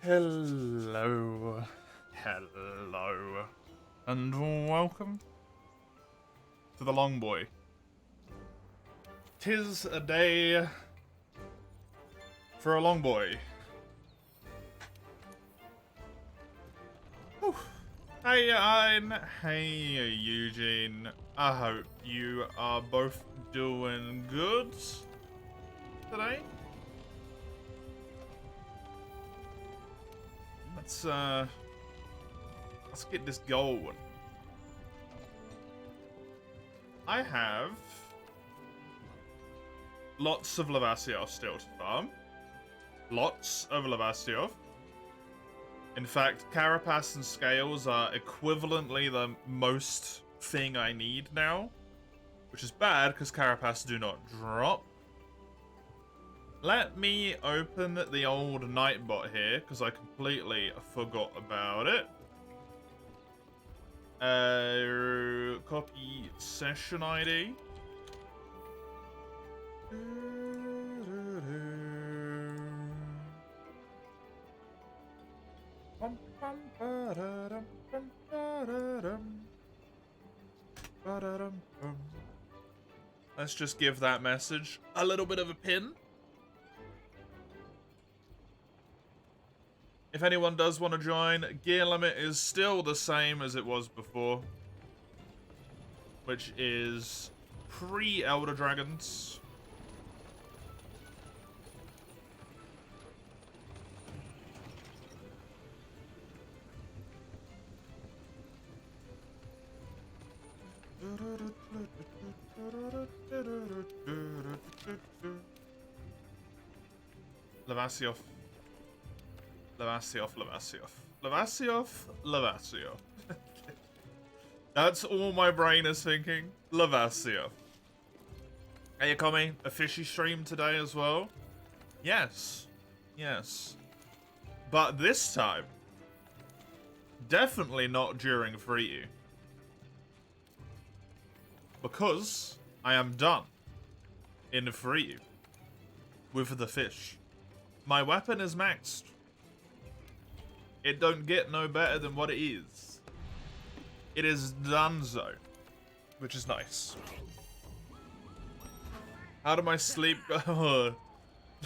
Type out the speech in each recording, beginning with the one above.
Hello, hello, and welcome to the Long Boy. 'Tis a day for a long boy. Whew. Hey, Ein. Hey, Eugene. I hope you are both doing good today. Let's get this going. I have lots of Lavasioth still to farm. Lots of Lavasioth. In fact, Carapace and Scales are equivalently the most thing I need now. Which is bad, because Carapace do not drop. Let me open the old Nightbot here, because I completely forgot about it. Copy session ID. Let's just give that message a little bit of a pin. If anyone does want to join, gear limit is still the same as it was before. Which is pre-Elder Dragons. Lavasioth. Lavasioth, Lavasioth. Lavasioth, Lavasioth. That's all my brain is thinking. Lavasioth. Hey, Akami, a fishy stream today as well? Yes. Yes. But this time, definitely not during Free. Because I am done in Free with the fish. My weapon is maxed. It don't get no better than what it is. It is donezo, which is nice. How did my sleep go?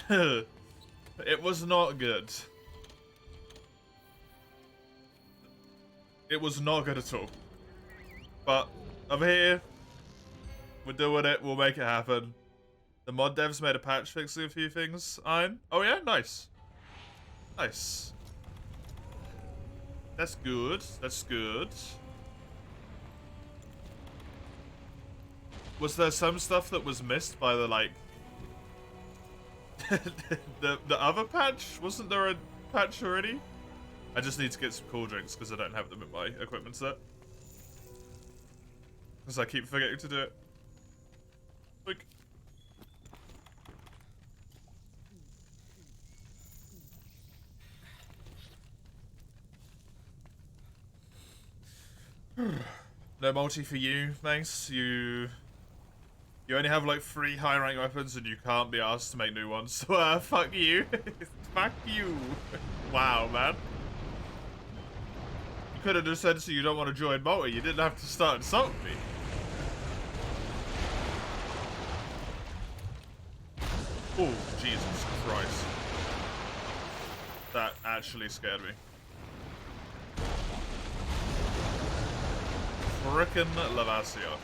It was not good. It was not good at all. But I'm here. We're doing it. We'll make it happen. The mod devs made a patch fixing a few things. Ein? Oh yeah? Nice. Nice. That's good. That's good. Was there some stuff that was missed by the, like... the other patch? Wasn't there a patch already? I just need to get some cool drinks because I don't have them in my equipment set. Because I keep forgetting to do it. Like... No multi for you, thanks. You only have like 3 high rank weapons and you can't be asked to make new ones. So fuck you. Fuck you. Wow, man. You could have just said so you don't want to join multi. You didn't have to start insulting me. Oh, Jesus Christ. That actually scared me. Frickin' Lavasioth.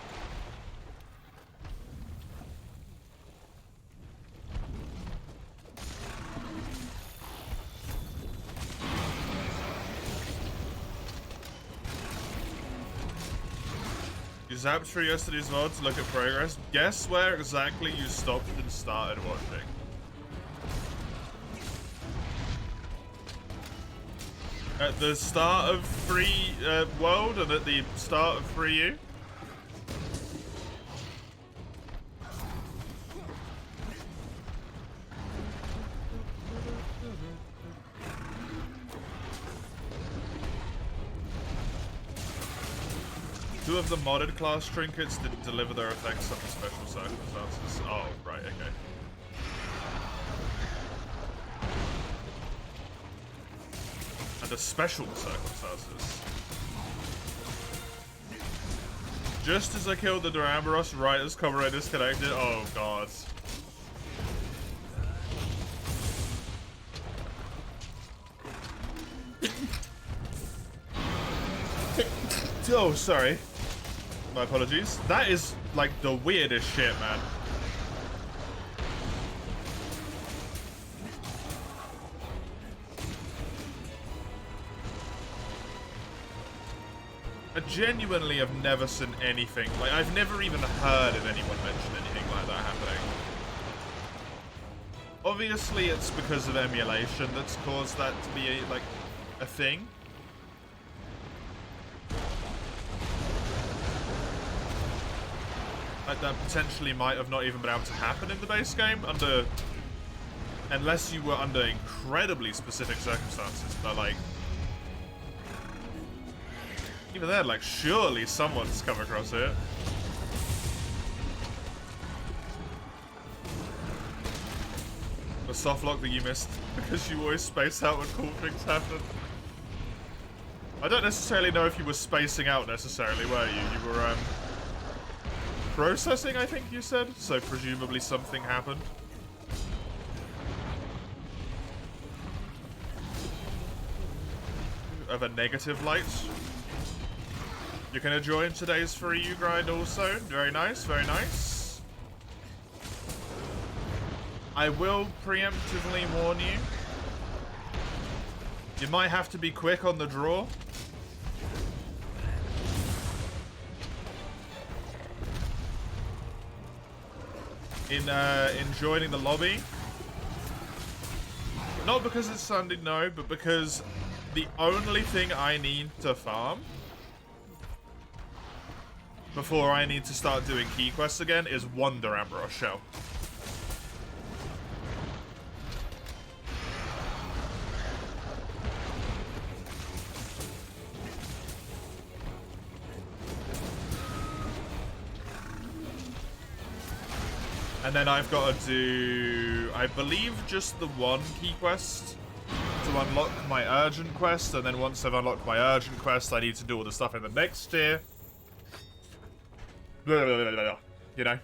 You zapped through yesterday's VOD to look at progress. Guess where exactly you stopped and started watching? At the start of Free World and at the start of Free U? Two of the modded class trinkets didn't deliver their effects under special circumstances. Oh, right, okay. Under special circumstances. Just as I killed the Duramboros, right as Comrade disconnected. Oh god. Oh, sorry. My apologies. That is like the weirdest shit, man. I genuinely have never seen anything. Like, I've never even heard of anyone mention anything like that happening. Obviously, it's because of emulation that's caused that to be, like, a thing. Like, that potentially might have not even been able to happen in the base game under... Unless you were under incredibly specific circumstances, but, like... Even then, like, surely someone's come across it. The soft lock that you missed because you always space out when cool things happen. I don't necessarily know if you were spacing out necessarily, were you? You were, processing, I think you said? So presumably something happened. Of a negative light. You're gonna join today's For You grind also. Very nice, very nice. I will preemptively warn you. You might have to be quick on the draw. In joining the lobby. Not because it's Sunday, no, but because the only thing I need to farm before I need to start doing key quests again is one Duramboros shell. And then I've got to do, I believe, just the one key quest to unlock my urgent quest. And then once I've unlocked my urgent quest, I need to do all the stuff in the next tier. Blah, blah, blah, blah, you know?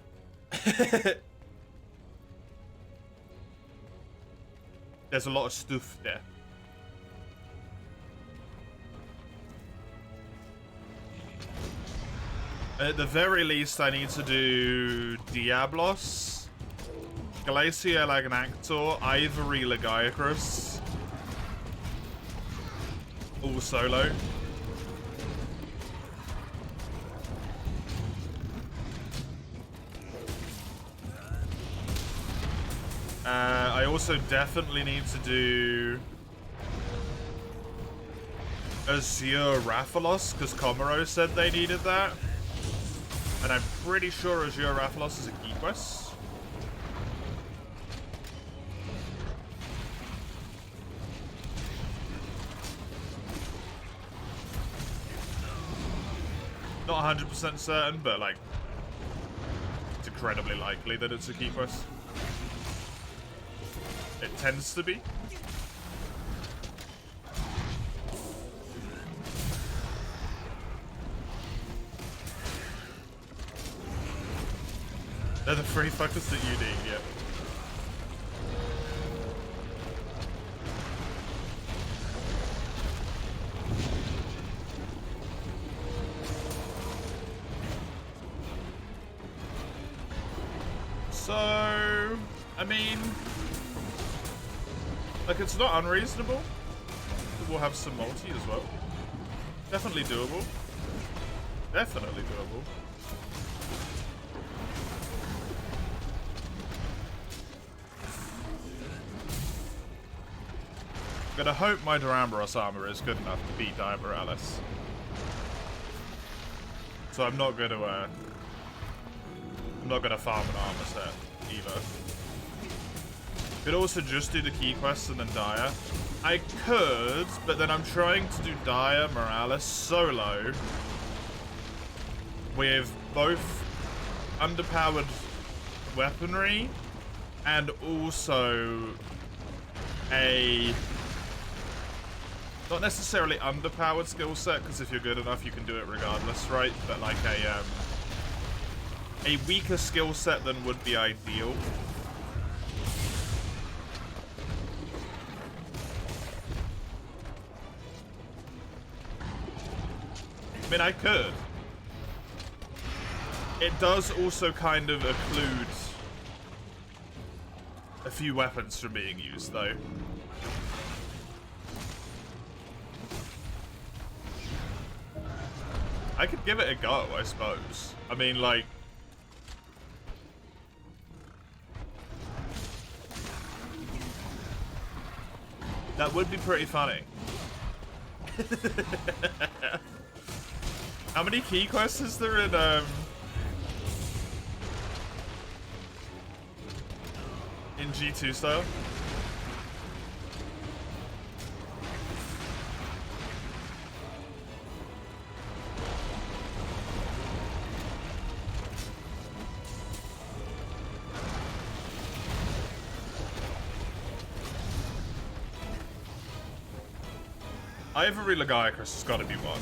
There's a lot of stuff there. At the very least, I need to do Diablos, Glacial Agnactor, Ivory Lagiacrus, all solo. I also definitely need to do Azure Rathalos, because Komuro said they needed that. And I'm pretty sure Azure Rathalos is a key quest. Not 100% certain, but like, it's incredibly likely that it's a key quest. It tends to be. They're the free fuckers that you need, yeah. So, I mean, like, it's not unreasonable. We'll have some multi as well. Definitely doable. Definitely doable. I'm gonna hope my Duramboros armor is good enough to beat Diamorales. So I'm not gonna farm an armor set either. Could also just do the key quests and then Dire. I could, but then I'm trying to do Dire Morales solo with both underpowered weaponry and also a Not necessarily underpowered skill set, because if you're good enough, you can do it regardless, right? But like a weaker skill set than would be ideal. I mean, I could. It does also kind of occlude a few weapons from being used, though. I could give it a go, I suppose. I mean, like... that would be pretty funny. How many key quests is there in G2 style? Ivory Lagiacrus has got to be one.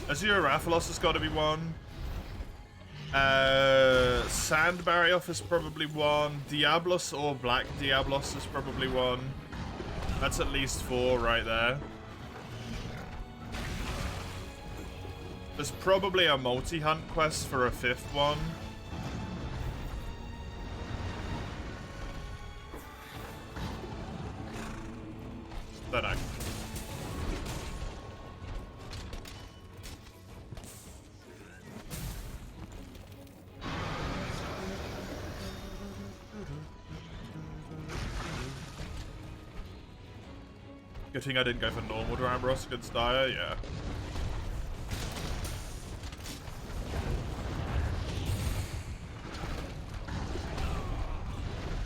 Azure Rathalos has got to be one. Sand Barioth is probably one. Diablos or Black Diablos is probably one. That's at least 4 right there. There's probably a multi-hunt quest for a 5th one. Don't know. Good thing I didn't go for normal Drambros against Dire, yeah.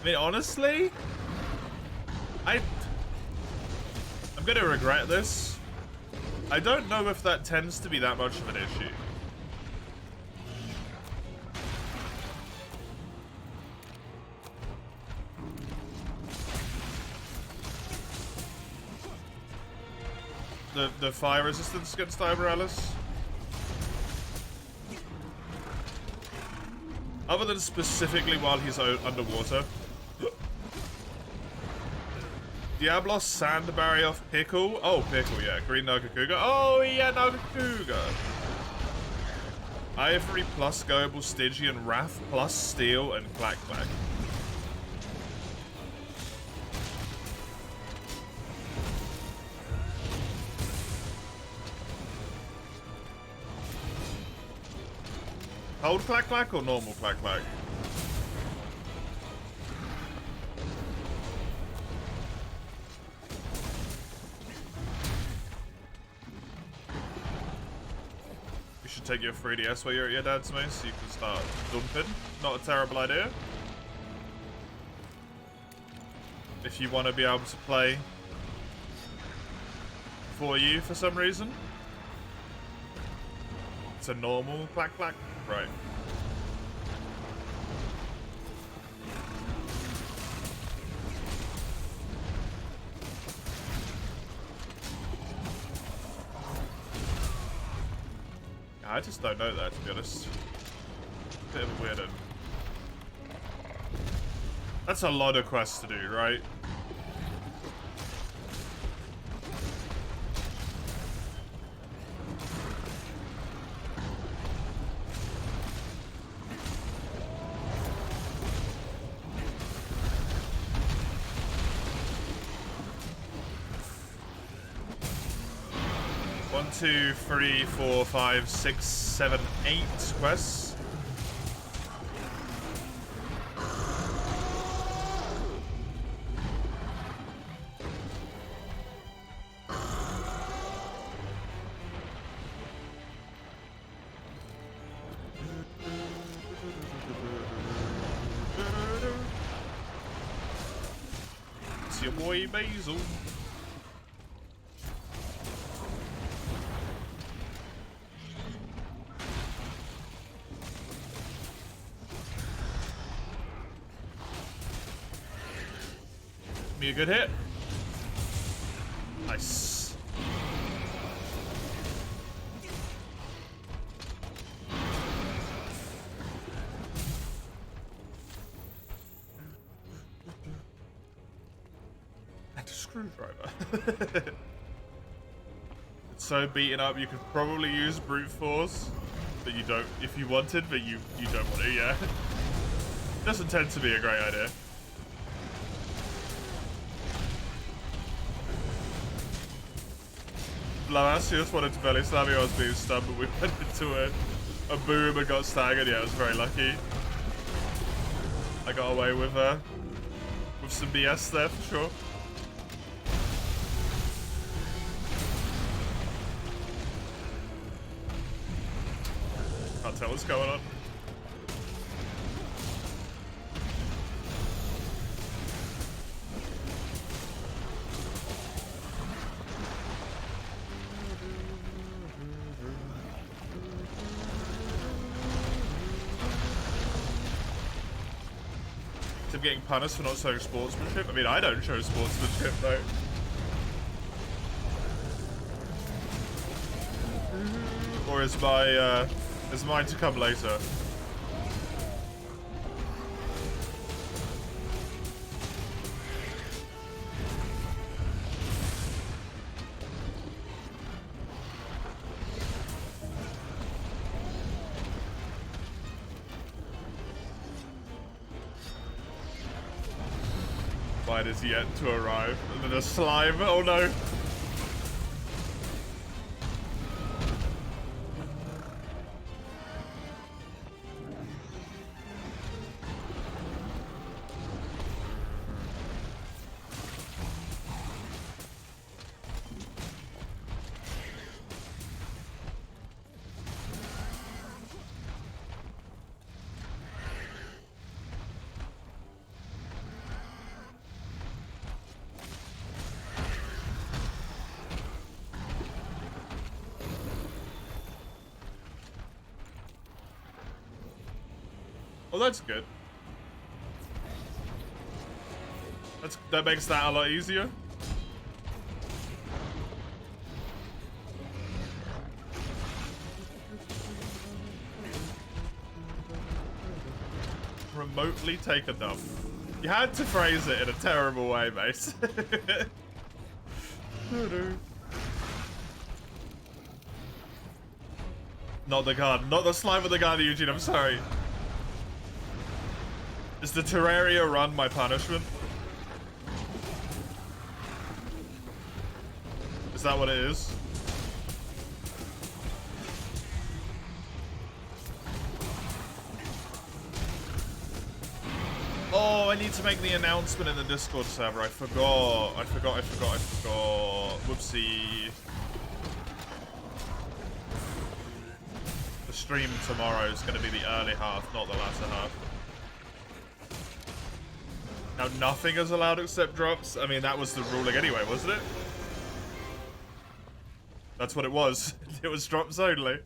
I mean, honestly, I'm gonna regret this. I don't know if that tends to be that much of an issue. The fire resistance against Ivoralis. Other than specifically while he's underwater. Diablos, Sand Barioth, Pickle. Oh, Pickle, yeah. Green Nargacuga. Oh, yeah, Nargacuga. Ivory plus Goable, Stygian, Wrath plus Steel, and Clack Clack. Cold Clack Clack or normal Clack Clack? You should take your 3DS while you're at your dad's, mate, so you can start dumping. Not a terrible idea. If you want to be able to play for you for some reason. It's a normal Clack Clack. Right. I just don't know that, to be honest. Bit of a weirdo. That's a lot of quests to do, right? One, 2, 3, 4, 5, 6, 7, 8 quests. It's your boy Basil. Me a good hit. Nice. screwdriver. It's so beaten up, you could probably use brute force, but you don't, if you wanted, but you don't want to, yeah. Doesn't tend to be a great idea. Lamasius wanted to belly slam me, I was being stunned, but we went into a boom and got staggered. Yeah, I was very lucky. I got away with some BS there for sure. Can't tell what's going on. I'm getting punished for not showing sportsmanship. I mean, I don't show sportsmanship though. Or is mine to come later? Mine is yet to arrive. And then a slime. Oh no. Well, that's good. That makes that a lot easier. Remotely take a dump. You had to phrase it in a terrible way, mate. Not the gun. Not the slime with the gun, Eugene. I'm sorry. Is the Terraria run my punishment? Is that what it is? Oh, I need to make the announcement in the Discord server. I forgot. Whoopsie. The stream tomorrow is going to be the early half, not the latter half. Now nothing is allowed except drops. I mean, that was the ruling anyway, wasn't it? That's what it was. It was drops only.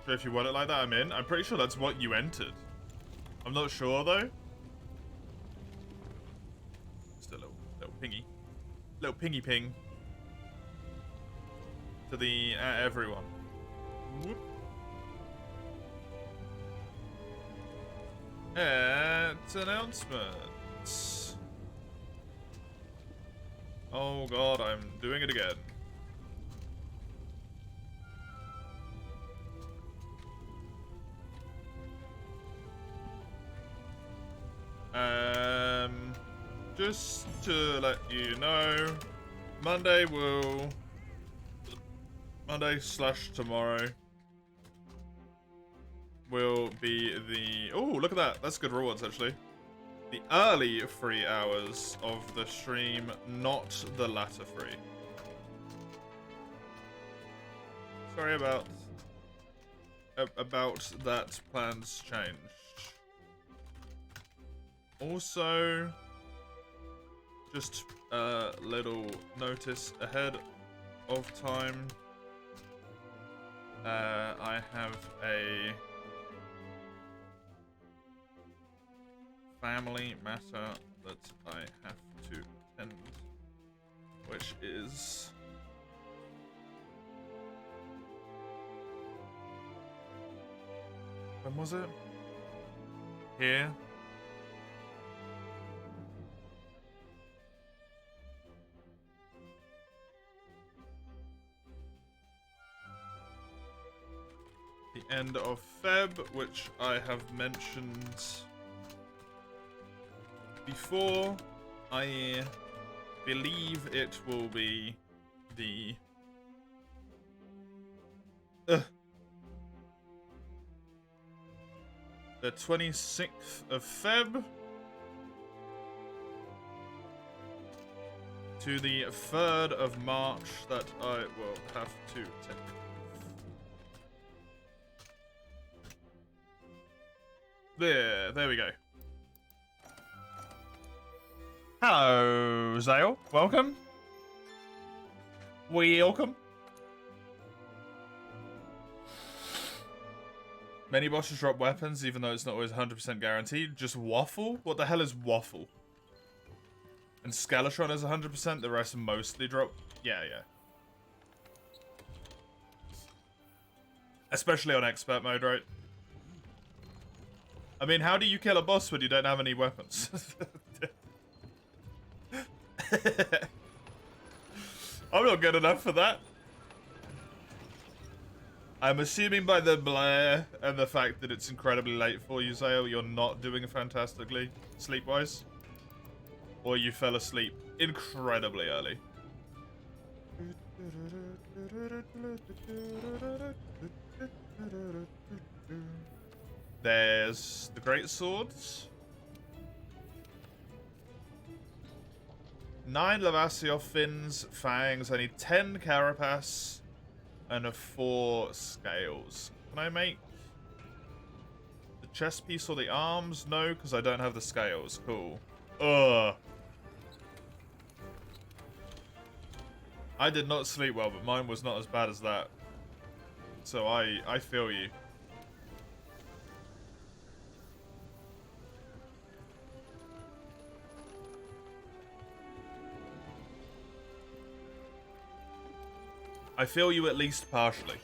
So if you want it like that, I'm in. I'm pretty sure that's what you entered. I'm not sure though. Just a little pingy. Little pingy ping. To the everyone. Whoop. Announcements. Oh god, I'm doing it again. Just to let you know, Monday/tomorrow will be the... Oh, look at that. That's good rewards, actually. The early 3 hours of the stream, not the latter 3. Sorry about that. Plans changed. Also, just a little notice ahead of time. I have a family matter that I have to and which is when was it? Here. The end of Feb, which I have mentioned before. I believe it will be the the 26th of Feb to the 3rd of March that I will have to take. There we go. Hello, Zale. Welcome. Welcome. Many bosses drop weapons, even though it's not always 100% guaranteed. Just waffle? What the hell is waffle? And Skeletron is 100%, the rest mostly drop. Yeah. Especially on expert mode, right? I mean, how do you kill a boss when you don't have any weapons? I'm not good enough for that. I'm assuming by the blare and the fact that it's incredibly late for you, Zale, you're not doing fantastically sleep-wise. Or you fell asleep incredibly early. There's the great swords. 9 Lavasioth fins, fangs. I need 10 carapace and 4 scales. Can I make the chest piece or the arms? No, because I don't have the scales. Cool. Ugh. I did not sleep well, but mine was not as bad as that. So I feel you. I feel you at least partially.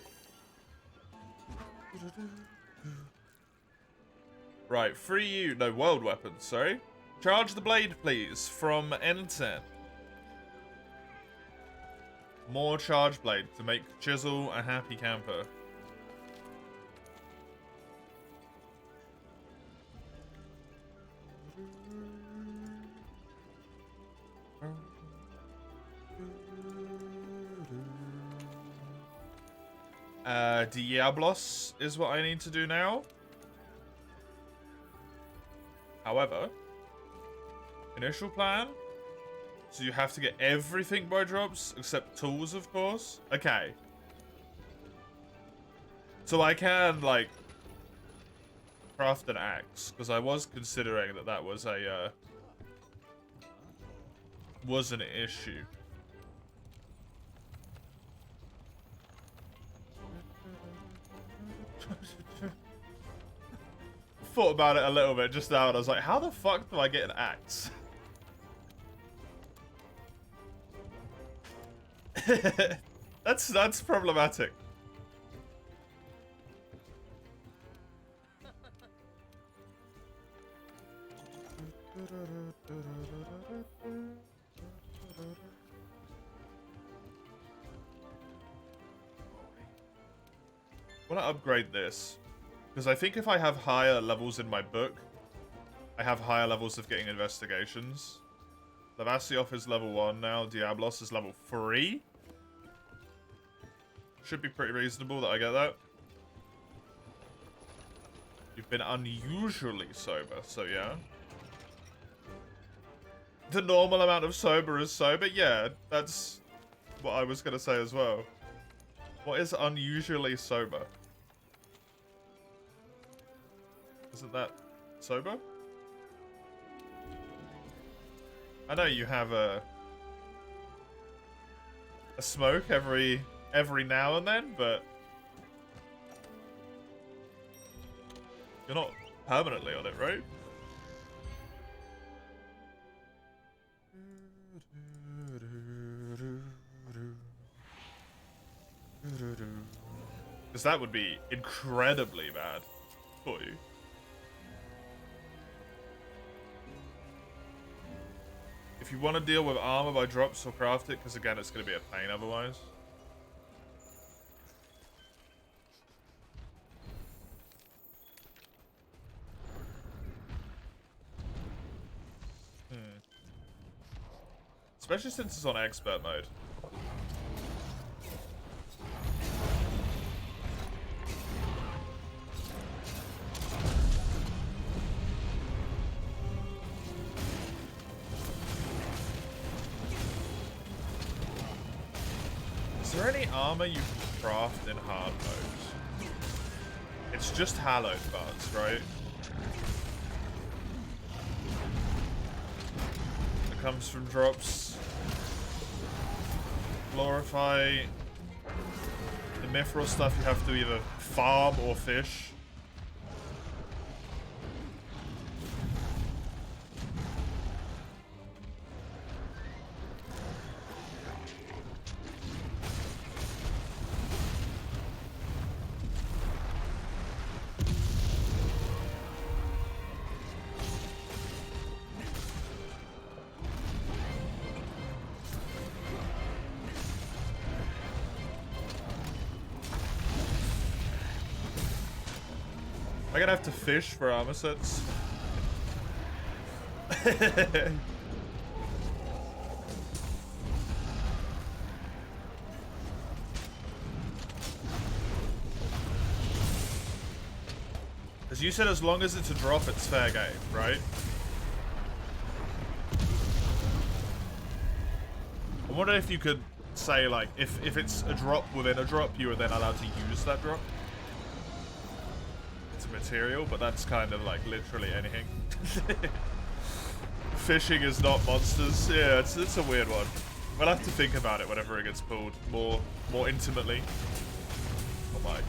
Right, free you. No, world weapons, sorry. Charge the blade, please, from N10. More charge blade to make Chisel a happy camper. Diablos is what I need to do now. However, initial plan. So you have to get everything by drops, except tools, of course. Okay. So I can, like, craft an axe, because I was considering that was a, was an issue. Thought about it a little bit just now, and I was like, how the fuck do I get an axe? That's problematic. I want to upgrade this, because I think if I have higher levels in my book, I have higher levels of getting investigations. Lavasioth is level 1 now, Diablos is level 3. Should be pretty reasonable that I get that. You've been unusually sober, so yeah. The normal amount of sober is sober? Yeah, that's what I was going to say as well. What is unusually sober? Isn't that sober? I know you have a smoke every now and then, but you're not permanently on it, right? Because that would be incredibly bad for you. If you want to deal with armor by drops or craft it, because again, it's going to be a pain otherwise. Especially since it's on expert mode. Is there any armor you can craft in hard mode? It's just hallowed parts, right? It comes from drops. Glorify. The mithril stuff you have to either farm or fish. I'm gonna have to fish for armor sets. As you said, as long as it's a drop, it's fair game, right? I wonder if you could say, like, if it's a drop within a drop, you are then allowed to use that drop. Material, but that's kind of like literally anything. Fishing is not monsters. Yeah, it's a weird one. We'll have to think about it whenever it gets pulled more intimately. Oh my.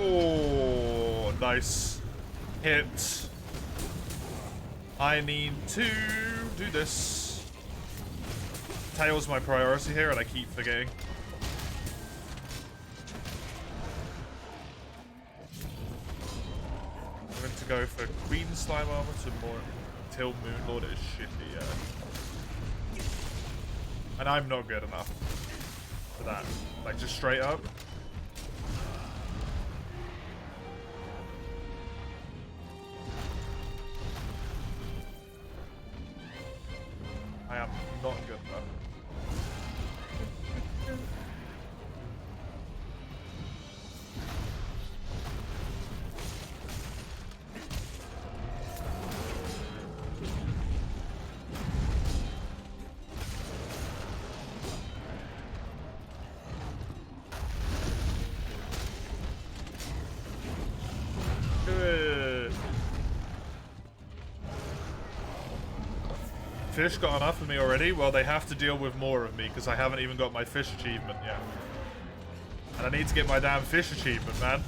Oh, nice hit. I need to do this. Tail's my priority here, and I keep forgetting. I'm going to go for Queen Slime Armor to more till Moonlord is shitty, yeah. And I'm not good enough for that. Like, just straight up. I am not good enough. Fish got enough of me already? Well, they have to deal with more of me because I haven't even got my fish achievement yet. And I need to get my damn fish achievement, man.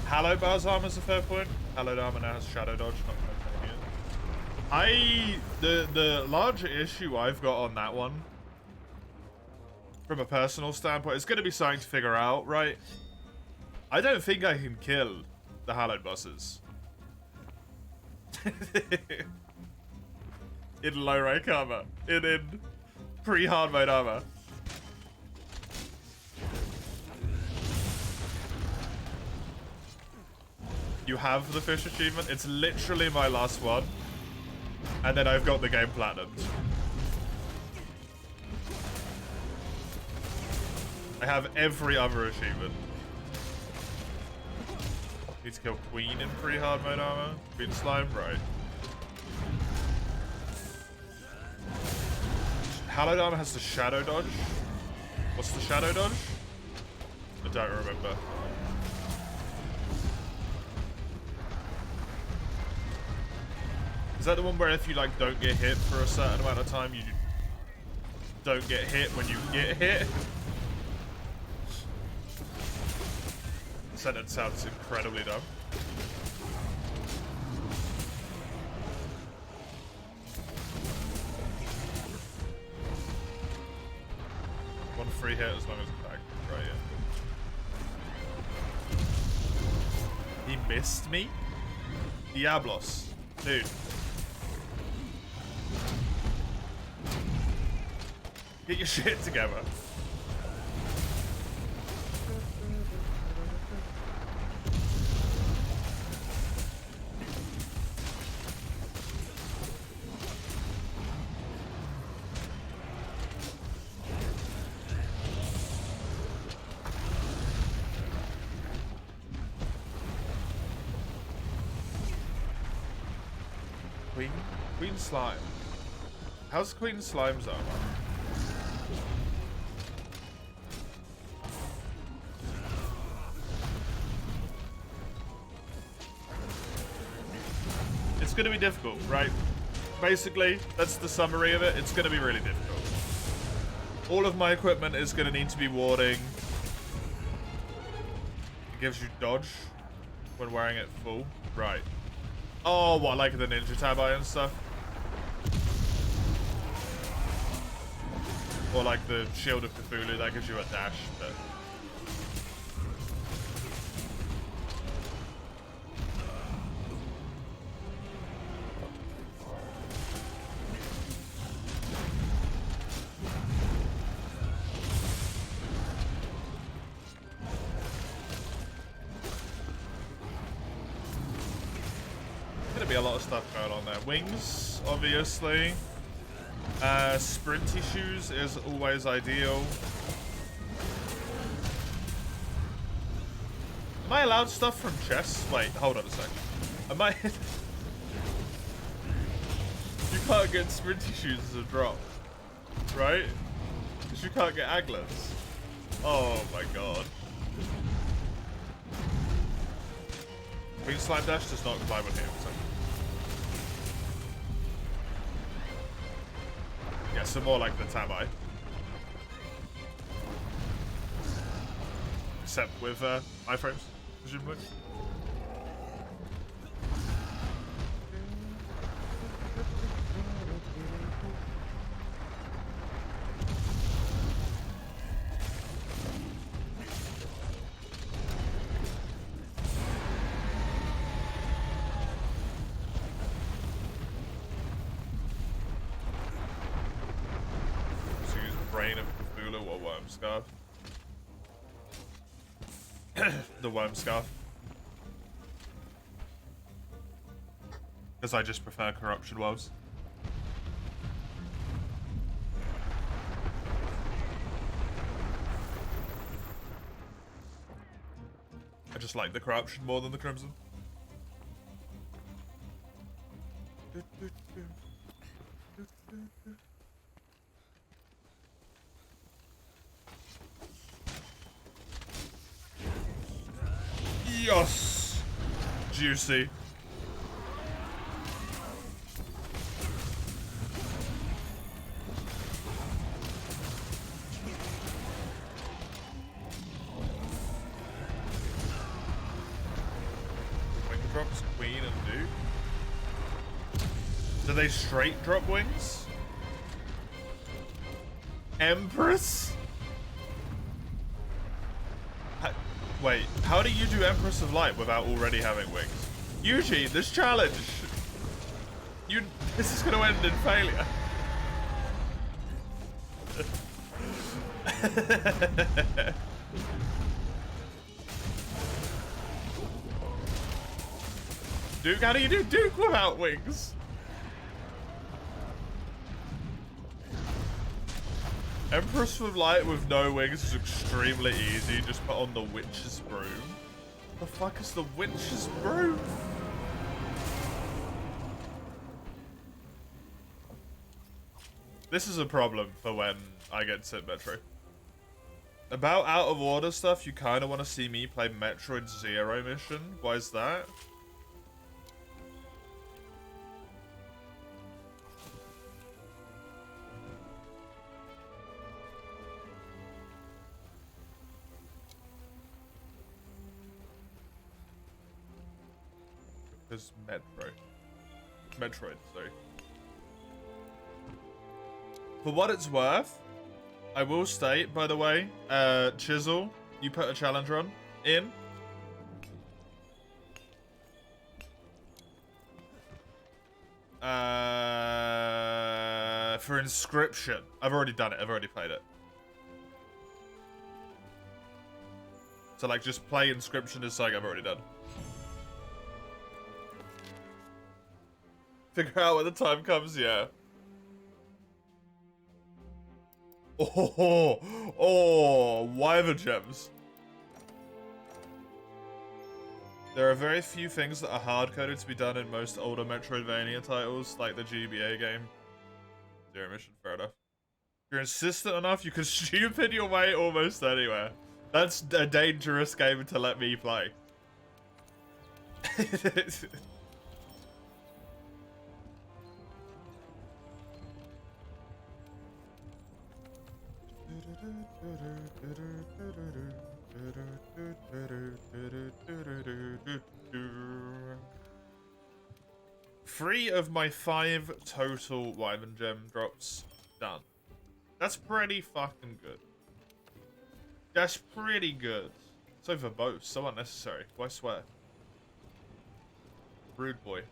Hallowed Bar's armor's a fair point. Hallowed armor now has shadow dodge, not the larger issue I've got on that one, from a personal standpoint, it's going to be something to figure out, right? I don't think I can kill the Hallowed bosses. In low rank armor. In pre-hard mode armor. You have the fish achievement. It's literally my last one. And then I've got the game platinumed. I have every other achievement. Need to kill Queen in pretty hard mode armor. Queen slime, right. Hallowed armor has the shadow dodge. What's the shadow dodge? I don't remember. Is that the one where if you like don't get hit for a certain amount of time, you don't get hit when you get hit? The sentence sounds incredibly dumb. One free hit as long as it's back. Right, yeah. He missed me? Diablos. Dude. Get your shit together. Queen Slime. How's Queen Slime's armor? It's gonna be difficult, right? Basically, that's the summary of it. It's gonna be really difficult. All of my equipment is gonna need to be warding. It gives you dodge when wearing it full. Right. Oh, what, like the Ninja Tabi and stuff? Or like the Shield of Cthulhu, that gives you a dash, but... Gonna be a lot of stuff going on there. Wings, obviously. Sprinty shoes is always ideal. Am I allowed stuff from chests? Wait, hold on a sec. Am I... You can't get sprinty shoes as a drop, right? Because you can't get aglets. Oh my god. Queen Slime Dash does not climb on here, so. Yeah, some more like the Tabi. Except with iframes, presumably. Scarf. The worm scarf. Because I just prefer corruption wolves. I just like the corruption more than the crimson. Yes! Juicy. Wing drops Queen and Duke. Do they straight drop wings? Empress? Wait, how do you do Empress of Light without already having wings? Yuji, this challenge! This is gonna end in failure. Duke, how do you do Duke without wings? Empress with Light with no wings is extremely easy. Just put on the Witch's Broom. The fuck is the Witch's Broom? This is a problem for when I get to Metro. About out of order stuff, you kind of want to see me play Metroid Zero Mission. Why is that? Because Metroid, sorry. For what it's worth, I will state, by the way, Chisel, you put a challenge run in. For Inscription. I've already done it. I've already played it. So, like, just play Inscription is something I've already done. Figure out when the time comes, yeah. Oh, Wyvern Gems. There are very few things that are hard-coded to be done in most older Metroidvania titles, like the GBA game. Zero Mission, fair enough. If you're insistent enough, you can stupid your way almost anywhere. That's a dangerous game to let me play. Three of my 5 total Wyvern Gem drops done. That's pretty fucking good. That's pretty good. So verbose, so unnecessary. Why swear? Rude boy.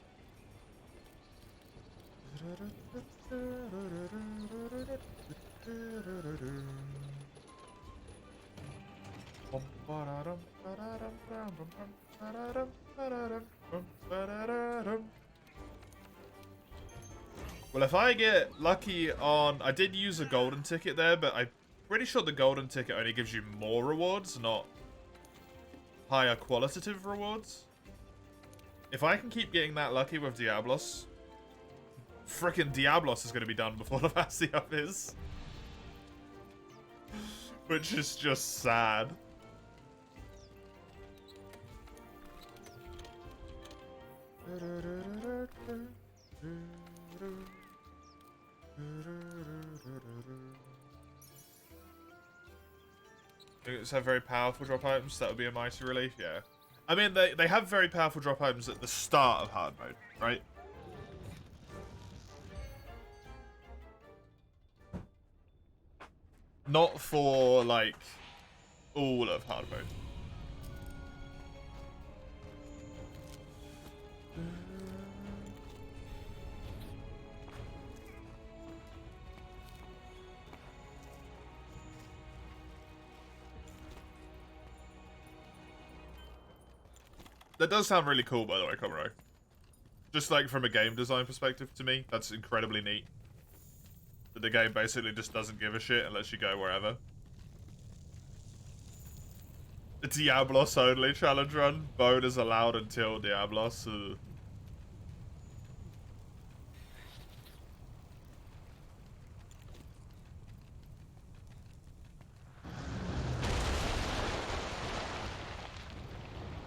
Well, if I get lucky on... I did use a golden ticket there, but I'm pretty sure the golden ticket only gives you more rewards, not higher qualitative rewards. If I can keep getting that lucky with Diablos, frickin' Diablos is going to be done before the Vassia is. Which is just sad. It's have very powerful drop items. That would be a mighty relief, yeah. I mean, they have very powerful drop items at the start of hard mode, right? Not for, like, all of hard mode. That does sound really cool, by the way, Comro. Just like from a game design perspective, to me, that's incredibly neat. That the game basically just doesn't give a shit and lets you go wherever. The Diablos only challenge run. Bone is allowed until Diablos.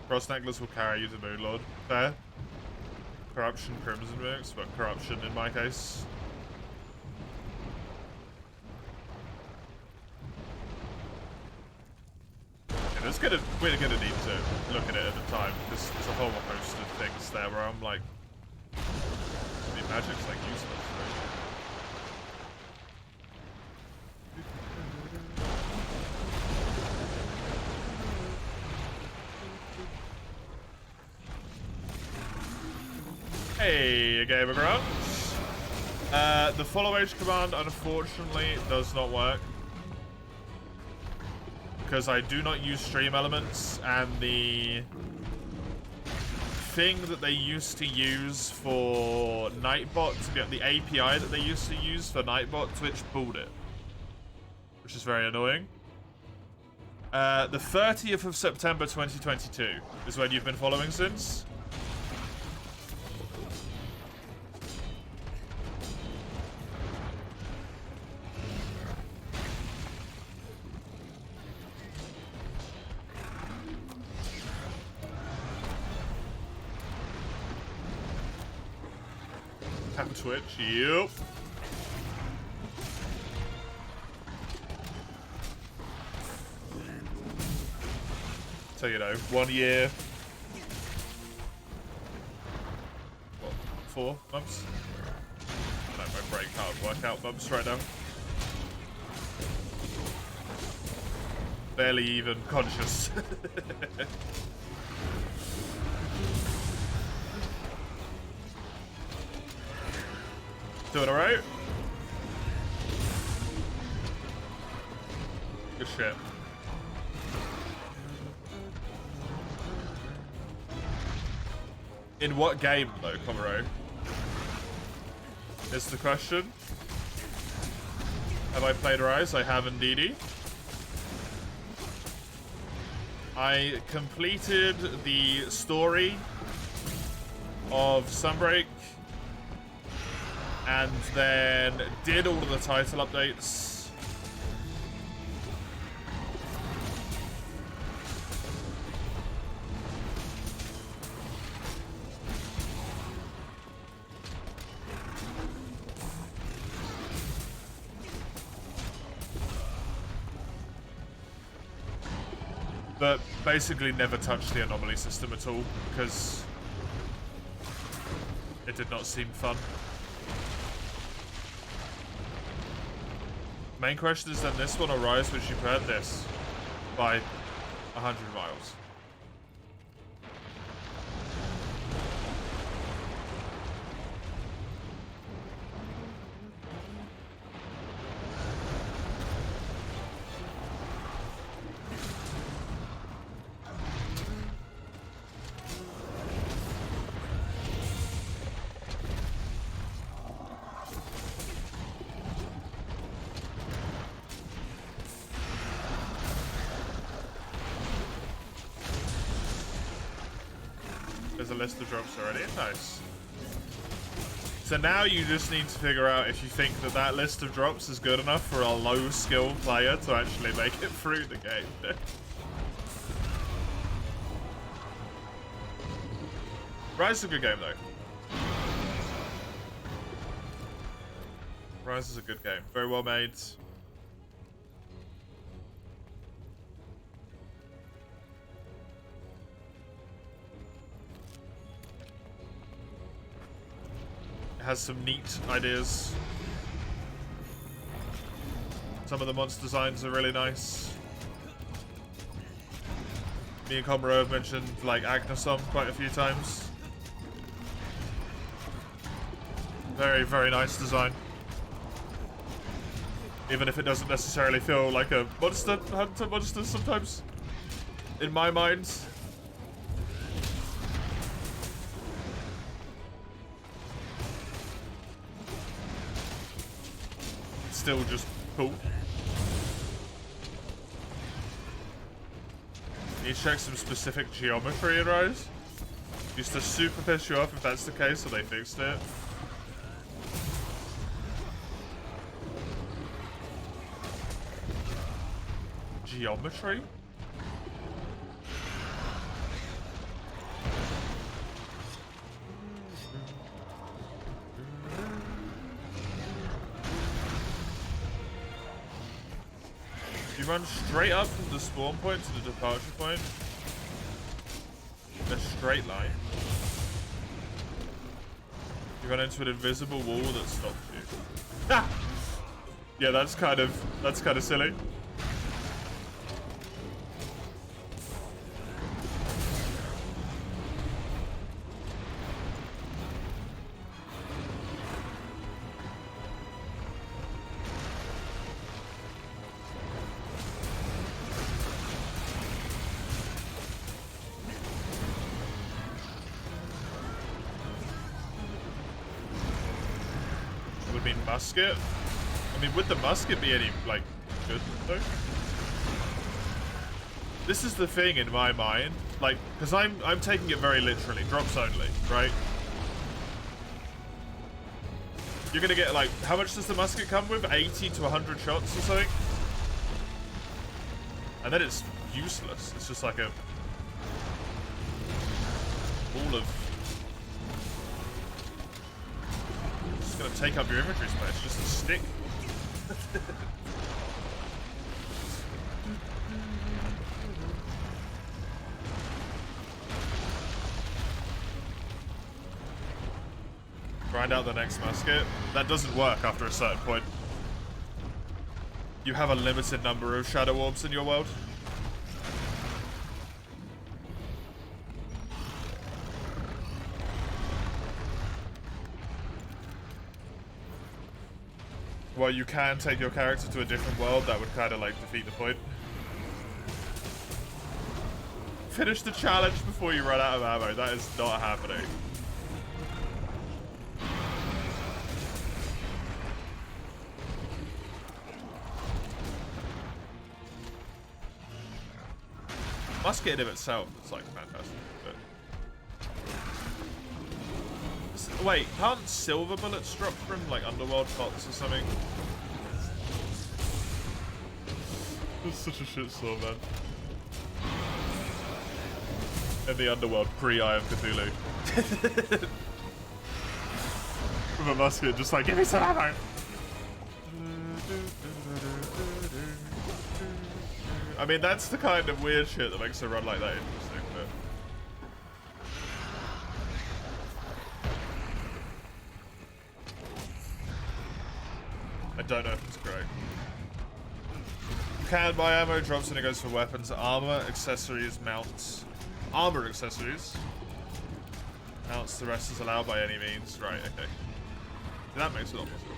Cross Necklace will carry you to Moonlord. Fair. Corruption, Crimson Mix, but Corruption in my case. Yeah, we're gonna need to look at it at a time, because there's a whole host of things there where I'm like, I mean, magic's like useless, right? Hey, Game of Grunts. The follow H command, unfortunately, does not work. Because I do not use stream elements, and the thing that they used to use for Nightbot, to get the API that they used to use for Nightbot, Twitch pulled it. which is very annoying. The 30th of September 2022 is when you've been following since. Tap a Twitch, yep. So, you know, 1 year. What, 4 months? I know my brain can't work out months right now. Barely even conscious. Doing alright? Good shit. In what game, though, Komuro? Is the question. Have I played Rise? I have indeedy. I completed the story of Sunbreak and then did all of the title updates. But basically never touched the anomaly system at all because it did not seem fun. Main question is then this one or Rise, which you preferred this by 100 miles. There's a list of drops already. Nice. So now you just need to figure out if you think that that list of drops is good enough for a low skill player to actually make it through the game. Rise is a good game though. Rise is a good game. Very well made. Has some neat ideas. Some of the monster designs are really nice. Me and Komuro have mentioned like Agnesom quite a few times. Very, very nice design. Even if it doesn't necessarily feel like a monster hunter monster sometimes. In my mind. Still just cool. Need to check some specific geometry in Rise. Used to super piss you off if that's the case, so they fixed it. Geometry? You run straight up from the spawn point to the departure point. In a straight line. You run into an invisible wall that stops you. Ah! Yeah, that's kind of silly. Musket? I mean, would the musket be any, like, good, though. This is the thing in my mind, like, because I'm taking it very literally, drops only, right? You're gonna get, like, how much does the musket come with? 80 to 100 shots or something? And then it's useless. It's just like a ball of... It's just gonna take up your inventory space, it's just a stick. Grind out the next musket. That doesn't work after a certain point. You have a limited number of shadow orbs in your world. Well, you can take your character to a different world. That would kind of like defeat the point. Finish the challenge before you run out of ammo. That is not happening. Musket in of itself is like fantastic. But... Wait, can't silver bullets drop from like underworld pots or something? It's such a shitstorm, man. In the underworld, pre-Eye of Cthulhu. With a musket, just like, give me some ammo! I mean, that's the kind of weird shit that makes a run like that interesting, but... I don't know if it's great. You can buy ammo, drops and it goes for weapons, armor, accessories, mounts. Armor accessories. Mounts, the rest is allowed by any means. Right, okay. That makes a lot more sense.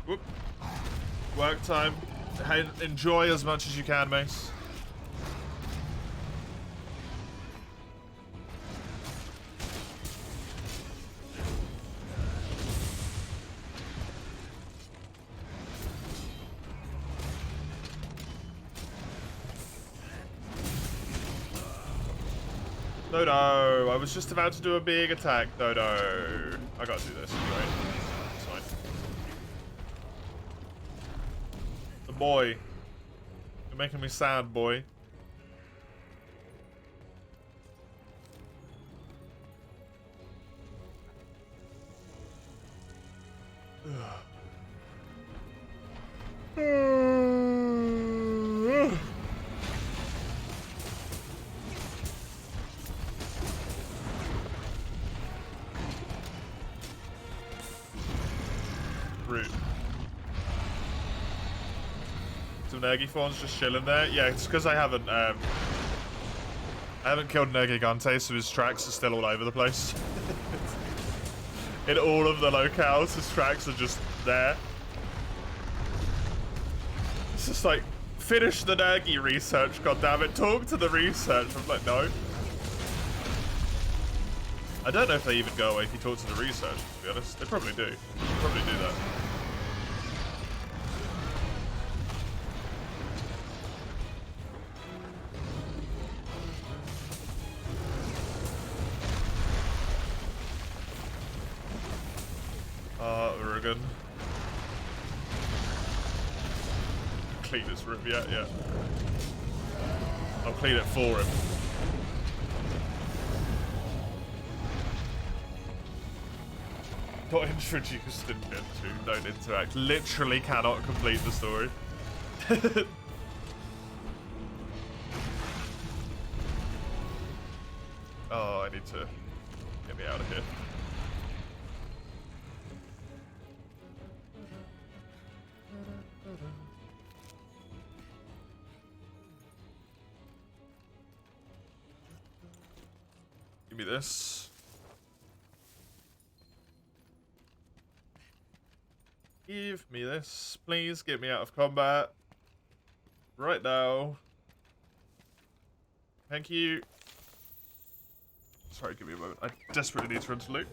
Whoop. Work time. Hey, enjoy as much as you can, Mace. Dodo, I was just about to do a big attack, Dodo. I gotta do this, right? It's fine. The boy. You're making me sad, boy. Rude. Some Nergifauns just chilling there. Yeah, it's because I haven't killed Nergigante, so his tracks are still all over the place. In all of the locales, his tracks are just there. It's just like, finish the Nergi research, goddammit. Talk to the research. I'm like, no. I don't know if they even go away if you talk to the research, to be honest. They probably do. They probably do that. Urigan. Clean this room, yeah. I'll clean it for him. Got introduced in Gen 2, don't interact. Literally cannot complete the story. Oh, I need to get me out of here. Give me this. Give me this. Please get me out of combat. Right now. Thank you. Sorry, give me a moment. I desperately need to run to loot.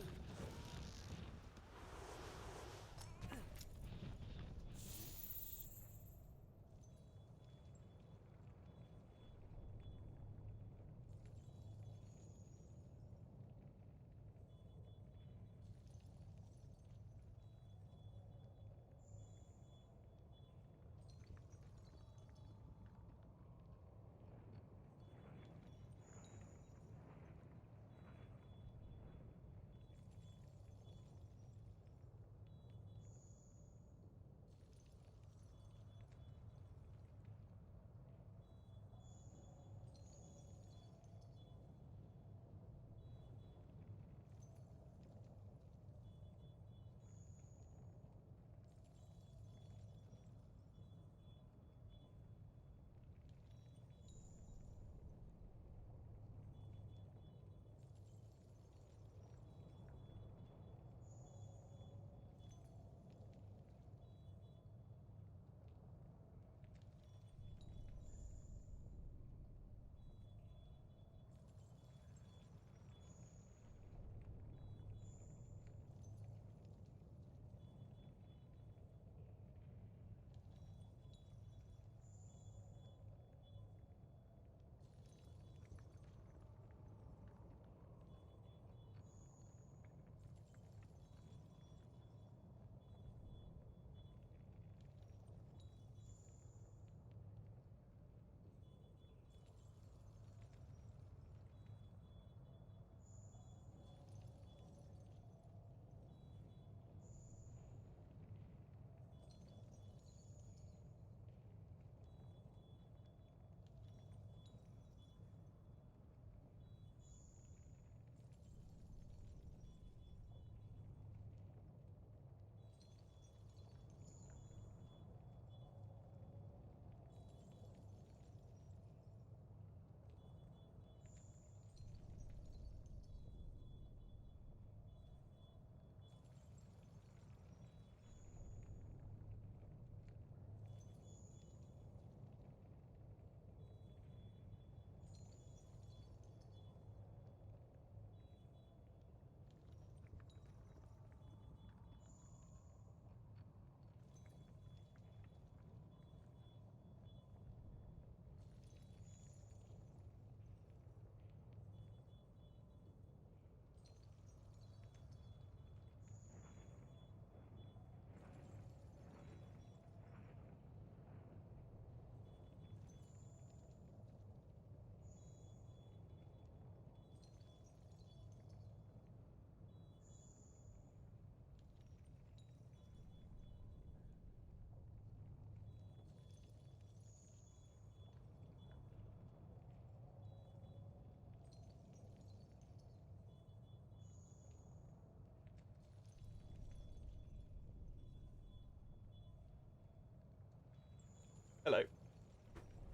Hello.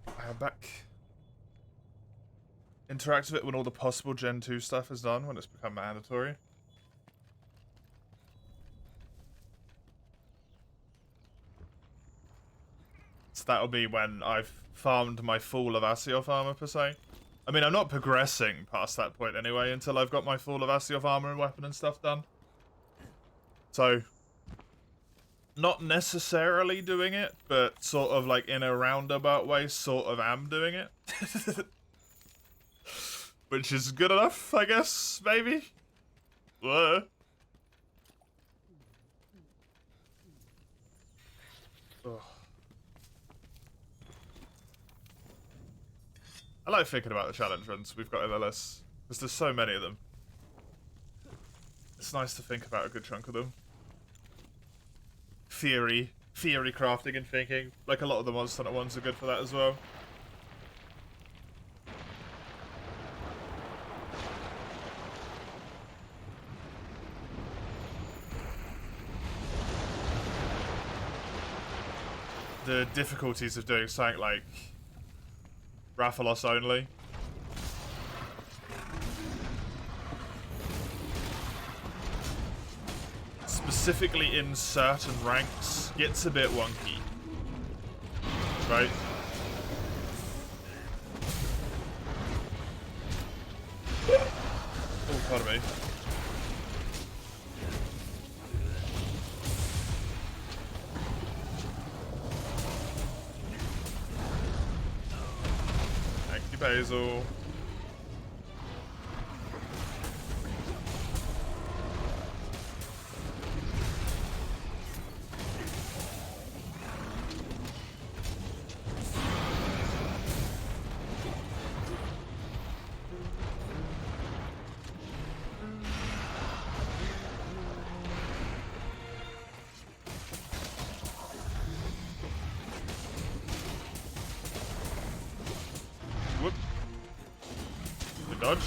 I am back. Interact with it when all the possible Gen 2 stuff is done, when it's become mandatory. So that'll be when I've farmed my full of Asioth armor, per se. I mean, I'm not progressing past that point anyway until I've got my full of Asioth armor and weapon and stuff done. So, not necessarily doing it, but sort of like in a roundabout way, sort of am doing it. Which is good enough, I guess, maybe? Whoa. Ugh. I like thinking about the challenge runs we've got in the list, because there's so many of them. It's nice to think about a good chunk of them. Theory crafting and thinking. Like a lot of the Monster Hunter ones are good for that as well. The difficulties of doing something like Rathalos only. Specifically in certain ranks, gets a bit wonky. Right? Oh, pardon me. Thank you, Basil. Whoop. The dodge.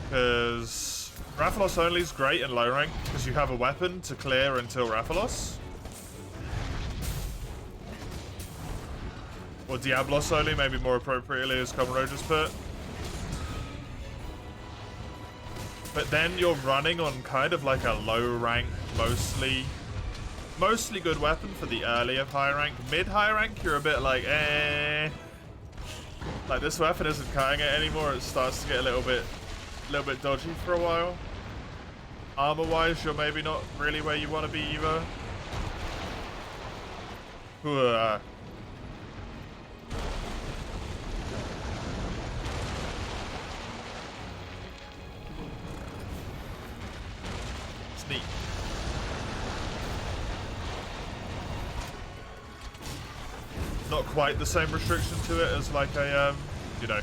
Because Rathalos only is great in low rank because you have a weapon to clear until Rathalos. Or Diablos only, maybe more appropriately, as Comrade just put. But then you're running on kind of like a low rank, mostly good weapon for the early of high rank. Mid-high rank, you're a bit like, eh. Like, this weapon isn't cutting it anymore. It starts to get a little bit dodgy for a while. Armor-wise, you're maybe not really where you want to be either. Sneak. Not quite the same restriction to it as like a, you know,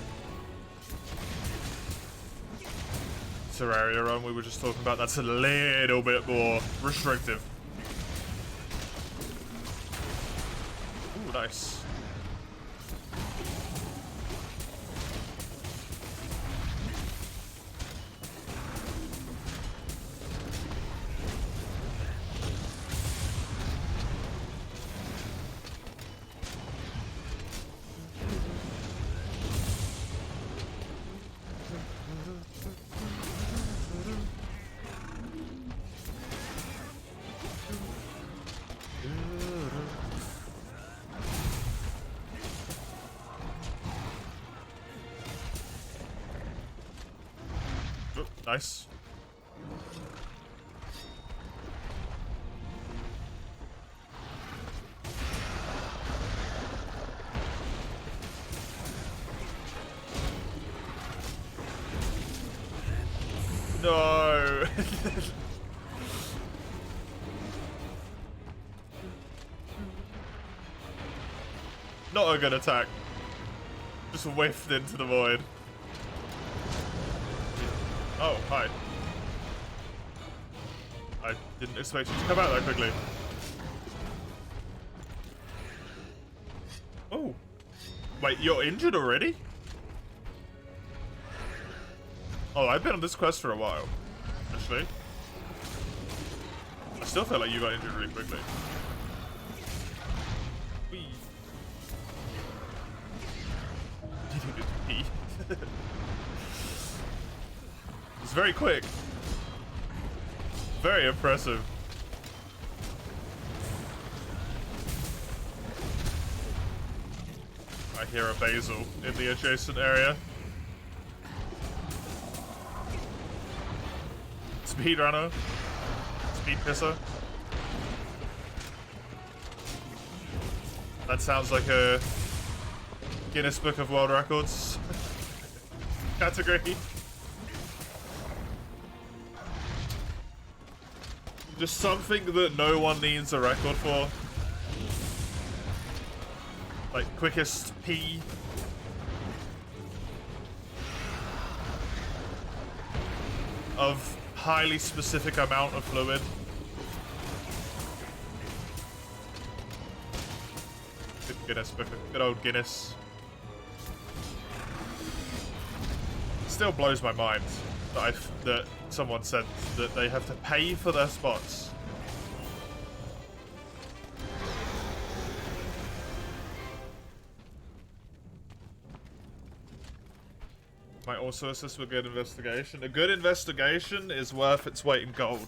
Terraria run we were just talking about. That's a little bit more restrictive. Ooh, nice. Nice. No. Not a good attack. Just whiffed into the void. Oh, hi. I didn't expect you to come out that quickly. Oh. Wait, you're injured already? Oh, I've been on this quest for a while, actually. I still feel like you got injured really quickly. Whee. You needed to pee. It's very quick. Very impressive. I hear a Basil in the adjacent area. Speedrunner. Speed pisser. That sounds like a Guinness Book of World Records category. Just something that no one needs a record for. Like, quickest pee. Of highly specific amount of fluid. Good Guinness, good old Guinness. Still blows my mind that someone said that they have to pay for their spots. Might also assist with good investigation. A good investigation is worth its weight in gold.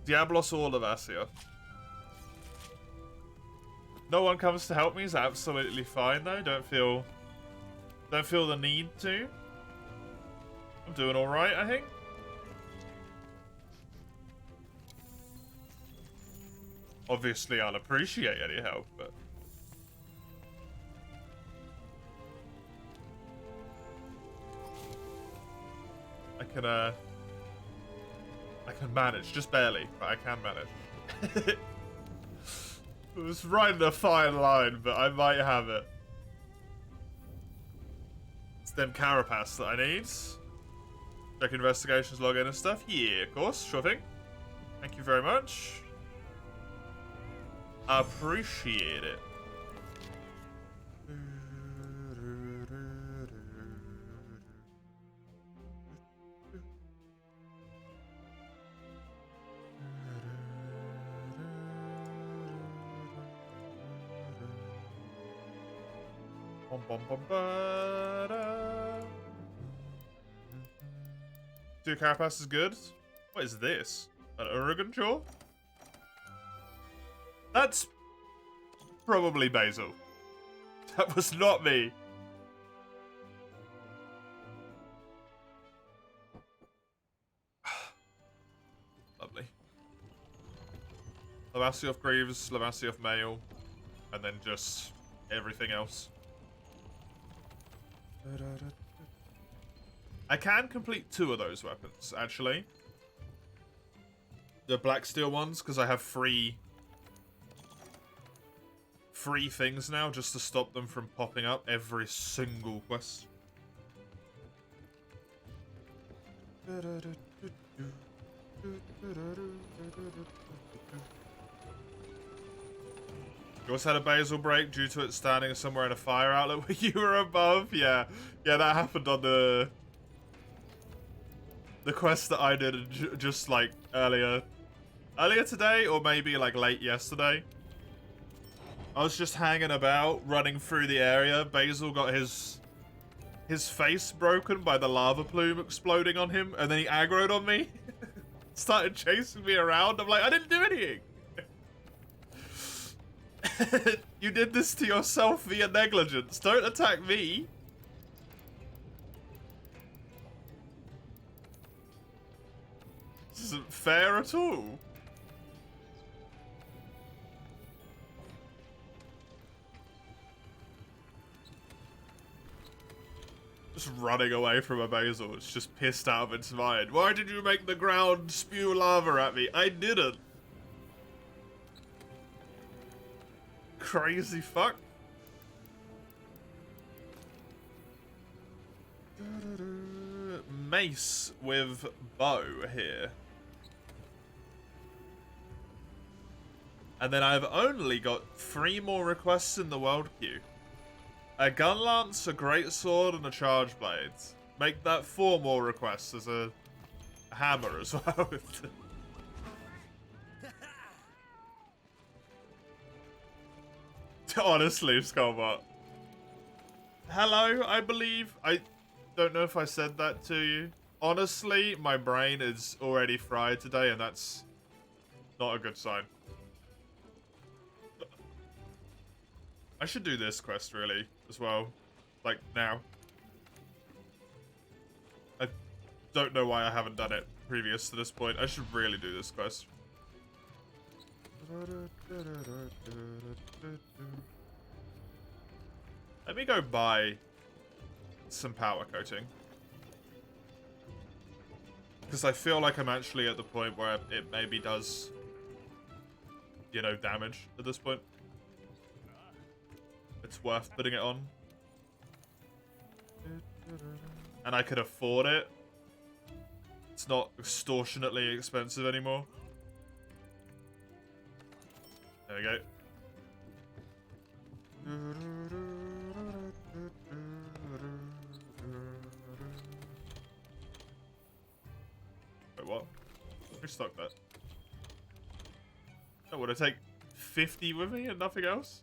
Diablos all of Assia. No one comes to help me is absolutely fine though. Don't feel the need to. I'm doing alright, I think. Obviously, I'll appreciate any help, but... I can manage, just barely, but I can manage. It was riding a fine line, but I might have it. It's them carapace that I need. Check investigations, log in and stuff. Yeah, of course, sure thing. Thank you very much. Appreciate it. Two carapace is good. What is this? An Oregon jaw? That's probably Basil. That was not me. Lovely. Lavasioth Greaves, Lavasioth Mail, and then just everything else. I can complete 2 of those weapons, actually. The Black Steel ones, because I have free things now, just to stop them from popping up every single quest. You also had a Basil break due to it standing somewhere in a fire outlet where you were above? Yeah, that happened on the quest that I did just like earlier today, or maybe like late yesterday. I was just hanging about, running through the area. Basil got his face broken by the lava plume exploding on him, and then he aggroed on me. Started chasing me around. I'm like, I didn't do anything. You did this to yourself via negligence. Don't attack me. This isn't fair at all. Just running away from a Basil. It's just pissed out of its mind. Why did you make the ground spew lava at me? I didn't. Crazy fuck. Mace with bow here. And then I've only got 3 more requests in the world queue. A gun lance, a great sword, and a charge blade. Make that 4 more requests as a hammer as well. Honestly, Skullbot. Hello, I believe. I don't know if I said that to you. Honestly, my brain is already fried today, and that's not a good sign. I should do this quest, really, as well. Like, now. I don't know why I haven't done it previous to this point. I should really do this quest. Let me go buy some powder coating. Because I feel like I'm actually at the point where it maybe does, you know, damage at this point. It's worth putting it on. And I could afford it. It's not extortionately expensive anymore. There we go. Wait, what? Restock that. Oh, would I take 50 with me and nothing else?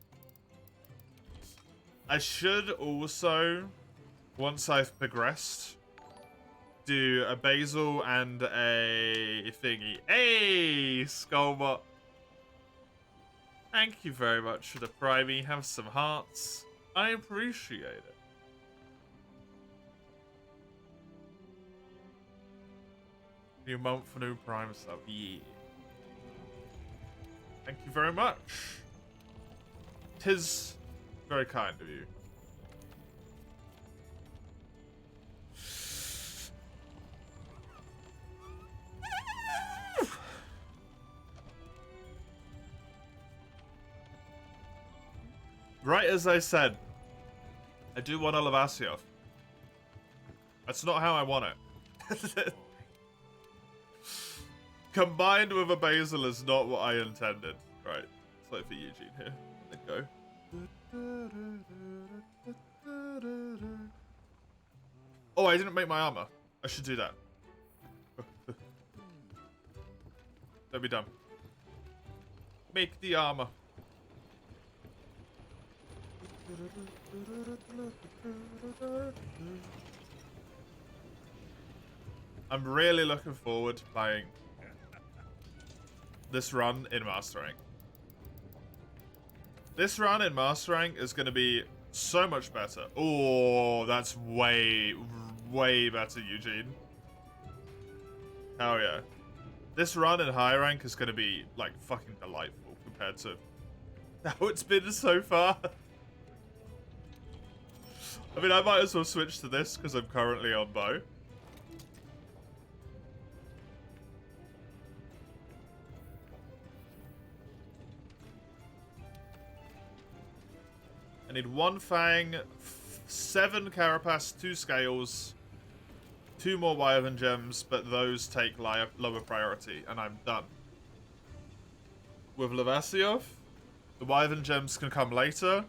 I should also, once I've progressed, do a basil and a thingy. Hey, Skullbot! Thank you very much for the primey. Have some hearts. I appreciate it. New month for new Prime sub. Yeah. Thank you very much. 'Tis very kind of you. Right as I said, I do want a Lavasioth. That's not how I want it. Combined with a Basil is not what I intended. Right, let's wait for Eugene here. Let go. Oh, I didn't make my armor. I should do that. Don't be dumb. Make the armor. I'm really looking forward to playing this run in Master Rank. This run in Master Rank is going to be so much better. Oh, that's way, way better, Eugene. Hell yeah. This run in high rank is going to be, like, fucking delightful compared to how it's been so far. I mean, I might as well switch to this because I'm currently on bow. I need 1 Fang, 7 Carapace, 2 Scales, 2 more Wyvern Gems, but those take lower priority, and I'm done. With Lavasioth, the Wyvern Gems can come later,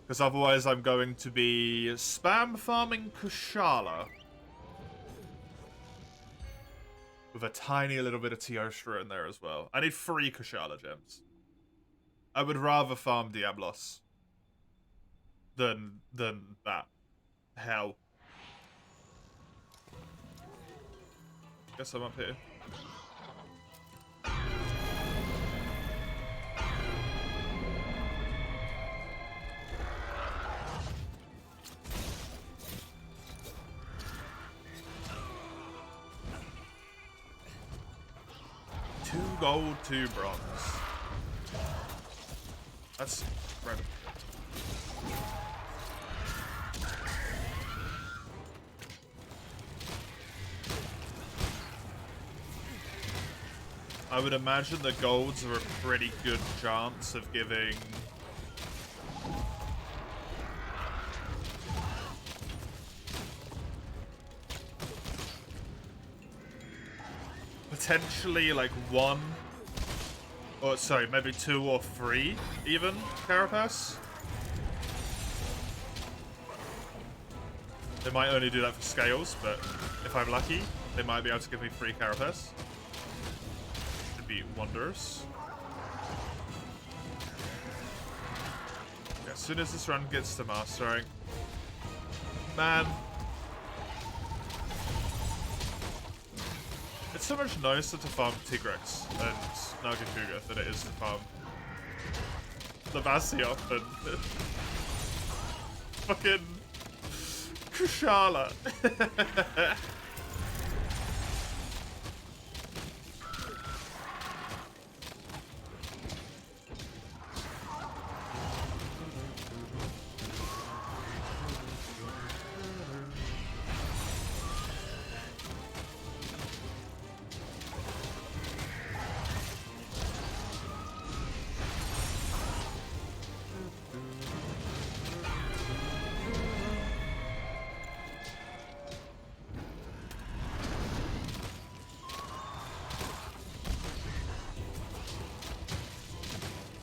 because otherwise I'm going to be spam farming Kushala. With a tiny little bit of Teostra in there as well. I need 3 Kushala Gems. I would rather farm Diablos than that. Hell. Guess I'm up here. Two gold, 2 bronze. That's incredible. I would imagine the golds are a pretty good chance of giving potentially like 1 or sorry, maybe 2 or 3 even Carapace. They might only do that for Scales, but if I'm lucky, they might be able to give me 3 Carapace. Be wonders. Yeah, as soon as this run gets to mastering, man, it's so much nicer to farm Tigrex and Nagakuga than it is to farm Lavasioth and fucking Kushala.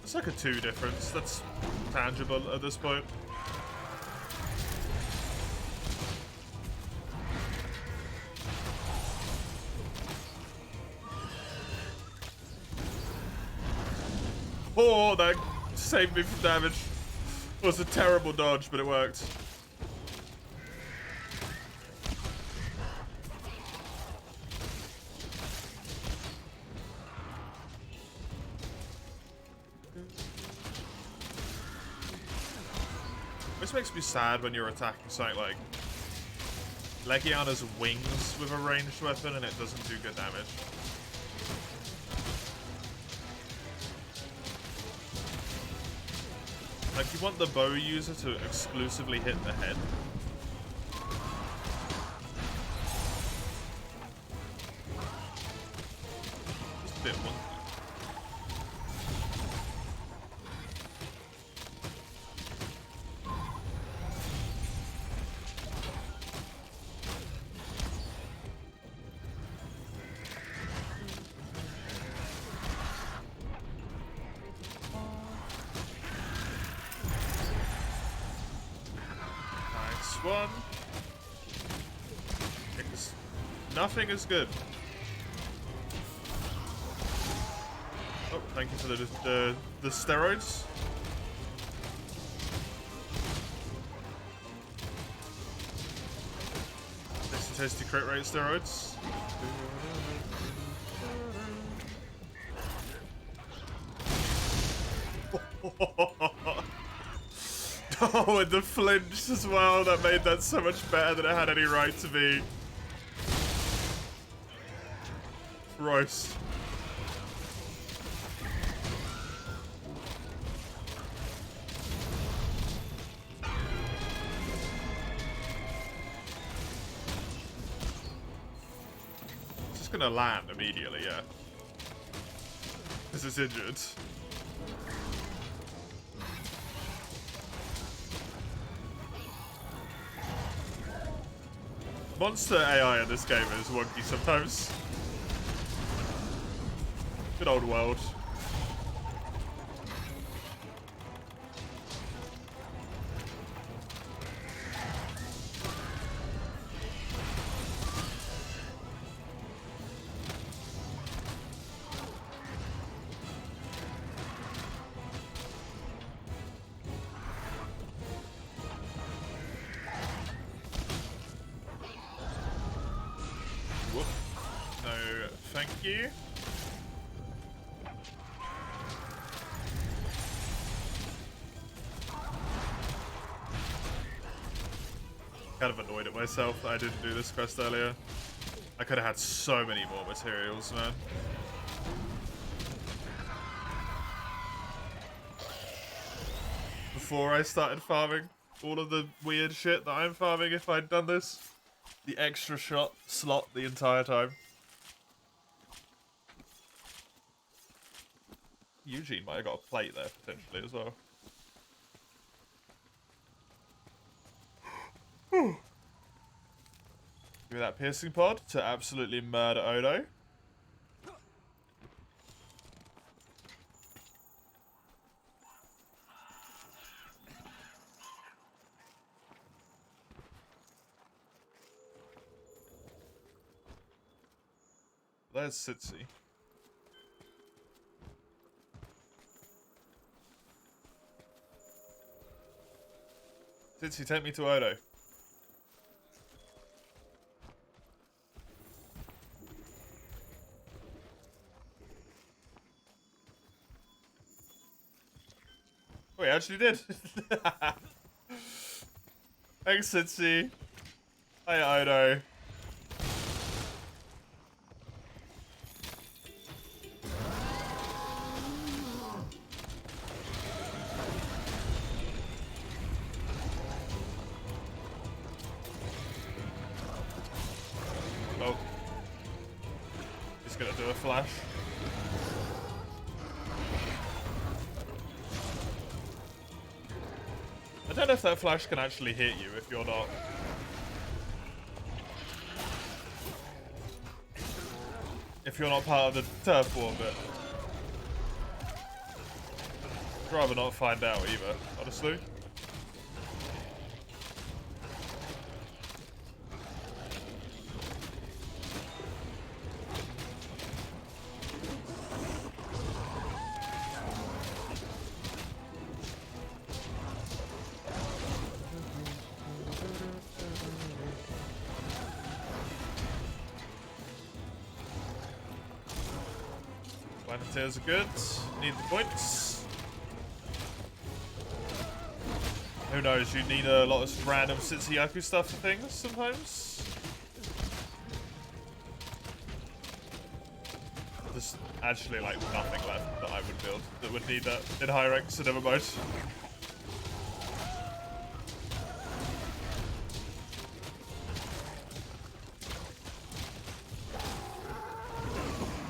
It's like a 2 difference. That's tangible at this point. Oh, that saved me from damage. It was a terrible dodge, but it worked. This makes me sad when you're attacking something like Legiana's wings with a ranged weapon and it doesn't do good damage. Like, you want the bow user to exclusively hit the head. Just a bit wonky. One. Nothing is good. Oh, thank you for the steroids. Tasty crit rate steroids. Oh, and the flinch as well. That made that so much better than it had any right to be. Christ. It's just gonna land immediately, yeah. Because it's injured. Monster AI in this game is wonky sometimes. Good old world. Thank you. Kind of annoyed at myself that I didn't do this quest earlier. I could have had so many more materials, man. Before I started farming all of the weird shit that I'm farming, if I'd done this. The extra slot the entire time. Eugene might have got a plate there, potentially, as well. Give me that piercing pod to absolutely murder Odo. There's Sitsi. Sitsi, take me to Odo. Oh, he actually did. Thanks, Sitsi. Hi, Odo. Oh. He's gonna do a flash. I don't know if that flash can actually hit you if you're not. If you're not part of the turf war bit. I'd rather not find out either, honestly. Planeteers are good. Need the points. Who knows? You need a lot of random Sitsuyaku stuff for things sometimes. actually like nothing left that I would build that would need that in high rank cinema mode.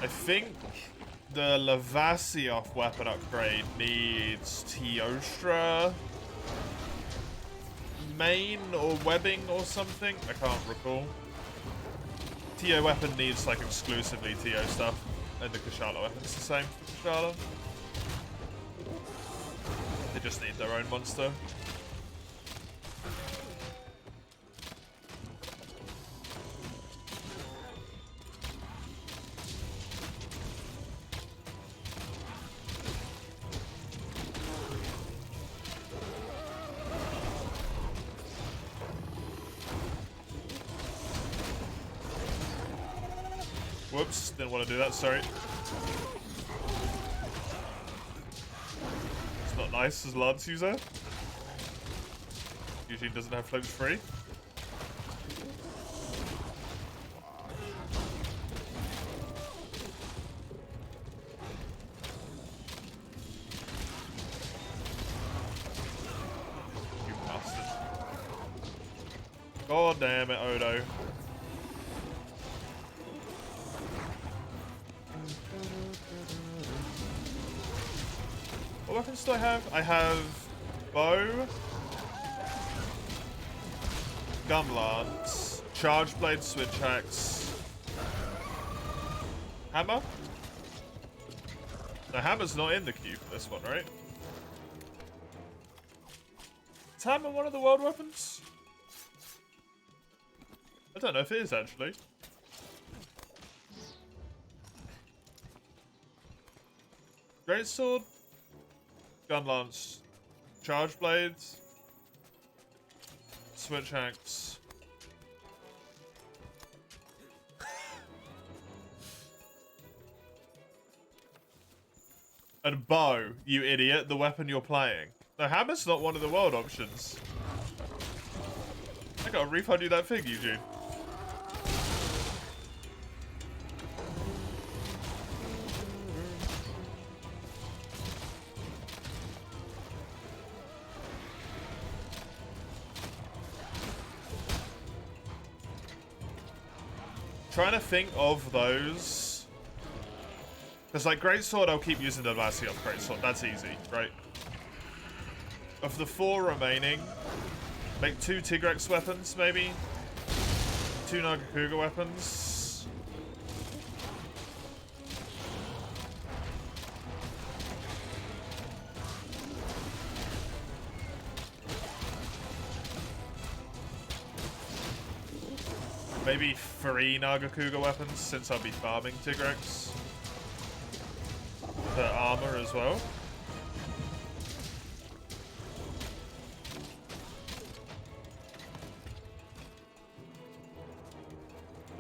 I think the Lavasioth weapon upgrade needs Teostra main or webbing or something. I can't recall. TO weapon needs like exclusively TO stuff, and the Kushala weapon's the same for Kushala. They just need their own monster. Whoops, didn't want to do that, sorry. It's not nice as Lance user. Usually doesn't have flames free. You bastard. God damn it, Odo. What weapons do I have? I have bow, gun lance, charge blade, switch axe, hammer. The hammer's not in the queue for this one, right? Is hammer one of the world weapons? I don't know if it is actually. Greatsword. Gun lance, charge blades, switch axe. And bow, you idiot, the weapon you're playing. No, hammer's not one of the world options. I gotta refund you that thing, Eugene. Trying to think of those. Because, like, Greatsword, I'll keep using the Lavasioth Greatsword. That's easy, right? Of the 4 remaining, make 2 Tigrex weapons, maybe? 2 Nagakuga weapons. Maybe 3 Nagakuga weapons, since I'll be farming Tigrex. For armor as well.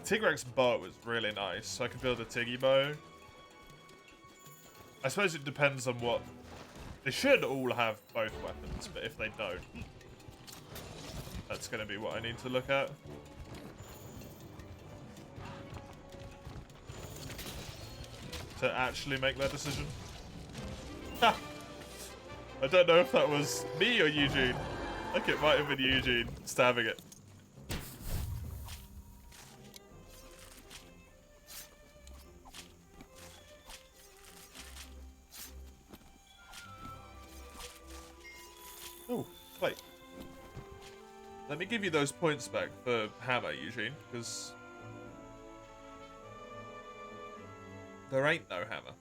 The Tigrex bow is really nice, so I could build a Tiggy bow. I suppose it depends on what... They should all have both weapons, but if they don't, that's going to be what I need to look at. To actually make that decision. Ha! I don't know if that was me or Eugene. I think it might have been Eugene stabbing it. Oh, wait. Let me give you those points back for hammer, Eugene, because there ain't no hammer.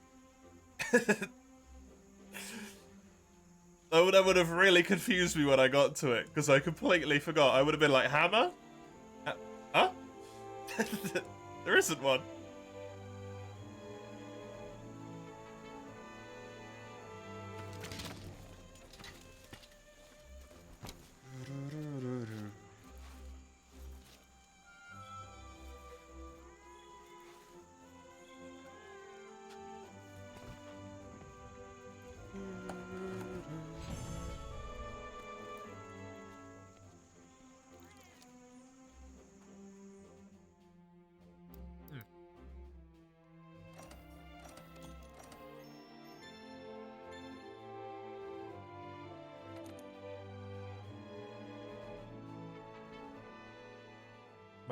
That would have really confused me when I got to it, because I completely forgot. I would have been like, hammer? Huh? There isn't one.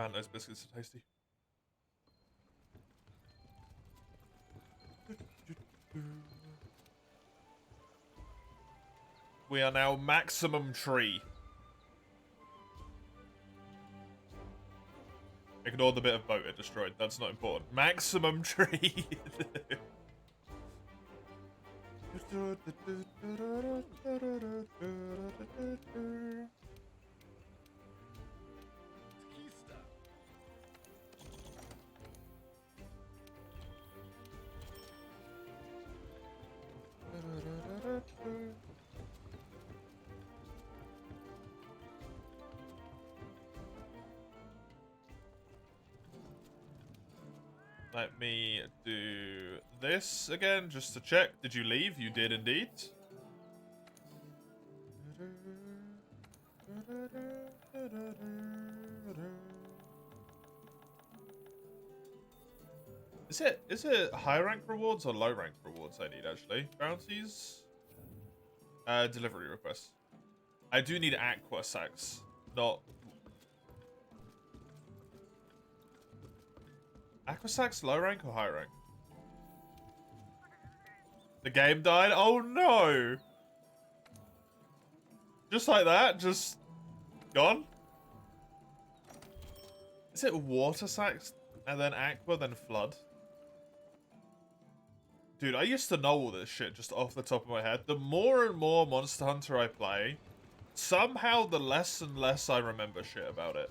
Man, those biscuits are tasty. We are now maximum tree. Ignore the bit of boat it destroyed. That's not important. Maximum tree. Let me do this again, just to check. Did you leave? You did indeed. Is it high rank rewards or low rank rewards I need actually? Bounties? Delivery requests. I do need aqua sacks, not... Aqua sacks low rank or high rank? The game died? Oh no! Just like that? Just gone? Is it water sacks and then aqua then flood? Dude, I used to know all this shit just off the top of my head. The more and more Monster Hunter I play, somehow the less and less I remember shit about it.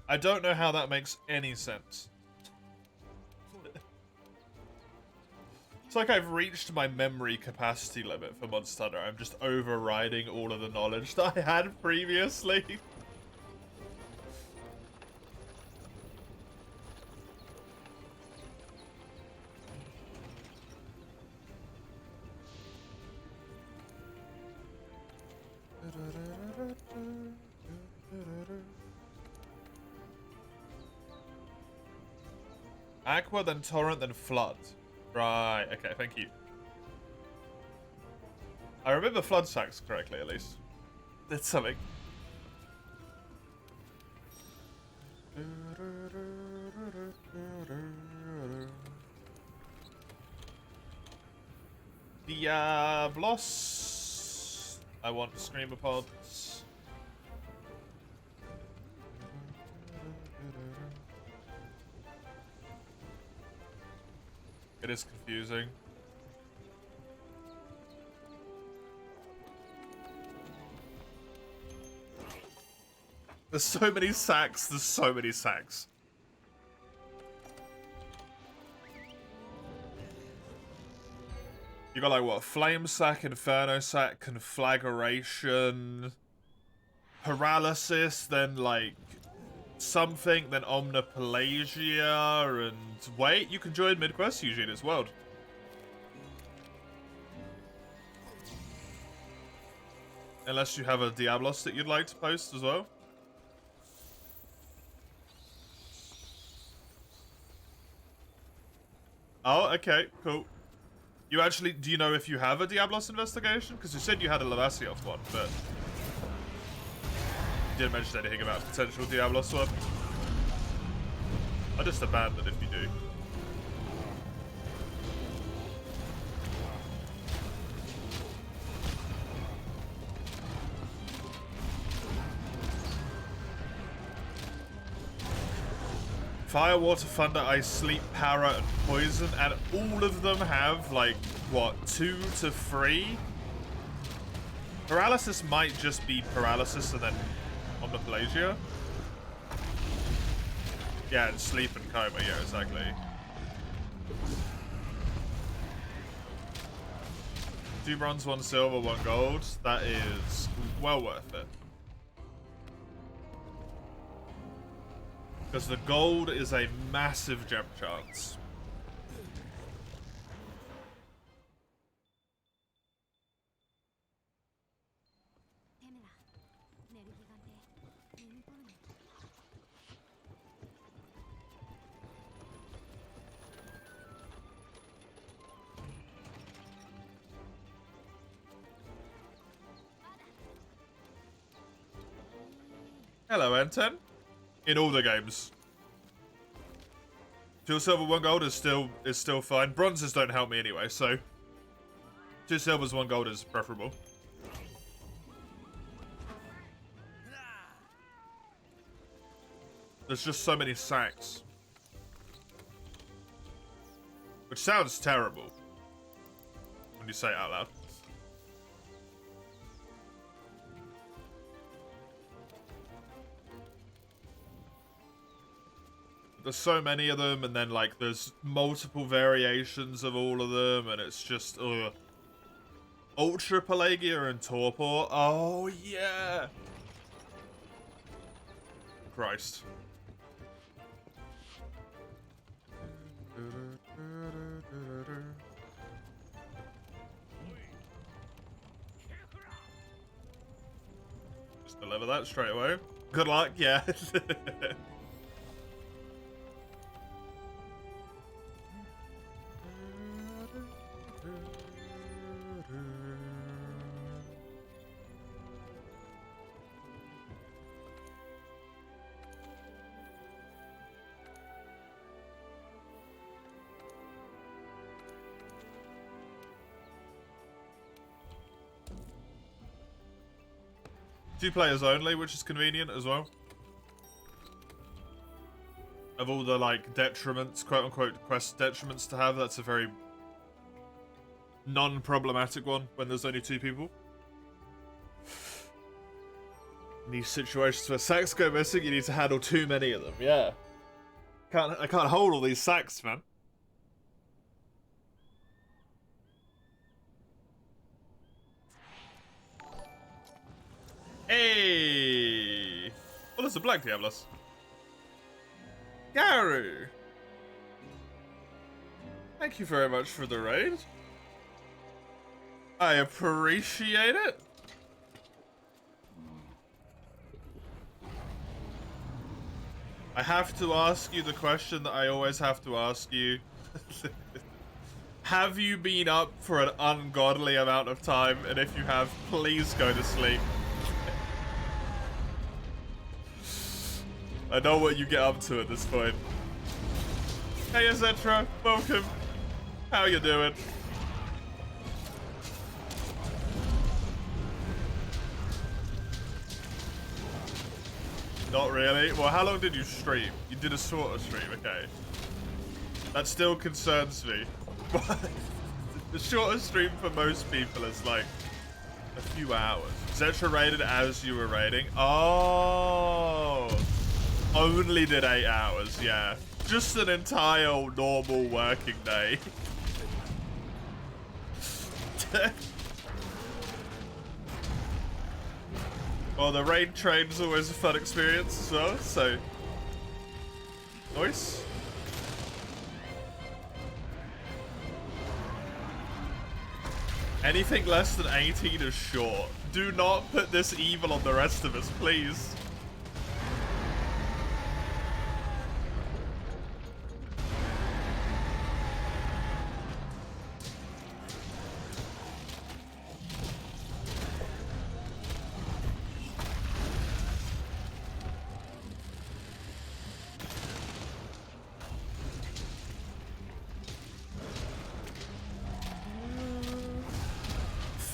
I don't know how that makes any sense. It's like I've reached my memory capacity limit for Monster Hunter. I'm just overriding all of the knowledge that I had previously. Aqua, then Torrent, then Flood. Right, okay, thank you. I remember Flood sacks correctly, at least. That's something. Diablos. I want Screamer Pods. It is confusing. There's so many sacks. There's so many sacks. You got like what? Flame sack, Inferno sack, Conflagration, Paralysis, then like something, then Omnipelagia, and wait, you can join mid-quest usually in this world. Unless you have a Diablos that you'd like to post as well. Oh, okay, cool. You actually, do you know if you have a Diablos investigation? Because you said you had a Lavasioth one, but you didn't mention anything about a potential Diablos one. I'll just abandon if you do. Fire, water, thunder, ice, sleep, para, and poison, and all of them have, like, what, 2 to 3? Paralysis might just be paralysis and then Omnipelagia. Yeah, and sleep and coma, yeah, exactly. 2 bronze, 1 silver, 1 gold. That is well worth it. Because the gold is a massive gem chance. Hello, Anton. In all the games. 2 silver, 1 gold is still fine. Bronzes don't help me anyway, so 2 silvers, 1 gold is preferable. There's just so many sacks. Which sounds terrible when you say it out loud. There's so many of them, and then like there's multiple variations of all of them, and it's just ugh. Ultra Pelagia and Torpor. Oh yeah. Christ. Just deliver that straight away. Good luck, yeah. Two players only, which is convenient as well. Of all the, like, detriments, quote-unquote, quest detriments to have, that's a very non-problematic one when there's only 2 people. In these situations where sacks go missing, you need to handle too many of them, yeah. I can't hold all these sacks, man. Hey! Well, there's a Black Diablos. Garu! Thank you very much for the raid. I appreciate it. I have to ask you the question that I always have to ask you. Have you been up for an ungodly amount of time? And if you have, please go to sleep. I know what you get up to at this point. Hey, Azetra, welcome. How you doing? Not really. Well, how long did you stream? You did a shorter stream, okay. That still concerns me. The shortest stream for most people is like a few hours. Zetra raided as you were raiding. Oh. Only did 8 hours, yeah. Just an entire normal working day. Well, the raid train's always a fun experience as well, so... Nice. Anything less than 18 is short. Do not put this evil on the rest of us, please.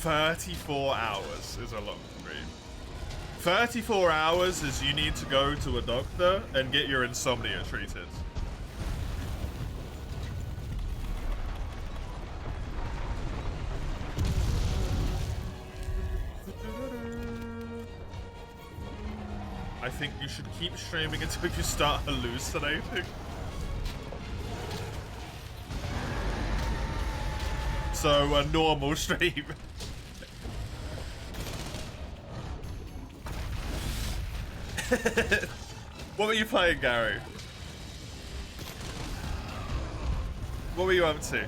$34 hours is a long stream. 34 hours is you need to go to a doctor and get your insomnia treated. I think you should keep streaming until you start hallucinating. So, a normal stream. What were you playing, Gary? What were you up to?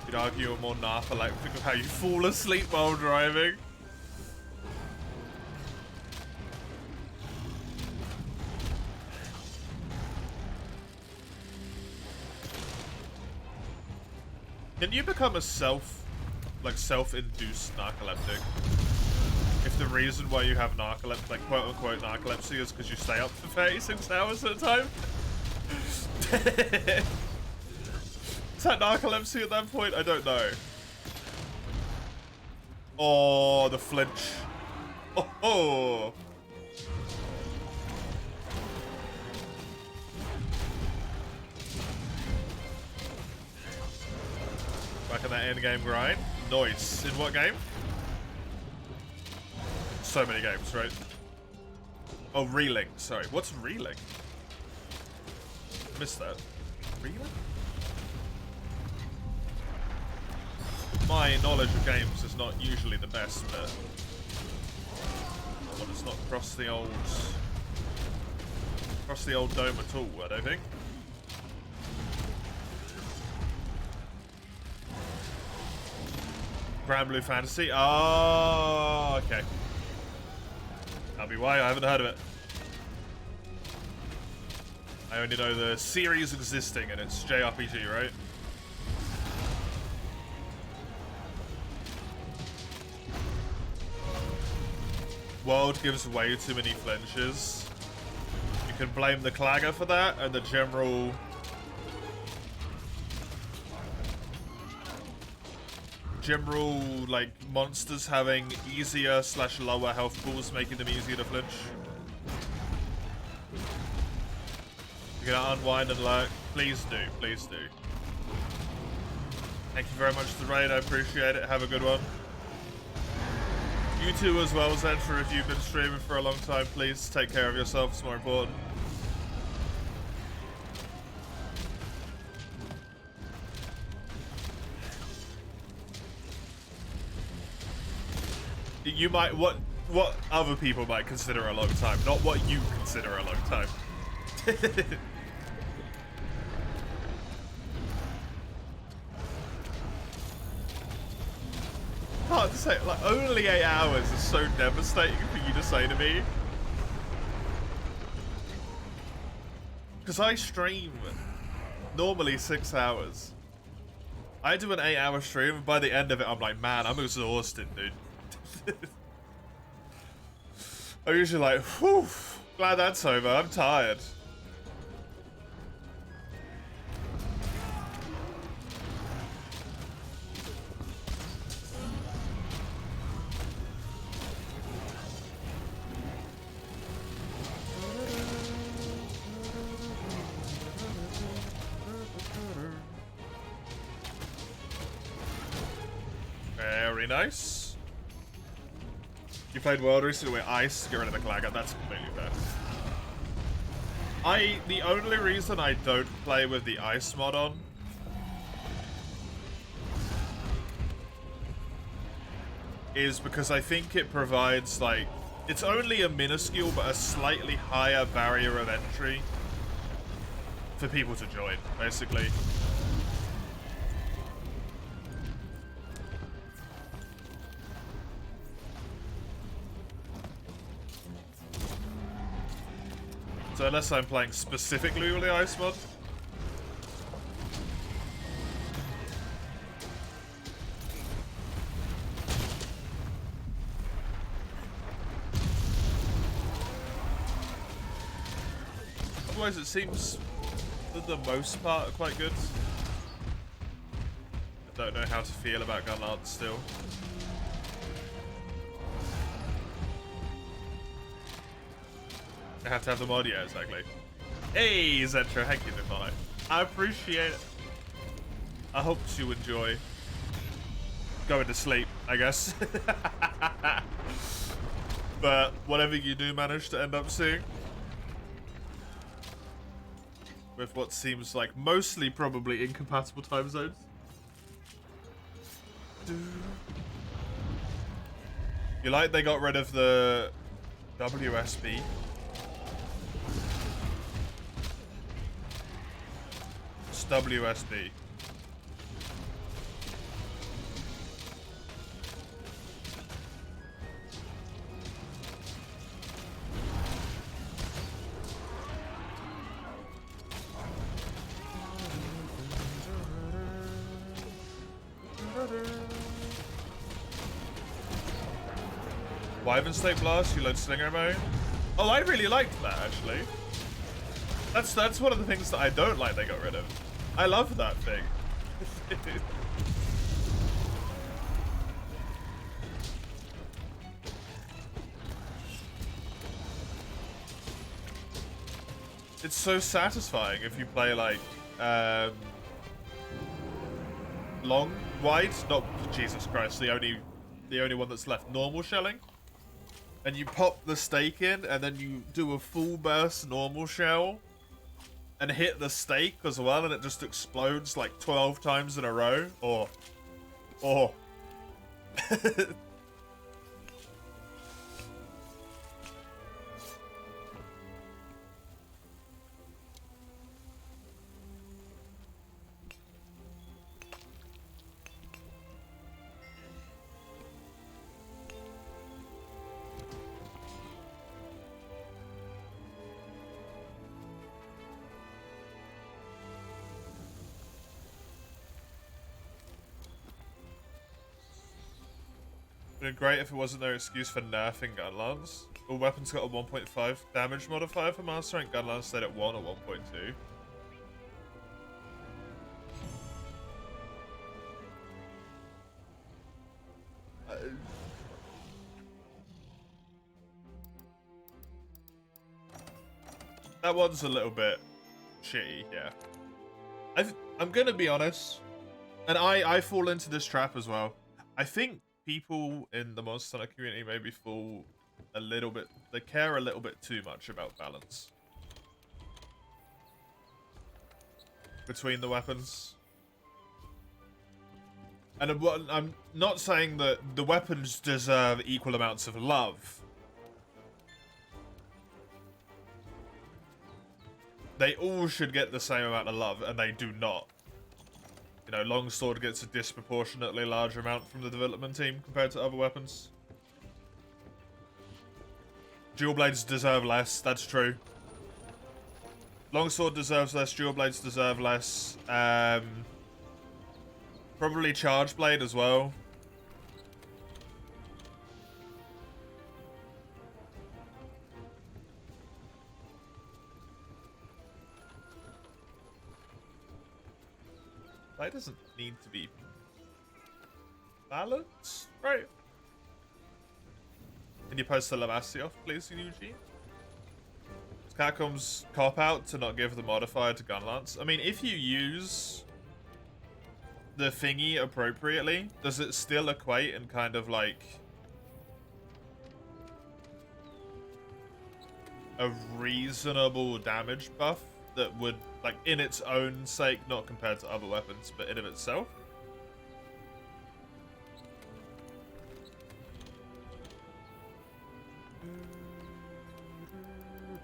You'd argue a more narcoleptic of how you fall asleep while driving. Can you become a self like self-induced narcoleptic. If the reason why you have narcolepsy, like quote-unquote narcolepsy, is because you stay up for 36 hours at a time. Is that narcolepsy at that point? I don't know. Oh, the flinch. Oh. Back in that end game grind. Nice. In what game? So many games, right? Oh, reeling. Sorry. What's reeling? Missed that. Reeling? My knowledge of games is not usually the best, but I want to not cross the old dome at all, I don't think. Grand Blue Fantasy? Oh, okay. That'll be why I haven't heard of it. I only know the series existing, and it's JRPG, right? World gives way too many flinches. You can blame the Clagger for that, and the general... like, monsters having easier / lower health pools, making them easier to flinch. You're gonna unwind and lurk. Please do, please do. Thank you very much for the raid, I appreciate it. Have a good one. You too as well, Zentra, if you've been streaming for a long time, please take care of yourself, it's more important. You might, what other people might consider a long time, not what you consider a long time. Hard to say, like, only 8 hours is so devastating for you to say to me. Because I stream normally 6 hours. I do an 8-hour stream, and by the end of it, I'm like, man, I'm exhausted, dude. I'm usually like, whew, glad that's over, I'm tired. Very nice. You played World recently with Ice, get rid of the Clagger, that's completely fair. The only reason I don't play with the Ice mod on is because I think it provides, like, it's only a minuscule but a slightly higher barrier of entry for people to join, basically. So unless I'm playing specifically with the Ice mod. Otherwise it seems for the most part are quite good. I don't know how to feel about Gunlance still. I have to have the mod, yeah, exactly. Hey, Zentra, thank you, Defy. I appreciate it. I hope you enjoy going to sleep, I guess. But whatever you do manage to end up seeing, with what seems like mostly probably incompatible time zones. You like they got rid of the WSB? WSB. Wyvern Stake Blast, you load Slinger Ammo. Oh, I really liked that, actually. That's one of the things that I don't like they got rid of. I love that thing. It's so satisfying if you play like long, wide, not Jesus Christ, the only one that's left, normal shelling. And you pop the stake in and then you do a full burst normal shell and hit the stake as well and it just explodes like 12 times in a row. Or it'd be great if it wasn't no excuse for nerfing Gunlance. All weapons got a 1.5 damage modifier for Master Rank. Gunlance stayed at 1 or 1.2. That one's a little bit shitty, yeah. I'm gonna be honest, and I fall into this trap as well. I think people in the Monster Hunter community maybe fall a little bit, they care a little bit too much about balance between the weapons. And I'm not saying that the weapons deserve equal amounts of love. They all should get the same amount of love, and they do not. You know, Longsword gets a disproportionately large amount from the development team compared to other weapons. Dual Blades deserve less, that's true. Longsword deserves less, Dual Blades deserve less. Probably Charge Blade as well. That doesn't need to be balanced, right? Can you post the Lavassi off, please, Eugene? It's Capcom's cop-out to not give the modifier to Gunlance. I mean, if you use the thingy appropriately, does it still equate and kind of like a reasonable damage buff that would, like, in its own sake, not compared to other weapons, but in of itself?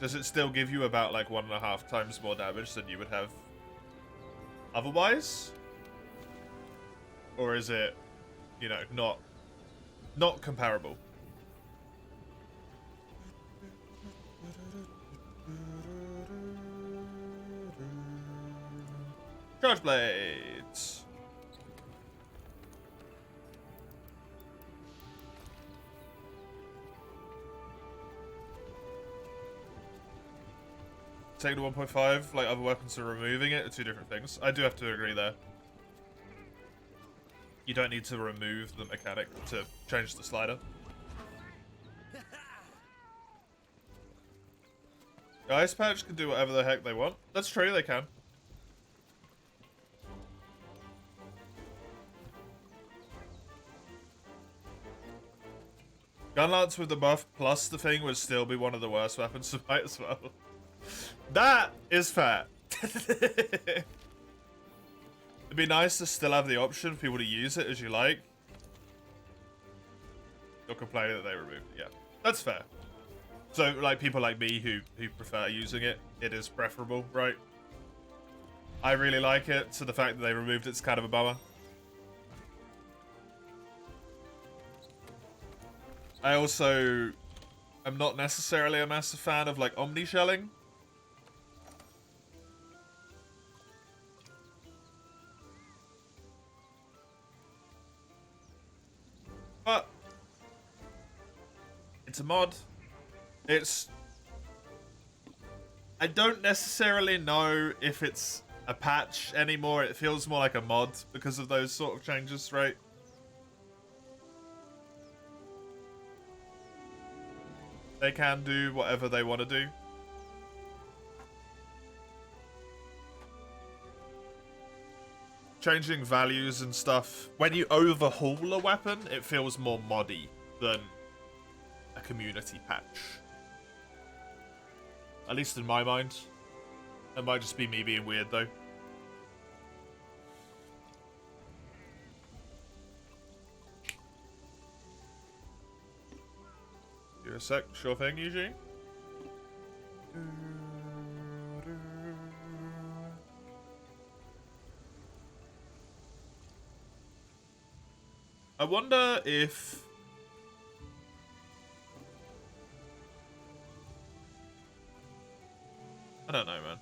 Does it still give you about like 1.5 times more damage than you would have otherwise? Or is it, you know, not comparable? Charge Blades! Taking to 1.5, like other weapons are removing it, are two different things. I do have to agree there. You don't need to remove the mechanic to change the slider. The Ice Patch can do whatever the heck they want. That's true, they can. Gunlance with the buff plus the thing would still be one of the worst weapons to fight as well. That is fair. It'd be nice to still have the option for people to use it as you like. You're complaining that they removed it, yeah. That's fair. So, like, people like me who prefer using it, it is preferable, right? I really like it, so the fact that they removed it's kind of a bummer. I also am not necessarily a massive fan of, like, Omni shelling. But It's a mod. It's... I don't necessarily know if it's a patch anymore. It feels more like a mod because of those sort of changes, right? They can do whatever they want to do. Changing values and stuff. When you overhaul a weapon, it feels more moddy than a community patch. At least in my mind. It might just be me being weird, though. Give a sec. Sure thing, Eugene. I wonder if... I don't know, man.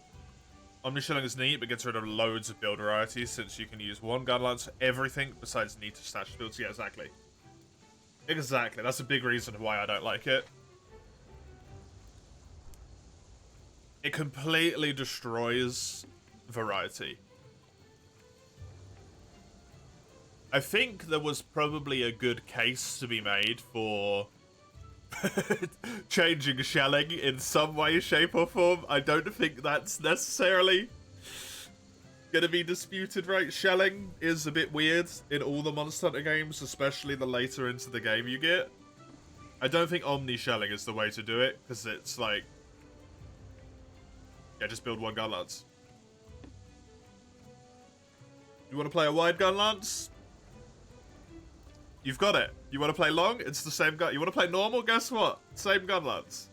Omnishelling is neat, but gets rid of loads of build varieties since you can use one gun lance for everything besides neat to stash builds. Yeah, exactly. Exactly. That's a big reason why I don't like it. It completely destroys variety. I think there was probably a good case to be made for changing shelling in some way, shape, or form. I don't think that's necessarily gonna be disputed, right? Shelling is a bit weird in all the Monster Hunter games, especially the later into the game you get. I don't think Omni shelling is the way to do it, because it's like... yeah, just build one gun lance. You want to play a wide gun lance? You've got it. You want to play long? It's the same gun. You want to play normal? Guess what? Same gun lance.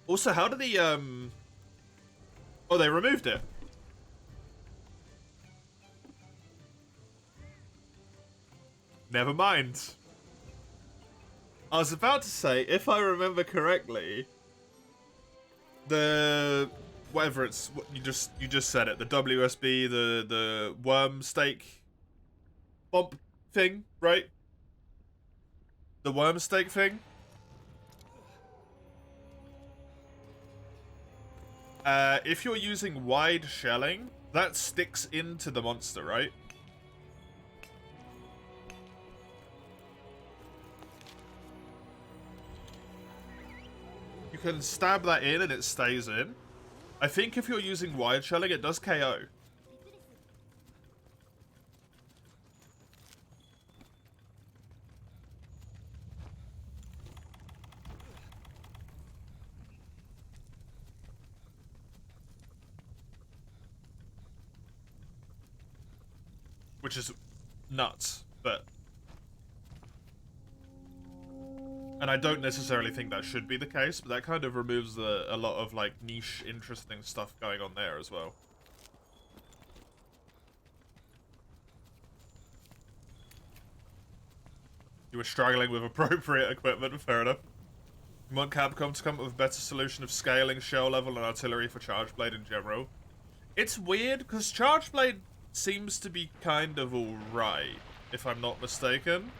Also, how did the, oh, they removed it. Never mind. I was about to say, if I remember correctly, the... whatever it's... you just said it. The WSB, the worm stake bump thing, right? The worm stake thing? If you're using wide shelling, that sticks into the monster, right? You can stab that in and it stays in. I think if you're using wide shelling, it does KO. Which is nuts, but... and I don't necessarily think that should be the case, but that kind of removes a lot of, like, niche, interesting stuff going on there as well. You were struggling with appropriate equipment, fair enough. You want Capcom to come up with a better solution of scaling shell level and artillery for Charge Blade in general. It's weird, because Charge Blade seems to be kind of alright, if I'm not mistaken.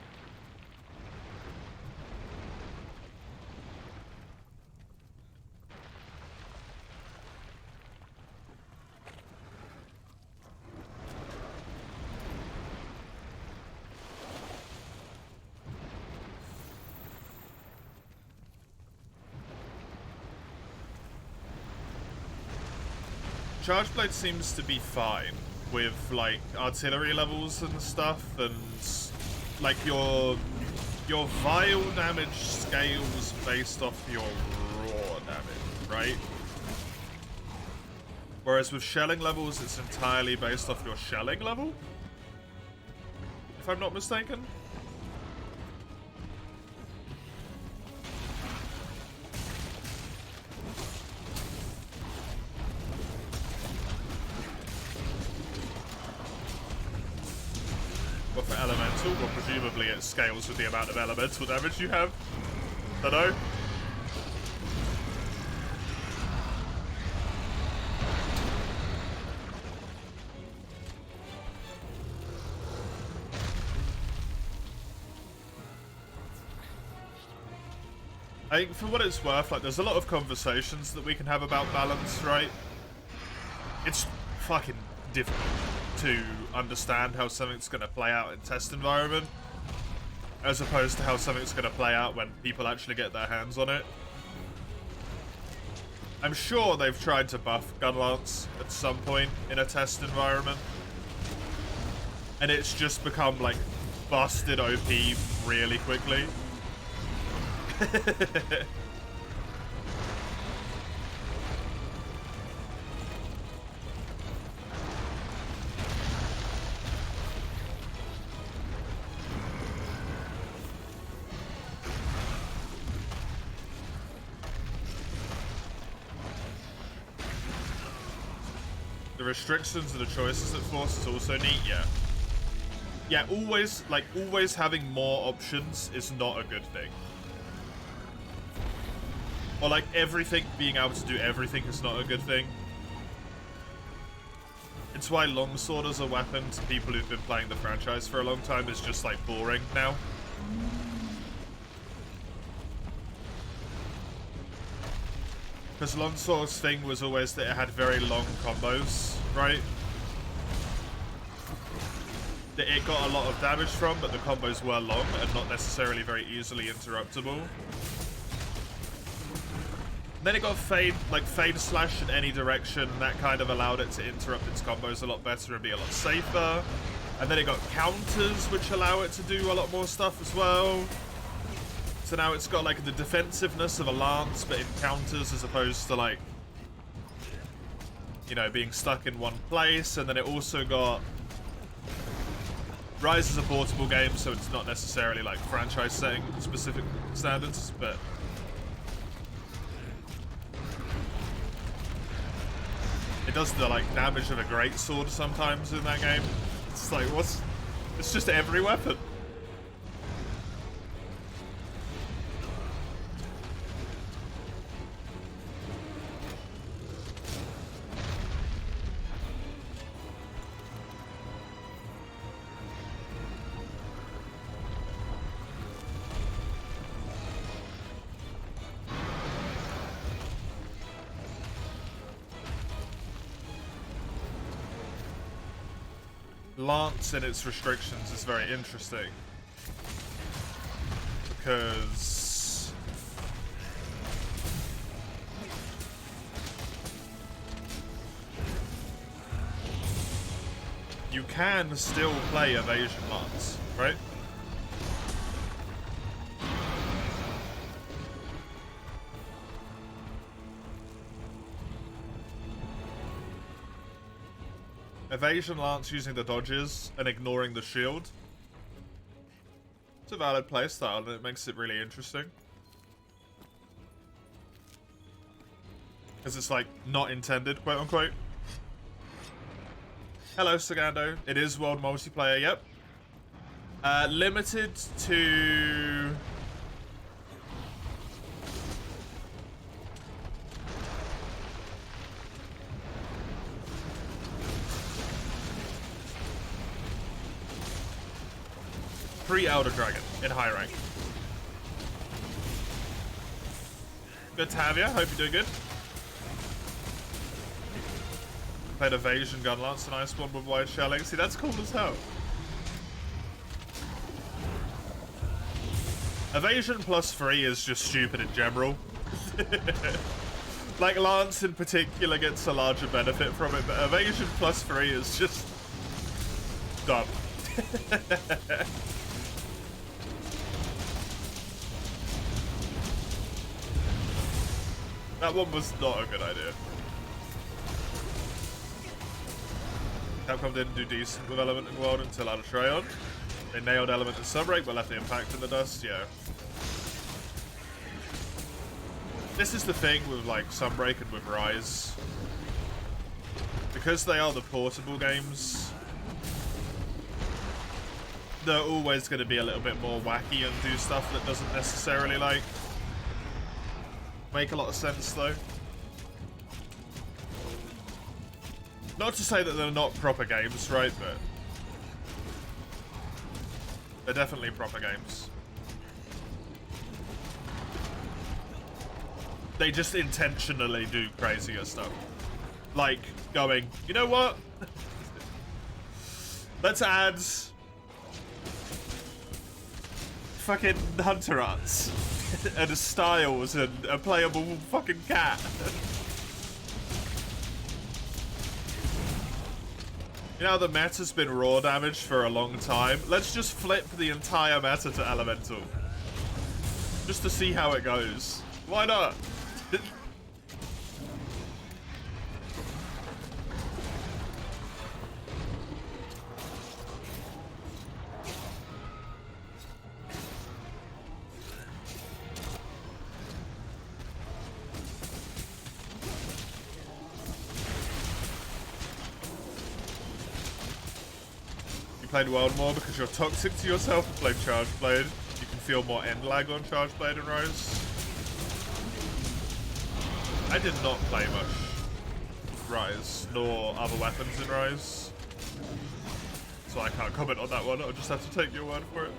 Charge Blade seems to be fine with, like, artillery levels and stuff, and, like, your vial damage scales based off your raw damage, right? Whereas with shelling levels, it's entirely based off your shelling level, if I'm not mistaken. But for elemental, well, presumably it scales with the amount of elemental damage you have. I don't know. I think for what it's worth, like, there's a lot of conversations that we can have about balance, right? It's fucking difficult to understand how something's going to play out in test environment, as opposed to how something's going to play out when people actually get their hands on it. I'm sure they've tried to buff Gunlance at some point in a test environment, and it's just become, like, busted OP really quickly. The restrictions of the choices it forces also neat, yeah. Yeah, always having more options is not a good thing. Or, like, everything being able to do everything is not a good thing. It's why longsword as a weapon to people who've been playing the franchise for a long time is just, like, boring now. Because longsword's thing was always that it had very long combos, right? That it got a lot of damage from, but the combos were long and not necessarily very easily interruptible. Then it got fade slash in any direction, and that kind of allowed it to interrupt its combos a lot better and be a lot safer. And then it got counters, which allow it to do a lot more stuff as well. So now it's got, like, the defensiveness of a lance, but in counters as opposed to, like, you know, being stuck in one place. And then it also got... Rise is a portable game, so it's not necessarily, like, franchise setting specific standards, but... It does the, like, damage of a greatsword sometimes in that game. It's like, what's... It's just every weapon. Lance and its restrictions is very interesting because you can still play evasion Lance, right? Evasion Lance using the dodges and ignoring the shield. It's a valid playstyle and it makes it really interesting. Because it's, like, not intended, quote unquote. Hello, Sagando. It is world multiplayer, yep. Limited to... Elder Dragon in high rank. Good to have you. Hope you're doing good. Played Evasion Gunlance and I spawned with wide shelling. See, that's cool as hell. Evasion plus 3 is just stupid in general. Like, Lance in particular gets a larger benefit from it, but Evasion plus 3 is just dumb. That one was not a good idea. Capcom didn't do decent with Element in World until Alatreon. They nailed Element in Sunbreak but left the impact in the dust, yeah. This is the thing with, like, Sunbreak and with Rise. Because they are the portable games, they're always going to be a little bit more wacky and do stuff that doesn't necessarily, like, make a lot of sense, though. Not to say that they're not proper games, right? But they're definitely proper games. They just intentionally do crazier stuff. Like going, you know what? Let's add fucking hunter arts and styles and a playable fucking cat. You know, the meta's been raw damage for a long time. Let's just flip the entire meta to elemental. Just to see how it goes. Why not? Played World more because you're toxic to yourself and played Charge Blade. You can feel more end lag on Charge Blade and Rise. I did not play much Rise, nor other weapons in Rise. So I can't comment on that one, I'll just have to take your word for it.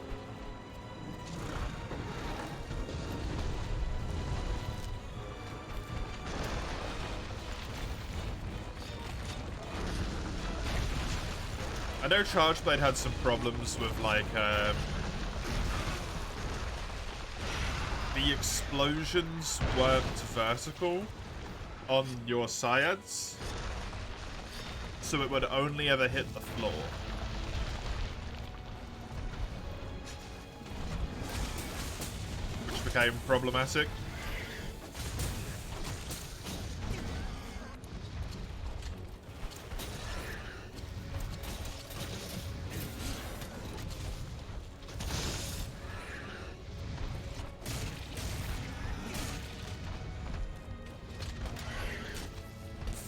I know Charge Blade had some problems with, like, the explosions weren't vertical on your syads, so it would only ever hit the floor. Which became problematic.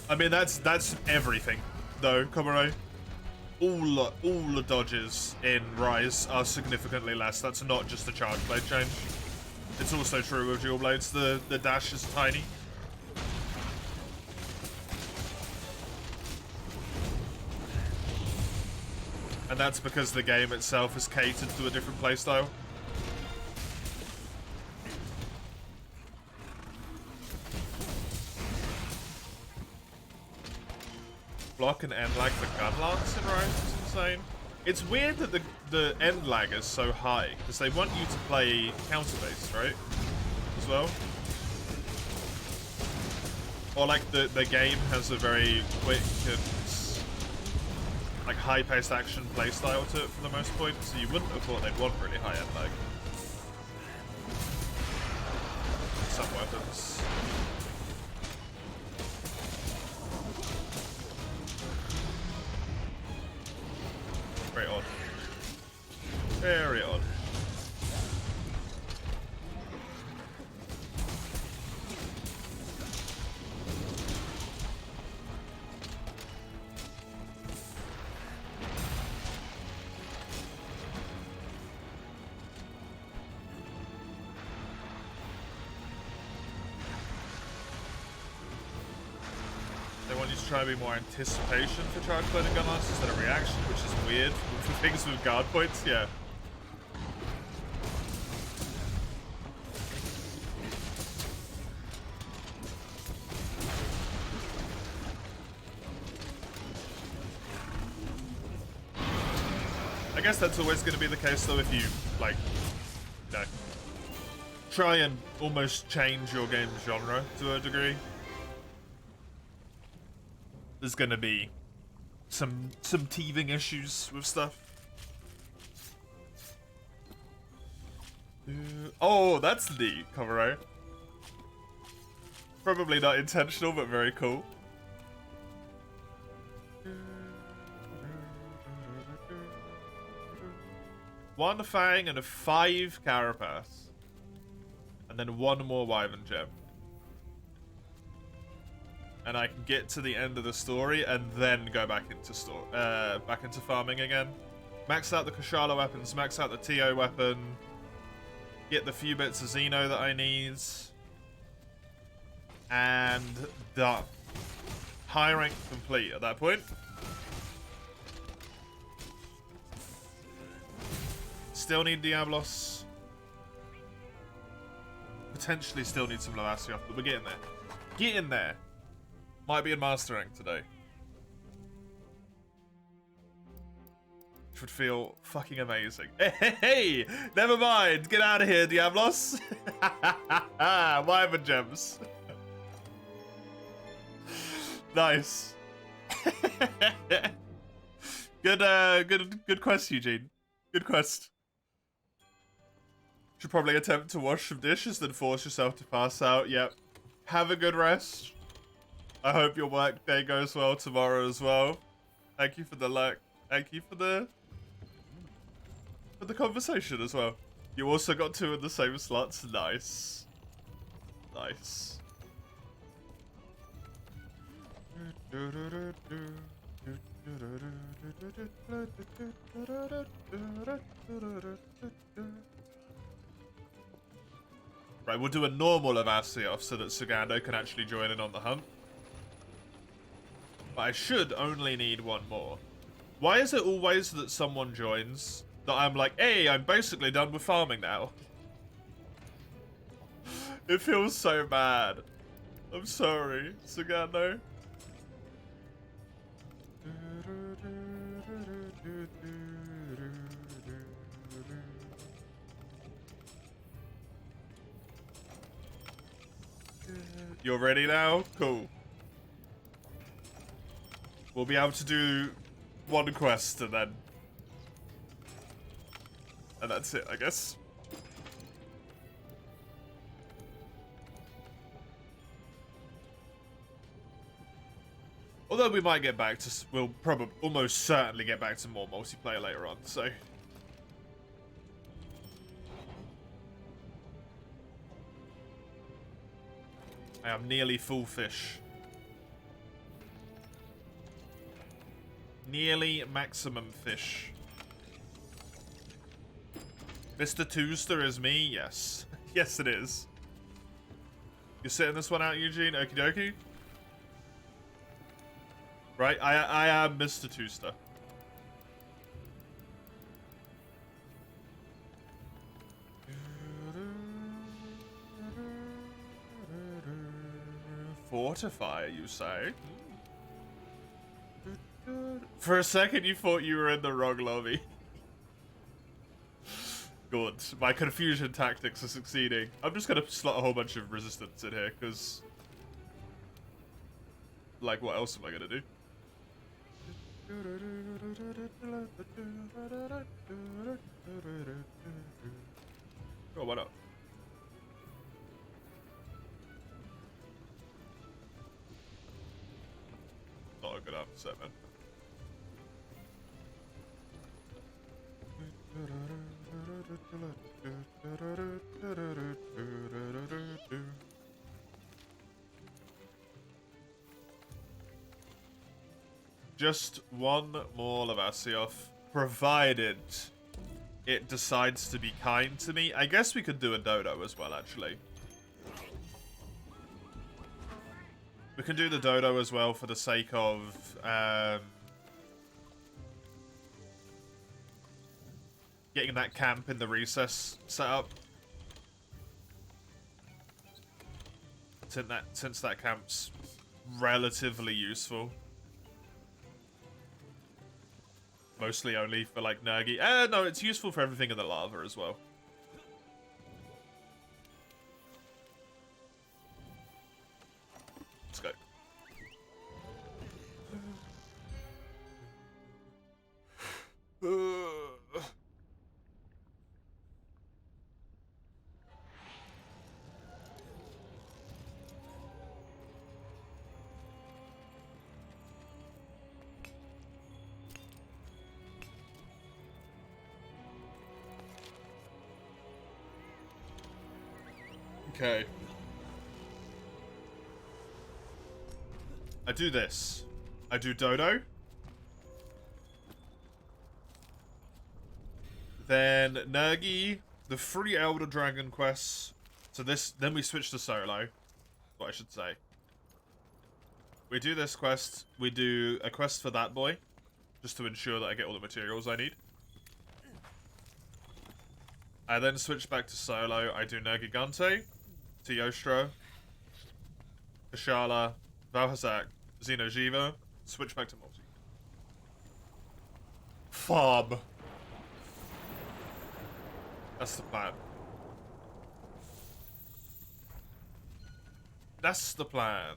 I mean, that's everything, though, Komuro. All the dodges in Rise are significantly less. That's not just a Charge Blade change. It's also true with Dual Blades. The dash is tiny. And that's because the game itself is catered to a different playstyle. Block and end lag for gun lance in Rise is insane. It's weird that the end lag is so high, because they want you to play counter-based, right? As well. Or like the game has a very quick and like high-paced action playstyle to it for the most part, so you wouldn't have thought they'd want really high end lag. Some weapons. Very odd. Very odd. They want you to try to be more anticipation for Charge Blade and Gun Lance instead of reaction, which is weird for things with guard points, yeah. I guess that's always going to be the case though if you, like, you know, try and almost change your game's genre to a degree. There's gonna be some teething issues with stuff. Oh, that's neat, Komuro. Probably not intentional, but very cool. One Fang and a 5 Carapace. And then one more Wyvern Gem. And I can get to the end of the story and then go back into farming again. Max out the Kushala weapons, max out the TO weapon, get the few bits of Xeno that I need, and done. High rank complete at that point. Still need Diablos. potentially still need some Lavasioth, but we're getting there. Getting there. Might be in Master Rank today. Which would feel fucking amazing. Hey! Never mind! Get out of here, Diablos! Wyvern gems. Nice. Good quest, Eugene. Good quest. Should probably attempt to wash some dishes, then force yourself to pass out. Yep. Have a good rest. I hope your work day goes well tomorrow as well. Thank you for the luck. Thank you for the conversation as well. You also got 2 in the same slots. Nice. Nice. Right, we'll do a normal Lavasioth so that Sugando can actually join in on the hunt. But I should only need 1 more. Why is it always that someone joins that I'm like, hey, I'm basically done with farming now? It feels so bad. I'm sorry, Sugando. You're ready now? Cool. We'll be able to do 1 quest and then... and that's it, I guess. Although we might get back to... we'll probably almost certainly get back to more multiplayer later on, so... I am nearly full fish. Nearly maximum fish. Mr. Tooster is me? Yes. Yes, it is. You sitting this one out, Eugene? Okie dokie? Right, I am Mr. Tooster. Fortify, you say? For a second, you thought you were in the wrong lobby. Good. My confusion tactics are succeeding. I'm just gonna slot a whole bunch of resistance in here, because... like, what else am I gonna do? Oh, why not? Not a good answer, man. Just 1 more Lavasioth, provided it decides to be kind to me. I guess we could do a Dodo as well, actually. We can do the Dodo as well for the sake of... getting that camp in the recess set up. Since that camp's relatively useful. Mostly only for, like, Nergi. No, it's useful for everything in the lava as well. Let's go. Okay. I do this. I do Dodo. Then Nergi, the 3 Elder Dragon quests. So this, then we switch to solo. What I should say. We do this quest. We do a quest for that boy, just to ensure that I get all the materials I need. I then switch back to solo. I do Nergigante Teostra, Kushala, Valhazak, Xeno'jiiva, switch back to multi. Farm. That's the plan. That's the plan.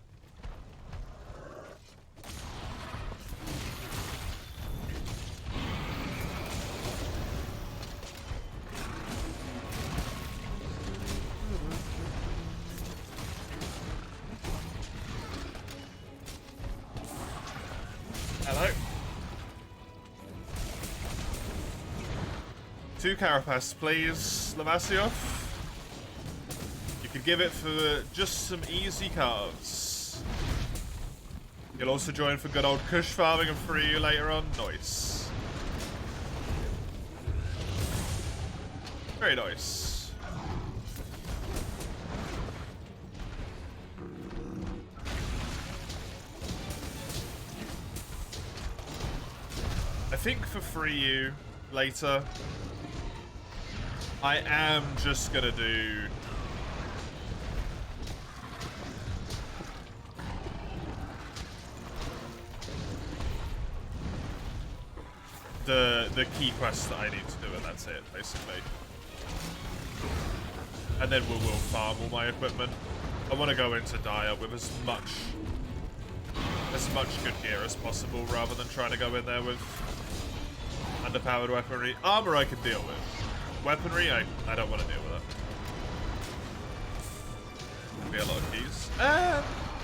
Hello. 2 Carapace, please, Lavasiov. You could give it for just some easy cards. You'll also join for good old Kush farming and free you later on. Nice. Very nice. I think for free you later, I am just gonna do the key quests that I need to do, and that's it, basically. And then we'll farm all my equipment. I want to go into Dire with as much good gear as possible, rather than trying to go in there with underpowered weaponry. Armor I can deal with. Weaponry, I don't want to deal with it. Could be a lot of keys.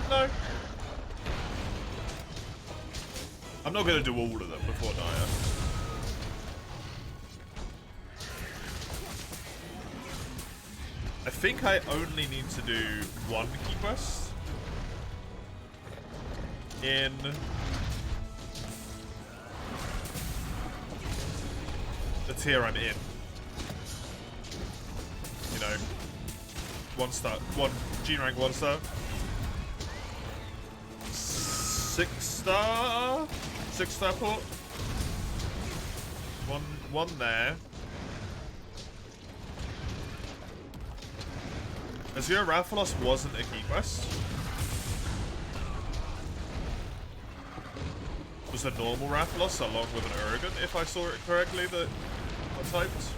No. I'm not going to do all of them before Dire. I think I only need to do 1 key quest in the tier I'm in. You know, 1 star, 1 G rank 1 star, 6 star port, one there. Azure Rathalos wasn't a key quest. It was a normal Rathalos along with an Uragan, if I saw it correctly, that I typed.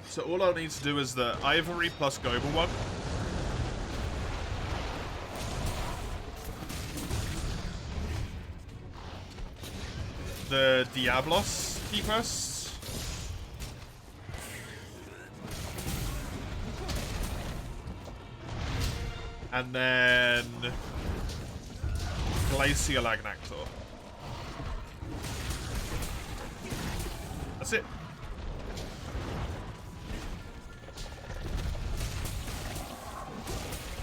So all I need to do is the Ivory plus Goba one. The Diablos key quests. And then Glacial Agnactor. That's it.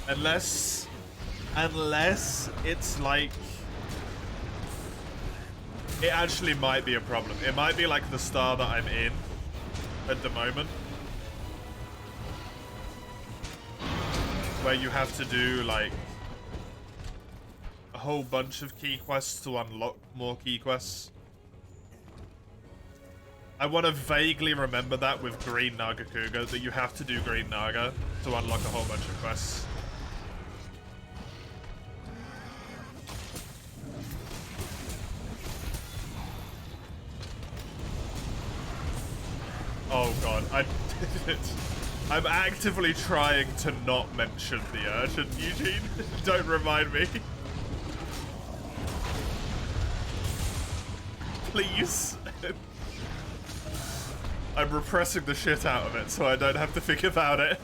Unless it's like, it actually might be a problem. It might be like the star that I'm in at the moment, where you have to do like a whole bunch of key quests to unlock more key quests. I want to vaguely remember that with Green Nagakuga, that you have to do Green Naga to unlock a whole bunch of quests. Oh god, I'm actively trying to not mention the urchin, Eugene. Don't remind me. Please. I'm repressing the shit out of it so I don't have to think about it.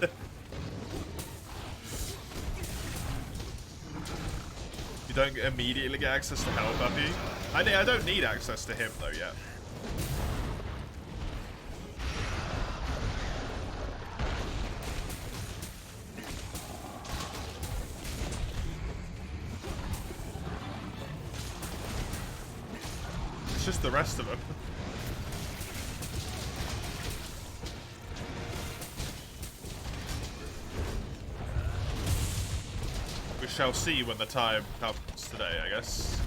You don't immediately get access to Hell Puppy. I don't need access to him though yet. It's just the rest of them. We shall see when the time comes today, I guess.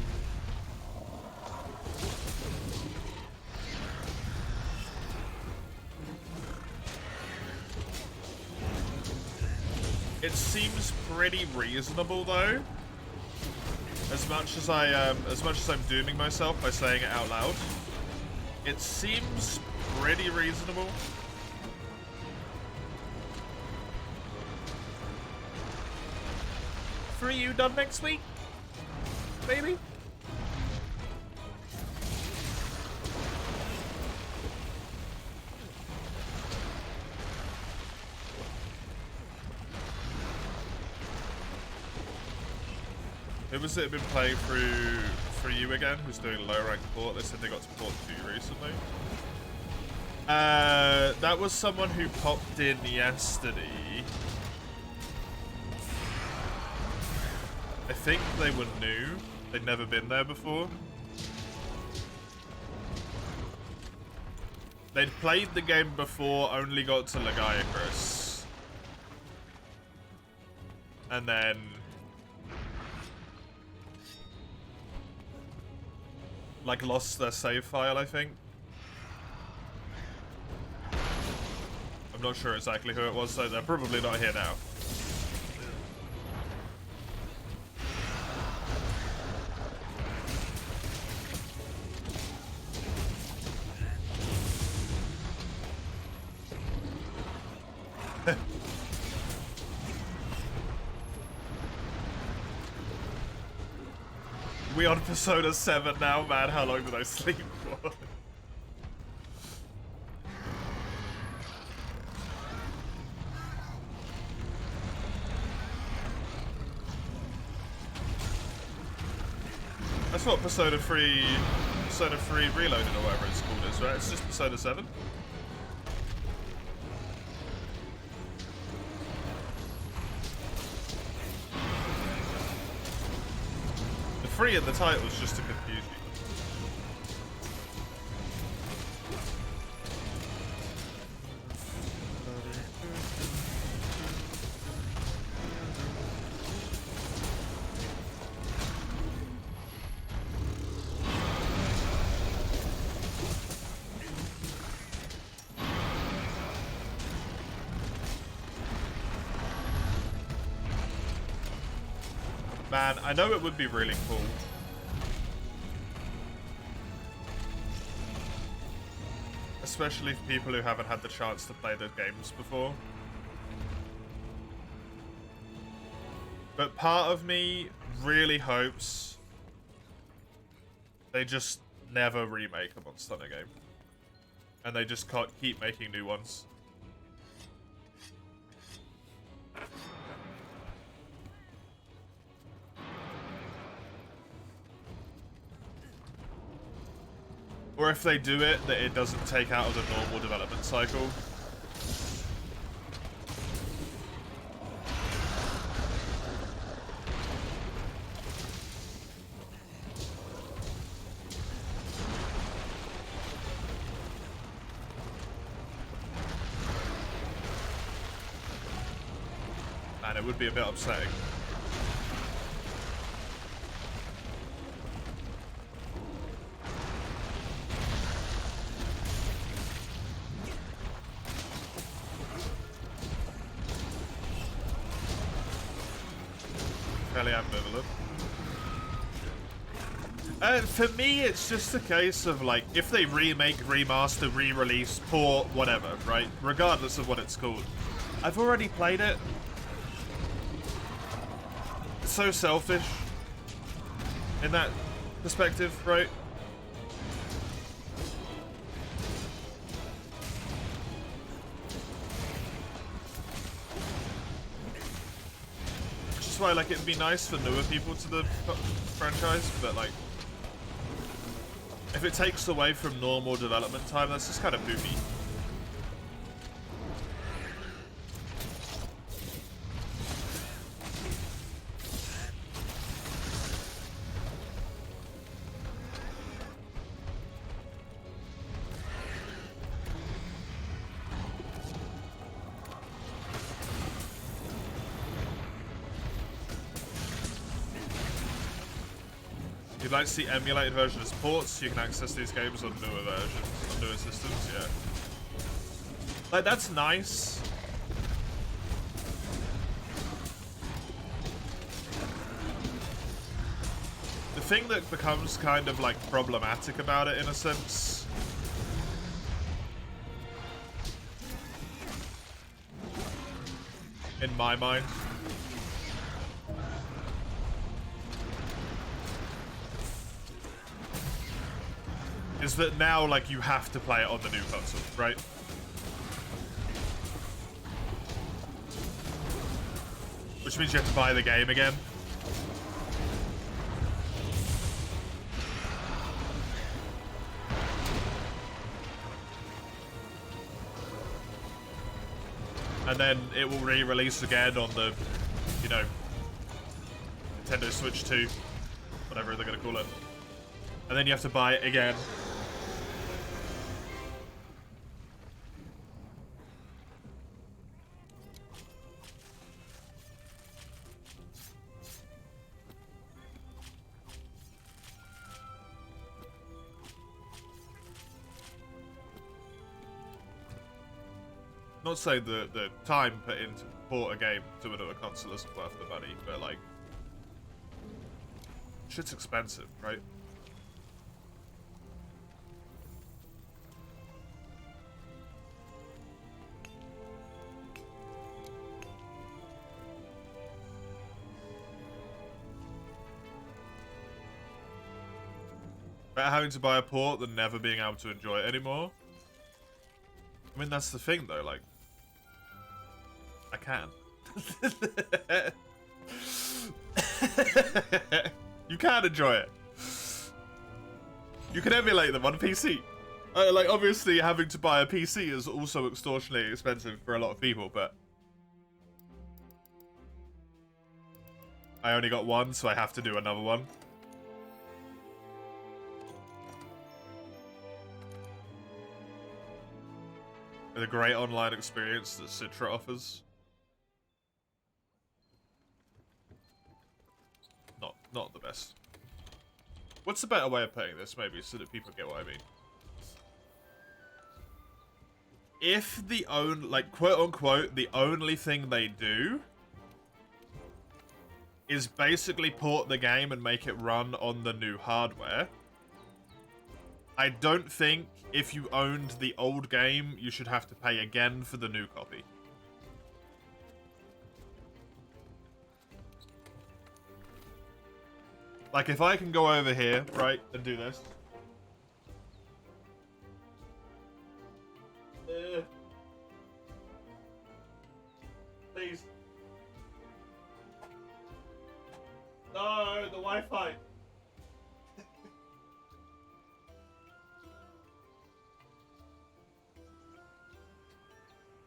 It seems pretty reasonable though. As much as I'm dooming myself by saying it out loud, it seems pretty reasonable. For you done next week? Maybe? Who was it been playing through for you again? Who's doing low rank port? They said they got to port 2 recently. That was someone who popped in yesterday. I think they were new. They'd never been there before. They'd played the game before, only got to Lagiacrus. And then like lost their save file, I think. I'm not sure exactly who it was, so they're probably not here now. We on Persona 7 now, man. How long did I sleep for? That's what Persona 3 Reloaded or whatever it's called is, right? It's just Persona 7. The 3 in the title is just to confuse you. Man, I know it would be really cool. Especially for people who haven't had the chance to play the games before. But part of me really hopes they just never remake a Monster Hunter game. And they just can't keep making new ones. Or if they do it, that it doesn't take out of the normal development cycle. And it would be a bit upsetting. Fairly ambivalent. For me, it's just a case of, like, if they remake, remaster, re-release, port, whatever, right? Regardless of what it's called. I've already played it. It's so selfish. In that perspective, right? Why, like, it'd be nice for newer people to the franchise, but like, if it takes away from normal development time, that's just kind of poopy. You'd like to see emulated versions as ports, so you can access these games on newer versions, on newer systems, yeah. Like, that's nice. thing that becomes kind of like problematic about it in a sense in my mind is that now like you have to play it on the new console, right? Which means you have to buy the game again. And then it will re-release again on the, you know, Nintendo Switch 2, whatever they're going to call it. And then you have to buy it again. Not saying the time put into port a game to another console isn't worth the money, but like, shit's expensive, right? Better having to buy a port than never being able to enjoy it anymore. I mean, that's the thing, though, like, I can. You can enjoy it. You can emulate them on PC. Like, obviously, having to buy a PC is also extortionately expensive for a lot of people, but I only got one, so I have to do another one. With a great online experience that Citra offers. Not the best. What's a better way of putting this, maybe, so that people get what I mean? If the like, quote-unquote, the only thing they do is basically port the game and make it run on the new hardware, I don't think if you owned the old game, you should have to pay again for the new copy. Like, if I can go over here, right, and do this. Please. No, the Wi-Fi.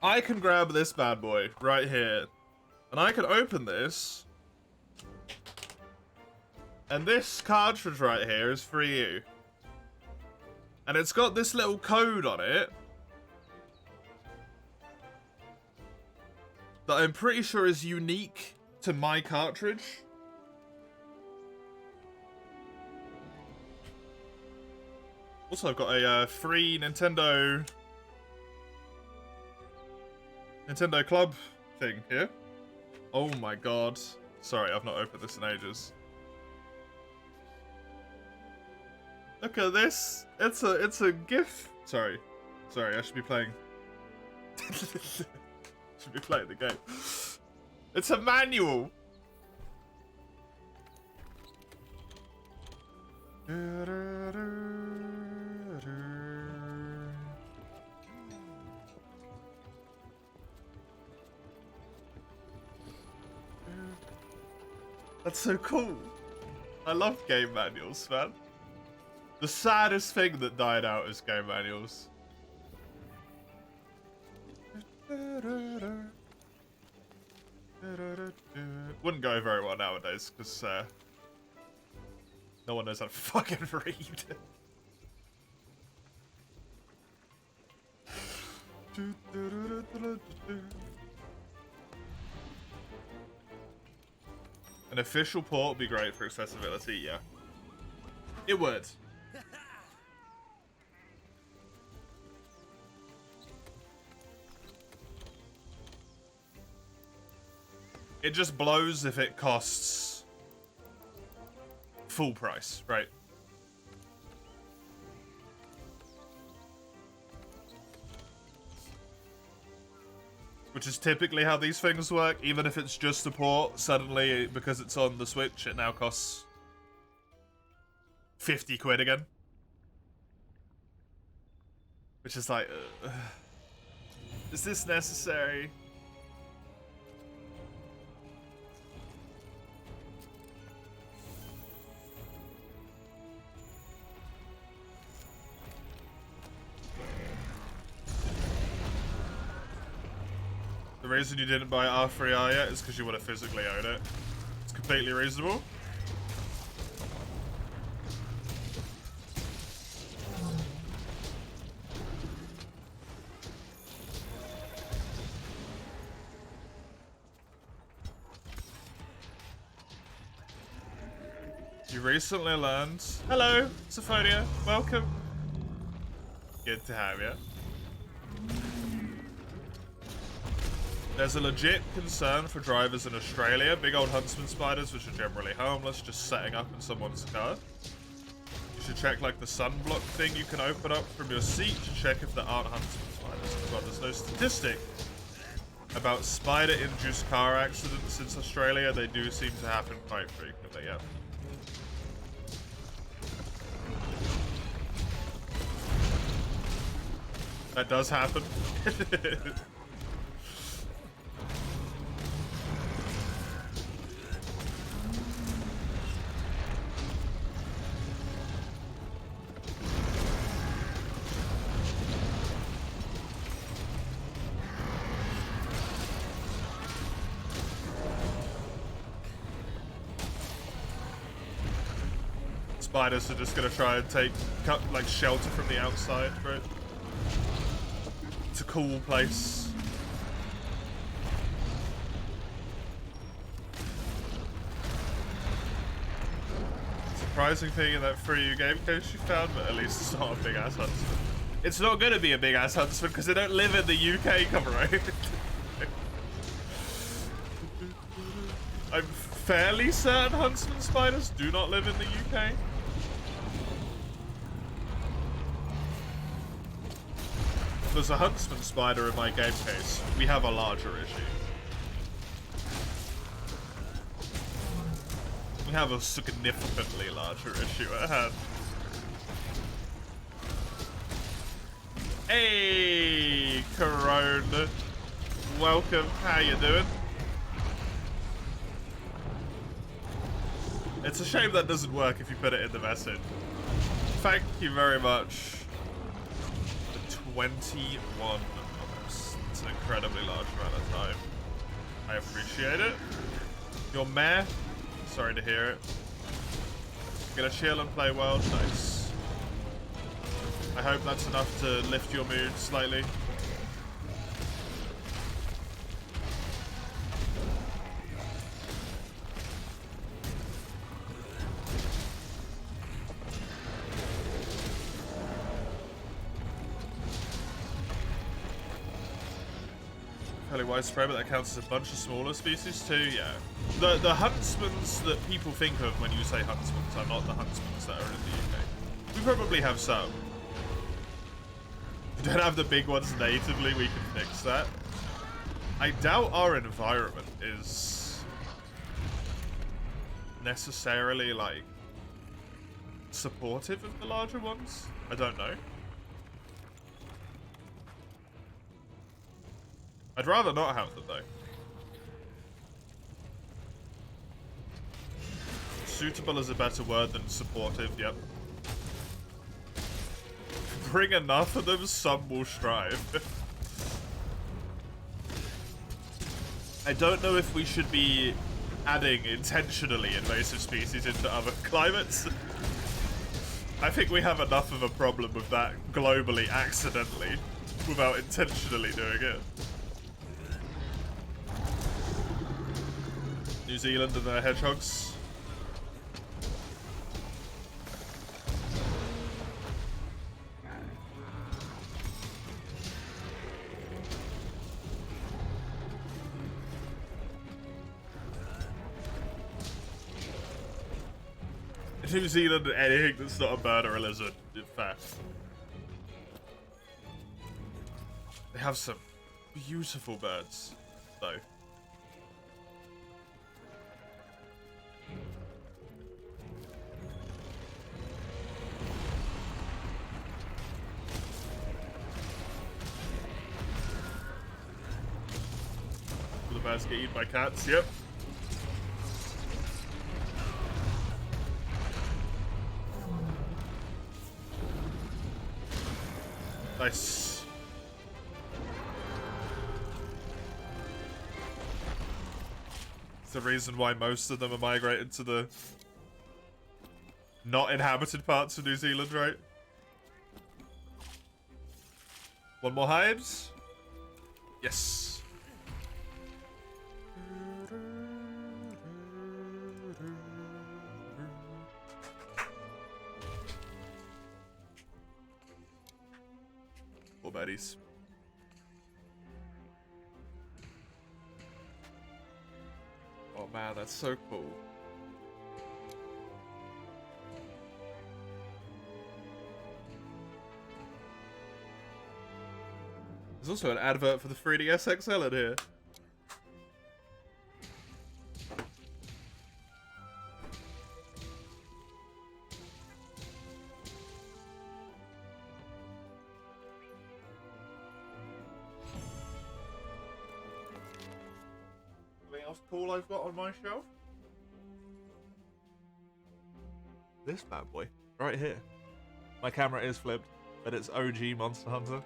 I can grab this bad boy right here, and I can open this, and this cartridge right here is for you. And it's got this little code on it that I'm pretty sure is unique to my cartridge. Also, I've got a free Nintendo Club thing here. Oh my god. Sorry, I've not opened this in ages. Look at this. It's a GIF. Sorry, I should be playing. Should be playing the game. It's a manual. That's so cool. I love game manuals, man. The saddest thing that died out is game manuals. Wouldn't go very well nowadays, because no one knows how to fucking read. An official port would be great for accessibility, yeah. It would. It just blows if it costs full price, right? Which is typically how these things work. Even if it's just support, suddenly, because it's on the Switch, it now costs 50 quid again. Which is like, is this necessary? The reason you didn't buy R3R yet is because you want to physically own it. It's completely reasonable. You recently learned. Hello, Symphonia. Welcome. Good to have you. There's a legit concern for drivers in Australia. Big old huntsman spiders, which are generally harmless, just setting up in someone's car. You should check like the sunblock thing you can open up from your seat to check if there aren't huntsman spiders. God, there's no statistic about spider-induced car accidents in Australia. They do seem to happen quite frequently, yeah. That does happen. Spiders are just gonna try and take like shelter from the outside, right? It's a cool place. Surprising thing in that free game case you found, but at least it's not a big ass huntsman. It's not gonna be a big ass huntsman because they don't live in the UK, come right? I'm fairly certain huntsman spiders do not live in the UK. If there's a huntsman spider in my game case, we have a larger issue. We have a significantly larger issue at hand. Hey, Corona. Welcome. How you doing? It's a shame that doesn't work if you put it in the message. Thank you very much. 21 months. It's an incredibly large amount of time. I appreciate it. Your meh? Sorry to hear it. Gonna chill and play well? Nice. I hope that's enough to lift your mood slightly. Fairly widespread, but that counts as a bunch of smaller species too, yeah. The huntsmans that people think of when you say huntsmans are not the huntsmans that are in the UK. We probably have some. We don't have the big ones natively, we can fix that. I doubt our environment is necessarily, like, supportive of the larger ones. I don't know. I'd rather not have them, though. Suitable is a better word than supportive, yep. Bring enough of them, some will strive. I don't know if we should be adding intentionally invasive species into other climates. I think we have enough of a problem with that globally, accidentally, without intentionally doing it. New Zealand and their hedgehogs. New Zealand, anything that's not a bird or a lizard, fair. They have some beautiful birds, though. The birds get eaten by cats, yep. Nice. It's the reason why most of them are migrated to the not inhabited parts of New Zealand, right? One more hives? Yes. Poor baddies. Oh man, that's so cool. There's also an advert for the 3DS XL in here. Anything else cool I've got on my shelf? This bad boy, right here. My camera is flipped, but it's OG Monster Hunter.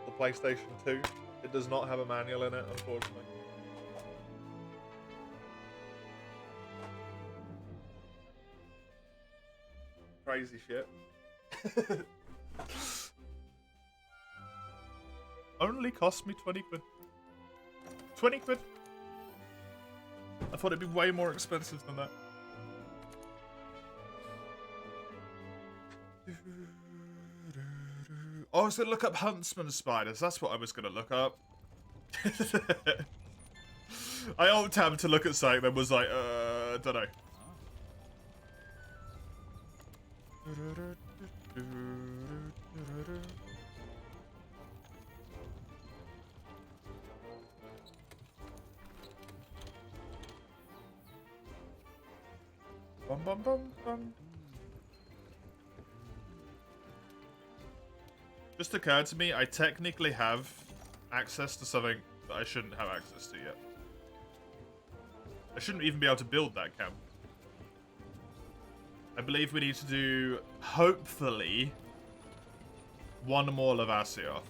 The PlayStation 2. It does not have a manual in it, unfortunately. Crazy shit. Only cost me 20 quid. 20 quid. I thought it'd be way more expensive than that. Oh, I was going to look up huntsman spiders. That's what I was going to look up. I alt-tabbed to look at something and was like, don't know. Bum, bum, bum, bum. Just occurred to me, I technically have access to something that I shouldn't have access to yet. I shouldn't even be able to build that camp. I believe we need to do, hopefully, one more Lavasioth.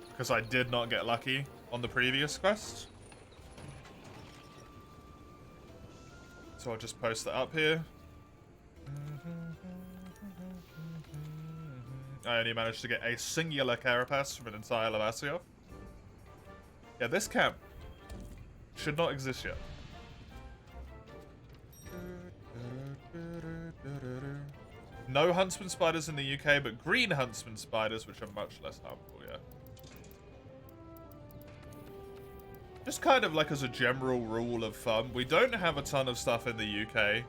Because I did not get lucky on the previous quest. So I'll just post that up here. I only managed to get a singular carapace from an entire Lavasioth. Yeah, this camp should not exist yet. No huntsman spiders in the UK, but green huntsman spiders, which are much less harmful, yeah. Just kind of like as a general rule of thumb, we don't have a ton of stuff in the UK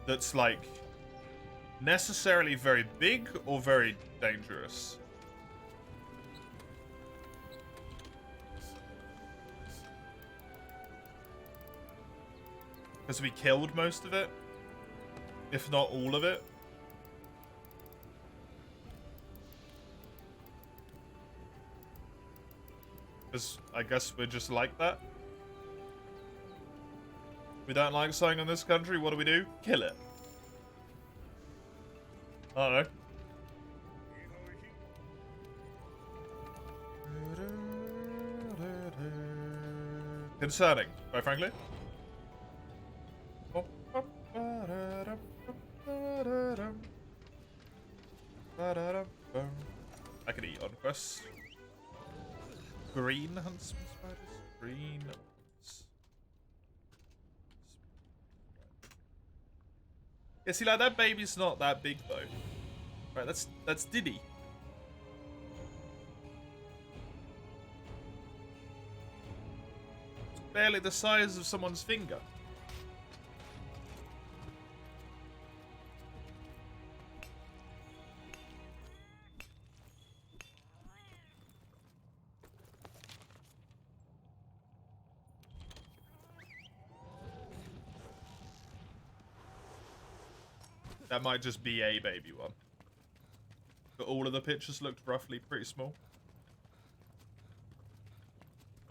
that's like necessarily very big or very dangerous. Because we killed most of it, if not all of it. Because I guess we're just like that. We don't like something in this country, what do? Kill it. I don't know. Concerning, quite frankly. I could eat on quest. Green huntsman spiders? Green ones. Yeah, see, like, that baby's not that big, though. Right, that's Diddy. It's barely the size of someone's finger. That might just be a baby one. But all of the pictures looked roughly pretty small.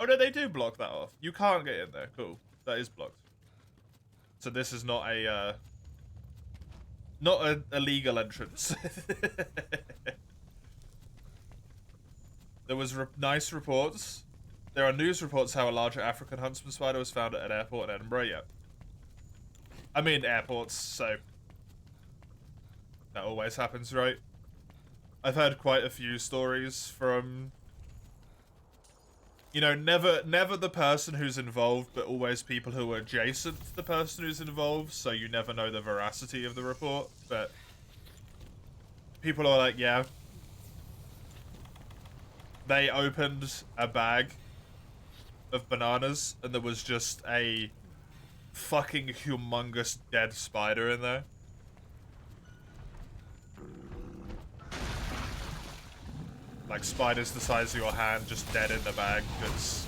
Oh no, they do block that off. You can't get in there. Cool. That is blocked. So this is not a legal entrance. There was nice reports. There are news reports how a larger African huntsman spider was found at an airport in Edinburgh. Yeah. I mean airports, so that always happens, right? I've heard quite a few stories from, you know, never the person who's involved, but always people who are adjacent to the person who's involved, so you never know the veracity of the report, but people are like, yeah, they opened a bag of bananas and there was just a fucking humongous dead spider in there. Like spiders the size of your hand, just dead in the bag. It's...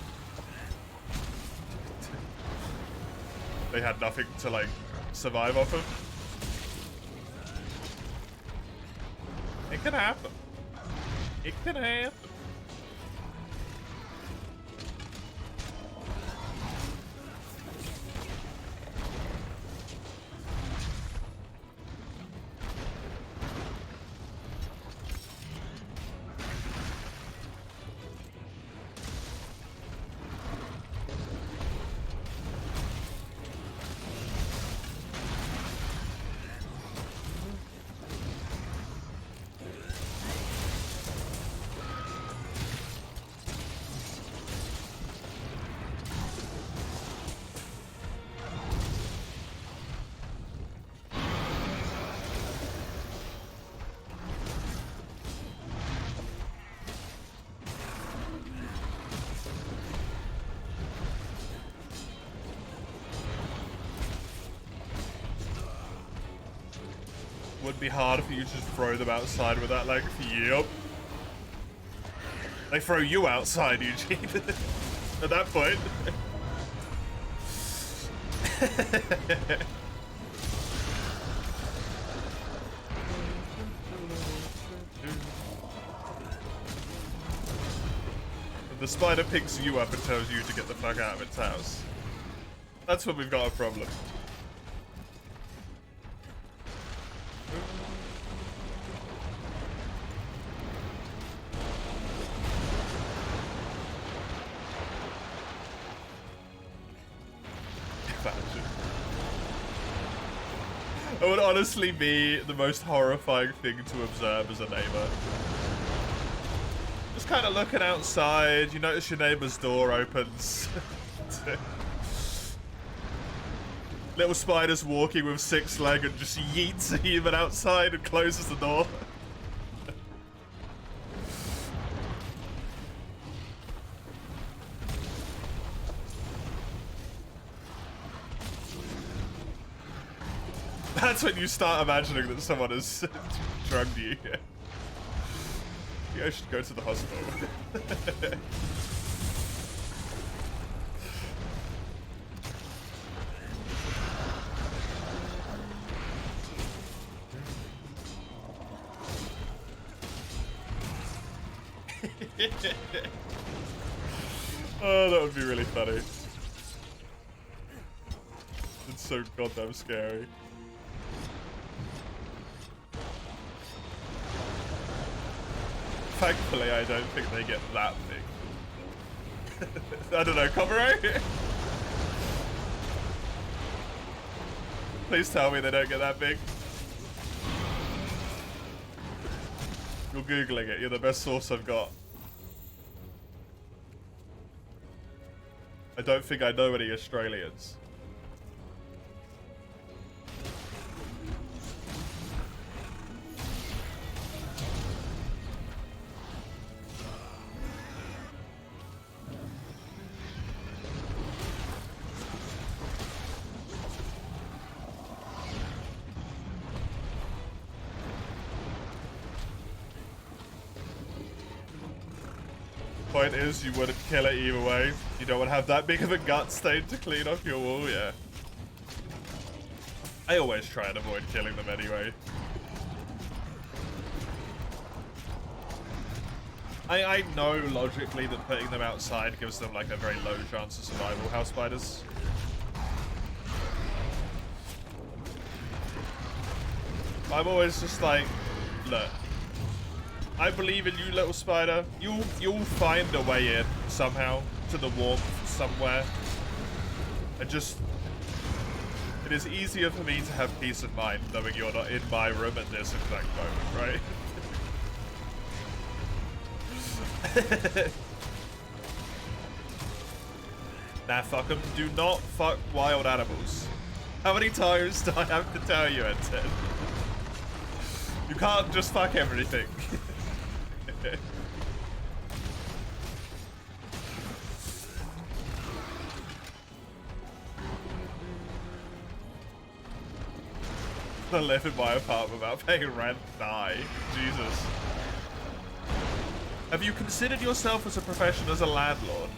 they had nothing to like survive off of. It can happen. It can happen. Would be hard for you to just throw them outside with that, like, yep. They throw you outside, Eugene. At that point. The spider picks you up and tells you to get the fuck out of its house. That's when we've got a problem. It would honestly be the most horrifying thing to observe as a neighbor. Just kind of looking outside, you notice your neighbor's door opens. Little spider's walking with 6 legs and just yeets a human outside and closes the door. That's when you start imagining that someone has drugged you. You should go to the hospital. Oh, that would be really funny. It's so goddamn scary. Thankfully, I don't think they get that big. I don't know, Comrade? Please tell me they don't get that big. You're Googling it, you're the best source I've got. I don't think I know any Australians. Point is, you wouldn't kill it either way. You don't want to have that big of a gut stain to clean off your wall, yeah. I always try and avoid killing them anyway. I know logically that putting them outside gives them like a very low chance of survival, house spiders. I'm always just like, look, I believe in you, little spider. You'll find a way in somehow to the warmth somewhere. It is easier for me to have peace of mind knowing you're not in my room at this exact moment, right? Nah, fuck them. Do not fuck wild animals. How many times do I have to tell you, Ed? You can't just fuck everything. I live in my apartment without paying rent. Die. Jesus. Have you considered yourself as a profession as a landlord?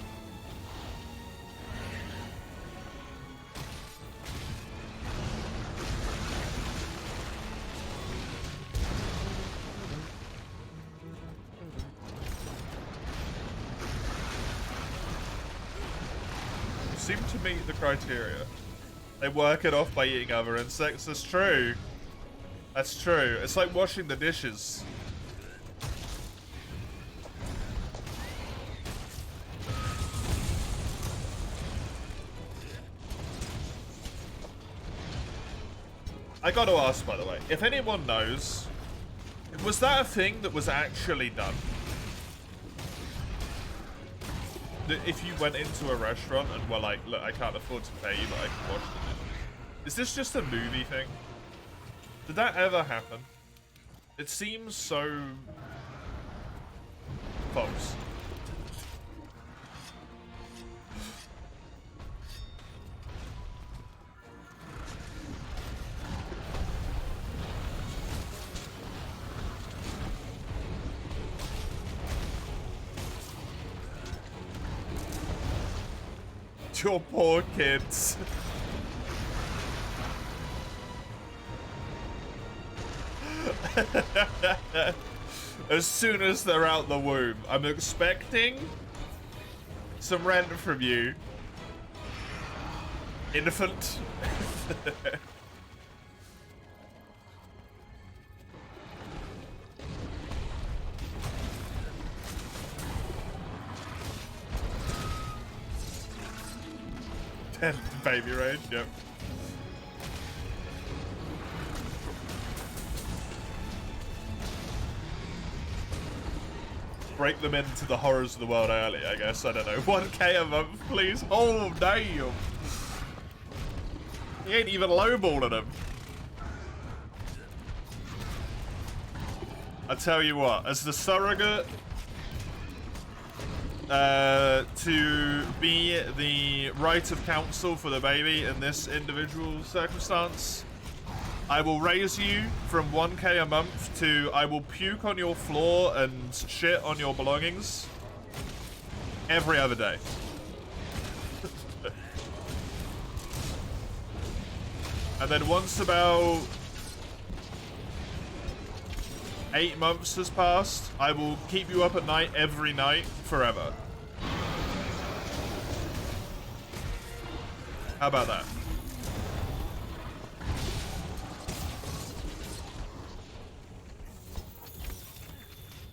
You seem to meet the criteria. They work it off by eating other insects. That's true. That's true. It's like washing the dishes. I gotta ask, by the way, if anyone knows, was that a thing that was actually done? That if you went into a restaurant and were like, look, I can't afford to pay you, but I can wash the dishes. Is this just a movie thing? Did that ever happen? It seems so false. Your poor kids. As soon as they're out the womb, I'm expecting some rent from you. Infant. Baby rage, yep. Break them into the horrors of the world early, I guess. I don't know. 1K a month, please. Oh, damn. He ain't even lowballing them. I tell you what, as the surrogate, to be the right of counsel for the baby in this individual circumstance, I will raise you from 1K a month to I will puke on your floor and shit on your belongings every other day. And then once about 8 months has passed, I will keep you up at night every night forever. How about that?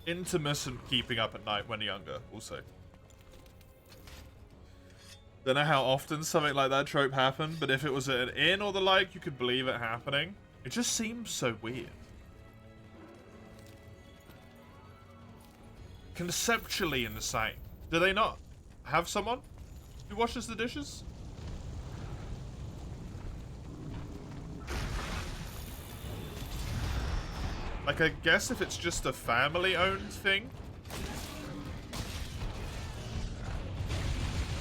Intermittent keeping up at night when younger, also. Don't know how often something like that trope happened, but if it was at an inn or the like, you could believe it happening. It just seems so weird. Conceptually insane. Do they not have someone who washes the dishes? Like, I guess if it's just a family-owned thing.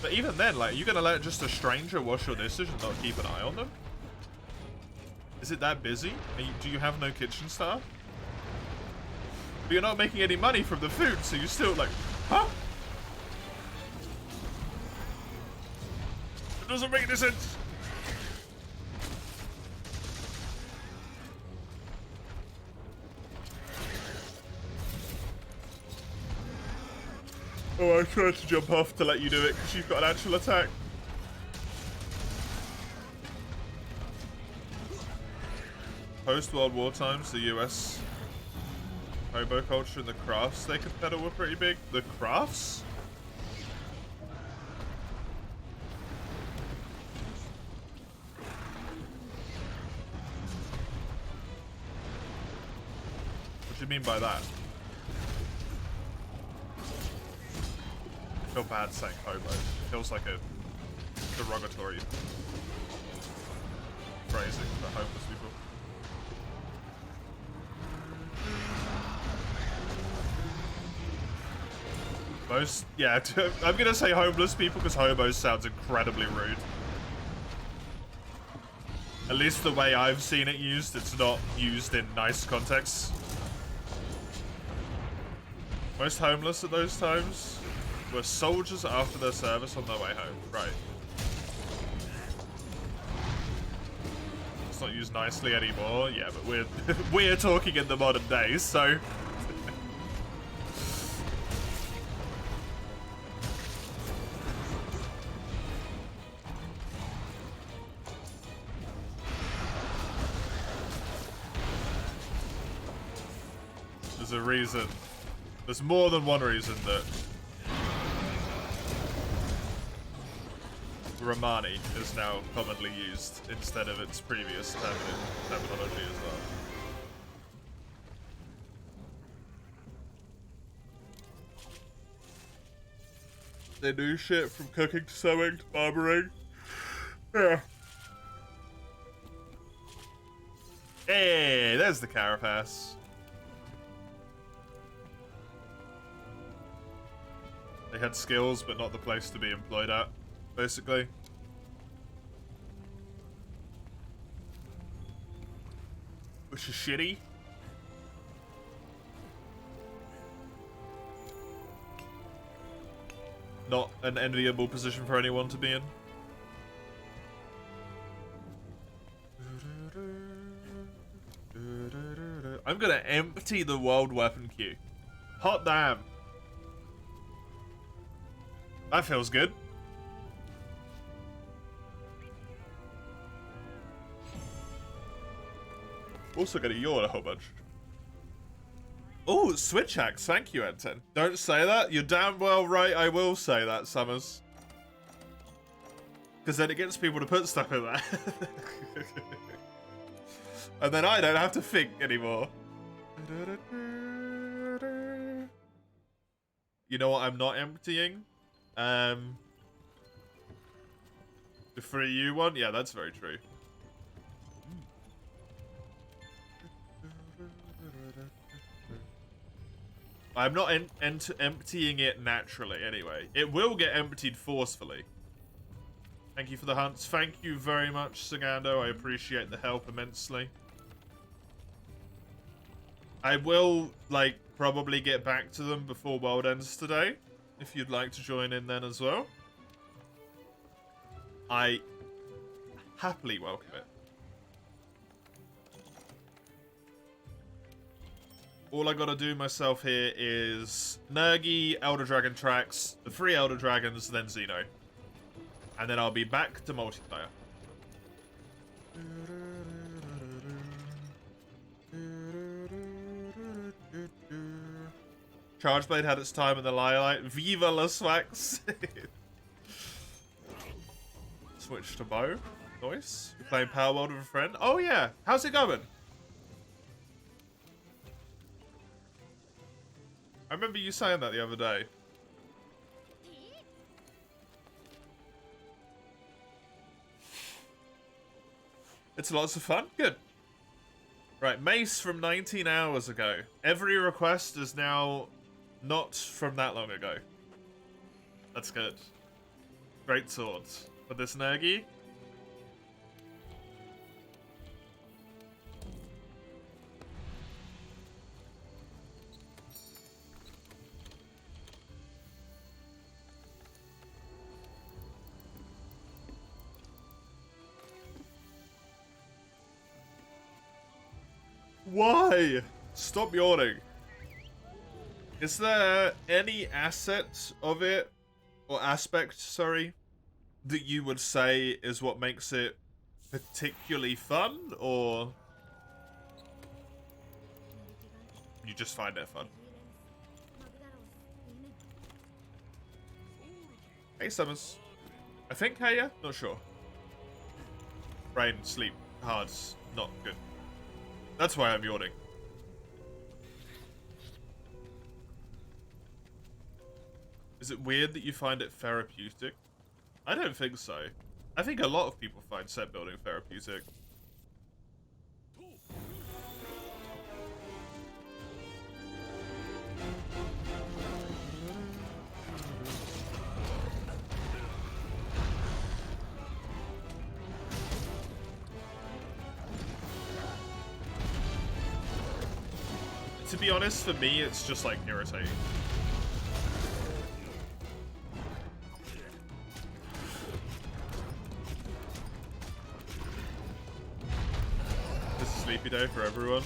But even then, like, are you gonna let just a stranger wash your dishes and not keep an eye on them? Is it that busy? Do you have no kitchen staff? But you're not making any money from the food, so you're still like, huh? It doesn't make any sense. Oh, I tried to jump off to let you do it because you've got an actual attack. Post-World War times, the US hobo culture and the crafts they could peddle were pretty big. The crafts? What do you mean by that? I feel bad saying hobo. It feels like a derogatory phrasing for homeless people. Most, yeah, I'm gonna say homeless people because hobos sounds incredibly rude. At least the way I've seen it used, it's not used in nice contexts. Most homeless at those times were soldiers after their service on their way home. Right. It's not used nicely anymore. Yeah, but we're talking in the modern days, so. There's a reason. There's more than one reason that Romani is now commonly used instead of its previous terminology as well. They do shit from cooking to sewing to barbering. Yeah. Hey, there's the carapace. They had skills, but not the place to be employed at, basically. Which is shitty. Not an enviable position for anyone to be in. I'm gonna empty the world weapon queue. Hot damn. That feels good. Also gonna yawn a whole bunch. Oh, switch axe. Thank you, Enten. Don't say that. You're damn well right. I will say that, Summers. Because then it gets people to put stuff in there. And then I don't have to think anymore. You know what I'm not emptying? The free you one? Yeah, that's very true. I'm not emptying it naturally anyway. It will get emptied forcefully. Thank you for the hunts. Thank you very much, Sagando. I appreciate the help immensely. I will, like, probably get back to them before World ends today. If you'd like to join in then as well. I happily welcome it. All I gotta do myself here is Nergi, Elder Dragon tracks, the 3 Elder Dragons, then Xeno. And then I'll be back to multiplayer. Chargeblade had its time in the limelight. Viva la Swax! Switch to bow. Nice. You're playing Power World with a friend. Oh yeah, how's it going? I remember you saying that the other day. It's lots of fun. Good. Right, Mace from 19 hours ago. Every request is now not from that long ago. That's good. Great swords. For this Nergi. Why? Stop yawning. Is there any asset of it, or aspect, sorry, that you would say is what makes it particularly fun, or you just find it fun? Hey, Summers. I think, hey, yeah? Not sure. Brain, sleep, hard, not good. That's why I'm yawning. Is it weird that you find it therapeutic? I don't think so. I think a lot of people find set building therapeutic. To be honest, for me, it's just like irritating. This is a sleepy day for everyone.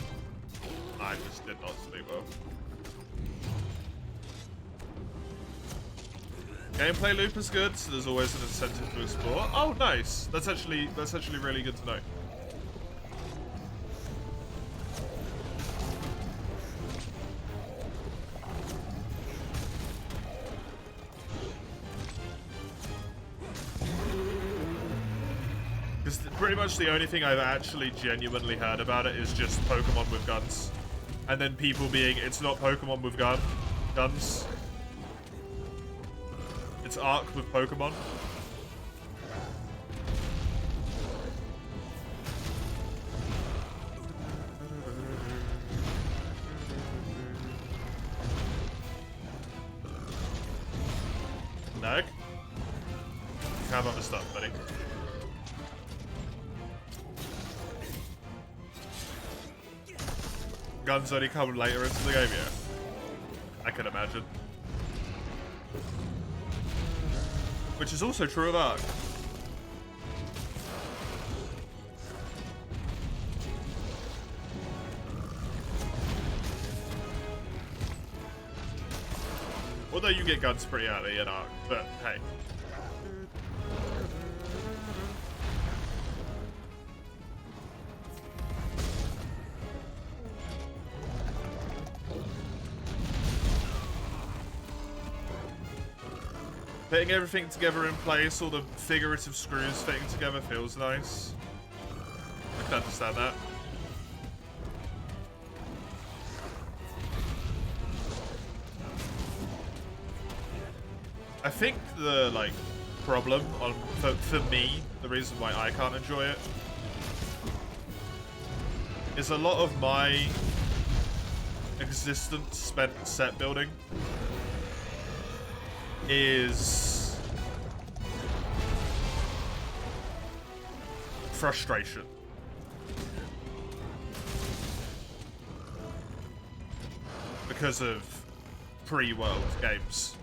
I just did not sleep well. Gameplay loop is good, so there's always an incentive to explore. Oh, nice. That's actually really good to know. Because pretty much the only thing I've actually genuinely heard about it is just Pokemon with guns. And then people being, it's not Pokemon with guns. It's Ark with Pokemon. Nag? You have other stuff, buddy. Guns only come later into the game, yeah. I can imagine. Which is also true of Ark. Although you get guns pretty early in Ark, but hey. Putting everything together in place, all the figurative screws fitting together feels nice. I can understand that. I think the problem for me, the reason why I can't enjoy it, is a lot of my existence spent set building is frustration. Because of pre-world games.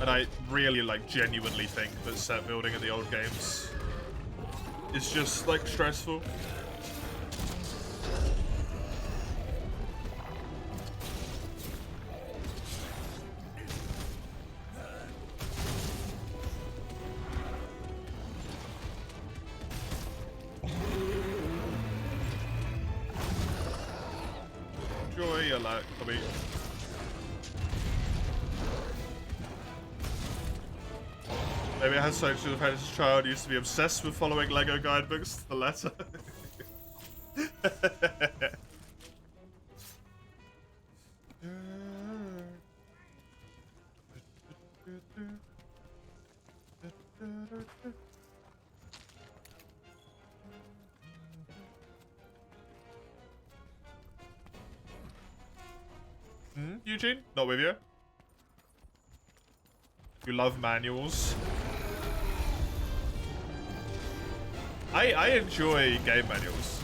And I really genuinely think that set building in the old games is just stressful. Maybe it has so much to do with how this child used to be obsessed with following Lego guidebooks to the letter. Eugene? Not with you? You love manuals. I enjoy game manuals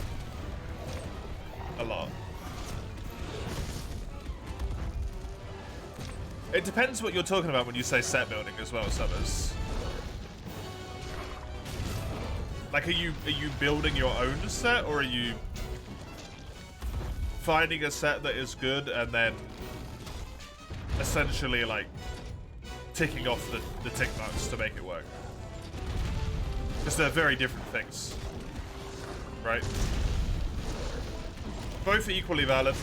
a lot. It depends what you're talking about when you say set building as well, Summers. Like, are you building your own set, or are you finding a set that is good and then essentially like ticking off the tick marks to make it work? Because they're very different things, right? Both are equally valid.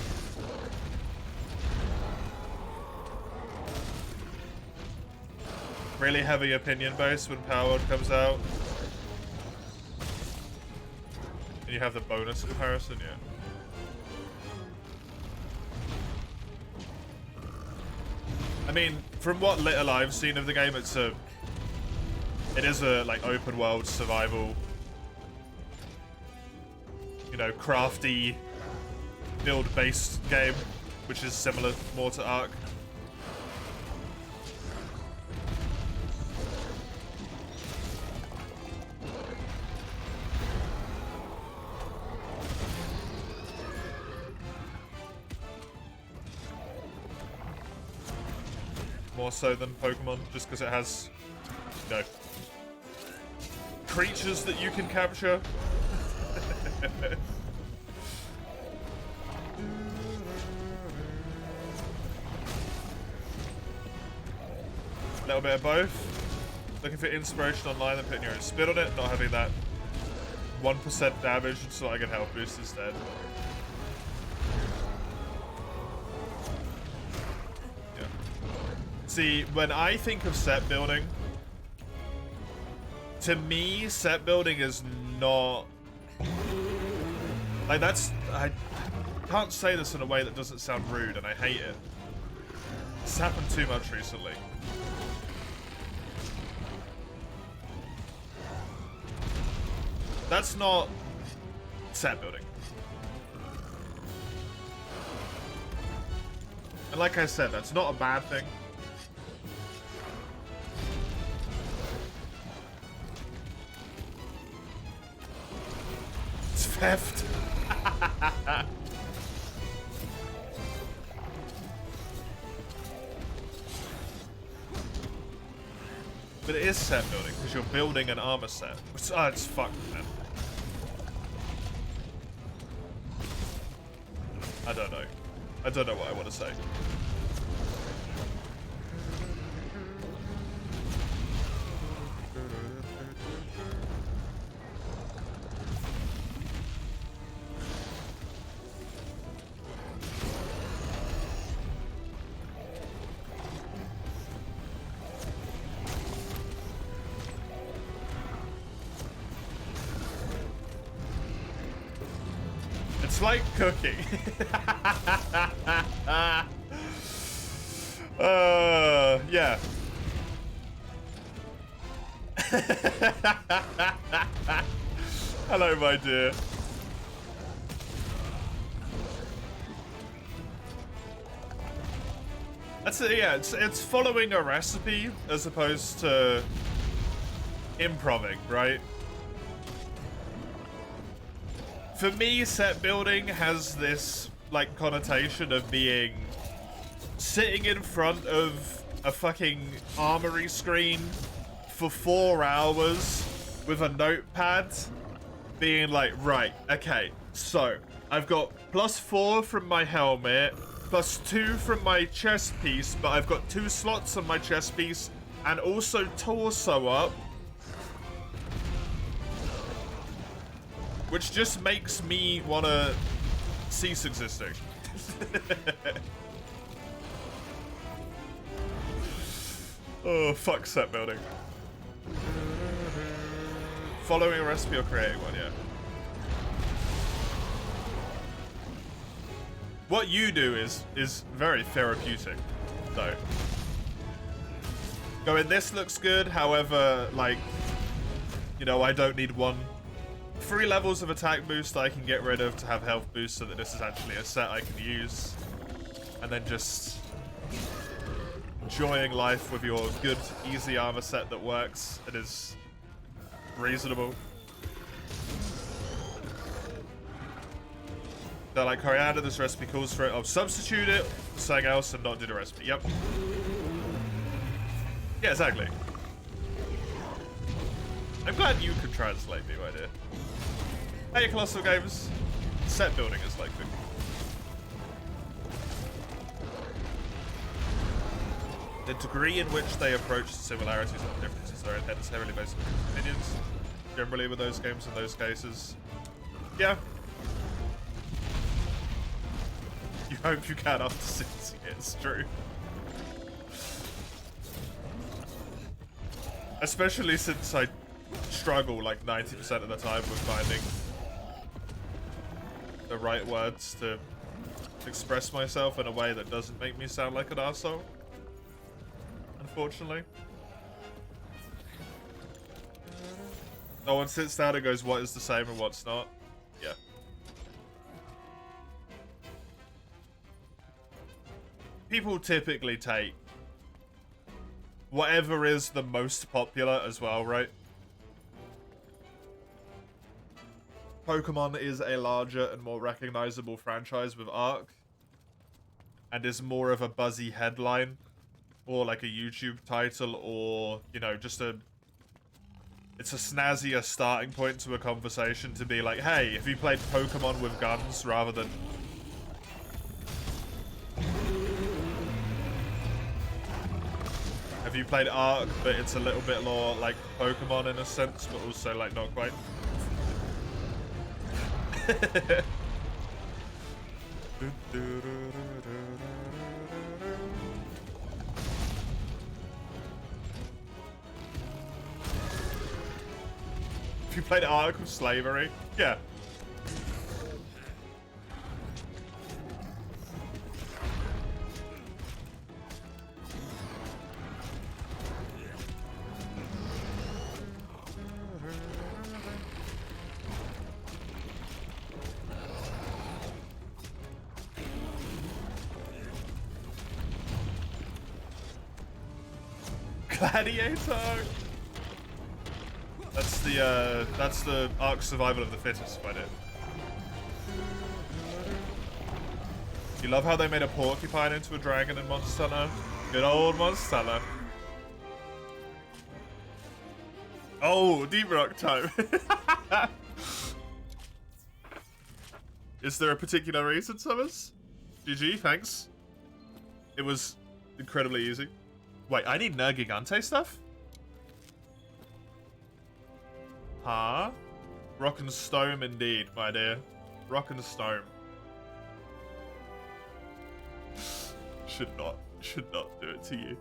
Really heavy opinion base when Powered comes out. And you have the bonus comparison, yeah. I mean, from what little I've seen of the game, it is a like open world survival, you know, crafty build based game, which is similar more to Ark. More so than Pokemon, just because it has, you know, creatures that you can capture. A little bit of both. Looking for inspiration online and putting your own spin on it, not having that 1% damage, so I can health boost instead. See, when I think of set building, to me, set building is not... Like, that's... I can't say this in a way that doesn't sound rude, and I hate it. It's happened too much recently. That's not set building. And like I said, that's not a bad thing. Theft. But it is set building because you're building an armor set. It's fucked, man. I don't know. I don't know what I want to say. It's like cooking. Yeah. Hello, my dear. That's it, yeah, it's following a recipe as opposed to improving, right? For me, set building has this, like, connotation of being sitting in front of a fucking armory screen for 4 hours with a notepad, being like, right, okay, so I've got +4 from my helmet, +2 from my chest piece, but I've got 2 slots on my chest piece, and also torso up. Which just makes me want to cease existing. Oh, fuck set building. Following a recipe or creating one, yeah. What you do is very therapeutic, though. Going, this looks good, however, like, you know, I don't need 3 levels of attack boost I can get rid of to have health boost so that this is actually a set I can use. And then just enjoying life with your good, easy armor set that works. It is reasonable. They're like, Coriander, this recipe calls for it. I'll substitute it for something else and not do the recipe. Yep. Yeah, exactly. I'm glad you could translate me, my dear. Hey, Colossal Games. Set building is like the degree in which they approach the similarities and differences are necessarily based on opinions. Generally with those games in those cases. Yeah. You hope you can after 60. It's true. Especially since I struggle like 90% of the time with finding the right words to express myself in a way that doesn't make me sound like an arsehole. Unfortunately. No one sits down and goes, what is the same and what's not? Yeah. People typically take whatever is the most popular as well, right? Pokemon is a larger and more recognizable franchise with Arc, and is more of a buzzy headline, or like a YouTube title, or, you know, just it's a snazzier starting point to a conversation to be like, hey, if you played Pokemon with guns rather than... Have you played Arc, but it's a little bit more like Pokemon in a sense, but also like not quite? If you played Arc with slavery, yeah. Gladiator. That's the Arc survival of the fittest, by it. You love how they made a porcupine into a dragon in Monster Hunter? Good old Monster Hunter. Oh, Deep Rock time. Is there a particular reason, Summers? GG, thanks. It was incredibly easy. Wait, I need Nergigante stuff? Huh? Rock and Stone indeed, my dear. Rock and Stone. Should not do it to you.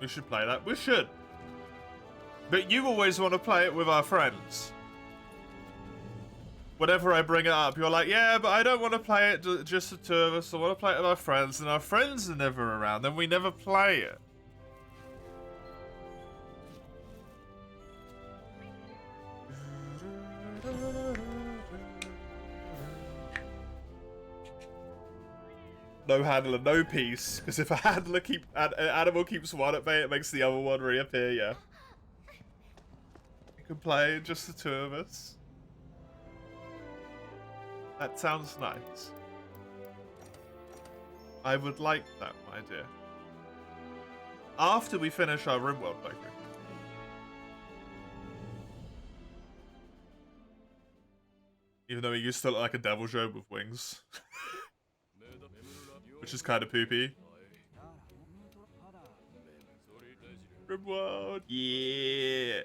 We should play that. We should. But you always want to play it with our friends. Whenever I bring it up, you're like, yeah, but I don't want to play it just the two of us. I want to play it with our friends, and our friends are never around, then we never play it. No handler, no peace. Because if an animal keeps one at bay, it makes the other one reappear, yeah. You can play just the two of us. That sounds nice. I would like that, my dear. After we finish our RimWorld playthrough. Even though he used to look like a devil job with wings. Which is kind of poopy. RimWorld, yeah!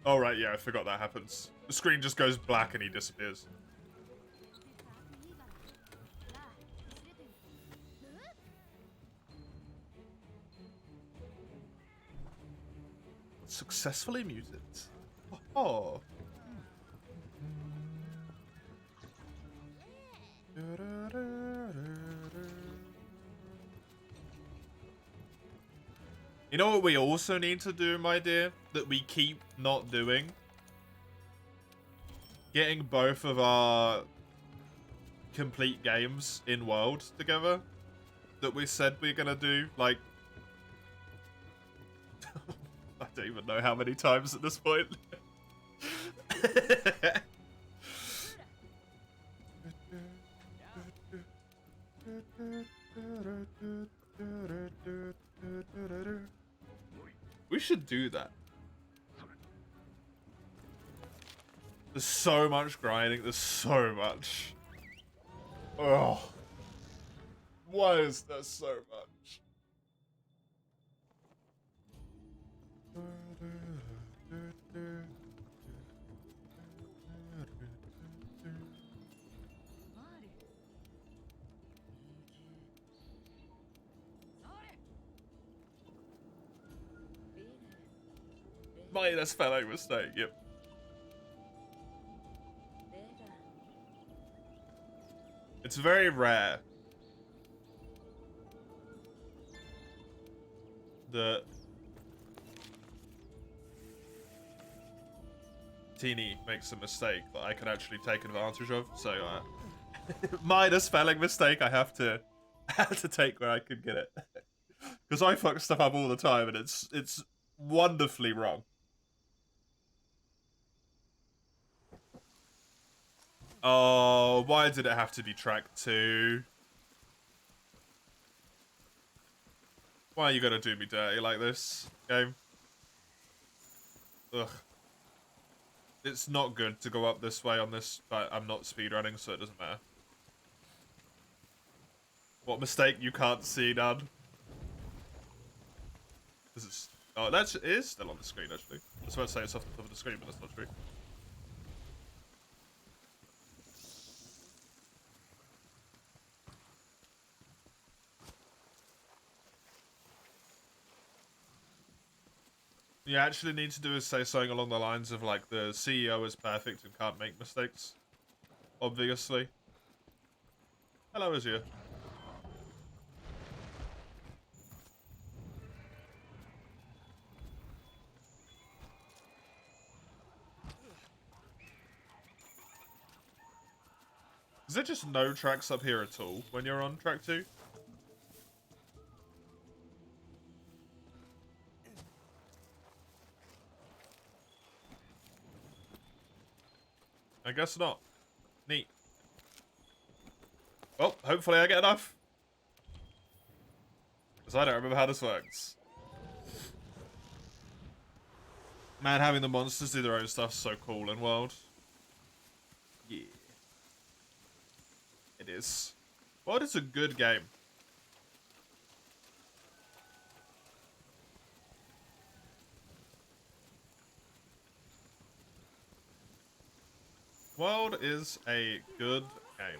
Oh right, yeah, I forgot that happens. The screen just goes black and he disappears. Successfully muted. Oh. You know what we also need to do, my dear? That we keep not doing? Getting both of our complete games in world together. That we said we're gonna do, like... I don't even know how many times at this point. We should do that. There's so much grinding. There's so much. Oh. Why is there so much? My spelling mistake, yep. It's very rare that Teeny makes a mistake that I can actually take advantage of. So, minor spelling mistake, I have to take where I can get it, because I fuck stuff up all the time, and it's wonderfully wrong. Oh, why did it have to be track 2? Why are you gonna do me dirty like this, game? Ugh. It's not good to go up this way on this, but I'm not speedrunning, so it doesn't matter. What mistake you can't see, Dad? This is... Oh, that is still on the screen, actually. I was about to say it's off the top of the screen, but that's not true. You actually need to do is say something along the lines of, like, the CEO is perfect and can't make mistakes. Obviously. Hello, Azure. Is there just no tracks up here at all when you're on track 2? I guess not. Neat. Well, hopefully I get enough. Because I don't remember how this works. Man, having the monsters do their own stuff is so cool in World. Yeah. It is. World is a good game. World is a good game.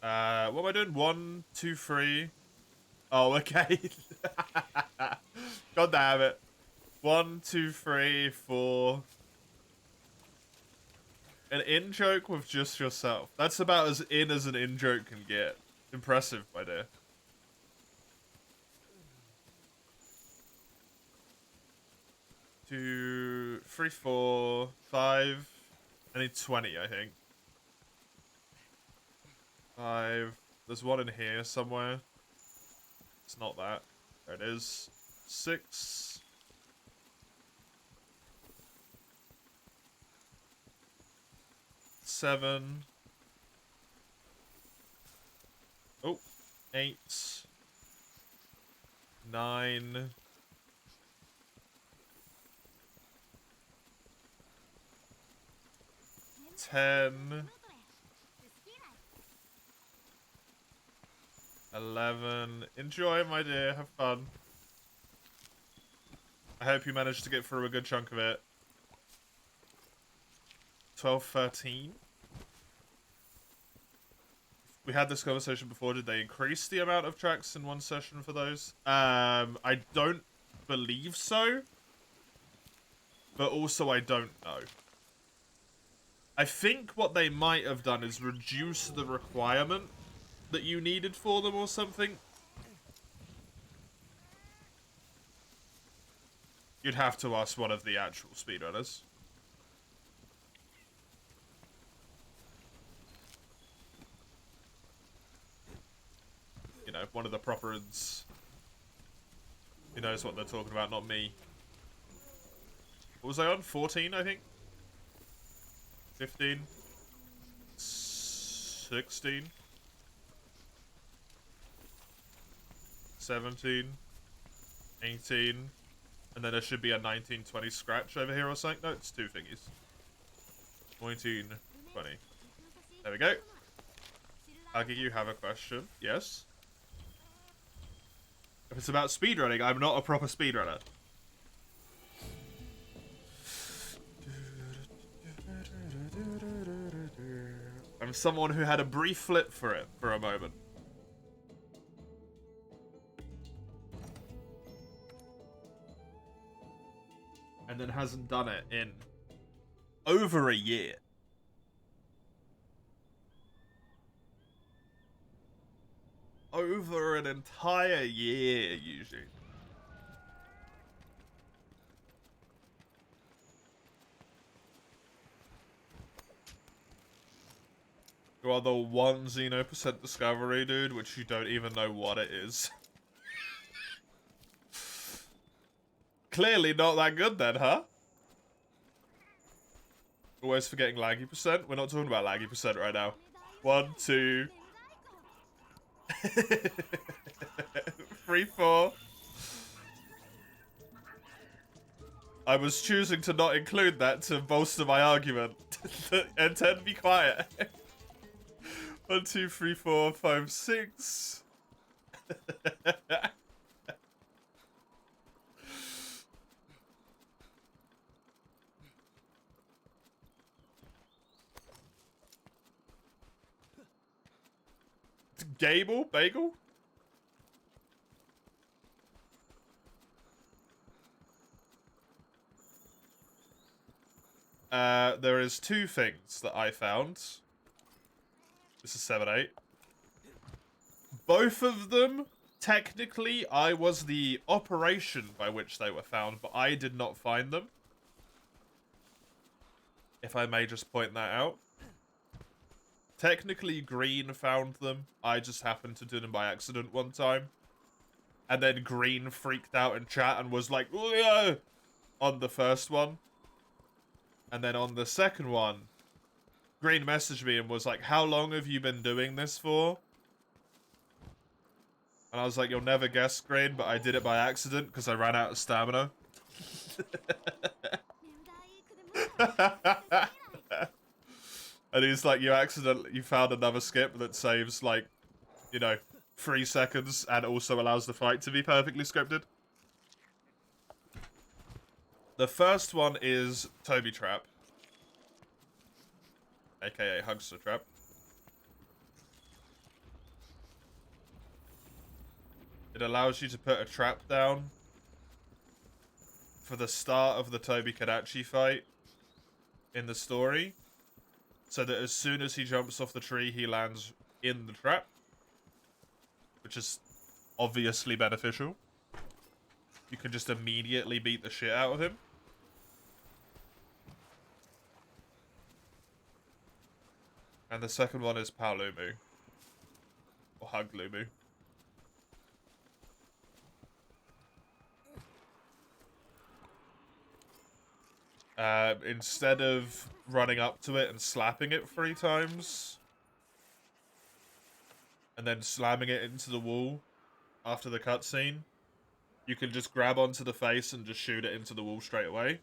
What am I doing? 1, 2, 3. Oh, okay. God damn it. 1, 2, 3, 4. An in joke with just yourself. That's about as in as an in joke can get. Impressive, my dear. 2, 3, 4, 5. I need 20, I think. 5. There's one in here somewhere. It's not that. There it is. 6. 7. Oh. 8. 9. 10. 11. Enjoy, my dear. Have fun. I hope you managed to get through a good chunk of it. 12, 13. We had this conversation before. Did they increase the amount of tracks in one session for those? I don't believe so. But also I don't know. I think what they might have done is reduce the requirement that you needed for them or something. You'd have to ask one of the actual speedrunners. You know, one of the proper ones. Who knows what they're talking about, not me. What was I on? 14, I think? 15? 16? 17? 18? And then there should be a 1920 scratch over here or something. No, it's two thingies. 1920. There we go. Agi, you have a question? Yes? If it's about speedrunning, I'm not a proper speedrunner. I'm someone who had a brief flip for it for a moment. And then hasn't done it in over a year. Over an entire year, usually. You are the 1 Xeno% discovery, dude, which you don't even know what it is. Clearly not that good then, huh? Always forgetting laggy percent. We're not talking about laggy percent right now. 1, 2... 3, 4. I was choosing to not include that to bolster my argument. And 10, be quiet. 1, 2, 3, 4, 5, 6. Gable? Bagel? There is 2 things that I found. This is 7, 8. Both of them, technically, I was the operation by which they were found, but I did not find them. If I may just point that out. Technically, Green found them. I just happened to do them by accident one time. And then Green freaked out in chat and was like, "Ugh!" on the first one. And then on the second one, Green messaged me and was like, "How long have you been doing this for?" And I was like, "You'll never guess, Green, but I did it by accident because I ran out of stamina." And he's like, you found another skip that saves, like, you know, 3 seconds and also allows the fight to be perfectly scripted. The first one is Toby Trap, aka Hugster Trap. It allows you to put a trap down for the start of the Toby Kadachi fight in the story, so that as soon as he jumps off the tree, he lands in the trap, which is obviously beneficial. You can just immediately beat the shit out of him. And the second one is Paolumu. Or Huglumu. Instead of running up to it and slapping it 3 times, and then slamming it into the wall after the cutscene, you can just grab onto the face and just shoot it into the wall straight away.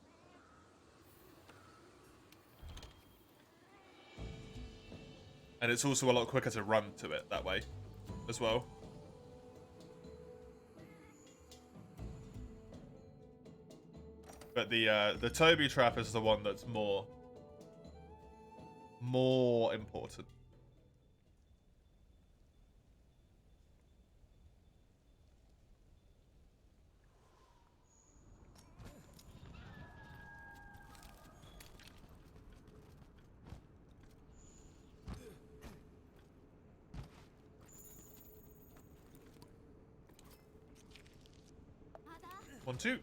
And it's also a lot quicker to run to it that way as well. But the Toby Trap is the one that's more important. 1, 2.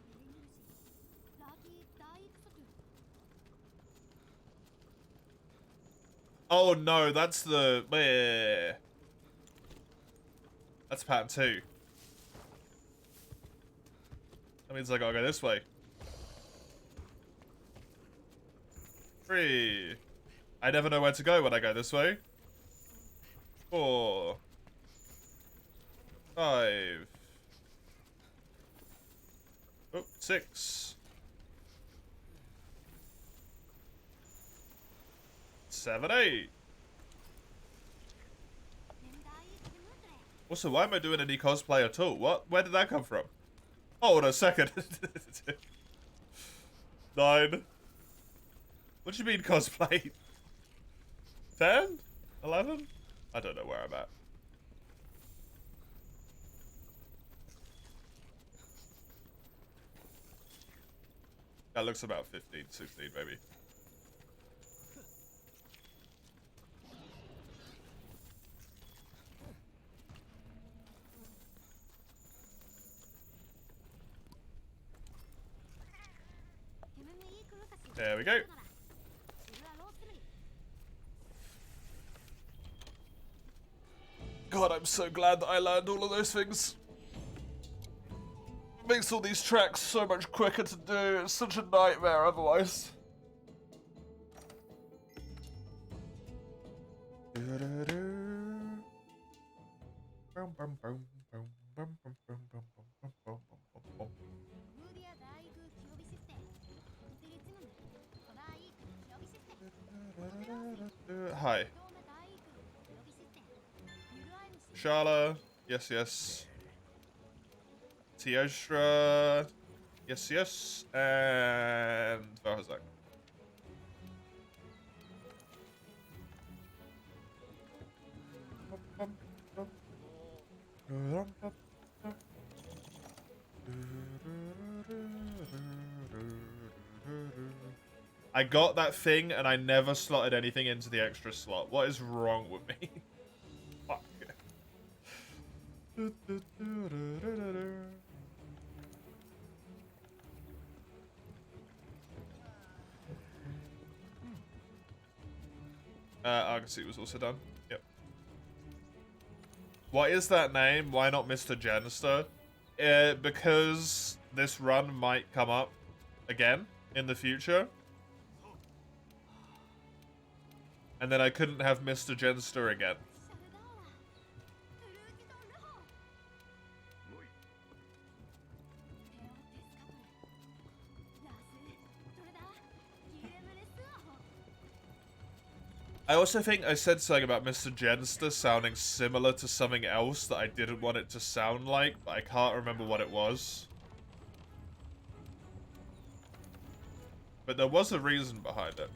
Oh no, that's the... That's pattern 2. That means I gotta go this way. 3. I never know where to go when I go this way. 4. 5. Oh, 6. 7, 8. Also, why am I doing any cosplay at all? What? Where did that come from? Oh, no, second. 9. What do you mean cosplay? 10? 11? I don't know where I'm at. That looks about 15, 16 maybe. There we go. God, I'm so glad that I learned all of those things. Makes all these tracks so much quicker to do. It's such a nightmare otherwise. Hi. Shala. Yes, yes. Teostra. Yes, yes. And Varhazak. I got that thing and I never slotted anything into the extra slot. What is wrong with me? Fuck. Argosy was also done. Yep. What is that name? Why not Mr. Genster? Because this run might come up again in the future. And then I couldn't have Mr. Genster again. I also think I said something about Mr. Genster sounding similar to something else that I didn't want it to sound like, but I can't remember what it was. But there was a reason behind it.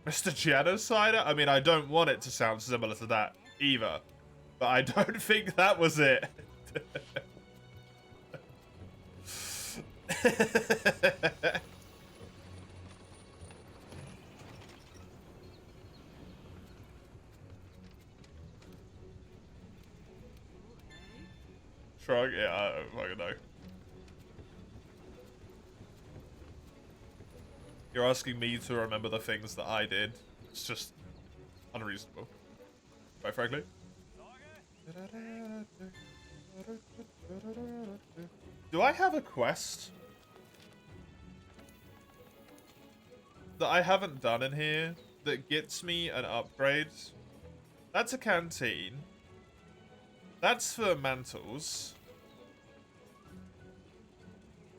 Mr. Genocider? I mean, I don't want it to sound similar to that either. But I don't think that was it. Shrug? Yeah, I don't fucking know. You're asking me to remember the things that I did. It's just unreasonable. Quite frankly. Do I have a quest that I haven't done in here that gets me an upgrade? That's a canteen. That's for mantles.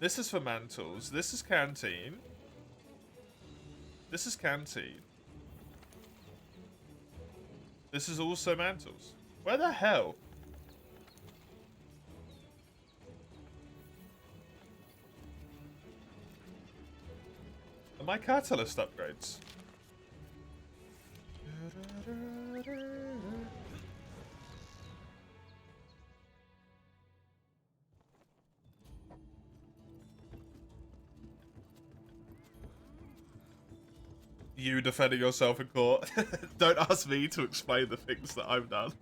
This is for mantles. This is canteen. This is canteen. This is also mantles. Where the hell? Are my catalyst upgrades? You defending yourself in court. Don't ask me to explain the things that I've done.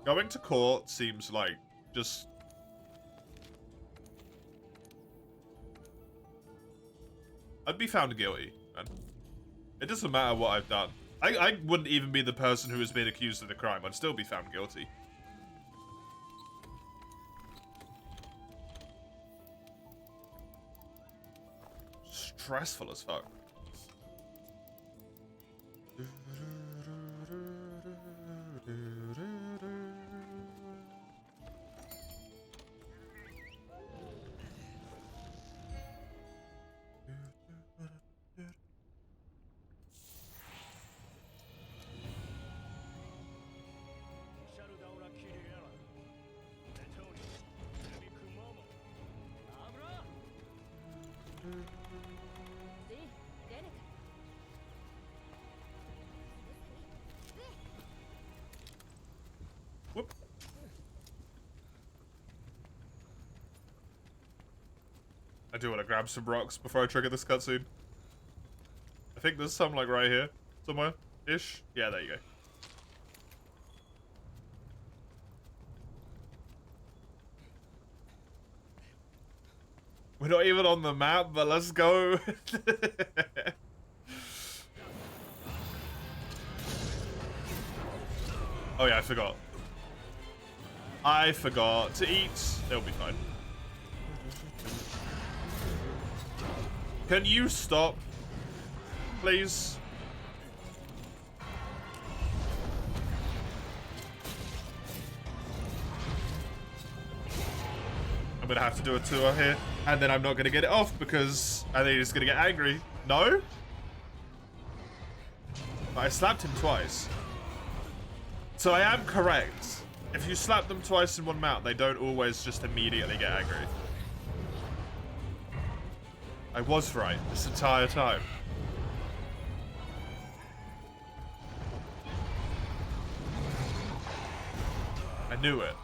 Going to court seems like just... I'd be found guilty, man. It doesn't matter what I've done. I wouldn't even be the person who has been accused of the crime. I'd still be found guilty. Stressful as fuck. Whoop. I do want to grab some rocks before I trigger this cutscene. I think there's some like right here somewhere ish. Yeah, there you go. We're not even on the map, but let's go. Oh yeah, I forgot. I forgot to eat. It'll be fine. Can you stop, please? I'm gonna have to do a tour here, and then I'm not gonna get it off because I think he's gonna get angry. No? But I slapped him twice. So I am correct. If you slap them twice in one mount, they don't always just immediately get angry. I was right this entire time. I knew it.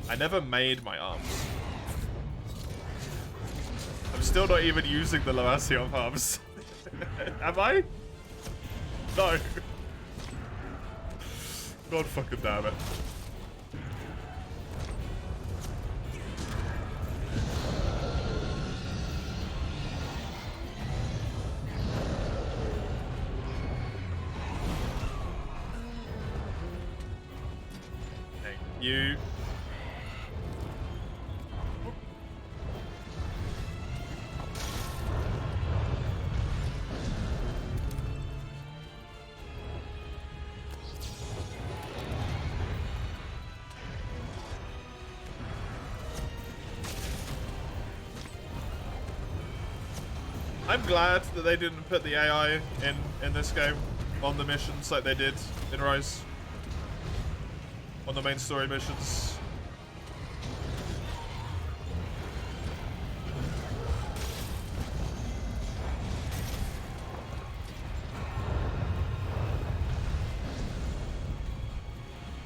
I never made my arms. I'm still not even using the Lavasion arms. Am I? No. God fucking damn it. Thank you. I'm glad that they didn't put the AI in this game on the missions like they did in Rise. On the main story missions.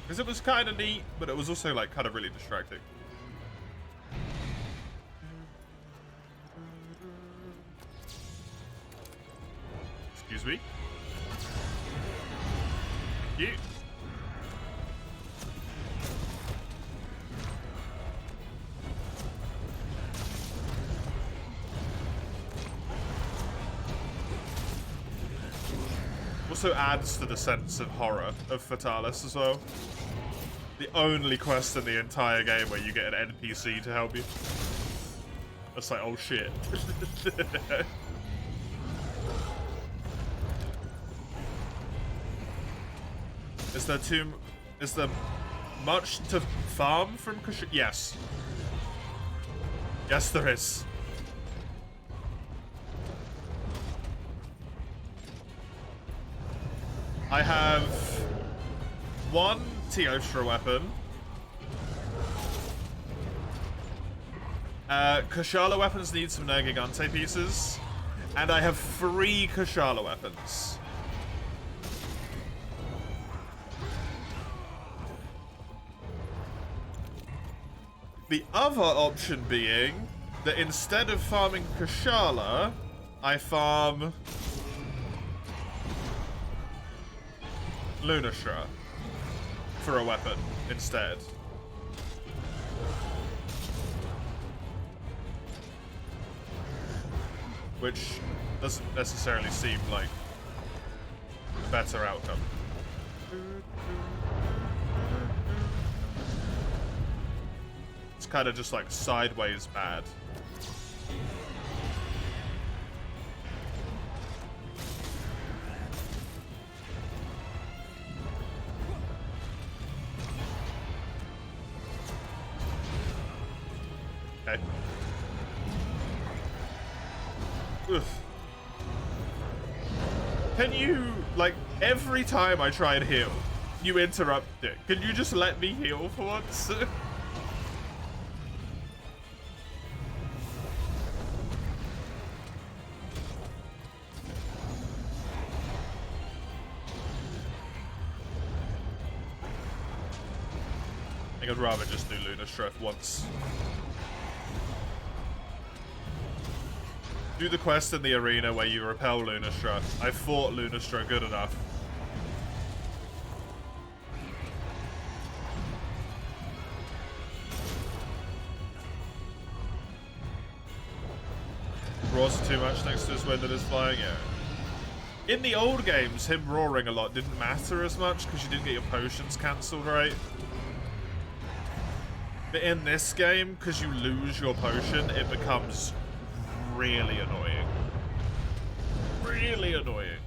Because it was kind of neat, but it was also like kind of really distracting. Excuse me. Thank you. Also adds to the sense of horror of Fatalis as well. The only quest in the entire game where you get an NPC to help you. It's like, oh shit. Is there much to farm from Kush? Yes. Yes, there is. I have one Teostra weapon. Kushala weapons need some Nergigante pieces. And I have 3 Kushala weapons. The other option being that instead of farming Kushala, I farm Lunastra for a weapon instead. Which doesn't necessarily seem like a better outcome. It's kind of just like sideways bad. Okay. Oof. Can you, like, every time I try and heal, you interrupt it. Can you just let me heal for once? I think I'd rather just do Lunastra once. Do the quest in the arena where you repel Lunastra. I fought Lunastra good enough. Roars too much next to his wind and his flying, yeah. In the old games, him roaring a lot didn't matter as much because you didn't get your potions cancelled, right? But in this game, because you lose your potion, it becomes really annoying. Really annoying.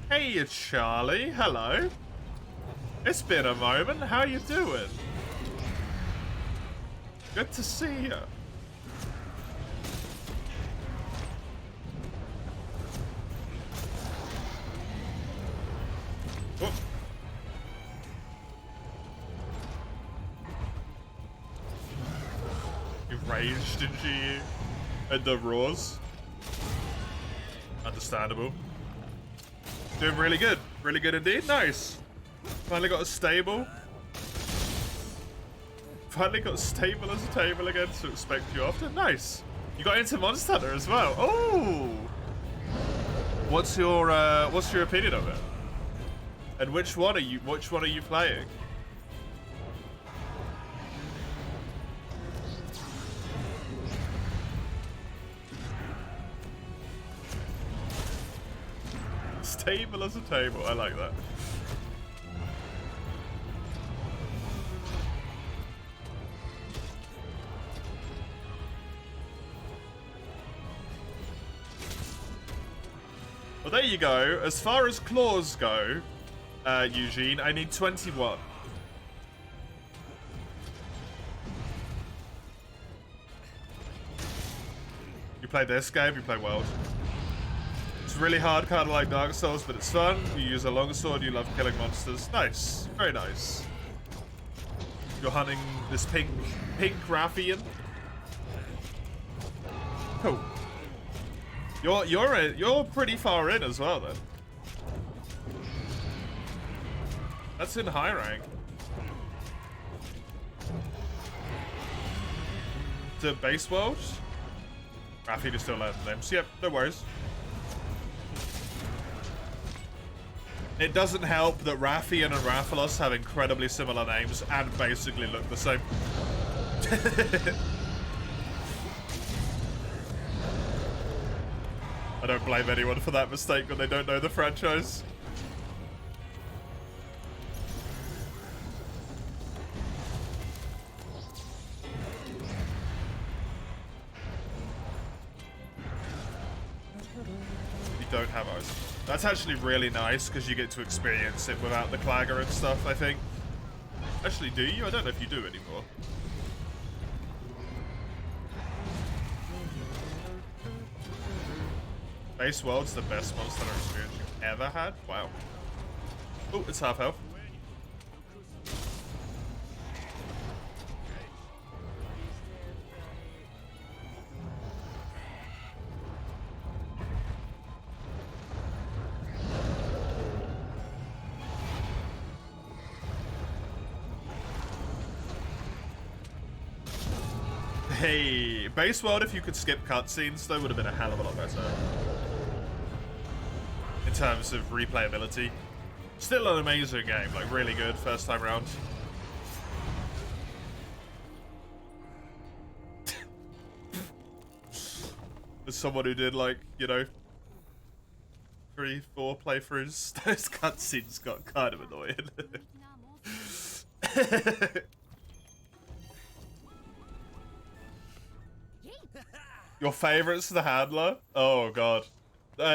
Hey, Charlie. Hello. It's been a moment. How you doing? Good to see you. Oh. You raged, didn't you? At the roars. Understandable. Doing really good. Really good indeed. Nice. Finally got a stable. Finally got stable as a table again to expect you after. Nice. You got into Monster Hunter as well. Oh. What's your opinion of it? And which one are you playing? Stable as a table. I like that. Well, there you go. As far as claws go, Eugene, I need 21. You play this game, you play World. It's really hard, kind of like Dark Souls, but it's fun. You use a longsword, you love killing monsters. Nice. Very nice. You're hunting this pink Rathian. Cool. You're pretty far in as well, then. That's in high rank. To base world? Rathian is still learning names. Yep, no worries. It doesn't help that Rathian and Rathalos have incredibly similar names and basically look the same. I don't blame anyone for that mistake when they don't know the franchise. You don't have eyes. That's actually really nice because you get to experience it without the clagger and stuff, I think. Actually, do you? I don't know if you do anymore. Base World's the best Monster Hunter experience you've ever had? Wow. Oh, it's half health. Hey, base world, if you could skip cutscenes, though, would have been a hell of a lot better. In terms of replayability. Still an amazing game, like, really good first time around. As someone who did, like, you know, 3, 4 playthroughs, those cutscenes got kind of annoying. Your favorite's the handler? Oh, God.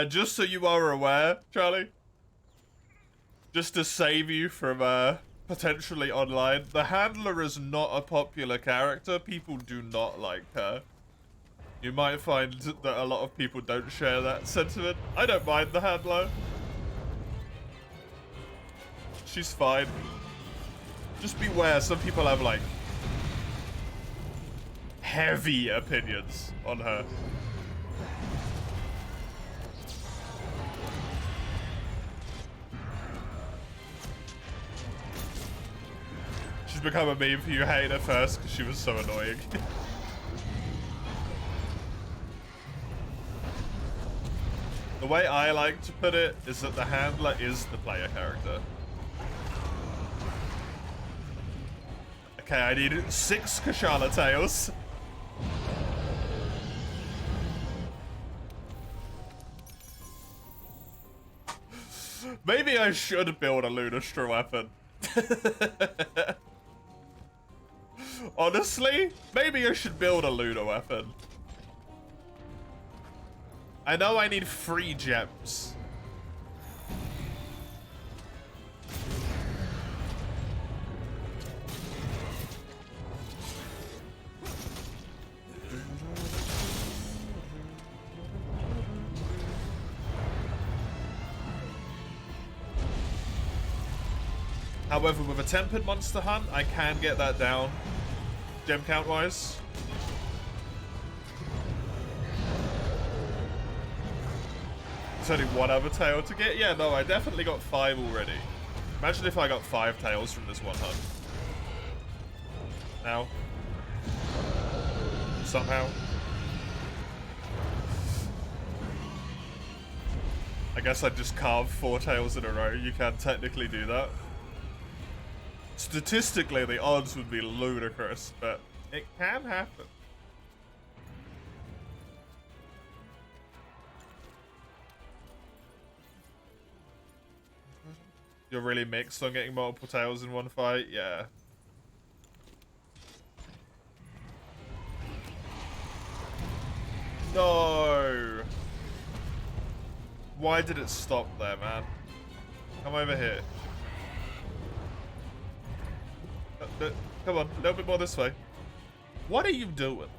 Just so you are aware, Charlie, just to save you from potentially online, the handler is not a popular character. People do not like her. You might find that a lot of people don't share that sentiment. I don't mind the handler. She's fine. Just beware, some people have, like, heavy opinions on her. She's become a meme for you hating her first because she was so annoying. The way I like to put it is that the handler is the player character. Okay, I need 6 Kushala tails. Maybe I should build a Lunastra weapon. Honestly, maybe I should build a Luna weapon. I know I need 3 gems. However, with a tempered monster hunt, I can get that down, gem count wise. There's only 1 other tail to get. Yeah, no, I definitely got 5 already. Imagine if I got 5 tails from this one hunt. Now. Somehow. I guess I'd just carve 4 tails in a row. You can technically do that. Statistically, the odds would be ludicrous, but it can happen. You're really mixed on getting multiple tails in one fight? Yeah. No! Why did it stop there, man? Come over here. Come on, a little bit more this way. What are you doing?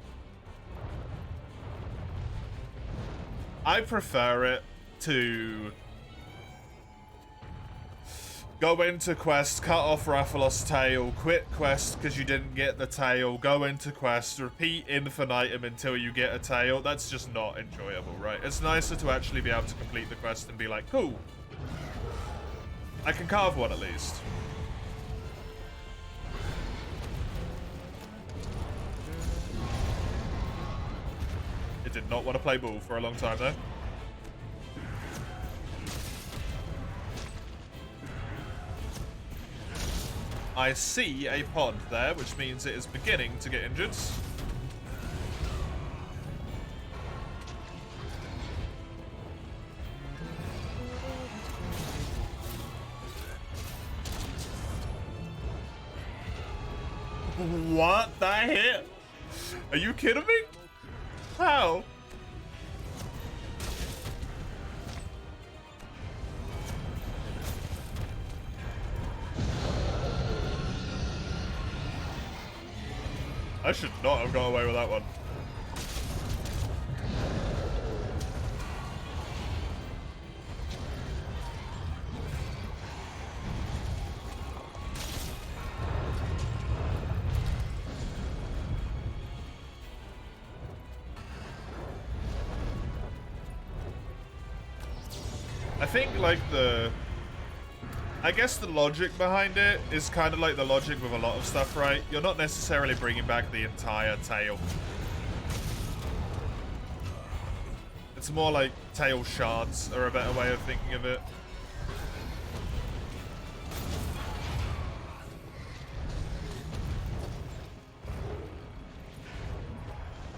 I prefer it to go into quest, cut off Rathalos' tail, quit quest because you didn't get the tail, go into quest, repeat infinitum until you get a tail. That's just not enjoyable, right? It's nicer to actually be able to complete the quest and be like, cool, I can carve one at least. It did not want to play ball for a long time though. I see a pod there, which means it is beginning to get injured. What the hell? Are you kidding me? How? I should not have got away with that one. I think, like, I guess the logic behind it is kind of like the logic with a lot of stuff, right? You're not necessarily bringing back the entire tail. It's more like tail shards are a better way of thinking of it.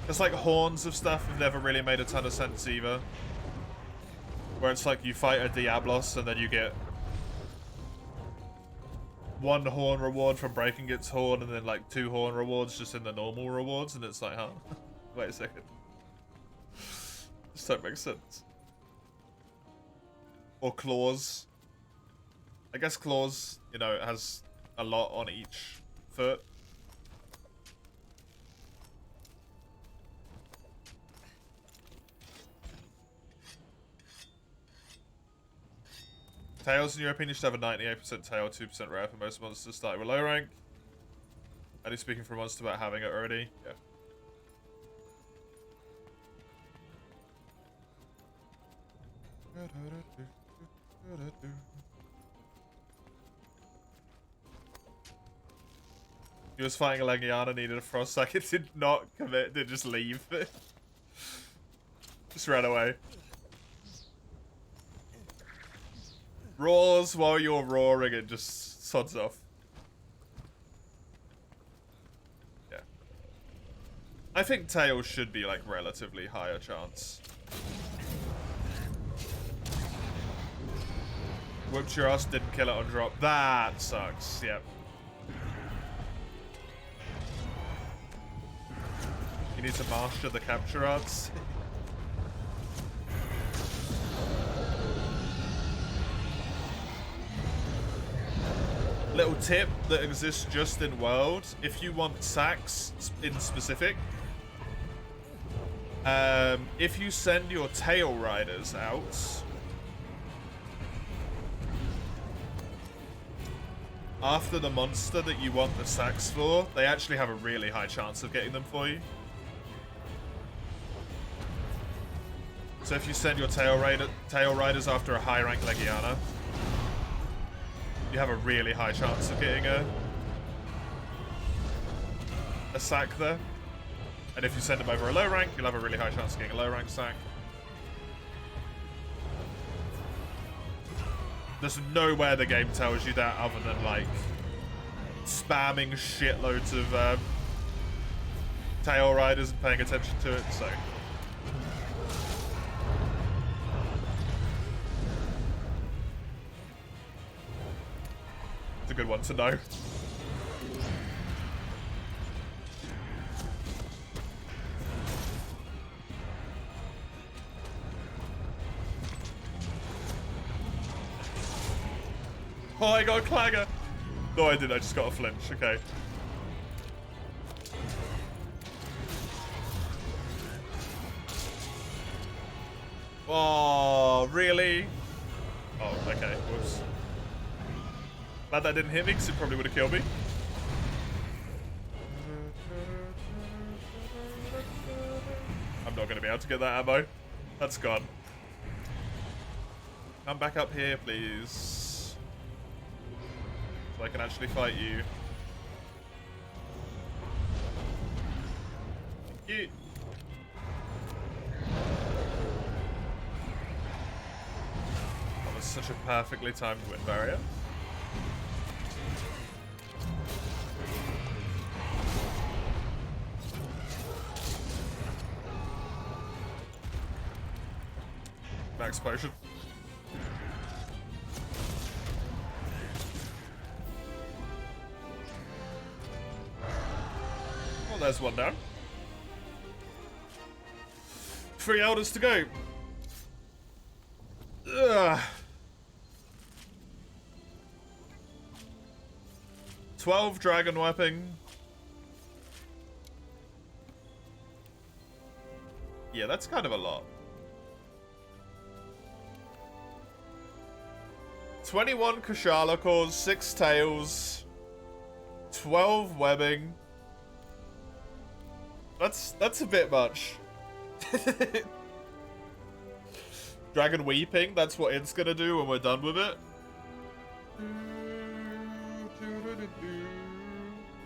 It's like horns of stuff have never really made a ton of sense either. Where it's like you fight a Diablos and then you get one horn reward from breaking its horn and then like 2 horn rewards just in the normal rewards, and it's like, huh? Wait a second. This don't make sense. Or claws. I guess claws, you know, it has a lot on each foot. Tails, in your opinion, should have a 98% tail, 2% rare for most monsters starting with low rank. Only speaking for a monster about having it already. Yeah. He was fighting a Legiana, needed a frost sack. It did not commit, did just leave. Just ran away. Roars while you're roaring and just sods off. Yeah. I think Tails should be like relatively higher chance. Whooped your ass, didn't kill it on drop. That sucks, yep. You need to master the capture arts. Little tip that exists just in World, if you want sacks in specific, if you send your tail riders out, after the monster that you want the sacks for, they actually have a really high chance of getting them for you. So if you send your tail riders after a high rank Legiana, you have a really high chance of getting a sack there. And if you send them over a low rank, you'll have a really high chance of getting a low rank sack. There's nowhere the game tells you that other than like spamming shitloads of tail riders and paying attention to it, so. It's a good one to know. Oh, I got a clanger. No, I didn't. I just got a flinch. Okay. Oh, really? Oh, okay. Whoops. Glad that didn't hit me, because it probably would have killed me. I'm not going to be able to get that ammo. That's gone. Come back up here, please. So I can actually fight you. Thank you. That was such a perfectly timed wind barrier. Max potion. Well, there's one down. 3 elders to go. Ugh. 12 dragon weapon. Yeah, that's kind of a lot. 21 Kushala cores, 6 tails, 12 webbing. That's a bit much. Dragon Weeping, that's what it's gonna do when we're done with it.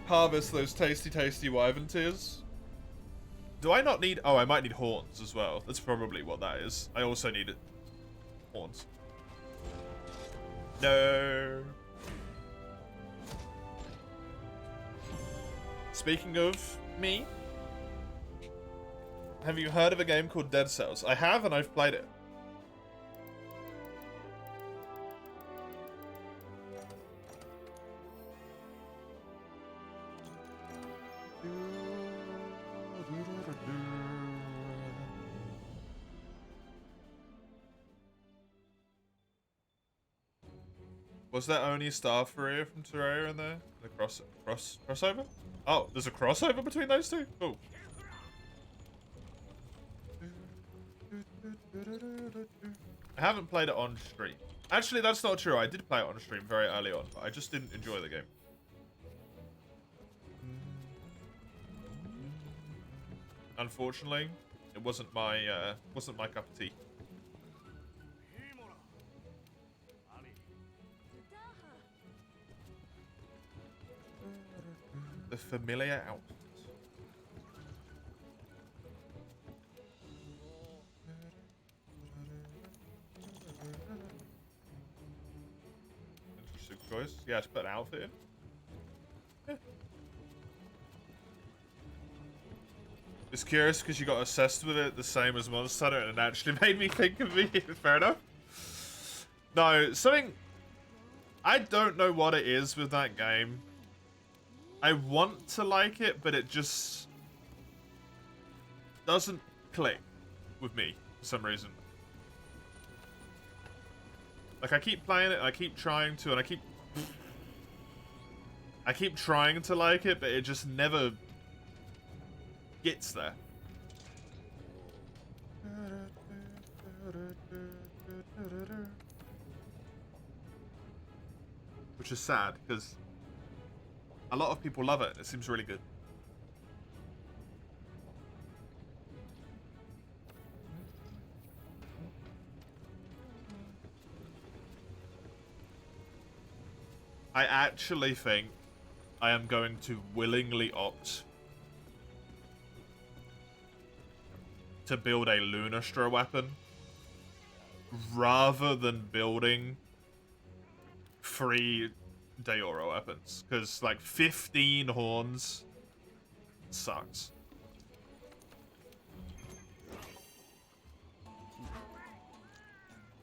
Harvest those tasty, tasty wyvern tears. Do I not need... Oh, I might need horns as well. That's probably what that is. I also need horns. No. Speaking of me, have you heard of a game called Dead Cells? I have, and I've played it. Was there only Starfaria from Terraria in there? The crossover? Oh, there's a crossover between those two? Cool. I haven't played it on stream. Actually, that's not true. I did play it on stream very early on, but I just didn't enjoy the game. Unfortunately, it wasn't my cup of tea. The familiar outfit. Interesting choice. Yeah, just put an outfit in. Yeah. Just curious because you got obsessed with it the same as Monster Hunter and it actually made me think of me. Fair enough. No, something... I don't know what it is with that game. I want to like it, but it just doesn't click with me for some reason. Like, I keep playing it, I keep trying to, and I keep trying to like it, but it just never gets there. Which is sad, because a lot of people love it. It seems really good. I actually think I am going to willingly opt to build a Lunastra weapon rather than building 3 Daora weapons, because like 15 horns sucks.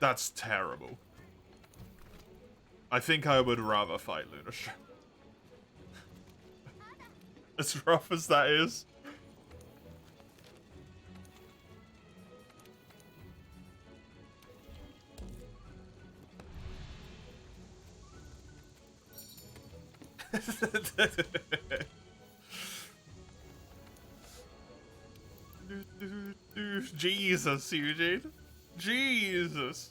That's terrible. I think I would rather fight Lunastra. As rough as that is. Jesus, Eugene. Jesus.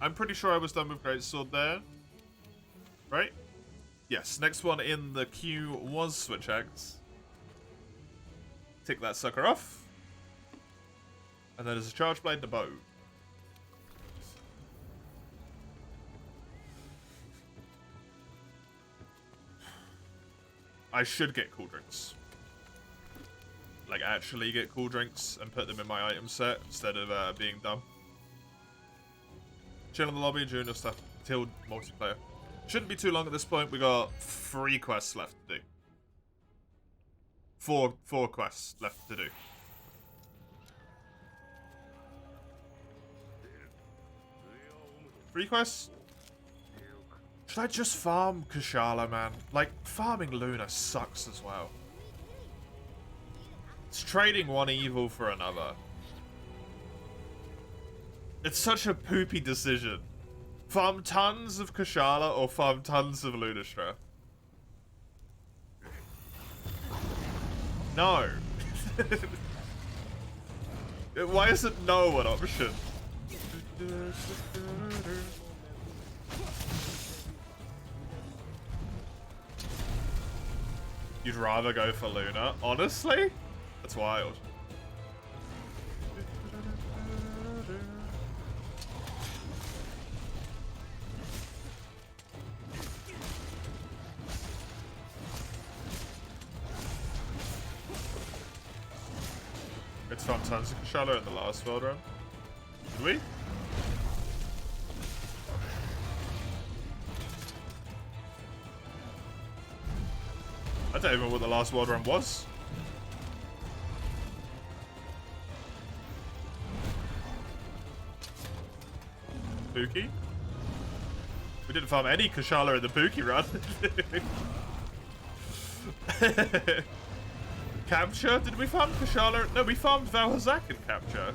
I'm pretty sure I was done with Greatsword there. Right? Yes, next one in the queue was Switch Axe. Tick that sucker off. And then there's a Charge Blade and a bow. I should get cool drinks. Like, actually get cool drinks and put them in my item set instead of being dumb. Chill in the lobby, junior stuff, till multiplayer. Shouldn't be too long at this point. We got 3 quests left to do. Four quests left to do. Three quests? Should I just farm Kushala, man? Like, farming Luna sucks as well. It's trading one evil for another. It's such a poopy decision. Farm tons of Kushala or farm tons of Lunastra? No. Why isn't no an option? You'd rather go for Luna? Honestly? That's wild. It's found tons of Kushala in the last world run. Did we? I don't even know what the last world run was. Pookie? We didn't farm any Kushala in the Pookie run. Capture? Did we farm Kushala? No, we farmed Valhazak in Capture.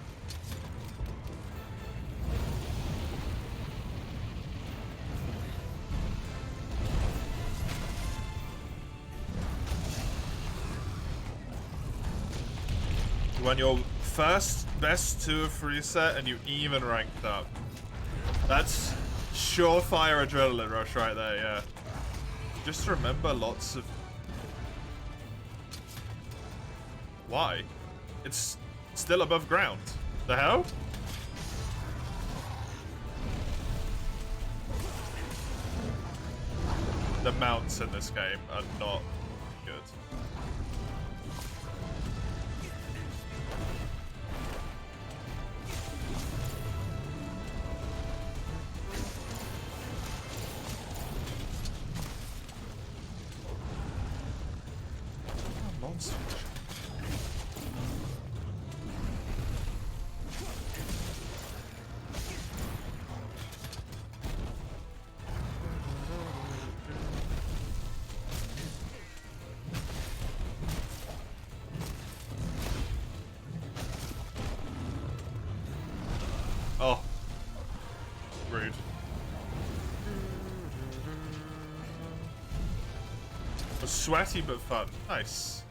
You won your first best 2 of 3 set and you even ranked up. That's surefire adrenaline rush right there, yeah. Just remember lots of... Why? It's still above ground. The hell? The mounts in this game are not good. Oh, monster. Oh. Rude. Was sweaty but fun. Nice.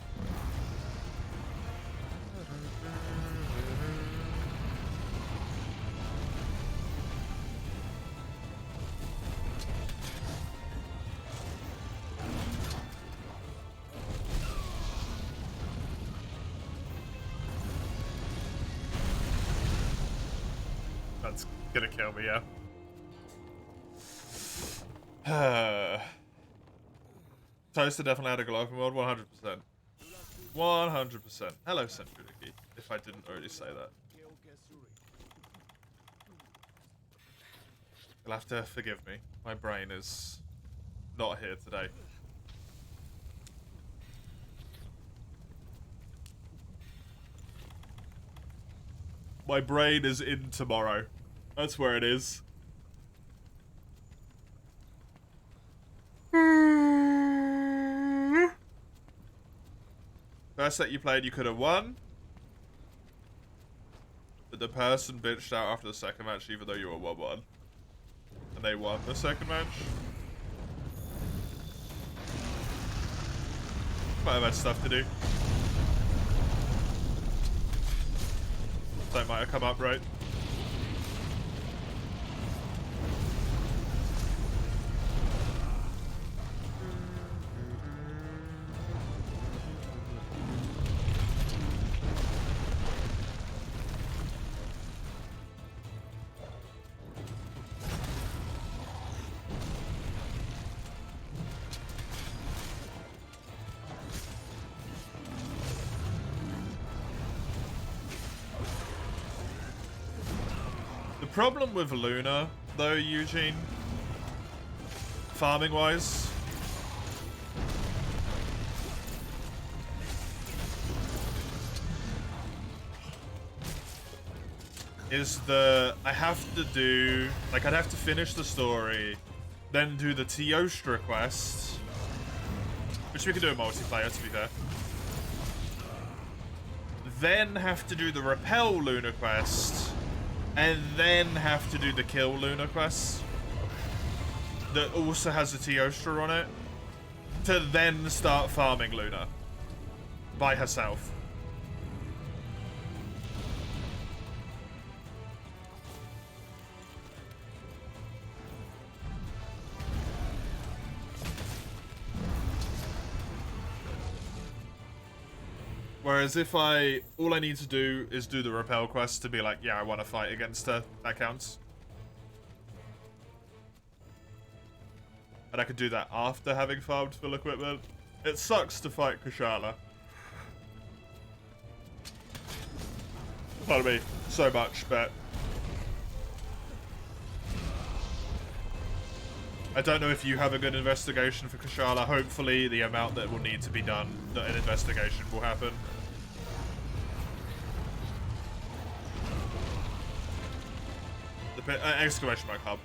That's gonna kill me, yeah. Toaster definitely had a go open world, 100%. 100%. Hello, Centrality, if I didn't already say that. You'll have to forgive me. My brain is not here today. My brain is in tomorrow. That's where it is. First set you played, you could have won. But the person bitched out after the second match, even though you were 1-1. And they won the second match. Might have had stuff to do. That might have come up, right? The problem with Luna, though, Eugene, farming-wise, is I have to do, like, I'd have to finish the story, then do the Teostra quest, which we could do in multiplayer, to be fair. Then have to do the Repel Luna quest, and then have to do the Kill Luna quest that also has a Teostra on it, to then start farming Luna by herself. Whereas if all I need to do is do the repel quest to be like, yeah, I want to fight against her, that counts. And I could do that after having farmed full equipment. It sucks to fight Kushala. Pardon me, so much, but I don't know if you have a good investigation for Kushala. Hopefully the amount that will need to be done, that an investigation will happen. The exclamation mark hub.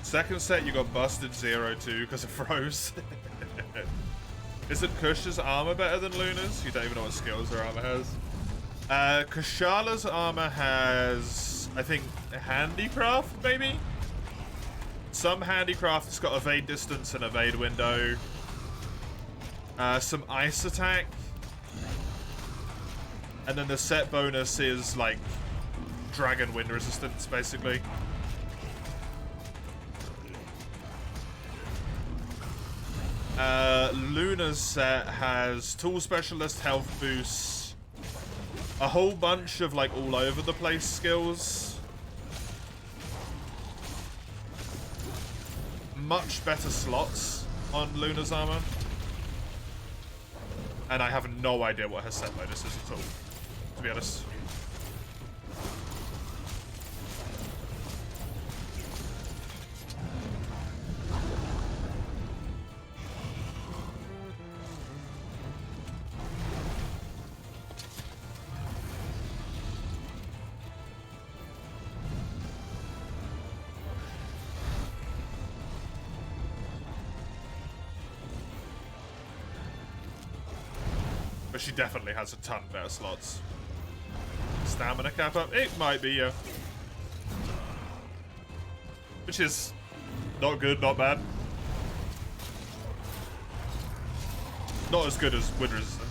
Second set, you got busted 0-2 because it froze. Isn't Kush's armor better than Luna's? You don't even know what skills her armor has. Kushala's armor has, I think, handicraft, maybe? Some handicraft. It's got evade distance and evade window. Some ice attack. And then the set bonus is, like, dragon wind resistance, basically. Luna's set has tool specialist, health boost, a whole bunch of like all over the place skills, much better slots on Luna's armor, and I have no idea what her set bonus is at all, to be honest. But she definitely has a ton better slots. Stamina cap up? It might be, yeah. Which is not good, not bad. Not as good as wind resistance.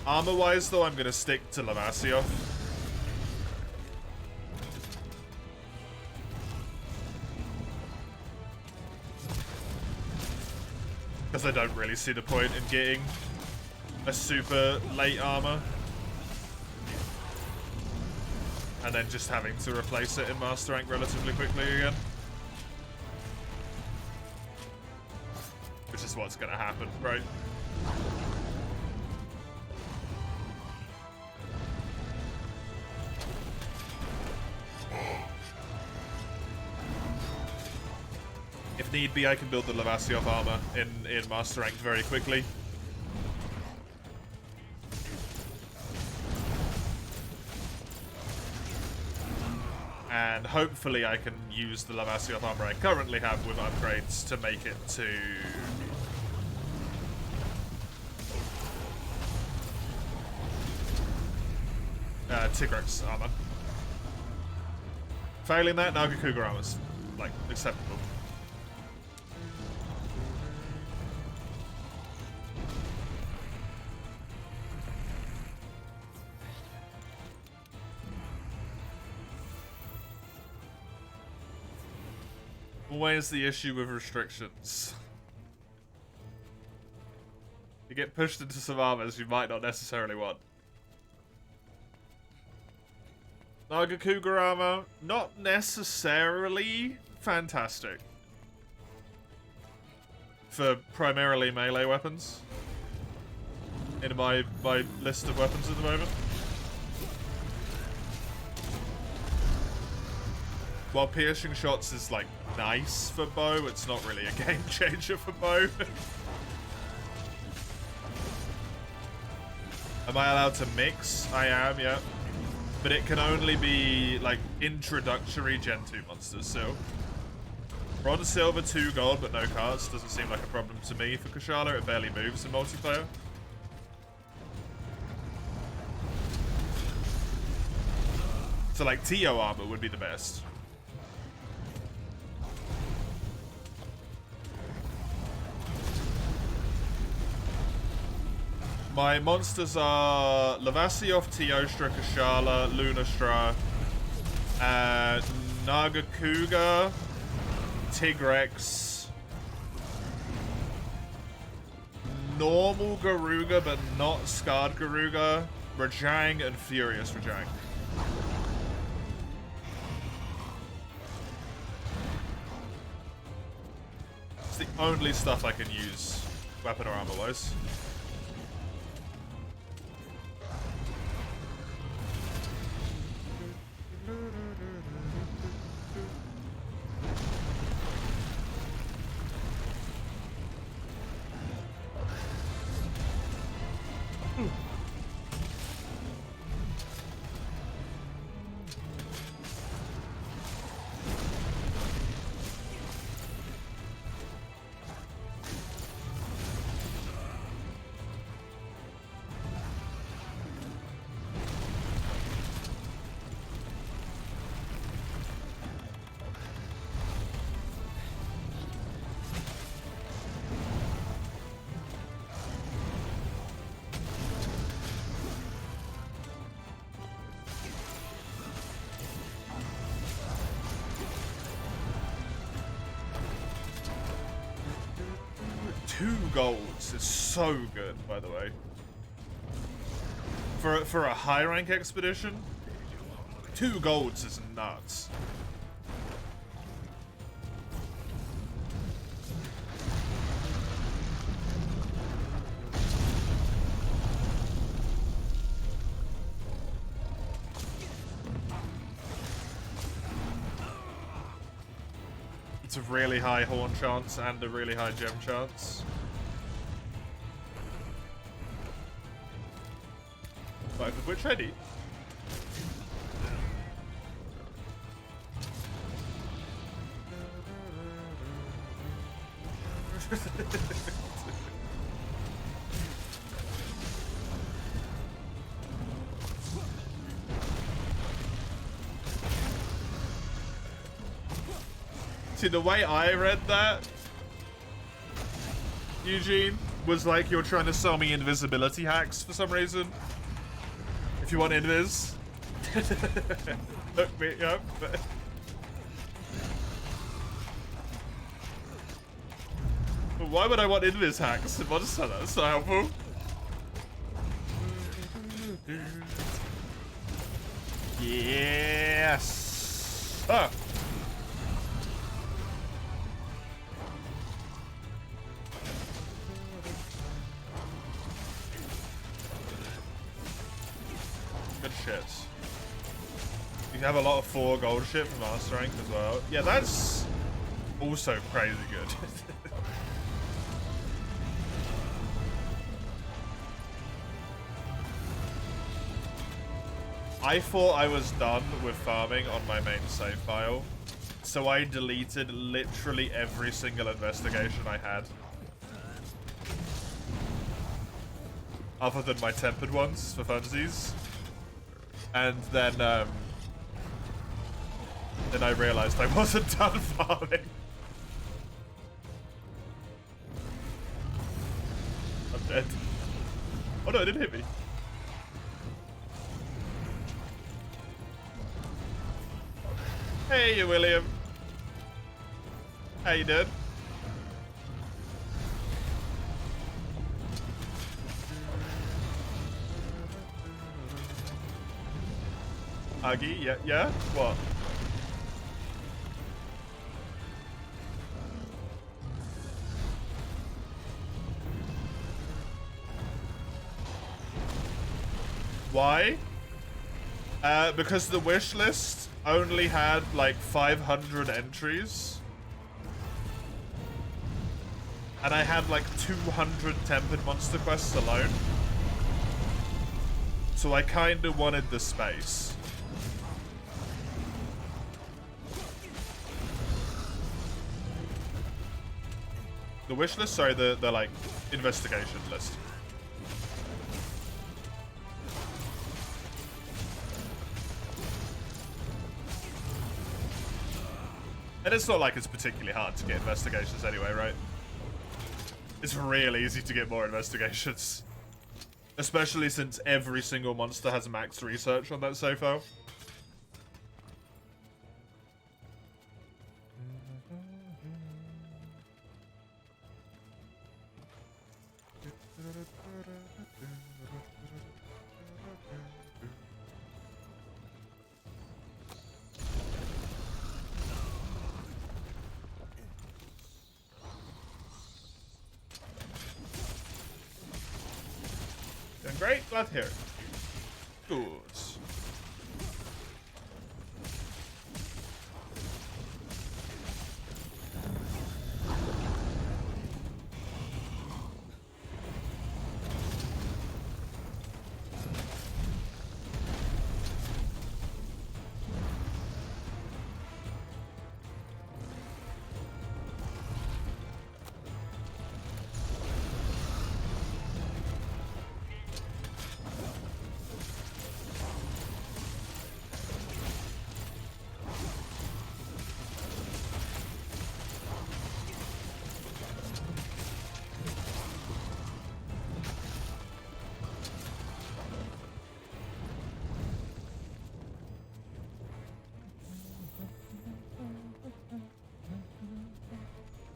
Armor-wise, though, I'm going to stick to Lavasioth. Because I don't really see the point in getting a super late armor. And then just having to replace it in Master Rank relatively quickly again. Which is what's going to happen, right? If need be, I can build the Lavasioth armor in Master Rank very quickly. And hopefully I can use the Lavasioth armor I currently have with upgrades to make it to Tigrex armor. Failing that, Nagakuga armor's like acceptable. Always the issue with restrictions. You get pushed into some armors you might not necessarily want. Nagakuga armor, not necessarily fantastic. For primarily melee weapons. In my list of weapons at the moment. While piercing shots is like nice for bow, it's not really a game changer for bow. Am I allowed to mix? I am, yeah. But it can only be like introductory Gen 2 monsters, so. Bronze, silver, 2 gold, but no cards. Doesn't seem like a problem to me for Kushala. It barely moves in multiplayer. So like Tio armor would be the best. My monsters are Lavasioth, Teostra, Kushala, Lunastra, Nagakuga, Tigrex, normal Garuga but not scarred Garuga, Rajang, and Furious Rajang. It's the only stuff I can use, weapon or armor-wise. Golds is so good, by the way. For a high rank expedition, 2 golds is nuts. It's a really high horn chance and a really high gem chance. Both of which ready. See, the way I read that, Eugene, was like you're trying to sell me invisibility hacks for some reason. If you want invis, hook me up. But why would I want invis hacks in Monster Hunter? That's not helpful. Yes. Ah. Good shit. You have a lot of 4 gold shit from Master Rank as well. Yeah, that's also crazy good. I thought I was done with farming on my main save file, so I deleted literally every single investigation I had. Other than my tempered ones for funsies. And then I realized I wasn't done farming. I'm dead. Oh no, it didn't hit me. Hey, William. How you doing? Aggie, yeah? What? Why? Because the wish list only had like 500 entries. And I had like 200 tempered monster quests alone. So I kinda wanted the space. The wish list? Sorry, the like investigation list. And it's not like it's particularly hard to get investigations anyway, right? It's real easy to get more investigations. Especially since every single monster has max research on that save file. Doing great, glad to hear it. Good.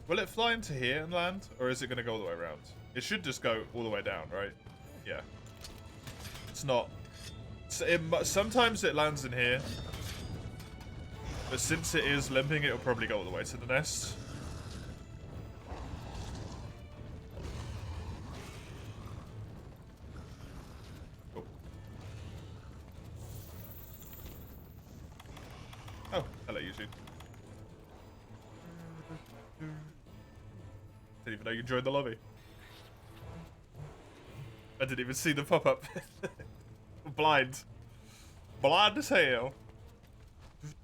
Will it fly into here and land, or is it going to go all the way around? It should just go all the way down, right? Yeah. It's not. Sometimes it lands in here, but since it is limping, it'll probably go all the way to the nest. Cool. Oh, hello, YouTube. Didn't even know you joined the lobby. I didn't even see the pop-up. Blind. Blind as hell. If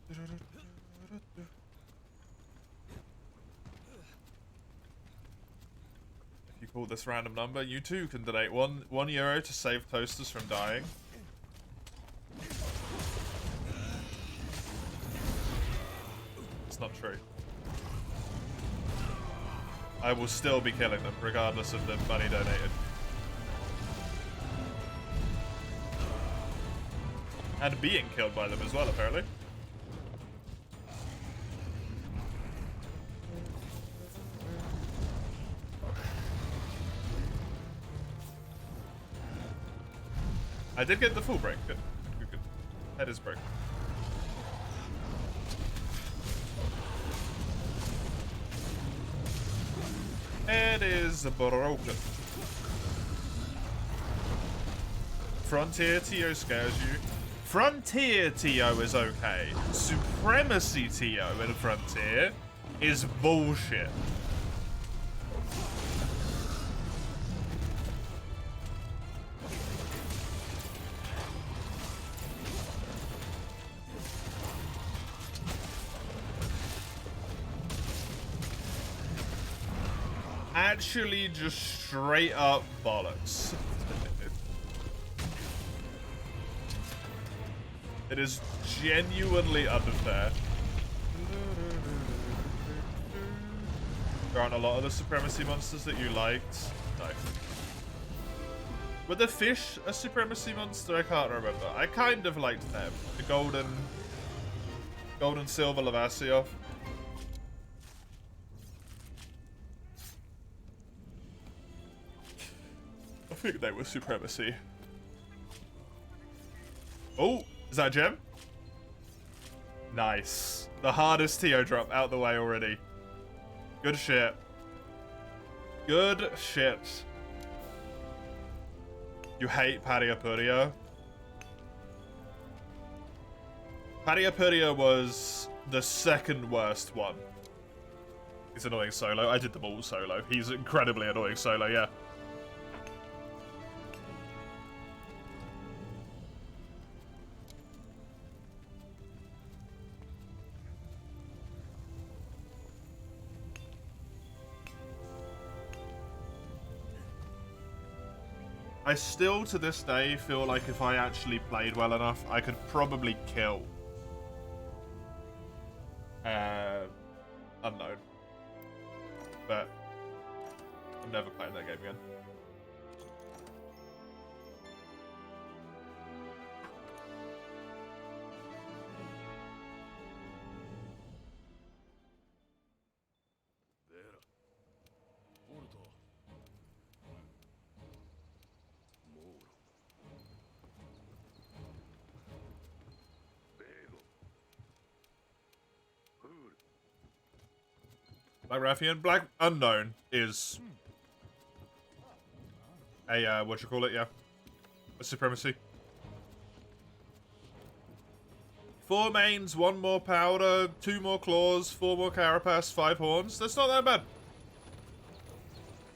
you call this random number, you too can donate €1 to save toasters from dying. It's not true. I will still be killing them, regardless of the money donated. And being killed by them as well, apparently. I did get the full break. Good. Good, good. Head is broken. It is broken. Frontier TO scares you. Frontier TO is okay. Supremacy TO in Frontier is bullshit. Actually, just straight up bollocks. It is genuinely unfair. There aren't a lot of the Supremacy monsters that you liked. No. Were the fish a Supremacy monster? I can't remember. I kind of liked them. The golden silver Lavasioth. I think they were Supremacy. Oh, is that a gem? Nice. The hardest TO drop out the way already. Good shit. Good shit. You hate Pariapuria? Pariapuria was the second worst one. He's annoying solo. I did them all solo. He's incredibly annoying solo, yeah. I still, to this day, feel like if I actually played well enough, I could probably kill Unknown. But I'm never playing that game again. Black Rathian? Black Unknown is a, what you call it, yeah. A supremacy. 4 mains, 1 more powder, 2 more claws, 4 more carapace, 5 horns. That's not that bad.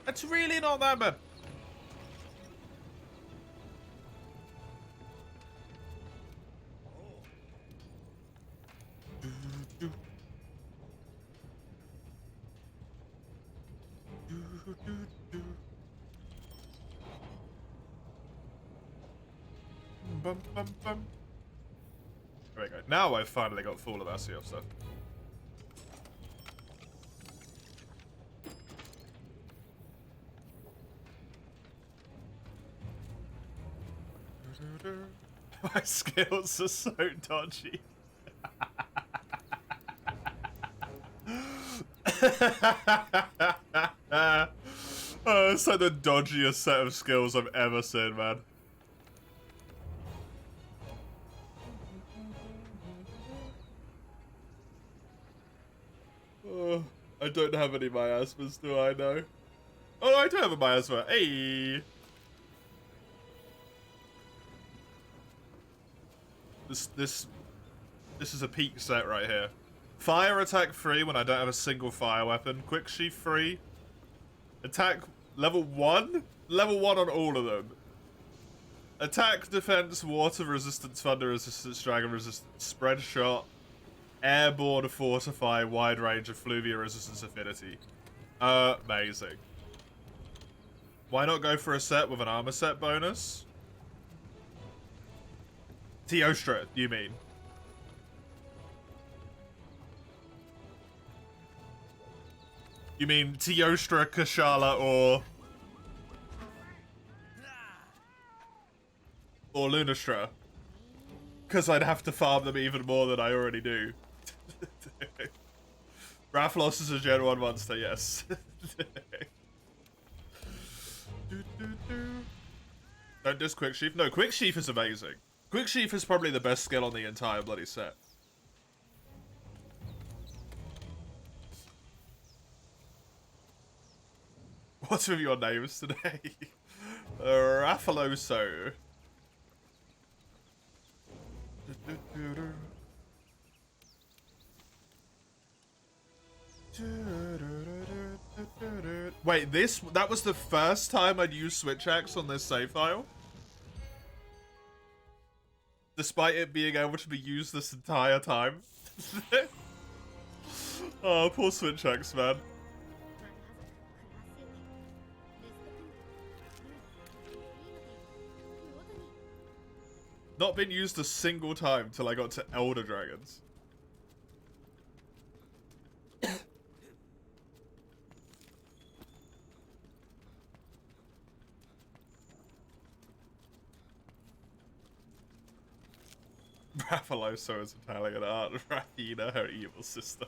That's really not that bad. Bum, bum, bum. There we go. Now I've finally got full of SEO stuff. My skills are so dodgy. It's like the dodgiest set of skills I've ever seen, man. Oh, I don't have any miasmas, do I? No. Oh, I do have a miasma. Hey. This is a peak set right here. Fire attack 3 when I don't have a single fire weapon. Quick sheath 3. Attack level 1? Level 1 on all of them. Attack, defense, water resistance, thunder resistance, dragon resistance, spread shot, airborne, fortify, wide range, effluvia resistance, affinity. Amazing. Why not go for a set with an armor set bonus? Teostra, you mean? You mean Teostra, Kushala, or Lunastra? Because I'd have to farm them even more than I already do. Rathlos is a Gen 1 monster, yes. Don't diss Quick Sheath. No, Quick Sheath is amazing. Quick Sheath is probably the best skill on the entire bloody set. What's with your names today? Raffaloso. Wait, that was the first time I'd used Switch Axe on this save file? Despite it being able to be used this entire time? Oh, poor Switch Axe, man. Not been used a single time till I got to Elder Dragons. Raffaloso is Italian art, Rathina, her evil sister.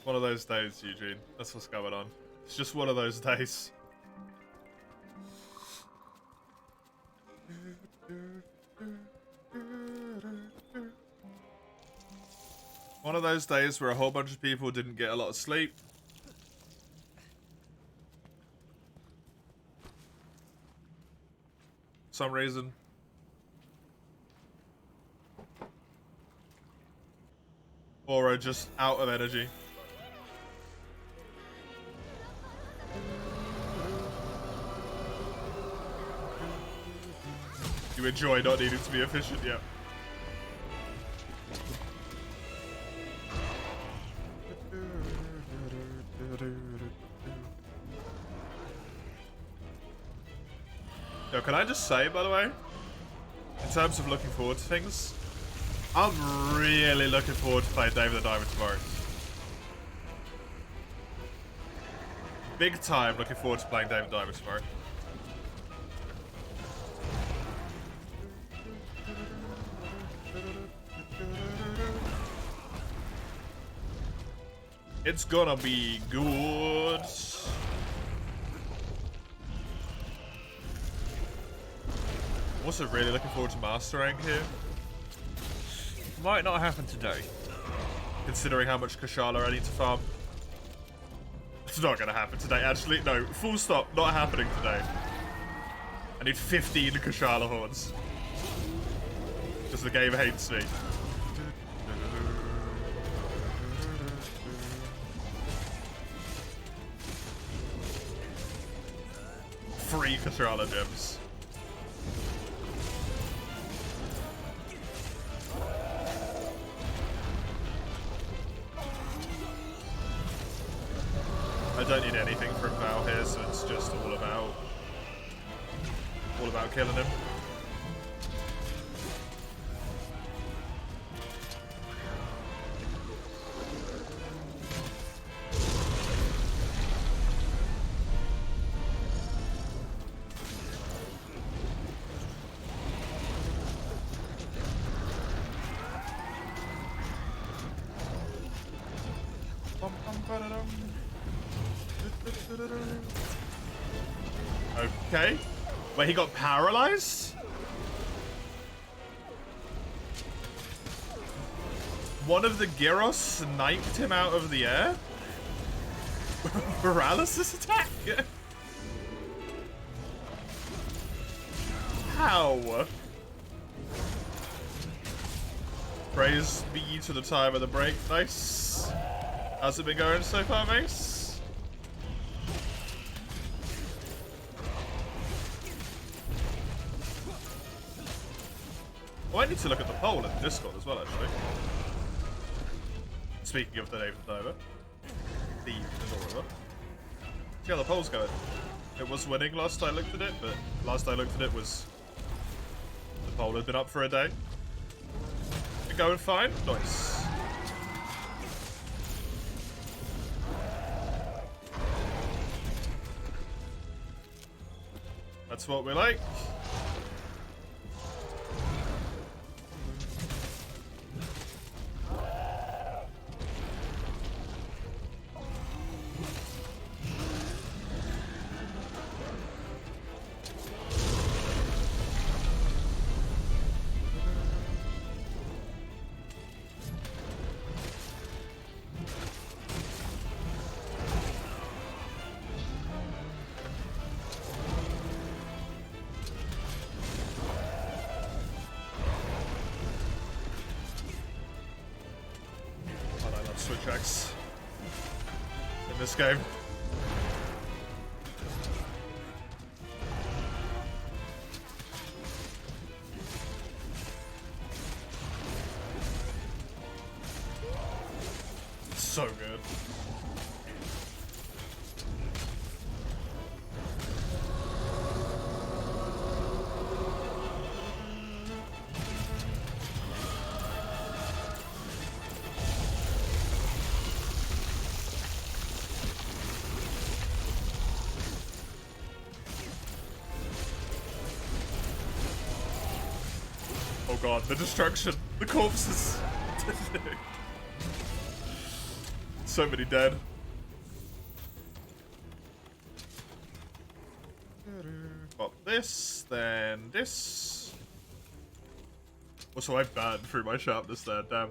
One of those days, Eugene. That's what's going on. It's just one of those days. One of those days where a whole bunch of people didn't get a lot of sleep. For some reason. Or are just out of energy. You enjoy not needing to be efficient, yeah. Yo, can I just say, by the way, in terms of looking forward to things, I'm really looking forward to playing Dave the Diver tomorrow. Big time looking forward to playing Dave the Diver tomorrow. It's gonna be good. I'm also really looking forward to Master Rank here. Might not happen today, considering how much Kushala I need to farm. It's not gonna happen today, actually. No, full stop, not happening today. I need 15 Kushala horns. Because the game hates me. Free Kushala gems. I don't need anything from Val here, so it's just all about killing him. Okay. Wait, he got paralyzed? One of the Gyros sniped him out of the air? Paralysis attack? How? Praise be to the time of the break. Nice. How's it been going so far, Mace? Oh, I need to look at the poll in the Discord as well, actually. Speaking of the David Diver. The River. See how the poll's going. It was winning last I looked at it, but last I looked at it was... the poll had been up for a day. It going fine? Nice. That's what we like. Switch in this game. It's so good. Oh god, the destruction, the corpses. So many dead. Got this, then this. Also, I burned through my sharpness there, damn.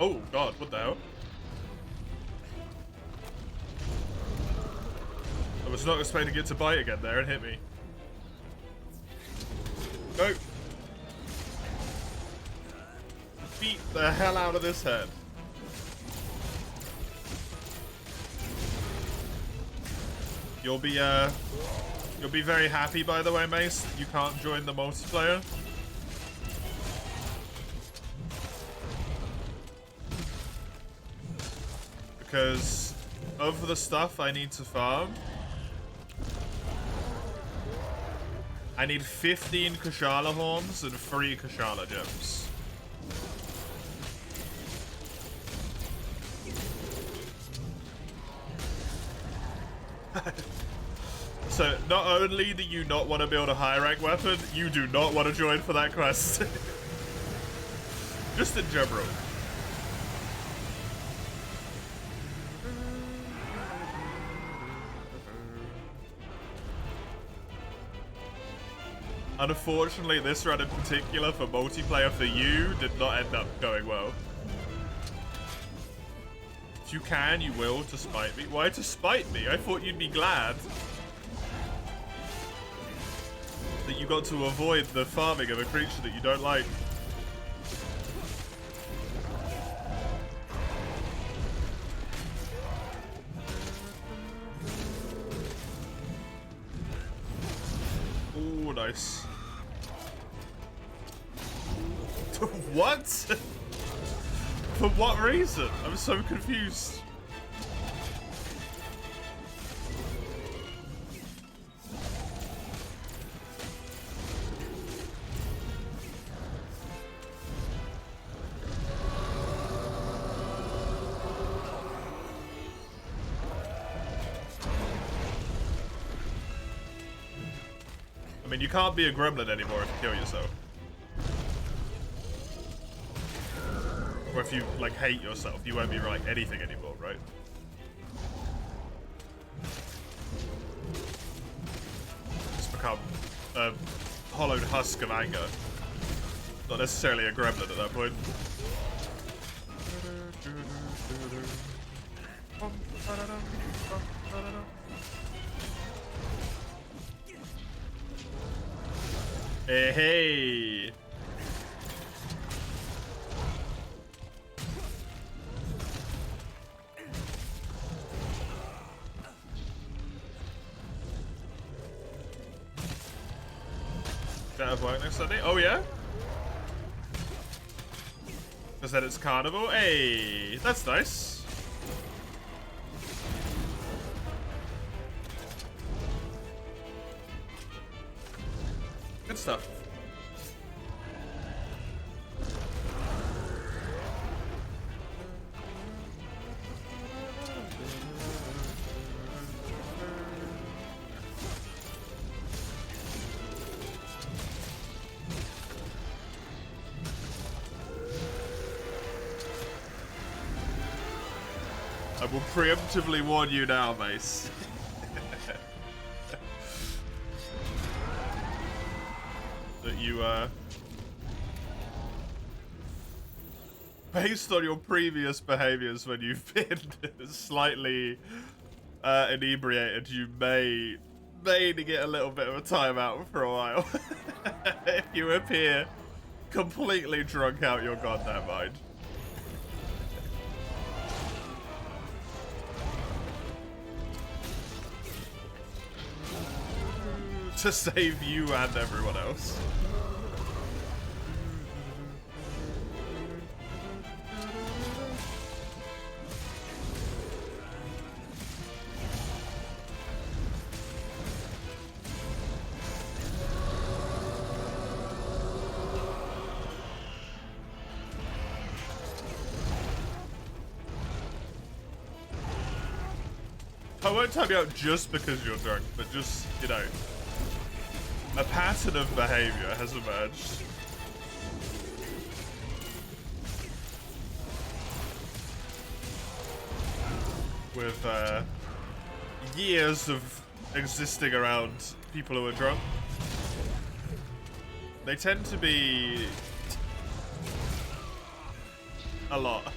Oh god, what the hell? I was not expecting it to bite again there and hit me. Go! Beat the hell out of this head. You'll be very happy, by the way, Mace. You can't join the multiplayer. because of the stuff I need to farm, I need 15 Kushala horns and 3 Kushala gems. So not only do you not want to build a high rank weapon, you do not want to join for that quest. Just in general. Unfortunately, this run in particular for multiplayer for you did not end up going well. If you can, you will, to spite me. Why to spite me? I thought you'd be glad that you got to avoid the farming of a creature that you don't like. Ooh, nice. What? For what reason? I'm so confused. I mean, you can't be a gremlin anymore if you kill yourself. Or if you, like, hate yourself, you won't be, like, anything anymore, right? Just become a hollowed husk of anger. Not necessarily a gremlin at that point. Hey, hey! That have work next Sunday? Oh yeah? Because then it's carnival? Hey, that's nice. Good stuff. I will preemptively warn you now, Mace. That you, based on your previous behaviors when you've been slightly inebriated, you may need to get a little bit of a timeout for a while. If you appear completely drunk out your goddamn mind. To save you and everyone else. I won't time you out just because you're drunk, but just, you know, a pattern of behavior has emerged. With years of existing around people who are drunk. They tend to be a lot.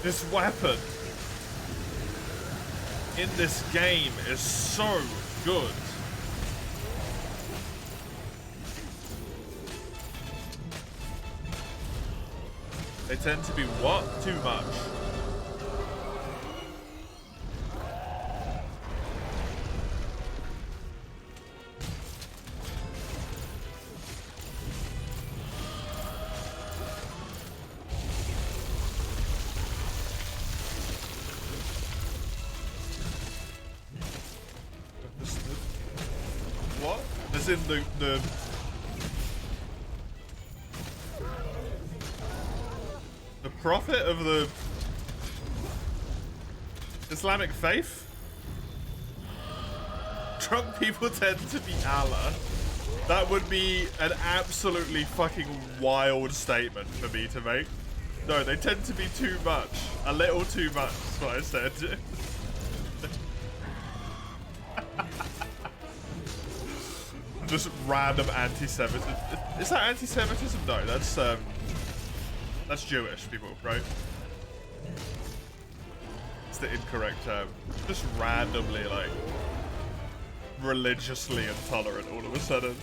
This weapon in this game is so good. They tend to be what? Too much. What? As in the prophet of the Islamic faith? Drunk people tend to be Allah. That would be an absolutely fucking wild statement for me to make. No, they tend to be too much. A little too much, is what I said. Just random anti-Semitism. Is that anti-Semitism? No, that's Jewish people, right? It's the incorrect term. Just randomly, like, religiously intolerant all of a sudden.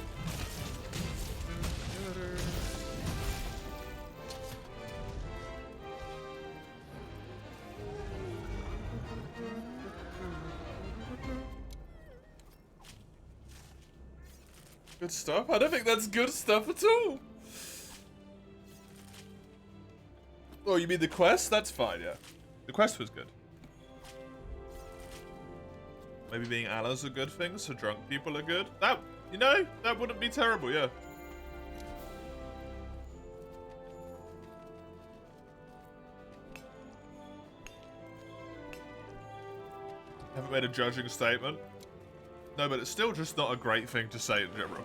Good stuff? I don't think that's good stuff at all. Oh, you mean the quest? That's fine, yeah. The quest was good. Maybe being Allah's a good thing, so drunk people are good. That, you know, that wouldn't be terrible, yeah. Haven't made a judging statement. No, but it's still just not a great thing to say in general.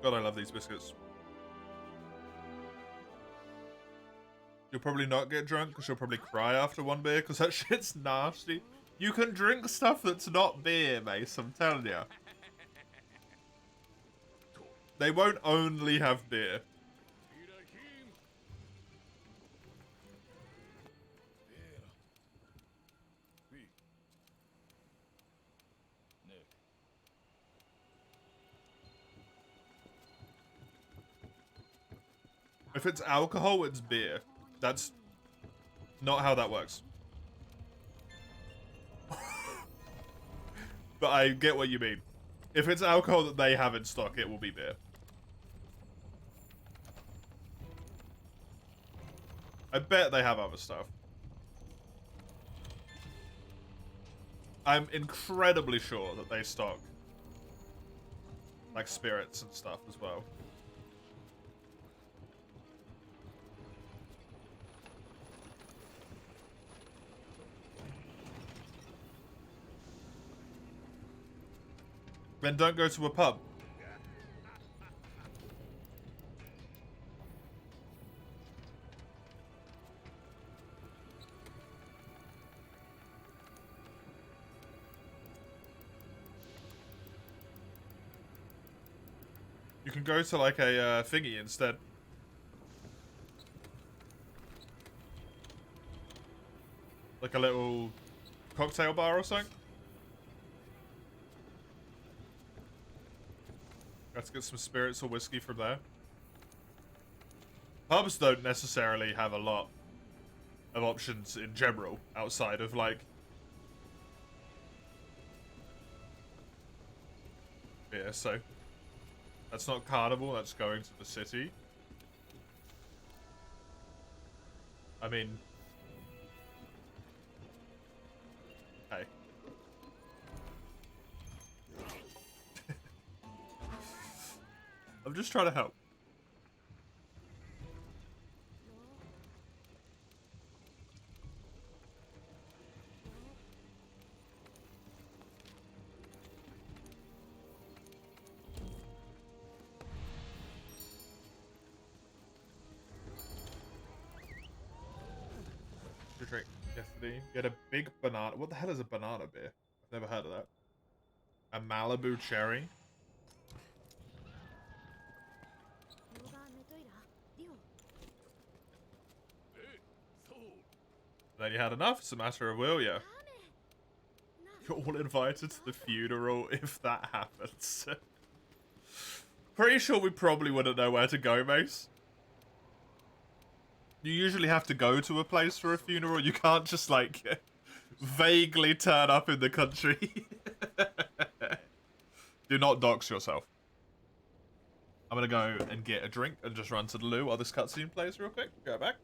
God, I love these biscuits. You'll probably not get drunk because you'll probably cry after one beer because that shit's nasty. You can drink stuff that's not beer, Mace, I'm telling you. They won't only have beer. If it's alcohol, it's beer. That's not how that works. But I get what you mean. If it's alcohol that they have in stock, it will be beer. I bet they have other stuff. I'm incredibly sure that they stock like spirits and stuff as well. Then don't go to a pub. You can go to like a thingy instead. Like a little cocktail bar or something. Let's get some spirits or whiskey from there. Pubs don't necessarily have a lot of options in general outside of like beer, so that's not Carnival, that's going to the city. I mean, hey. I'm just trying to help. drink yesterday. You had a big banana. What the hell is a banana beer? I've never heard of that. A Malibu cherry. Then you had enough. It's a matter of will, yeah. You're all invited to the funeral if that happens. Pretty sure we probably wouldn't know where to go, Mace. You usually have to go to a place for a funeral. You can't just, like, vaguely turn up in the country. Do not dox yourself. I'm gonna go and get a drink and just run to the loo while this cutscene plays real quick. Go back.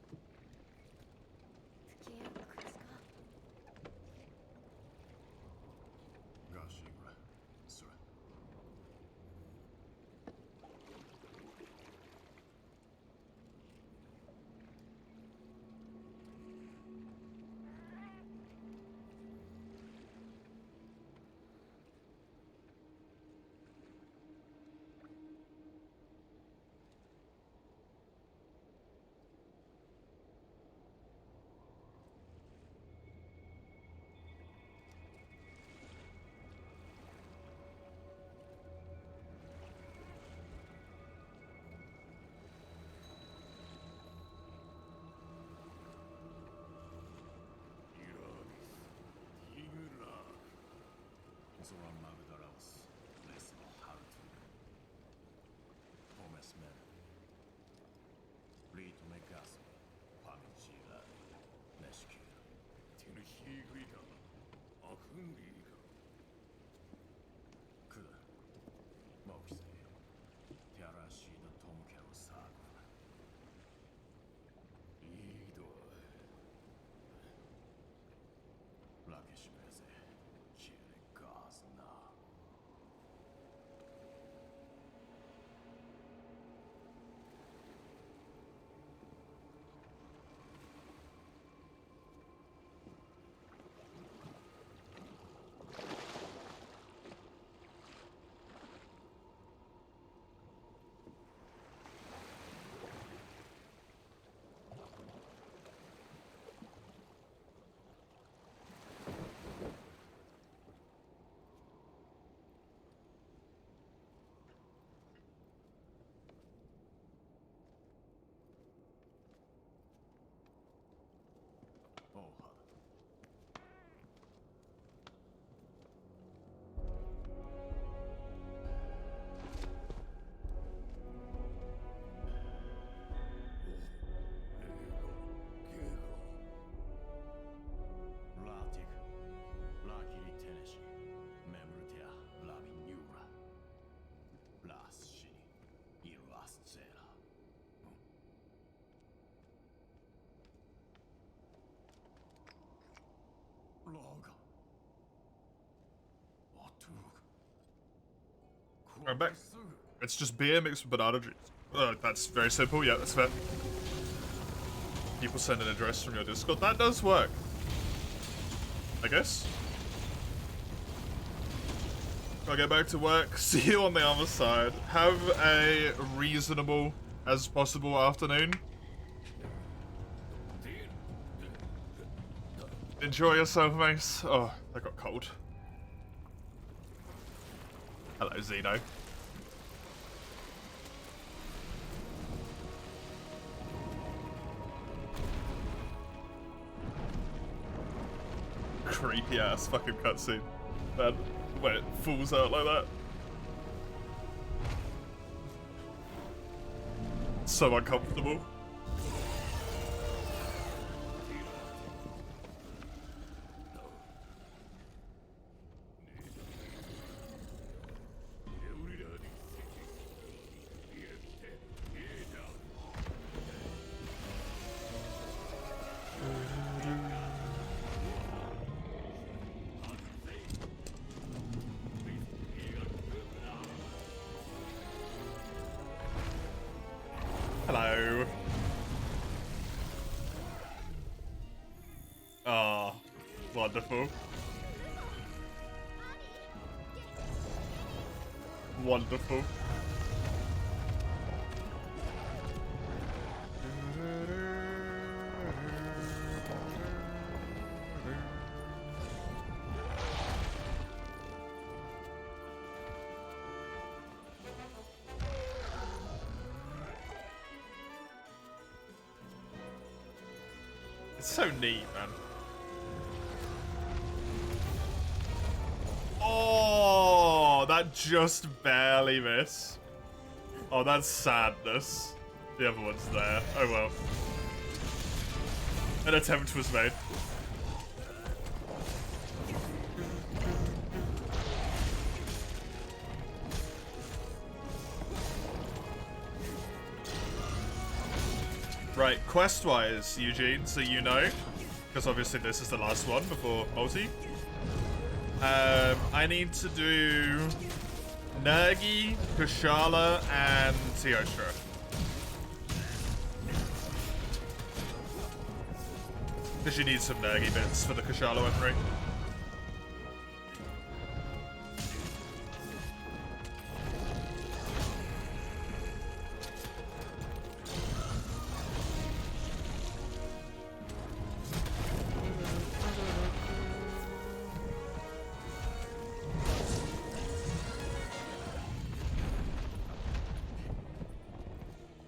I'm back. It's just beer mixed with banana juice. That's very simple. Yeah, that's fair. People send an address from your Discord. That does work. I guess. I'll get back to work. See you on the other side. Have a reasonable as possible afternoon. Enjoy yourself, Mace. Oh, that got cold. Hello, Zeno. Creepy ass fucking cutscene. Man, when it falls out like that. So uncomfortable. Hello. Ah, wonderful. Wonderful. It's so neat, man. Oh, that just barely missed. Oh, that's sadness. The other one's there. Oh well. An attempt was made. Right, quest-wise, Eugene, so you know, because obviously this is the last one before multi. I need to do Nergi, Kushala, and Teostra. Because you need some Nergi bits for the Kushala weaponry.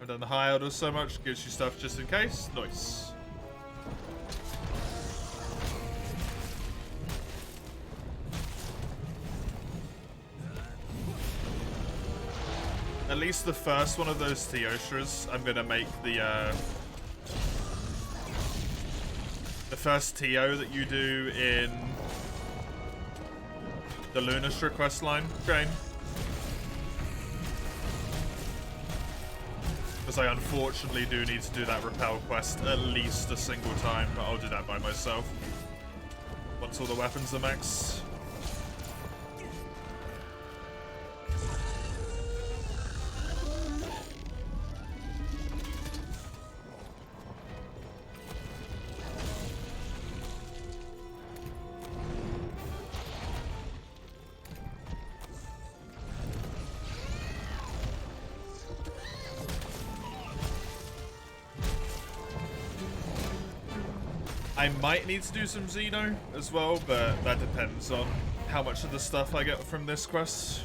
I've done the high order so much, gives you stuff just in case. Nice. At least the first one of those Teostras, I'm gonna make the first Teo that you do in the Lunastra questline chain. Because I unfortunately do need to do that repel quest at least a single time, but I'll do that by myself once all the weapons are maxed. I might need to do some Xeno as well, but that depends on how much of the stuff I get from this quest.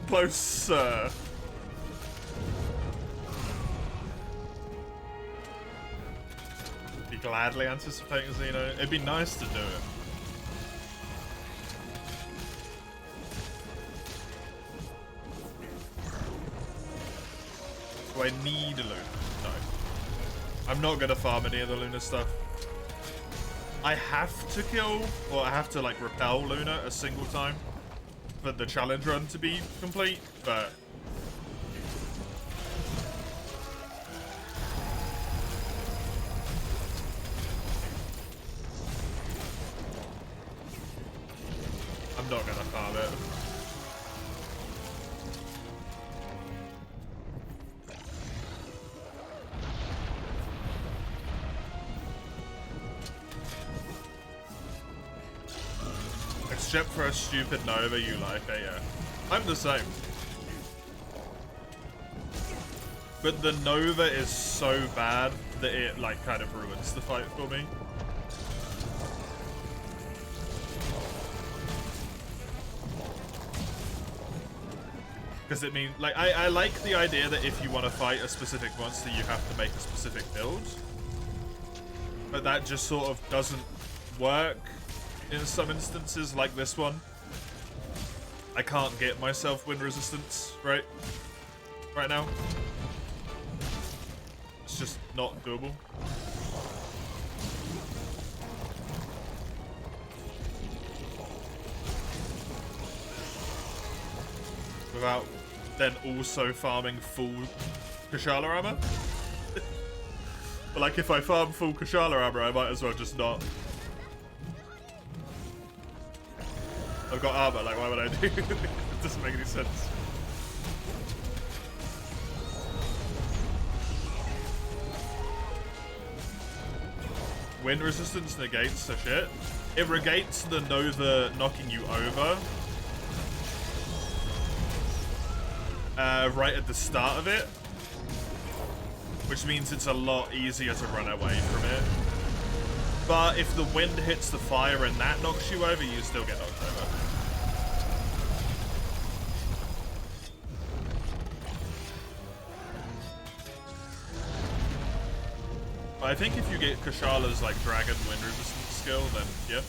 Close, sir. Gladly anticipating Xeno. It'd be nice to do it. Do I need a Luna? No. I'm not gonna farm any of the Luna stuff. I have to kill, or I have to like repel Luna a single time for the challenge run to be complete, but I'm not gonna farm it. Except for a stupid Nova you like it, yeah. I'm the same. But the Nova is so bad that it like kind of ruins the fight for me. Because it means, like, I like the idea that if you want to fight a specific monster, you have to make a specific build. But that just sort of doesn't work in some instances, like this one. I can't get myself wind resistance right now. It's just not doable. Without then also farming full Kushala armor. But like if I farm full Kushala armor, I might as well just not. I've got armor, like why would I do? It doesn't make any sense. Wind resistance negates the shit. It negates the Nova knocking you over. Right at the start of it. which means it's a lot easier to run away from it. But if the wind hits the fire and that knocks you over, you still get knocked over. But I think if you get Kashala's like dragon wind resistance skill, then yeah.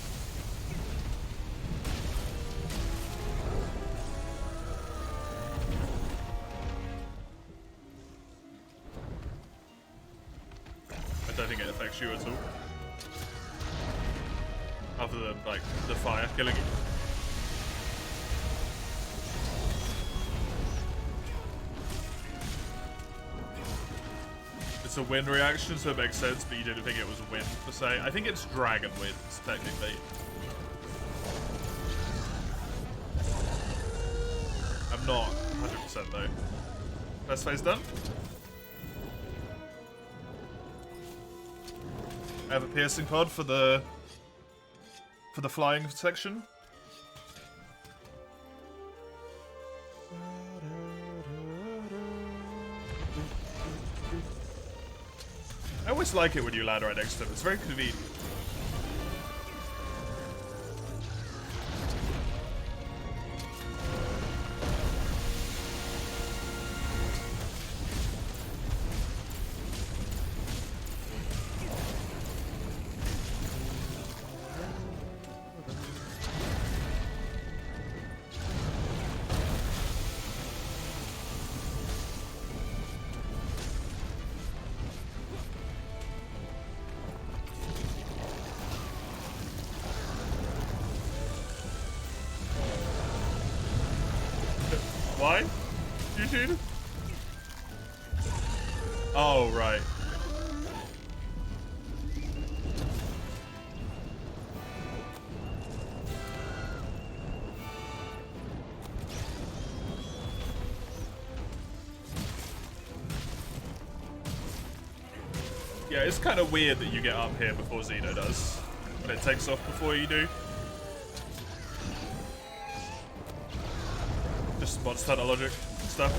I don't think it affects you at all. Other than, like, the fire killing you. It's a wind reaction, so it makes sense, but you didn't think it was wind, per se. I think it's dragon winds, technically. I'm not 100% though. First phase done. I have a piercing pod for the flying section. I always like it when you land right next to them. It's very convenient. Why? You cheated? Oh, right. Yeah, it's kind of weird that you get up here before Xeno does, but it takes off before you do. Just monster hunter logic stuff.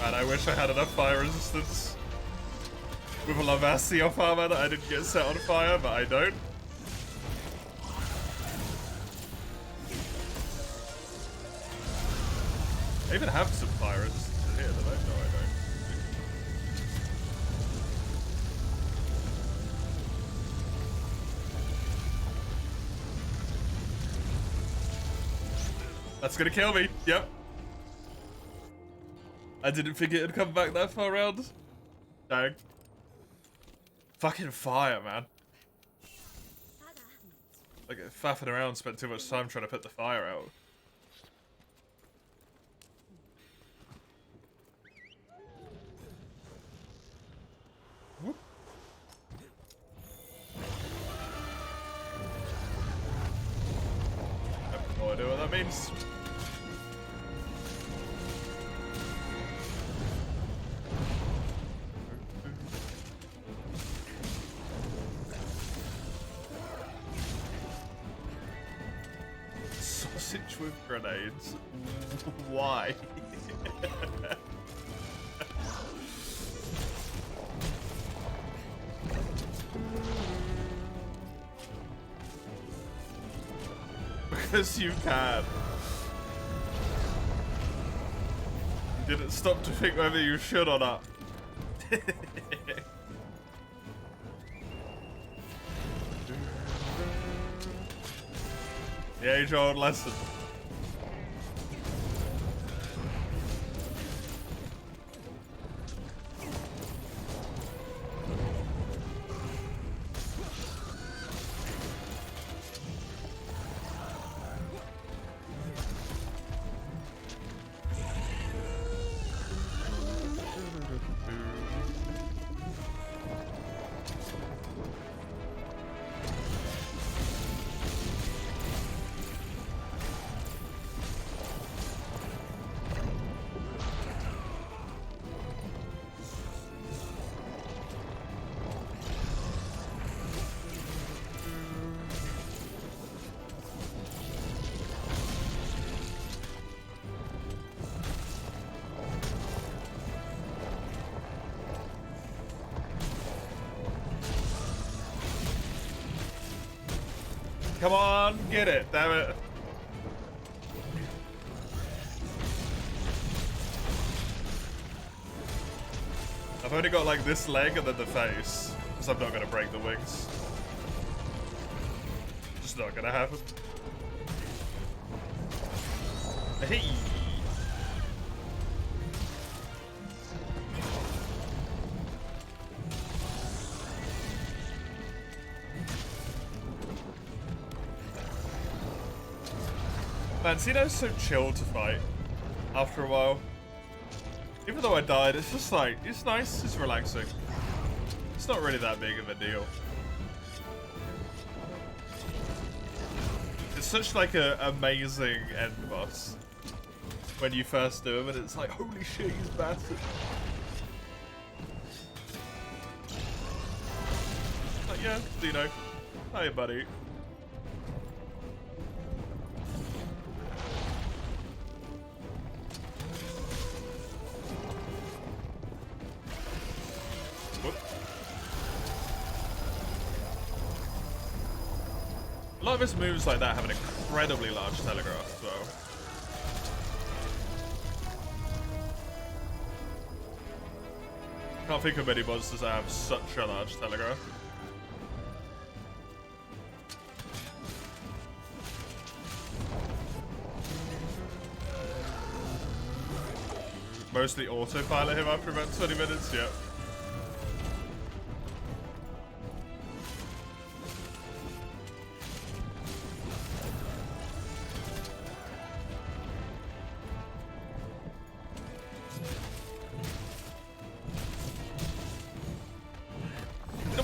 Man, I wish I had enough fire resistance with a Lavassi off armor that I didn't get set on fire, but I don't. I even have some fire resistance in here that I know I don't. That's gonna kill me, yep. I didn't think it'd come back that far around. Dang. Fucking fire, man. Like, faffing around, spent too much time trying to put the fire out. Whoop. I have no idea what that means. Sausage with grenades. Why? Because you can. You didn't stop to think whether you should or not. The age-old lesson. Come on, get it, damn it. I've only got like this leg and then the face, because I'm not gonna break the wings. Just not gonna happen. Hey. Man, Xeno's so chill to fight after a while. Even though I died, it's just like, it's nice, it's relaxing. It's not really that big of a deal. It's such like a amazing end boss when you first do him, and it's like, holy shit, he's massive. Like, yeah, Xeno. Hi, buddy. A lot of his moves like that have an incredibly large telegraph as well. Can't think of many monsters that have such a large telegraph. Mostly autopilot him after about 20 minutes, yep.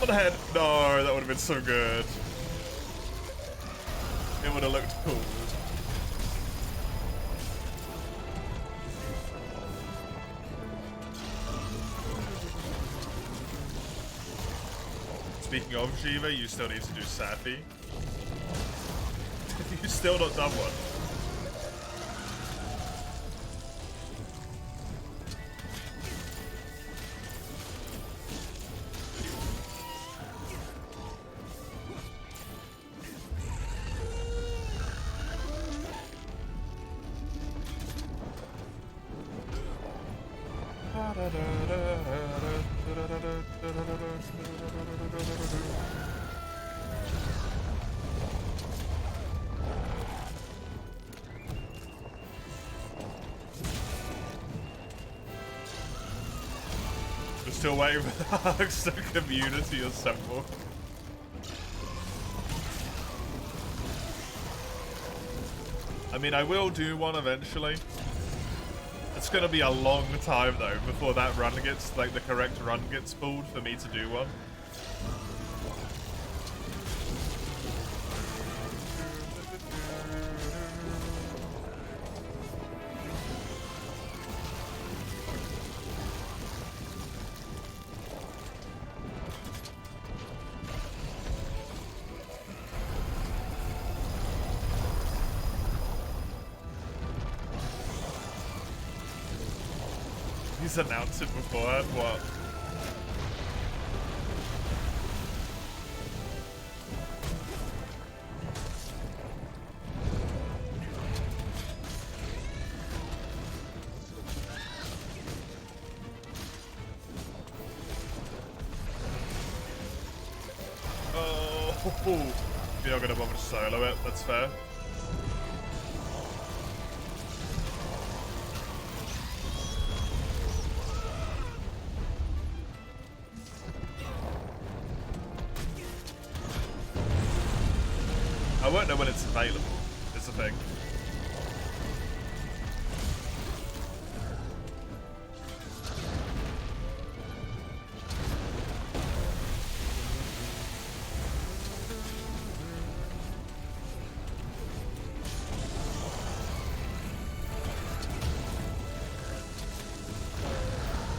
The head. No, that would have been so good. It would have looked cool. Speaking of Shiva, you still need to do Safi. You still not done one. We're still waiting for the Hearthstone community assemble. I mean, I will do one eventually. It's gonna be a long time though before that run gets, like, the correct run gets pulled for me to do one. He's announced it beforehand, what? Oh, you're not gonna bother to solo it, that's fair. I won't know when it's available, is the thing.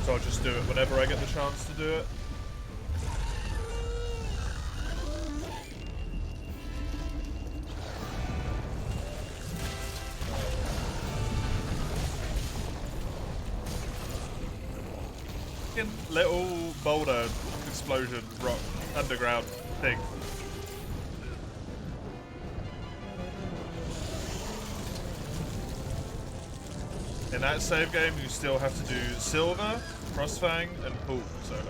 So I'll just do it whenever I get the chance to do it. Little boulder explosion rock underground thing. In that save game, you still have to do Silver, Frostfang, and Pool solo.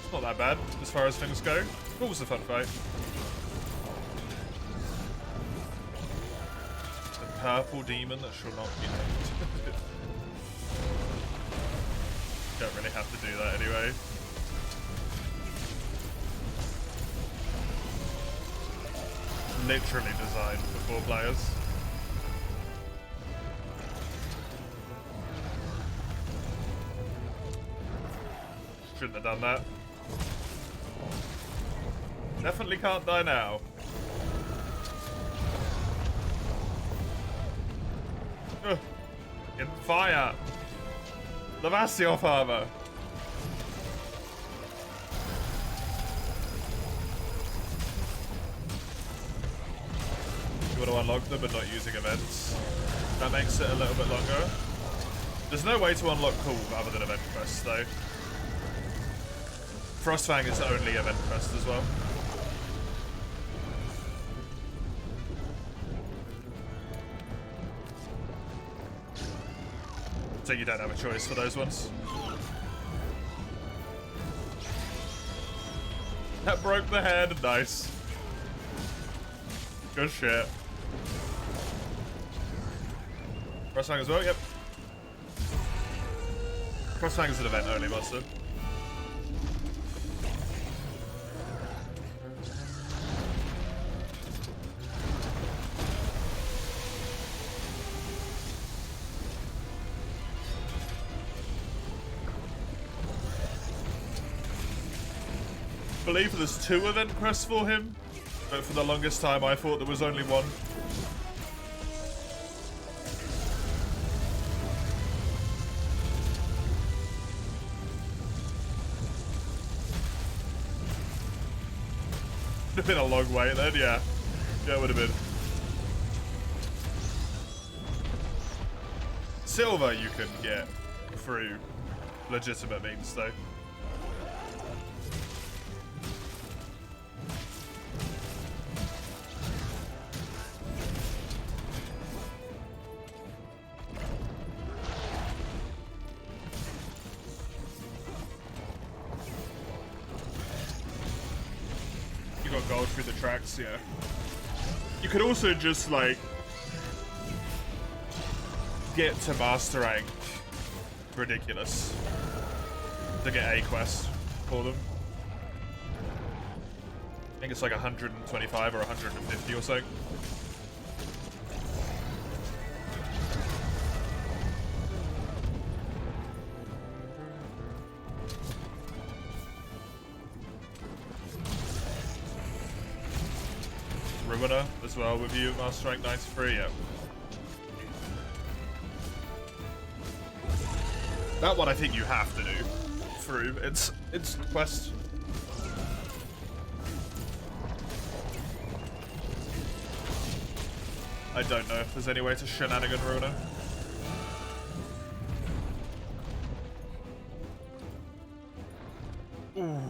It's not that bad as far as things go. Pool's a fun fight. The purple demon that shall not be named. Don't really have to do that anyway. Literally designed for 4 players. Shouldn't have done that. Definitely can't die now. Ugh. In fire! The Vasioff armor! You want to unlock them but not using events. That makes it a little bit longer. There's no way to unlock Cool other than event quests though. Frostfang is only event quest as well. So you don't have a choice for those ones. That broke the head. Nice. Good shit. Frostfang as well, yep. Frostfang is an event only monster. I believe there's 2 event quests for him, but for the longest time I thought there was only 1. Would have been a long wait then, yeah. Yeah, it would have been. Silver you can get through legitimate means though. Gold through the tracks, yeah. You could also just like get to master rank ridiculous to get a quest for them. I think it's like 125 or 150 or so. Ruiner as well with you, Master Rank 93, yeah. That one I think you have to do through. It's quest. I don't know if there's any way to shenanigan Ruiner. Ooh.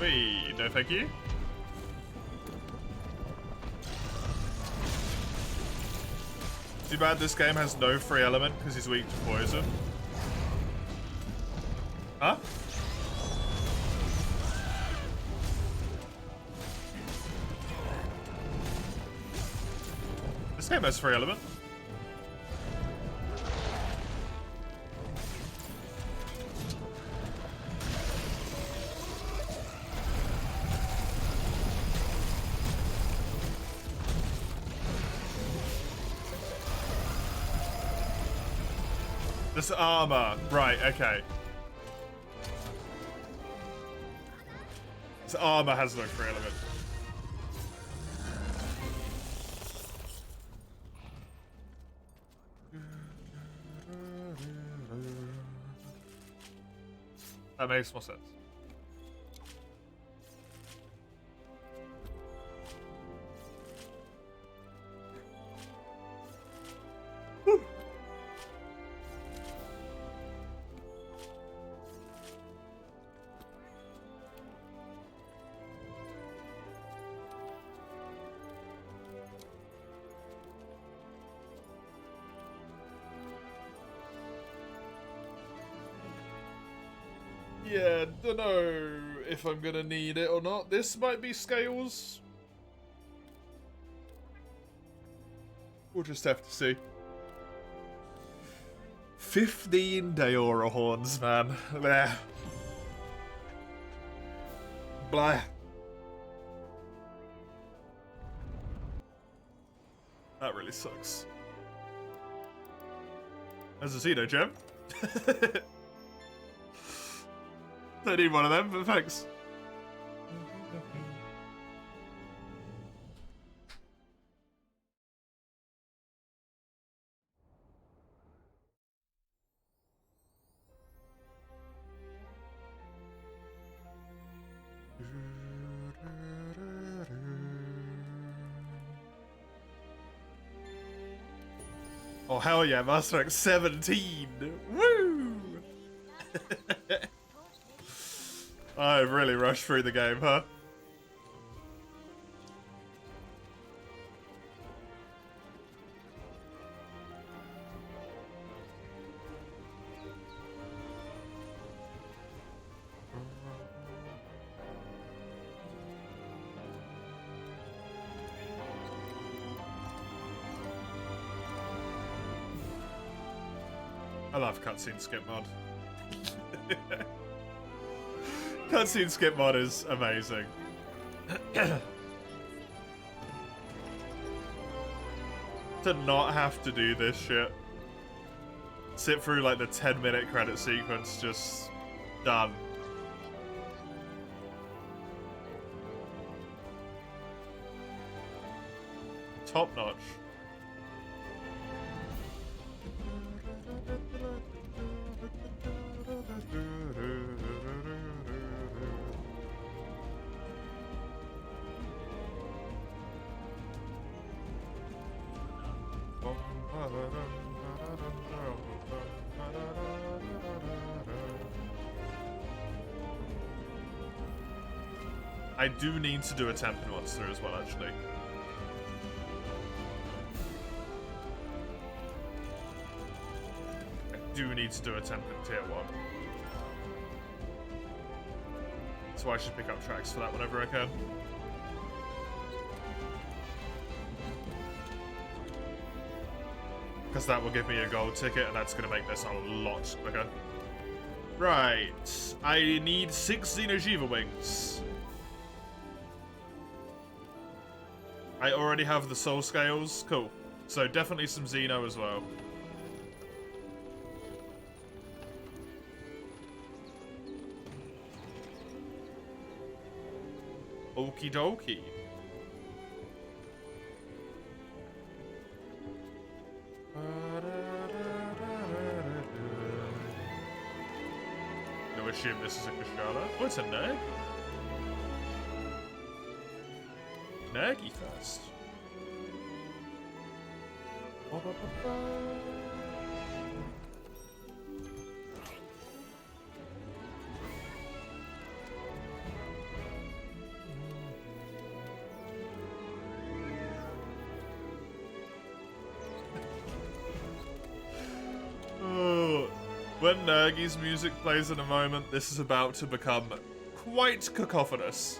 Wait, no thank you. Too bad this game has no free element because he's weak to poison. Huh? This game has free element. This armor, right, okay. This armor has no free element. That makes more sense. Woo. Yeah, dunno if I'm gonna need it or not. This might be scales. We'll just have to see. 15 Daora horns, man. Blah. Blah. That really sucks. There's a Xeno gem. Don't need one of them, but thanks. Oh, hell yeah, Master Rank 17! Woo! I really rushed through the game, huh? I love cutscene skip mod. Cutscene skip mod is amazing. To not have to do this shit. Sit through like the 10-minute credit sequence, just done. Top notch. I do need to do a Temple Monster as well, actually. I do need to do a Temple Tier 1. So I should pick up tracks for that whenever I can. Because that will give me a gold ticket, and that's going to make this a lot quicker. Right. I need 6 Xeno'jiiva wings. I already have the soul scales. Cool. So definitely some Xeno as well. Okie dokie. No, assume this is a Kushala. Oh, it's a Nerg. Nergy first. Oh, when Nergy's music plays in a moment, this is about to become quite cacophonous.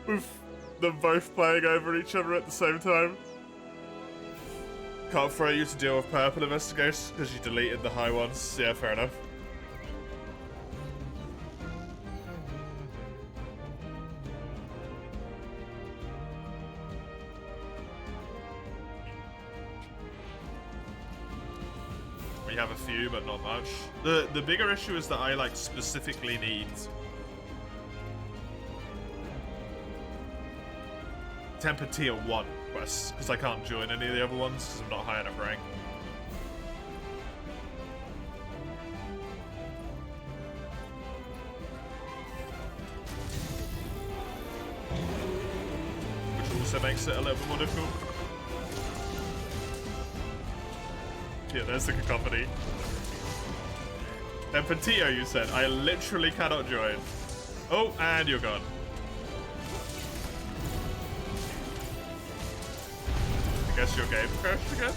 With them both playing over each other at the same time. Can't throw you to deal with purple investigators because you deleted the high ones. Yeah, fair enough. We have a few, but not much. The bigger issue is that I like specifically need Temper Tier 1 quests, because I can't join any of the other ones because I'm not high enough rank. also makes it a little bit more difficult. Yeah, there's the cacophony. Then for Tio, you said, I literally cannot join. Oh, and you're gone. I guess your game crashed again?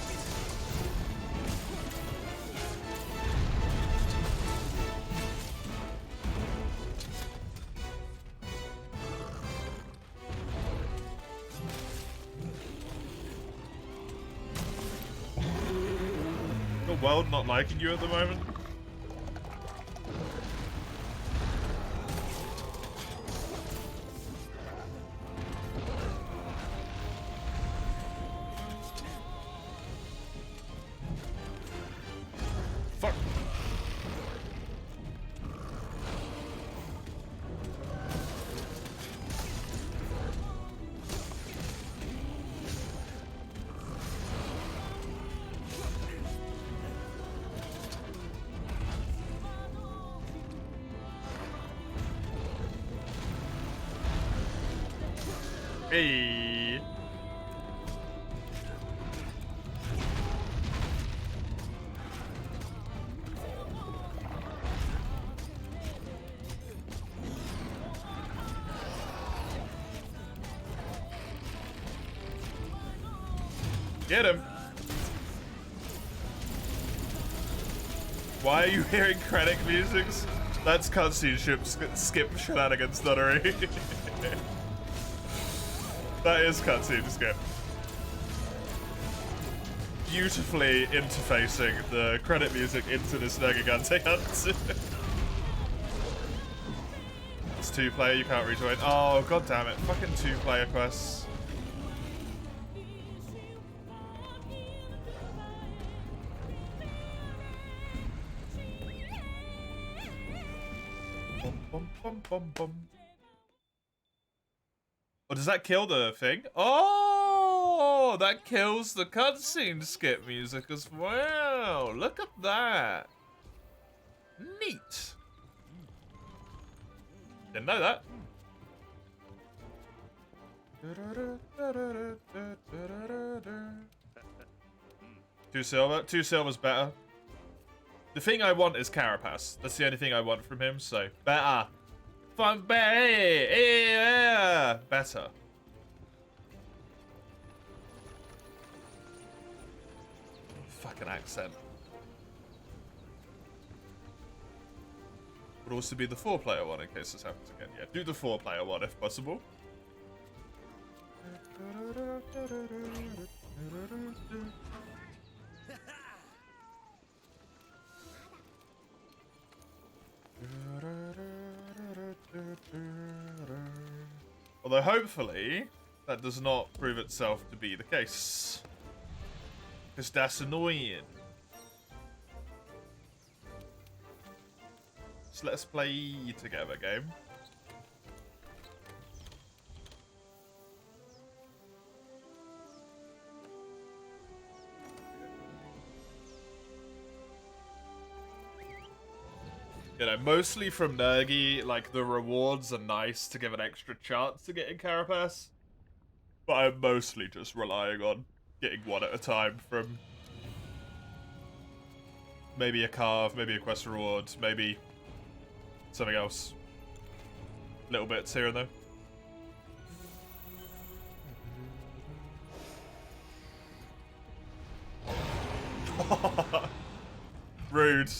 The world not liking you at the moment? Fuck. Hey. Get him. Why are you hearing credit musics? That's cutscene skip shenanigans, Nunnery. That is cutscene skip. Beautifully interfacing the credit music into this Nergigante hunt. It's 2-player, you can't rejoin. Oh, god damn it. Fucking 2-player quests. Bum, bum, bum, bum. Oh, does that kill the thing? Oh, that kills the cutscene skip music as well. Look at that. Neat. Didn't know that. Two silver. 2 silver's better. The thing I want is Carapace. That's the only thing I want from him, so better. Fun, yeah, better. Fucking accent. Would also be the 4-player one in case this happens again. Yeah, do the 4-player one if possible. Although hopefully that does not prove itself to be the case. Because that's annoying. So let's play together, game. You know, mostly from Nergi, like, the rewards are nice to give an extra chance to get in Carapace. But I'm mostly just relying on getting one at a time from maybe a carve, maybe a quest reward, maybe something else. Little bits here and there. Rude.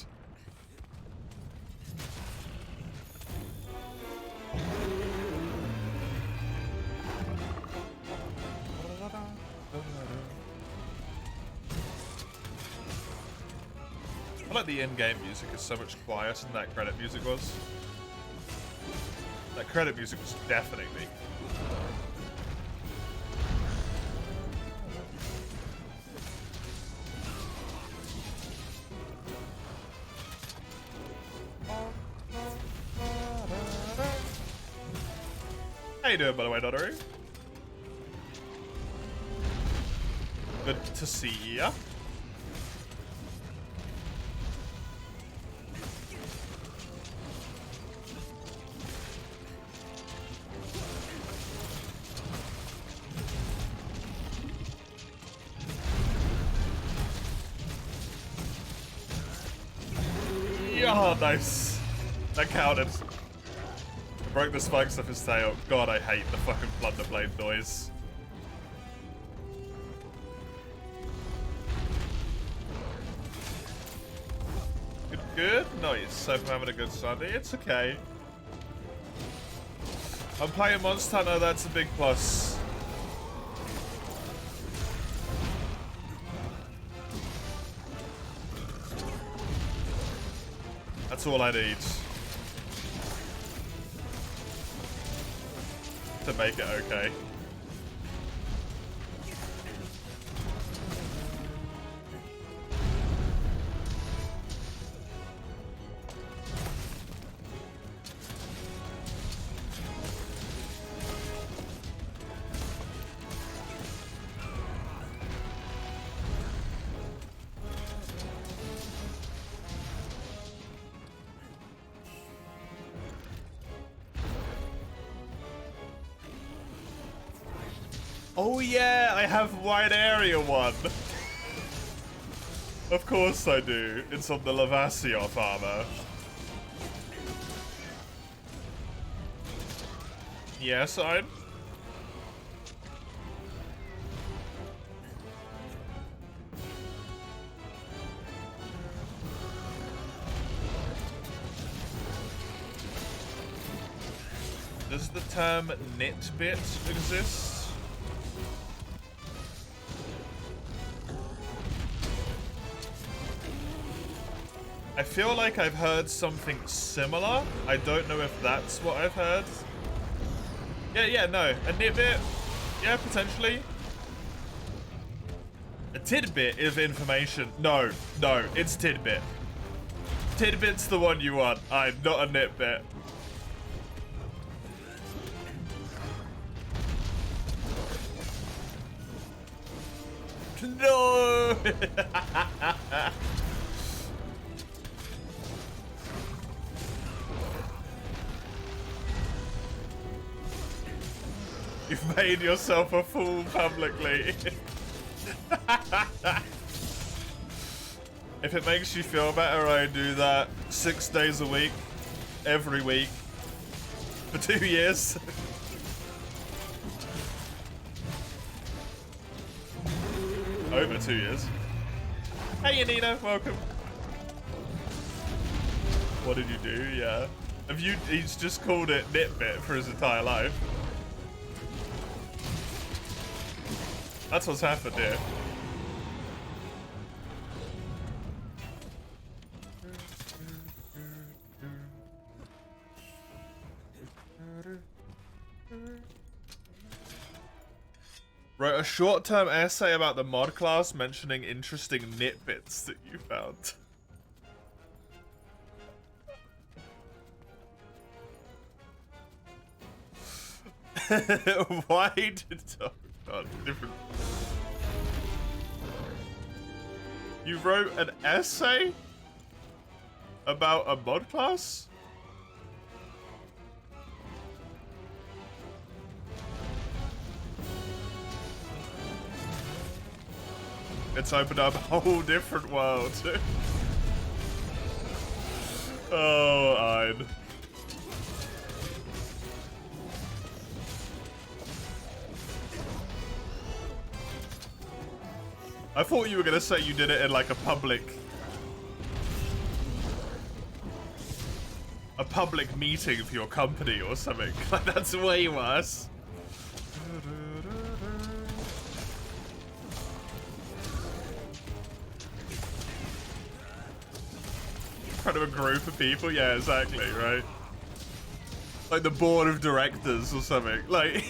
I feel like the in-game music is so much quieter than that credit music was. That credit music was deafening me. How you doing, by the way, Notary? Good to see ya. Oh, nice. That counted. Broke the spikes off his tail. God, I hate the fucking plunder blade noise. Good, good. Nice. Hope I'm having a good Sunday. It's okay. I'm playing Monster Hunter, that's a big plus. That's all I need to make it okay. Oh yeah, I have wide area one. Of course I do. It's on the Lavasioth armor. Yes, I'm. Does the term nitbit exist? I feel like I've heard something similar. I don't know if that's what I've heard. Yeah, no. A nitbit? Yeah, potentially. A tidbit of information. No, it's tidbit. Tidbit's the one you want. I'm not a nitbit. No! You've made yourself a fool publicly. If it makes you feel better, I do that 6 days a week, every week, for 2 years. Over 2 years. Hey, Anita, welcome. What did you do? Yeah. He's just called it nitbit for his entire life. That's what's happened here. Wrote a short-term essay about the mod class mentioning interesting nitbits that you found. Why did... Oh God, different... You wrote an essay about a mod class? It's opened up a whole different world. Oh, I'd... I thought you were gonna say you did it in like a public meeting for your company or something. Like, that's way worse. In front of a group of people? Yeah, exactly, right? Like the board of directors or something. Like...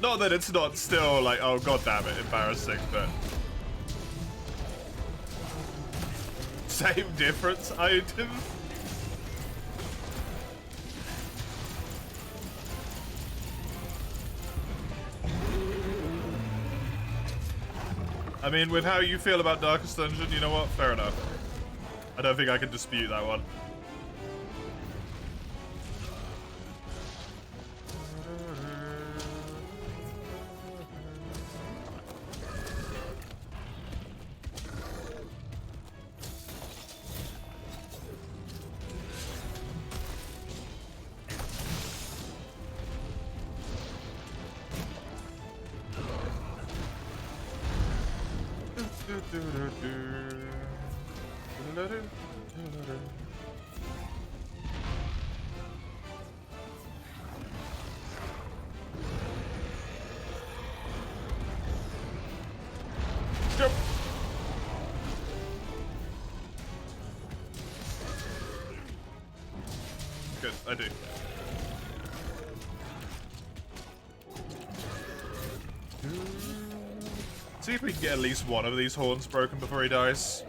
Not that it's not still like, oh god damn it, embarrassing, but... Same difference item? I mean, with how you feel about Darkest Dungeon, you know what? Fair enough. I don't think I can dispute that one. Jump. Good, I do. See if we can get at least one of these horns broken before he dies.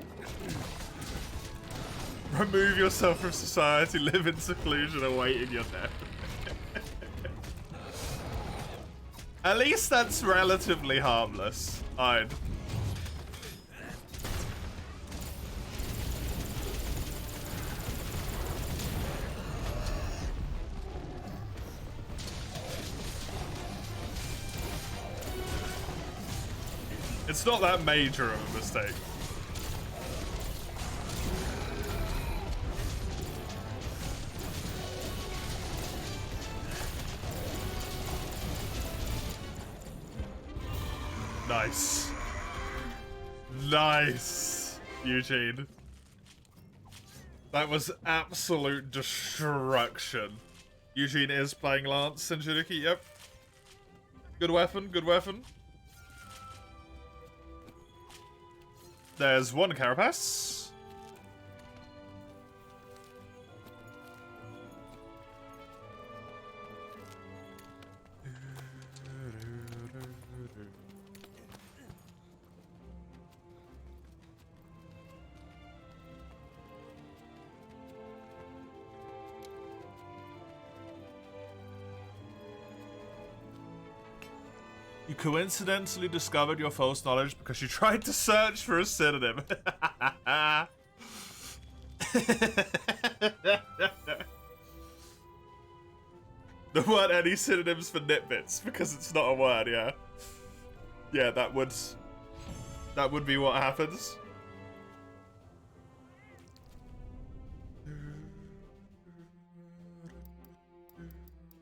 Remove yourself from society, live in seclusion, awaiting your death. At least that's relatively harmless. I'd. It's not that major of a mistake. Nice. Nice, Eugene. That was absolute destruction. Eugene is playing Lance and Shiniki, yep. Good weapon, good weapon. There's one Carapace. You coincidentally discovered your false knowledge because you tried to search for a synonym. There weren't any synonyms for nitbits because it's not a word, yeah. Yeah, that would be what happens.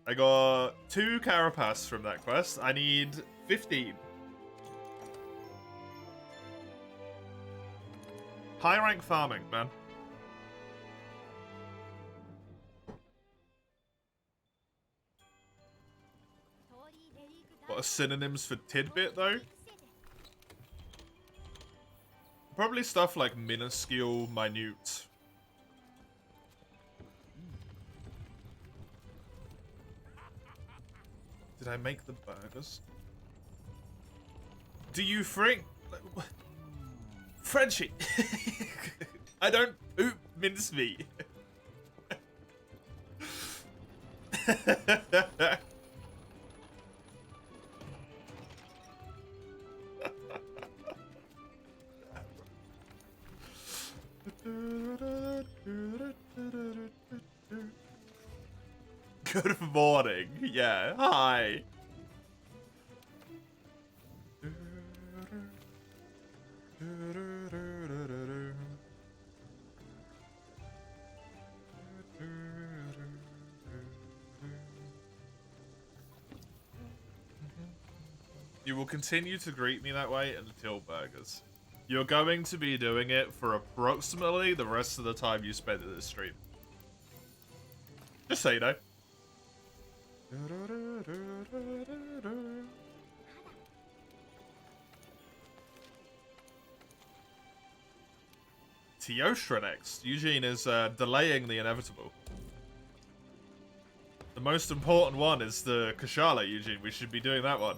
I got 2 Carapace from that quest. I need 15. High rank farming, man. What are synonyms for tidbit, though? Probably stuff like minuscule, minute. Did I make the burgers? Do you think... Frenchie! I don't oop mincemeat. Good morning. Yeah, hi. You will continue to greet me that way until burgers. You're going to be doing it for approximately the rest of the time you spend in this stream. Just so you know. Teostra next. Eugene is delaying the inevitable. The most important one is the Kushala, Eugene. We should be doing that one.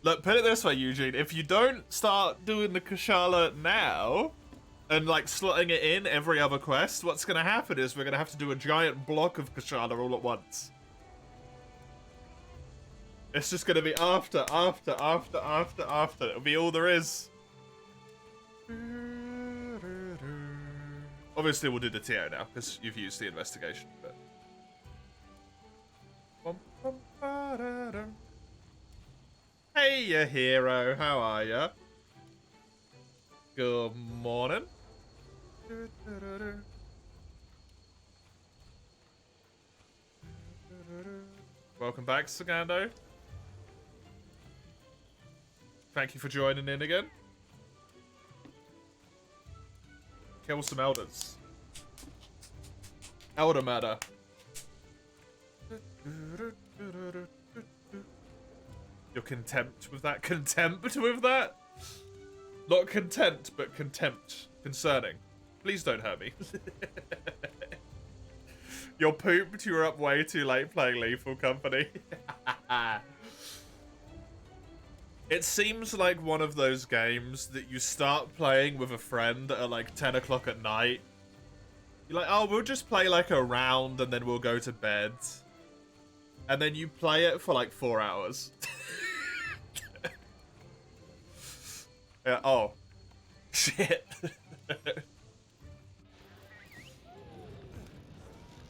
Look, put it this way, Eugene. If you don't start doing the Kushala now, and like slotting it in every other quest, what's going to happen is we're going to have to do a giant block of Kushala all at once. It's just going to be after. It'll be all there is. Obviously, we'll do the TO now, because you've used the investigation, but... Hey, you hero, how are ya? Good morning. Welcome back, Sagando. Thank you for joining in again. Kill some elders. Elder matter. Your contempt with that? Contempt with that? Not content, but contempt. Concerning. Please don't hurt me. You're pooped, you were up way too late playing Lethal Company. It seems like one of those games that you start playing with a friend at like 10 o'clock at night. You're like, oh, we'll just play like a round and then we'll go to bed. And then you play it for like 4 hours. Yeah, oh. Shit.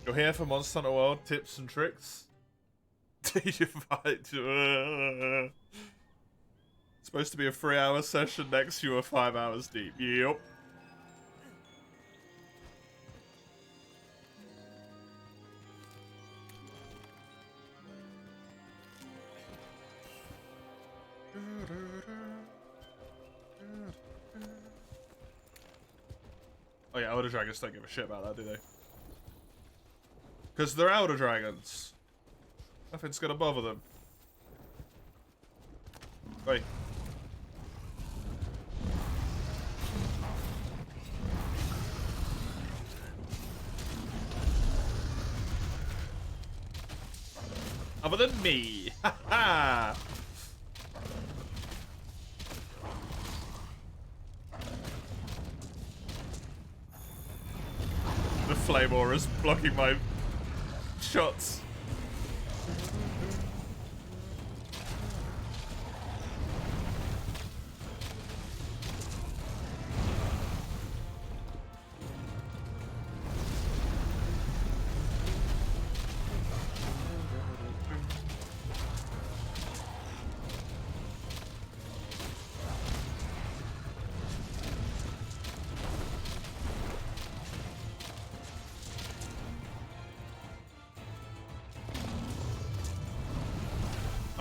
You're here for Monster Hunter World tips and tricks? You fight. Supposed to be a 3-hour session, next you are 5 hours deep. Yep. Oh yeah, Elder Dragons don't give a shit about that, do they? Because they're Elder Dragons. Nothing's gonna bother them. Wait. Other than me. Ha ha! The flame aura is blocking my shots.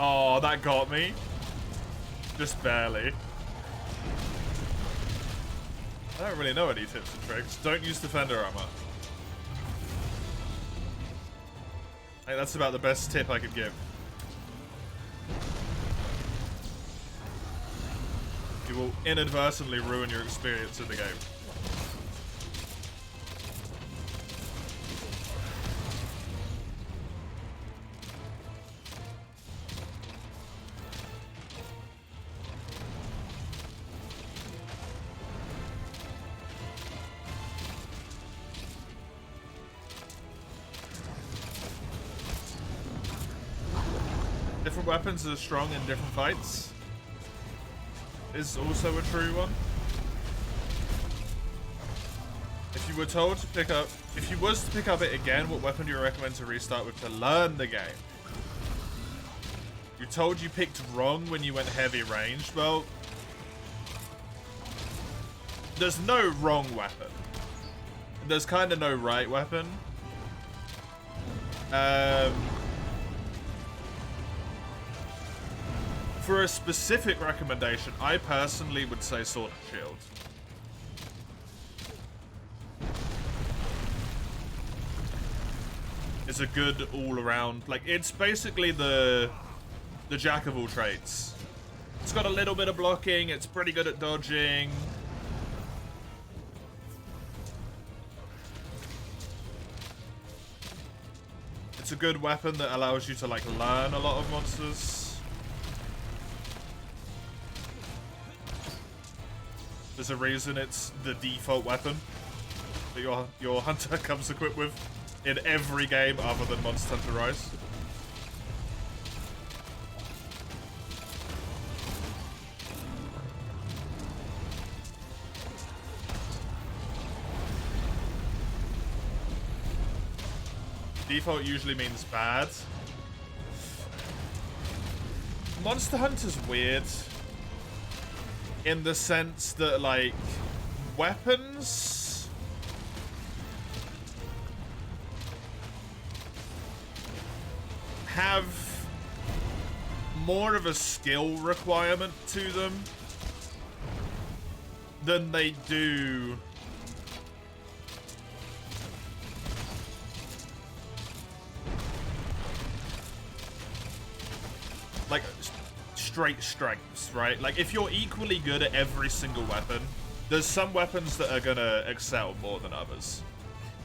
Oh, that got me. Just barely. I don't really know any tips and tricks. Don't use defender armor. I think that's about the best tip I could give. You will inadvertently ruin your experience in the game. Different weapons are strong in different fights is also a true one. If you were told to pick up, if you was to pick up it again, what weapon do you recommend to restart with to learn the game? You're told you picked wrong when you went heavy ranged. Well, there's no wrong weapon. There's kind of no right weapon. For a specific recommendation, I personally would say Sword and Shield. It's a good all-around, like, it's basically the jack of all trades. It's got a little bit of blocking, it's pretty good at dodging. It's a good weapon that allows you to, like, learn a lot of monsters. There's a reason it's the default weapon that your hunter comes equipped with in every game other than Monster Hunter Rise. Default usually means bad. Monster Hunter's weird. In the sense that, like, weapons have more of a skill requirement to them than they do like straight strengths, right? Like if you're equally good at every single weapon, there's some weapons that are gonna excel more than others.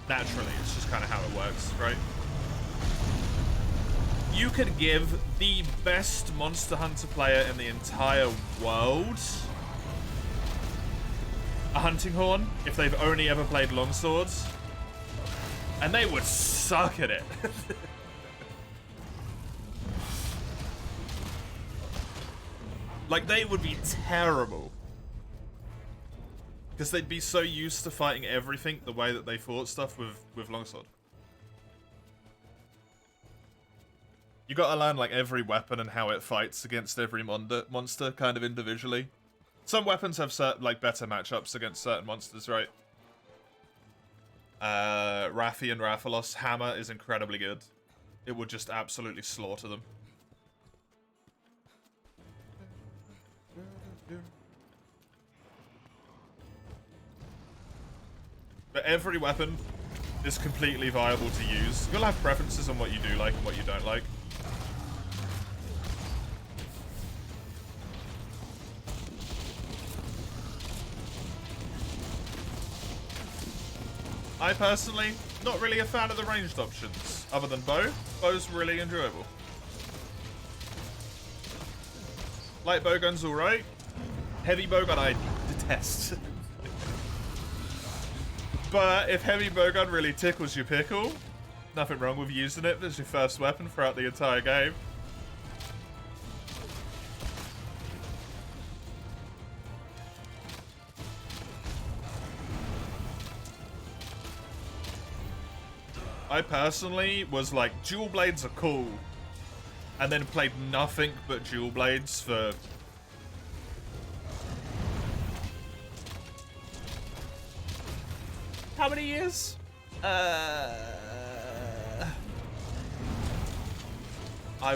Naturally, it's just kind of how it works, right? You could give the best Monster Hunter player in the entire world a hunting horn if they've only ever played longswords, and they would suck at it. Like, they would be terrible. Because they'd be so used to fighting everything the way that they fought stuff with longsword. You gotta learn, like, every weapon and how it fights against every monster kind of individually. Some weapons have certain, like, better matchups against certain monsters, right? Raffi and Rathalos hammer is incredibly good. It would just absolutely slaughter them. But every weapon is completely viable to use. You'll have preferences on what you do like and what you don't like. I personally, not really a fan of the ranged options. Other than bow, bow's really enjoyable. Light bowgun's alright. Heavy bowgun I detest. But if heavy bowgun really tickles your pickle, nothing wrong with using it as your first weapon throughout the entire game. I personally was like, dual blades are cool, and then played nothing but dual blades for how many years? I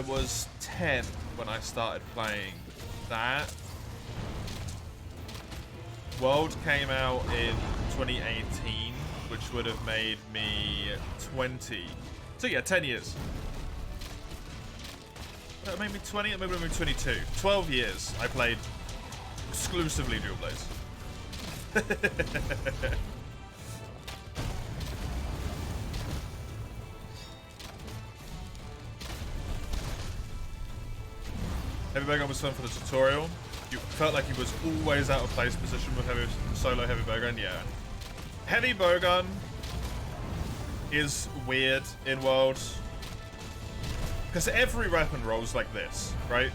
was 10 when I started playing that. World came out in 2018, which would have made me 20. So yeah, 10 years. That made me 20, it made me 22. 12 years I played exclusively dual blades. Heavy bowgun was fun for the tutorial. You felt like he was always out of place position with solo heavy bowgun, yeah. Heavy bowgun is weird in World. Because every weapon rolls like this, right?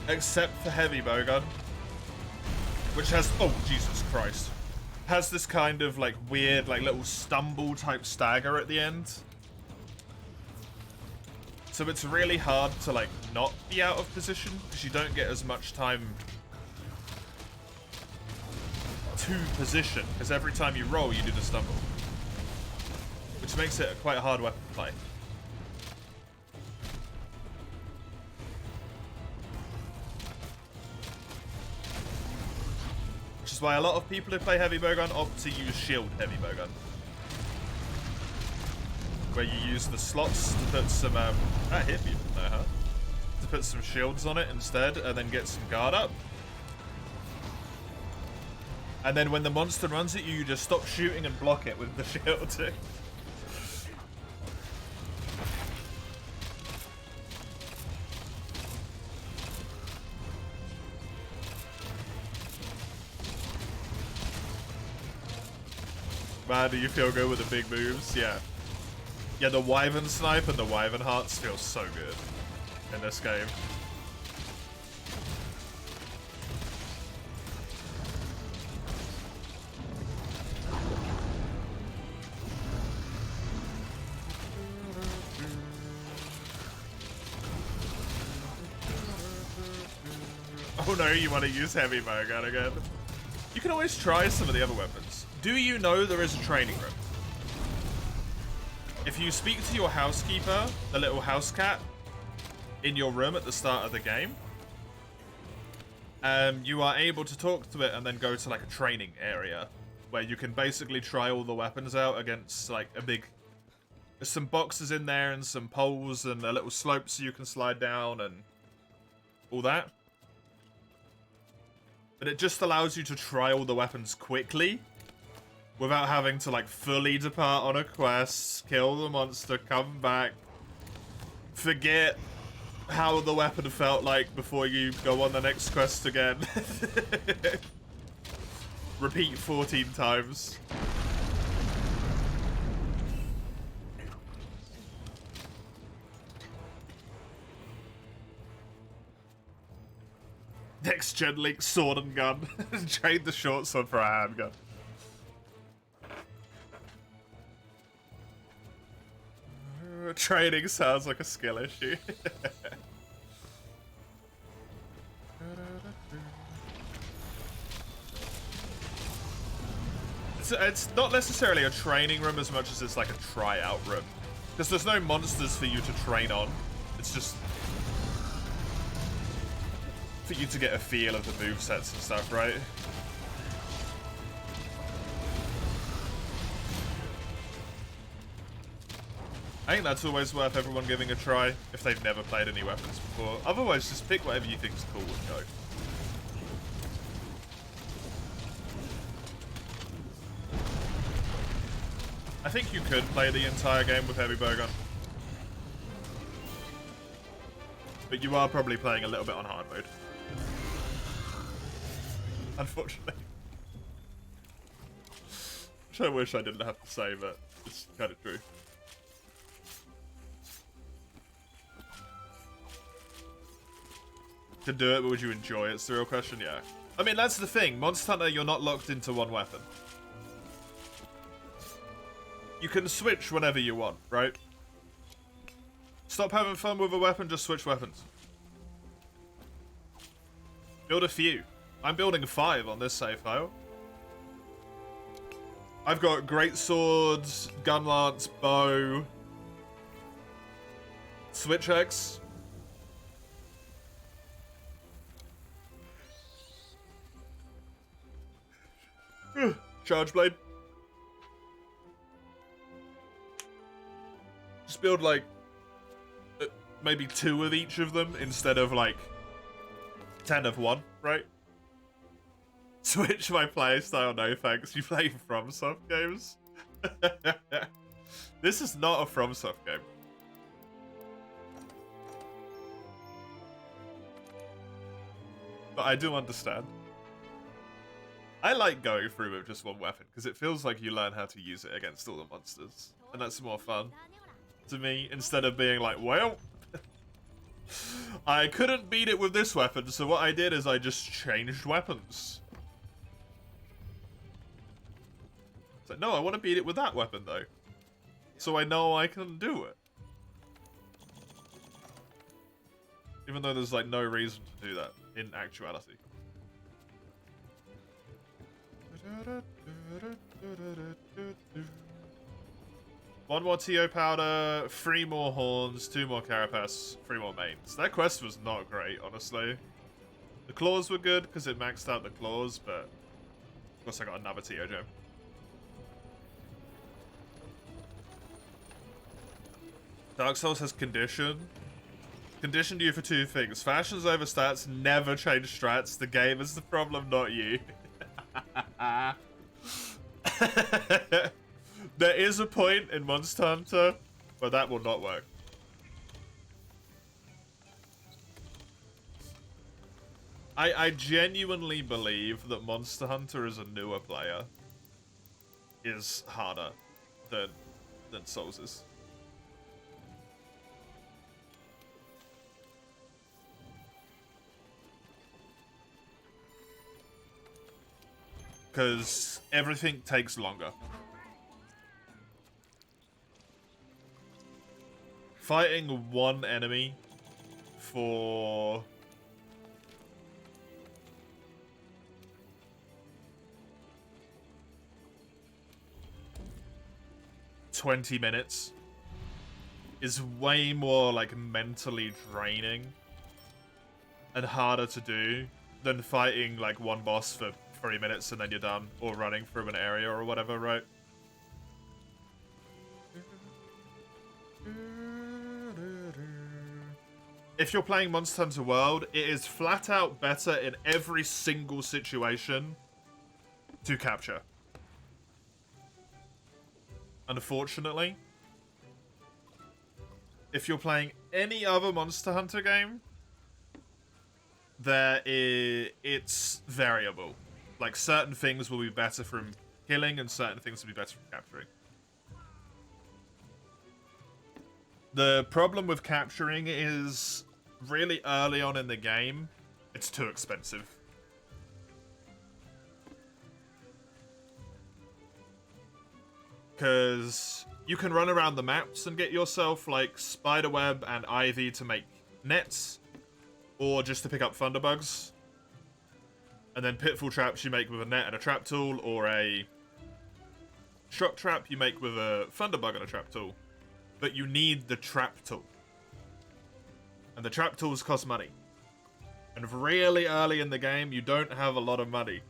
Except for heavy bowgun. Which has, oh Jesus Christ. Has this kind of like weird, like little stumble type stagger at the end. So it's really hard to like not be out of position because you don't get as much time to position, because every time you roll you do the stumble, which makes it quite a hard weapon to play. Which is why a lot of people who play heavy bowgun opt to use shield heavy bowgun, where you use the slots to put some, that hit people there, huh? To put some shields on it instead, and then get some guard up. And then when the monster runs at you, you just stop shooting and block it with the shield too. Man, do you feel good with the big moves? Yeah. Yeah, the Wyvern Snipe and the Wyvern Hearts feel so good in this game. Oh no, you want to use heavy bowgun again? You can always try some of the other weapons. Do you know there is a training room? If you speak to your housekeeper, the little house cat, in your room at the start of the game, you are able to talk to it and then go to like a training area where you can basically try all the weapons out against like a big... There's some boxes in there and some poles and a little slope so you can slide down and all that. But it just allows you to try all the weapons quickly without having to like fully depart on a quest, kill the monster, come back, forget how the weapon felt like before you go on the next quest again. Repeat 14 times. Next gen Link sword and gun. Trade the short sword for a handgun. Trading sounds like a skill issue. It's not necessarily a training room as much as it's like a tryout room. Because there's no monsters for you to train on. It's just for you to get a feel of the movesets and stuff, right? I think that's always worth everyone giving a try if they've never played any weapons before. Otherwise, just pick whatever you think's cool and go. I think you could play the entire game with heavy bowgun. But you are probably playing a little bit on hard mode. Unfortunately. Which I wish I didn't have to say, but it's kind of true. To do it, but would you enjoy it? It's the real question, yeah. I mean, that's the thing. Monster Hunter, you're not locked into one weapon. You can switch whenever you want, right? Stop having fun with a weapon, just switch weapons. Build a few. I'm building 5 on this save file. I've got great swords, gun lance, bow, switch X. Charge blade. Just build like maybe 2 of each of them instead of like 10 of one, right? Switch my playstyle, no thanks. You play FromSoft games? This is not a FromSoft game. But I do understand. I like going through with just one weapon, because it feels like you learn how to use it against all the monsters. And that's more fun to me, instead of being like, well, I couldn't beat it with this weapon, so what I did is I just changed weapons. It's like, no, I want to beat it with that weapon, though. So I know I can do it. Even though there's, like, no reason to do that in actuality. One more TO powder, 3 more horns, 2 more carapace, 3 more mains. That quest was not great, honestly. The claws were good because it maxed out the claws, but of course I got another TO gem. Dark Souls has condition. Conditioned you for 2 things. Fashions over stats, never change strats. The game is the problem, not you. There is a point in Monster Hunter where that will not work. I genuinely believe that Monster Hunter as a newer player is harder than Souls is. Because everything takes longer. Fighting one enemy for 20 minutes is way more like mentally draining and harder to do than fighting like one boss for 3 minutes and then you're done, or running through an area or whatever, right? If you're playing Monster Hunter World, it is flat out better in every single situation to capture. Unfortunately, if you're playing any other Monster Hunter game, it's variable. Like, certain things will be better from killing and certain things will be better from capturing. The problem with capturing is really early on in the game, it's too expensive. Because you can run around the maps and get yourself like spiderweb and ivy to make nets, or just to pick up thunderbugs. And then pitfall traps you make with a net and a trap tool, or a shock trap you make with a thunderbug and a trap tool. But you need the trap tool. And the trap tools cost money. And really early in the game, you don't have a lot of money.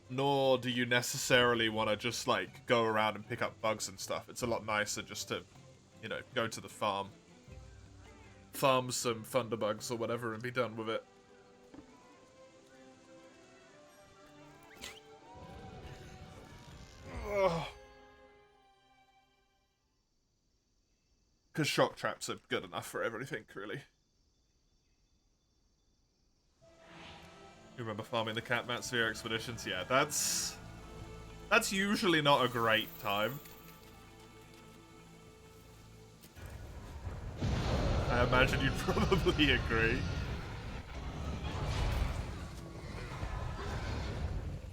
Nor do you necessarily want to just, like, go around and pick up bugs and stuff. It's a lot nicer just to, you know, go to the farm. Farm some thunderbugs or whatever and be done with it. Because shock traps are good enough for everything, really. You remember farming the Catmat Sphere expeditions? Yeah, that's usually not a great time. I imagine you'd probably agree.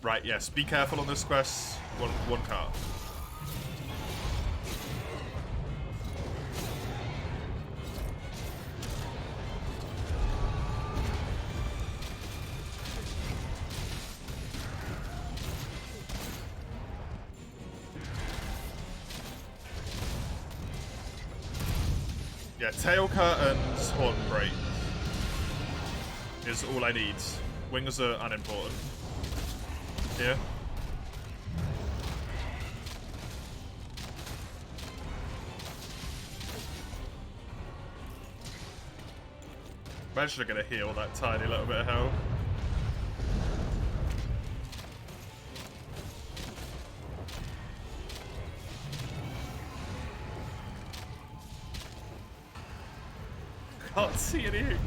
Right, yes, be careful on this quest. One car. Yeah, tail cut and horn break is all I need. Wings are unimportant. Yeah. Imagine I'm gonna heal that tiny little bit of health. Can't see anything.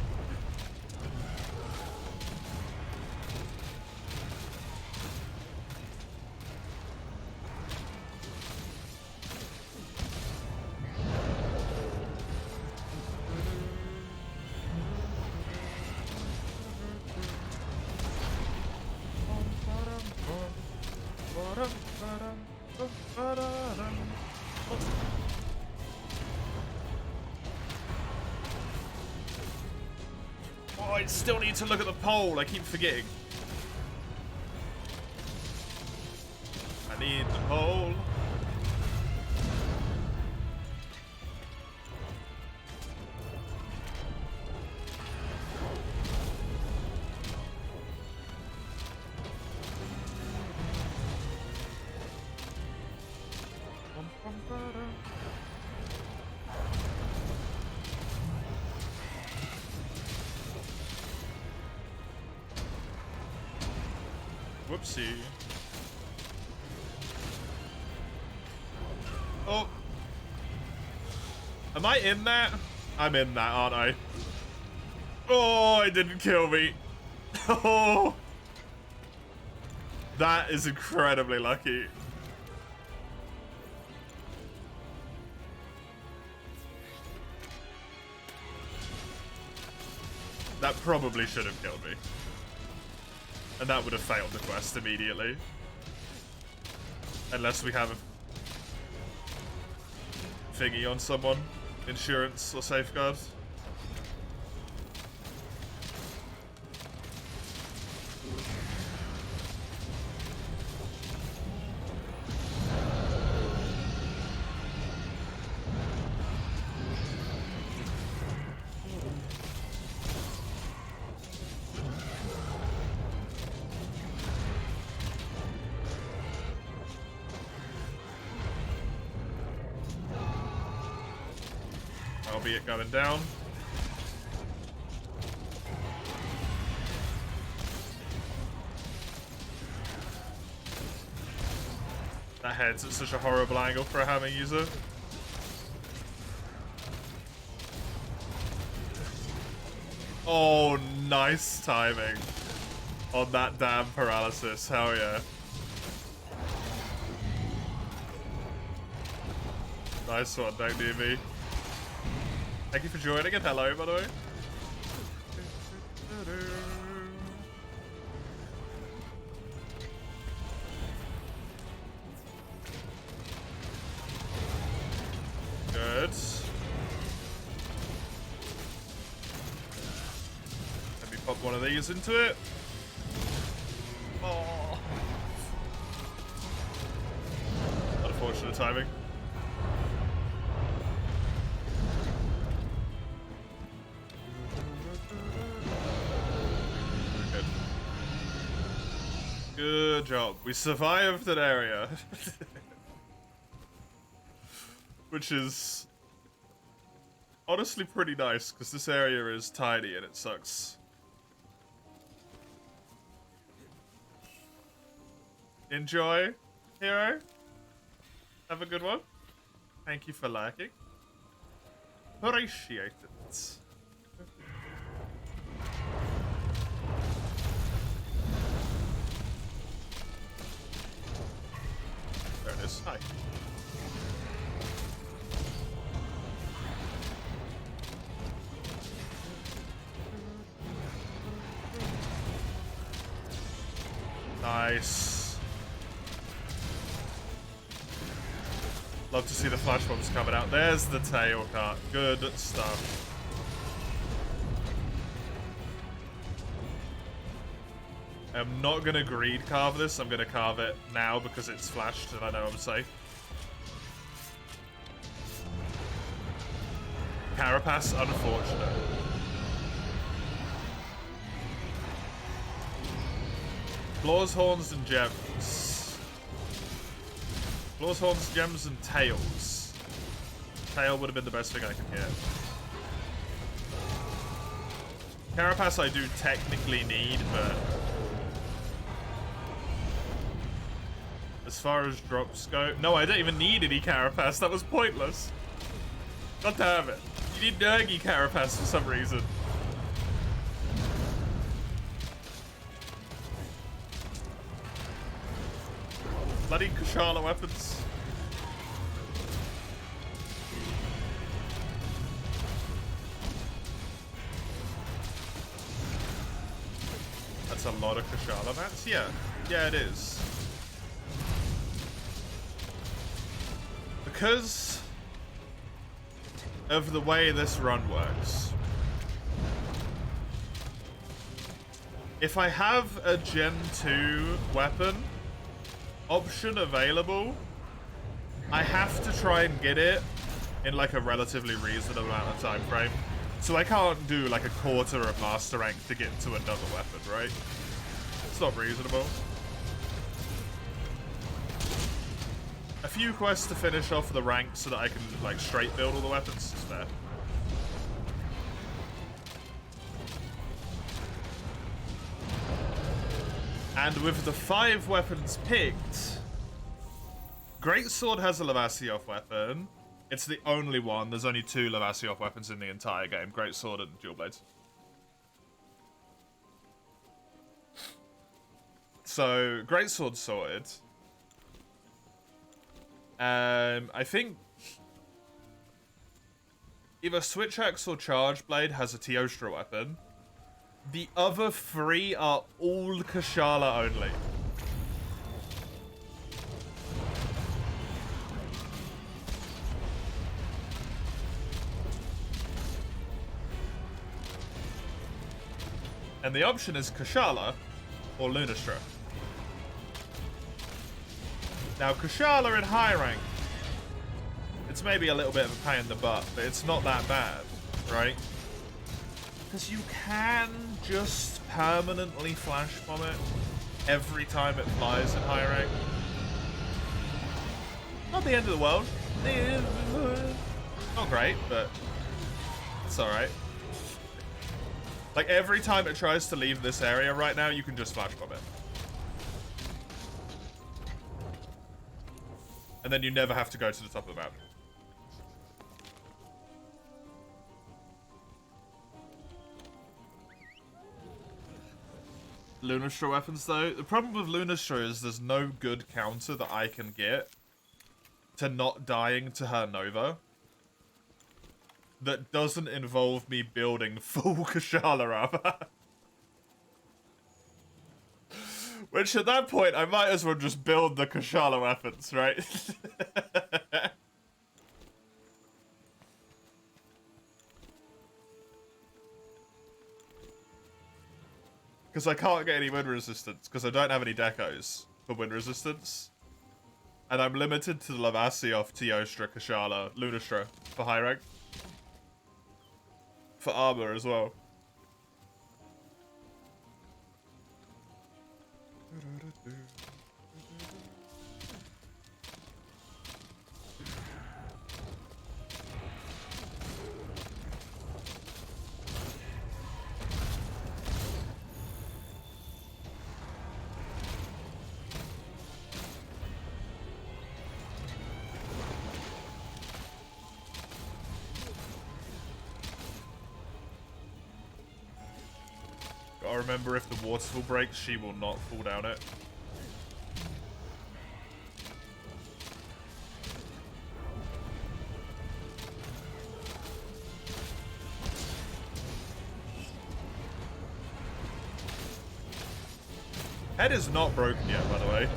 Oh, I still need to look at the pole. I keep forgetting. I need the pole. Whoopsie. Oh. Am I in that? I'm in that, aren't I? Oh, it didn't kill me. Oh. That is incredibly lucky. That probably should have killed me. And that would have failed the quest immediately. Unless we have a thingy on someone. Insurance or safeguard. Albeit going down. That head's at such a horrible angle for a hammer user. Oh, nice timing on that damn paralysis. Hell yeah. Nice one, don't need me. Thank you for joining and hello, by the way. Good. Let me pop one of these into it. Oh. Unfortunate timing. Good. Good job. We survived that area. Which is honestly pretty nice, because this area is tiny and it sucks. Enjoy, hero. Have a good one. Thank you for liking. Appreciate it. There it is. Hi. Nice. Love to see the flash bombs coming out. There's the tail cut. Good stuff. I'm not gonna greed carve this. I'm gonna carve it now because it's flashed and I know I'm safe. Carapace, unfortunate. Claws, horns, and gems. Claws, horns, gems, and tails. Tail would have been the best thing I could get. Carapace I do technically need, but as far as drops go... No, I don't even need any Carapace. That was pointless. God damn it. You need Nergy Carapace for some reason. Bloody Kushala weapons. That's a lot of Kushala mats? Yeah. Yeah, it is. Because of the way this run works. If I have a Gen 2 weapon option available, I have to try and get it in like a relatively reasonable amount of time frame. So I can't do like a quarter of master rank to get to another weapon, right? It's not reasonable. A few quests to finish off the rank so that I can like straight build all the weapons is fair. And with the 5 weapons picked, Greatsword has a Lavasioth weapon. It's the only one. There's only 2 Lavasioth weapons in the entire game. Greatsword and Dual Blades. So, Greatsword sorted. I think either Switch Axe or Charge Blade has a Teostra weapon. The other 3 are all Kushala only. And the option is Kushala or Lunastra. Now, Kushala in high rank, it's maybe a little bit of a pain in the butt, but it's not that bad, right? Because you can just permanently flash bomb it every time it flies in high rank. Not the end of the world. Not great, but It's alright. Like, every time it tries to leave this area right now, you can just flash bomb it. And then you never have to go to the top of the mountain. Lunastra weapons, though. The problem with Lunastra is there's no good counter that I can get to not dying to her Nova that doesn't involve me building full Kushala armor. Which, at that point, I might as well just build the Kushala weapons, right? Because I can't get any wind resistance, because I don't have any decos for wind resistance. And I'm limited to the Lavasioth, Teostra, Kushala, Lunastra for high rank. For armor as well. Gotta remember, if the waterfall breaks, she will not fall down it. Head is not broken yet, by the way.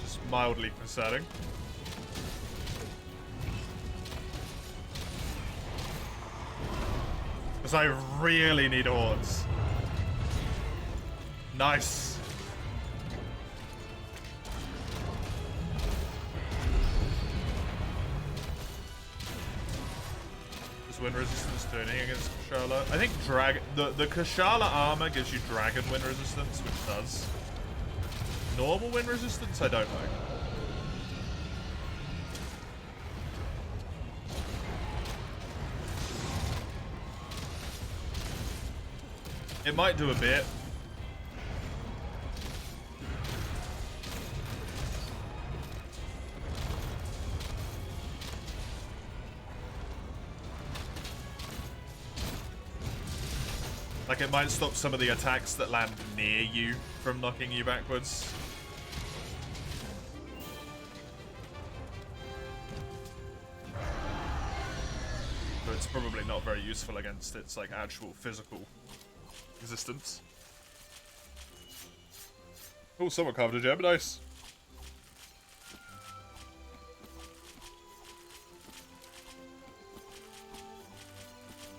Just mildly concerning. Because I really need horns. Nice. Wind resistance to anything against Kushala. I think the Kushala armor gives you dragon wind resistance, which does. Normal wind resistance? I don't know. It might do a bit. Like, it might stop some of the attacks that land near you from knocking you backwards. But it's probably not very useful against its, like, actual physical existence. Oh, someone carved a gem. Nice.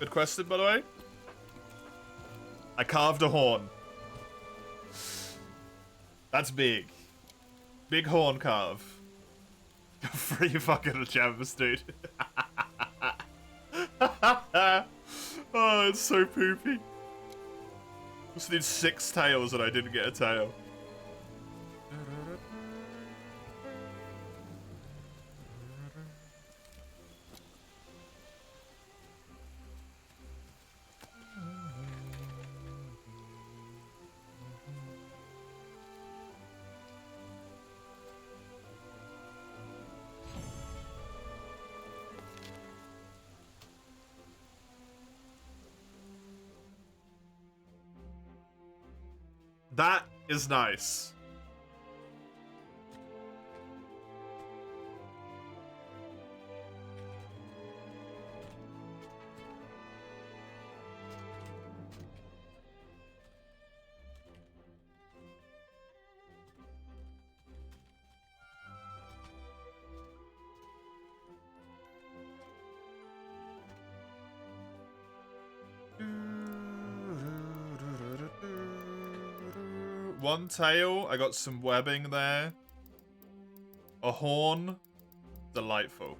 Good question, by the way. I carved a horn. That's big. Big horn carve. Free fucking gems, dude. Oh, it's so poopy. Just need 6 tails and I didn't get a tail. That is nice. One tail, I got some webbing there. A horn, delightful.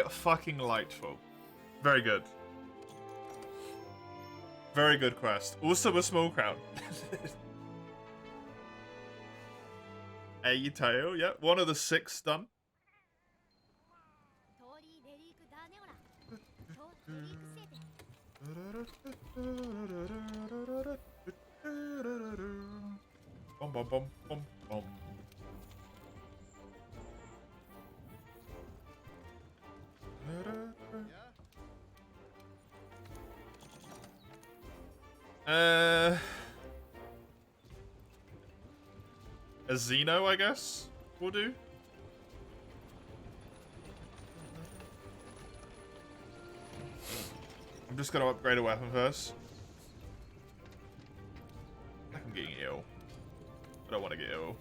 Fucking-lightful. Very good. Very good quest. Also a small crown. A tail, yeah. One of the 6 done. Bum, bum, bum, bum, bum. A Xeno, I guess, will do. I'm just gonna upgrade a weapon first. I'm getting ill. I don't want to get ill.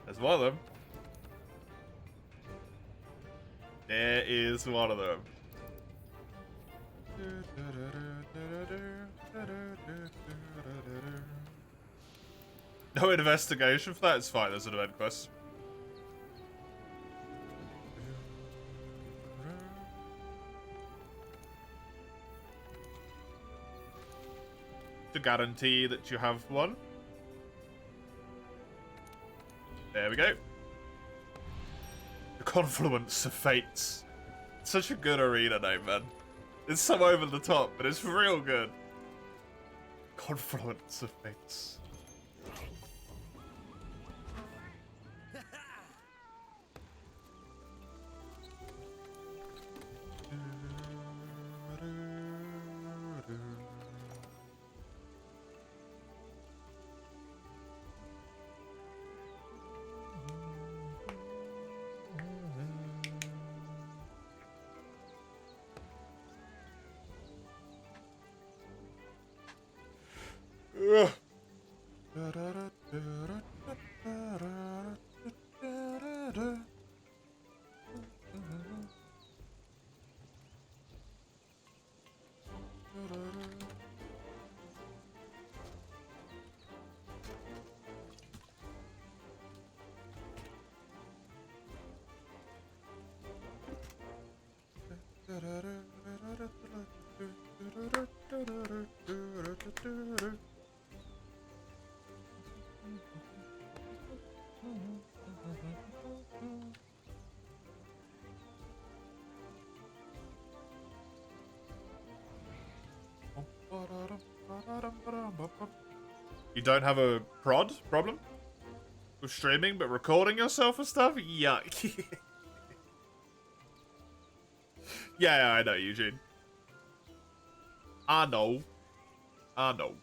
There's one of them. There is one of them. No investigation for that? It's fine, there's an event quest. To guarantee that you have one. There we go. The Confluence of Fates. Such a good arena name, man. It's so over the top, but it's real good. Confluence of Fates. You don't have a prod problem with streaming, but recording yourself and stuff? Yuck. Yeah, I know, Eugene. I know. I know.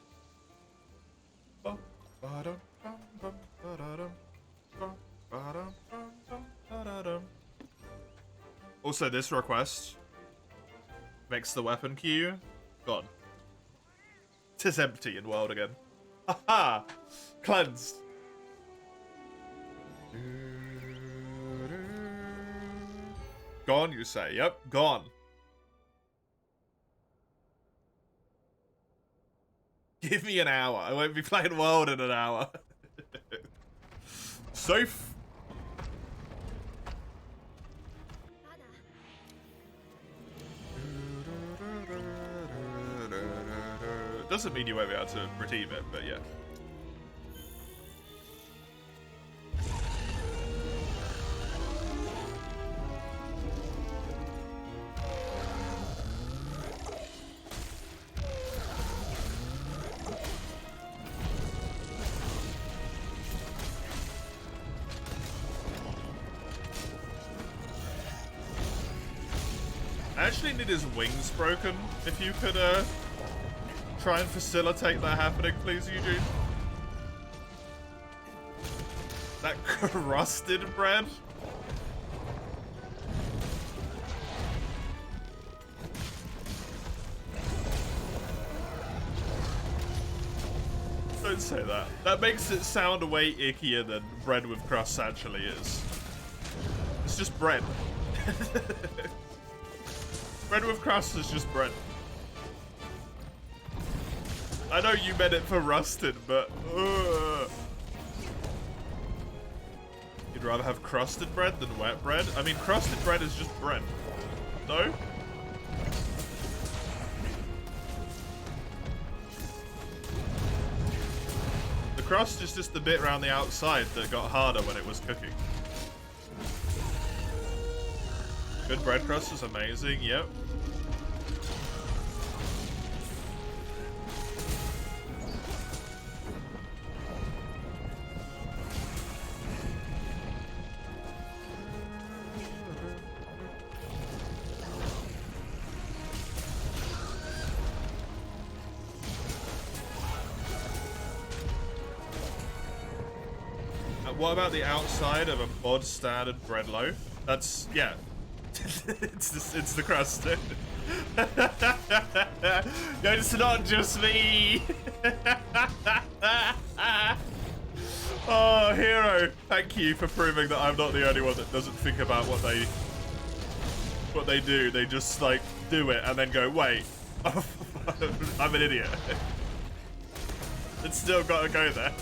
Also, this request makes the weapon queue gone. Tis empty in world again. Haha! Cleansed. Gone, you say? Yep, gone. Give me an hour. I won't be playing World in an hour. Safe. Doesn't mean you won't be able to redeem it, but yeah. I actually need his wings broken, if you could, try and facilitate that happening, please, Eugene. That crusted bread? Don't say that. That makes it sound way ickier than bread with crust actually is. It's just bread. Bread with crust is just bread. I know you meant it for rusted, but... You'd rather have crusted bread than wet bread? I mean, crusted bread is just bread. No? The crust is just the bit around the outside that got harder when it was cooking. Good bread crust is amazing, yep. What about the outside of a bod standard bread loaf? That's, yeah. it's the crust. No, it's not just me. Oh, hero. Thank you for proving that I'm not the only one that doesn't think about what they do. They just like do it and then go, wait, I'm an idiot. It's still gotta go there.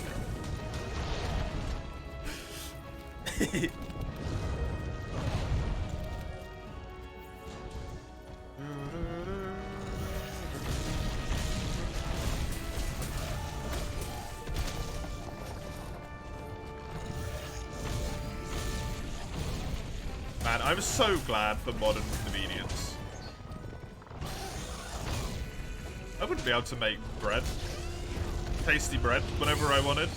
Man, I'm so glad for modern convenience. I wouldn't be able to make bread. Tasty bread, whenever I wanted.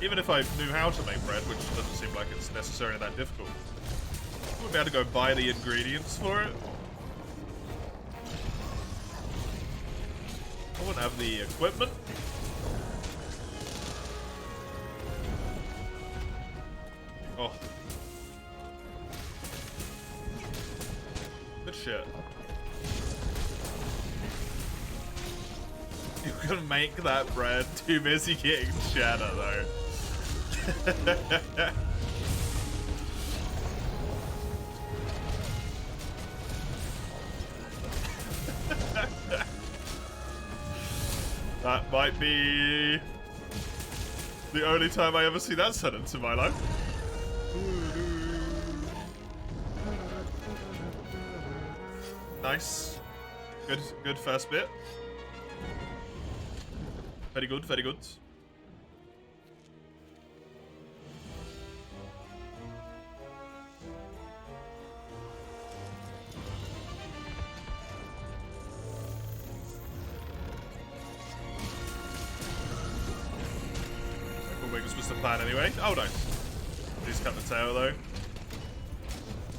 Even if I knew how to make bread, which doesn't seem like it's necessarily that difficult. I wouldn't be able to go buy the ingredients for it. I wouldn't have the equipment. Oh. Good shit. You can make that bread. Too busy getting cheddar though. That might be the only time I ever see that sentence in my life. Nice. Good first bit. Very good, very good. Wings was the plan anyway. Oh, nice. Please cut the tail though.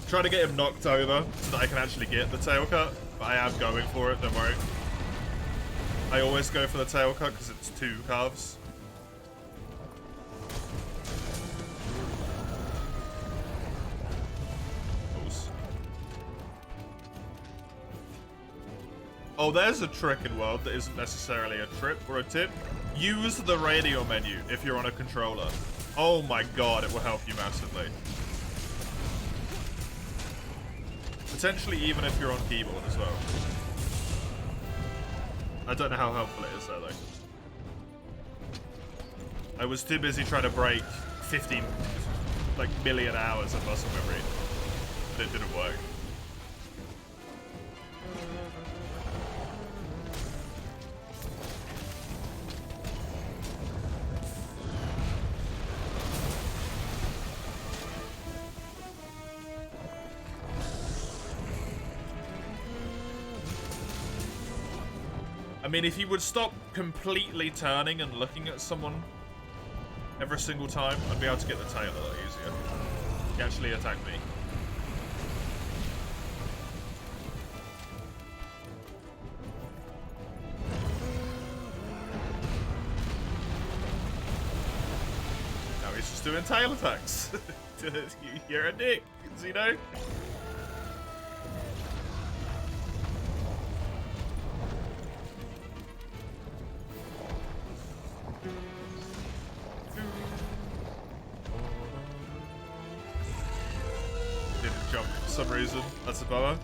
Trying to get him knocked over so that I can actually get the tail cut. But I am going for it, don't worry. I always go for the tail cut because it's 2 calves. Oh, there's a trick in World that isn't necessarily a trip or a tip. Use the radio menu if you're on a controller. Oh my god, it will help you massively. Potentially even if you're on keyboard as well. I don't know how helpful it is though. I was too busy trying to break 15 million hours of muscle memory, but it didn't work. I mean, if you would stop completely turning and looking at someone every single time, I'd be able to get the tail a lot easier. He actually attacked me. Now he's just doing tail attacks. You're a dick, Zeno. some reason. That's a bummer.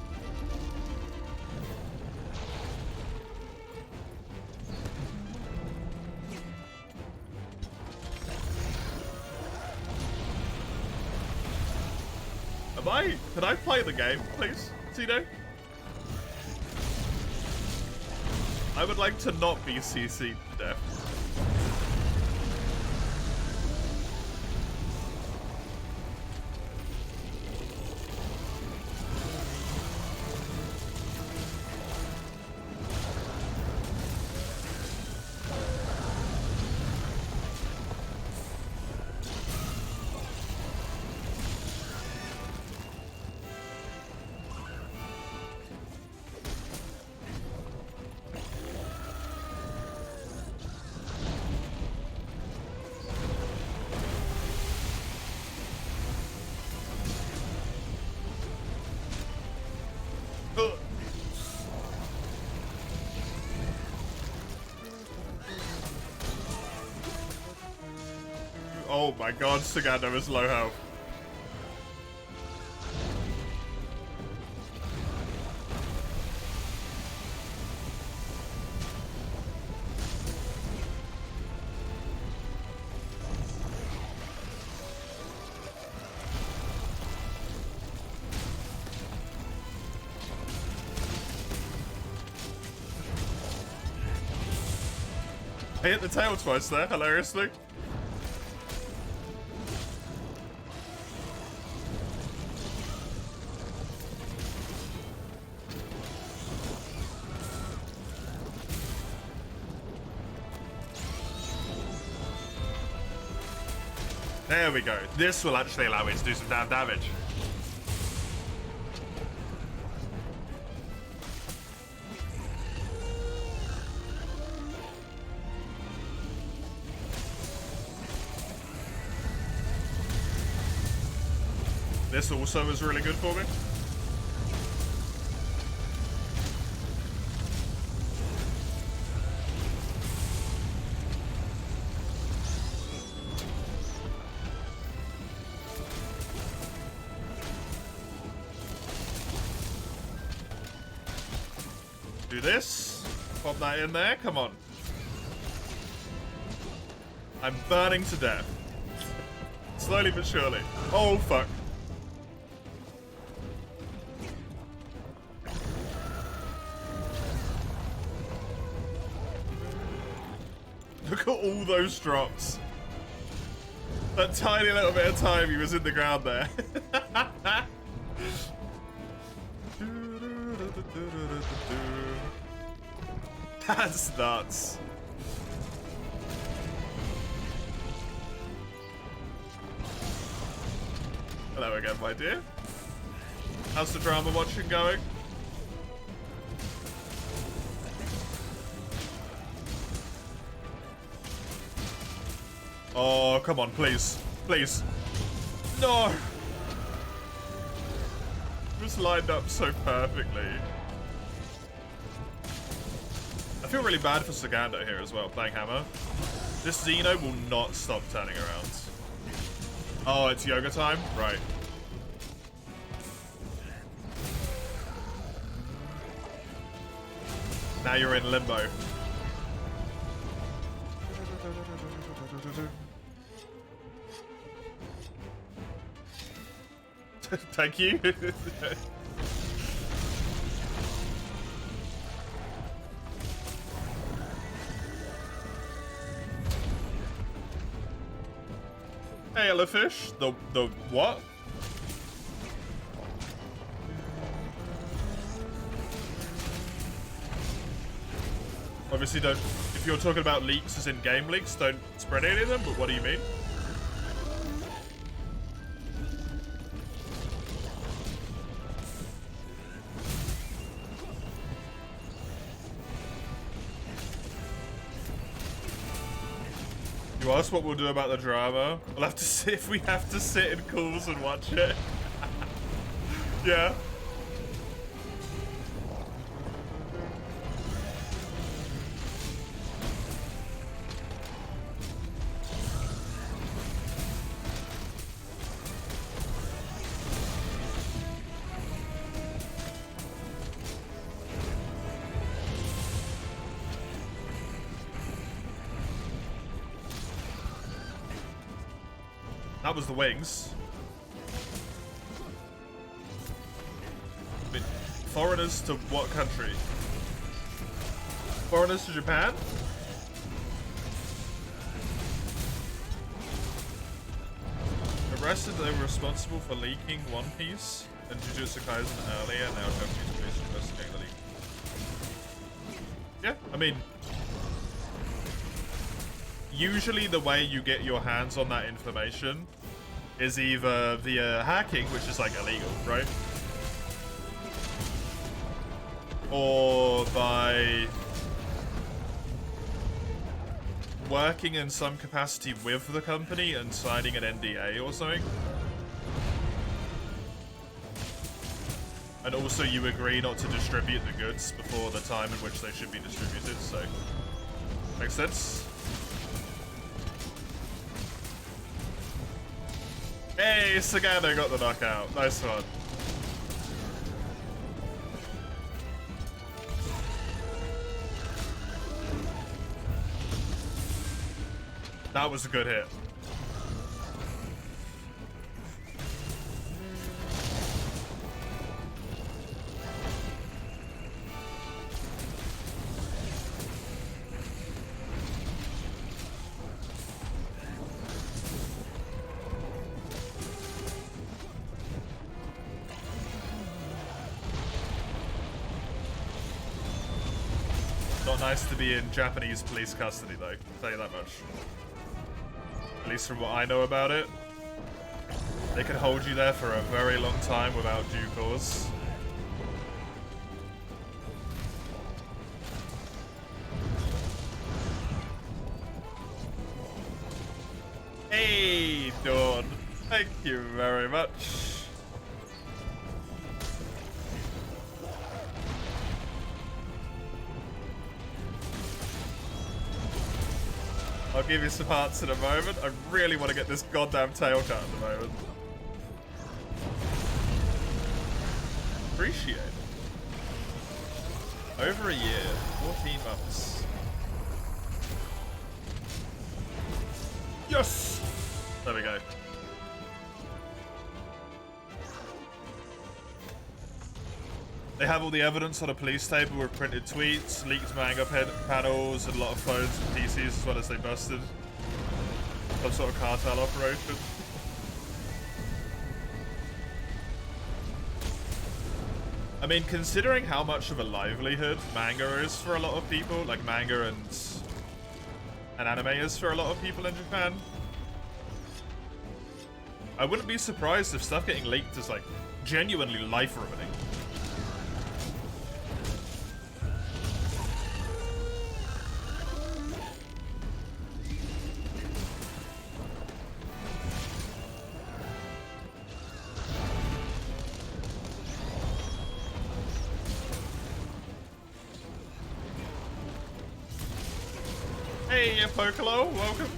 Can I play the game, please, Tino? I would like to not be CC'd to death. Oh my god, Sagando is low health. I hit the tail twice there, hilariously. There we go. This will actually allow me to do some damn damage. This also is really good for me. Do this. Pop that in there. Come on. I'm burning to death. Slowly but surely. Oh, fuck. Look at all those drops. That tiny little bit of time he was in the ground there. That's nuts. Hello again, my dear. How's the drama watching going? Oh, come on, please. Please. No! It was lined up so perfectly. I feel really bad for Sagando here as well, playing Hammer. This Xeno will not stop turning around. Oh, it's yoga time? Right. Now you're in limbo. Thank you. Hey, Elefish. The what? Obviously, don't. If you're talking about leaks as in game leaks, don't spread any of them. But what do you mean? You asked what we'll do about the drama. We'll have to see if we have to sit in calls and watch it. Yeah. That was the wings. I mean, foreigners to what country? Foreigners to Japan? Arrested, they were responsible for leaking One Piece and Jujutsu Kaisen earlier, now Japanese police investigating the leak. Yeah, I mean, usually the way you get your hands on that information is either via hacking, which is like illegal, right? Or by working in some capacity with the company and signing an NDA or something. And also you agree not to distribute the goods before the time in which they should be distributed, so makes sense. Hey, Sagano got the knockout. Nice one. That was a good hit. Not nice to be in Japanese police custody, though. I'll tell you that much. At least from what I know about it. They can hold you there for a very long time without due cause. Hey, Dawn. Thank you very much. I'll give you some hearts in a moment. I really want to get this goddamn tail cut at the moment. Appreciate it. Over a year. 14 months. Yes! There we go. They have all the evidence on a police table with printed tweets, leaked manga panels, and a lot of phones and PCs, as well as they busted some sort of cartel operation. I mean, considering how much of a livelihood manga is for a lot of people, like manga and anime is for a lot of people in Japan, I wouldn't be surprised if stuff getting leaked is like genuinely life-ruining. Hey, Pokolo, welcome.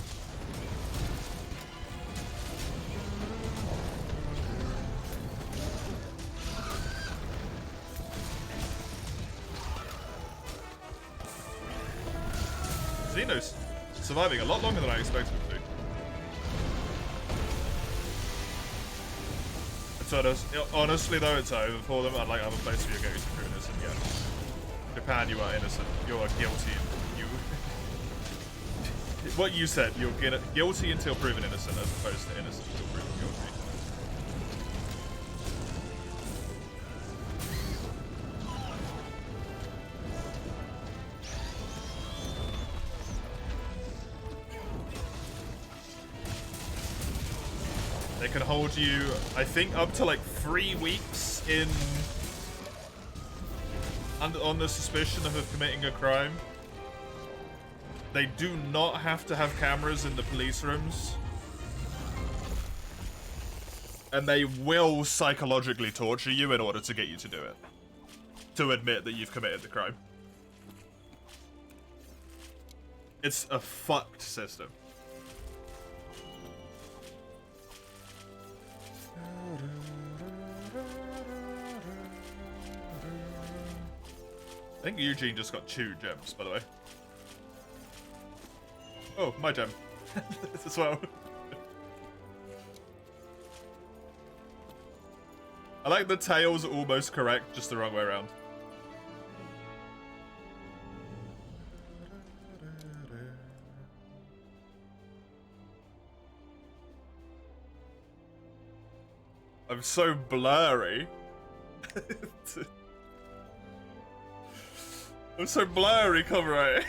Xeno's surviving a lot longer than I expected him to. So honestly though, it's over for them. I'd like other places where you're going to prove innocent, yeah. Japan, you are innocent. You are guilty. What you said, you're guilty until proven innocent, as opposed to innocent until proven guilty. They can hold you, I think, up to like 3 weeks in on the suspicion of committing a crime. They do not have to have cameras in the police rooms. And they will psychologically torture you in order to get you to do it. To admit that you've committed the crime. It's a fucked system. I think Eugene just got 2 gems, by the way. Oh, my gem. As well. I like the tail's almost correct, just the wrong way around. I'm so blurry. I'm so blurry, Comrade.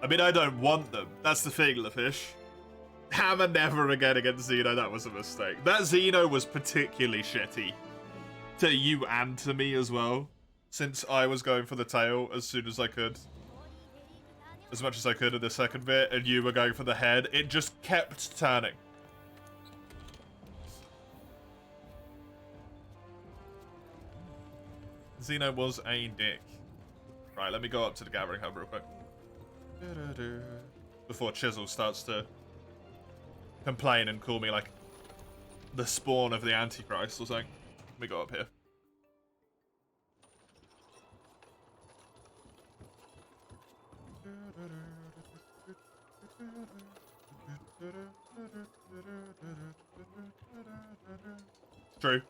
I mean, I don't want them. That's the thing, LaFish. Hammer never again against Xeno. That was a mistake. That Xeno was particularly shitty. To you and to me as well. Since I was going for the tail as soon as I could. As much as I could in the second bit, and you were going for the head. It just kept turning. Xeno was a dick. Right, let me go up to the Gathering Hub real quick. Before Chisel starts to complain and call me like the spawn of the Antichrist or something. Let me go up here. True.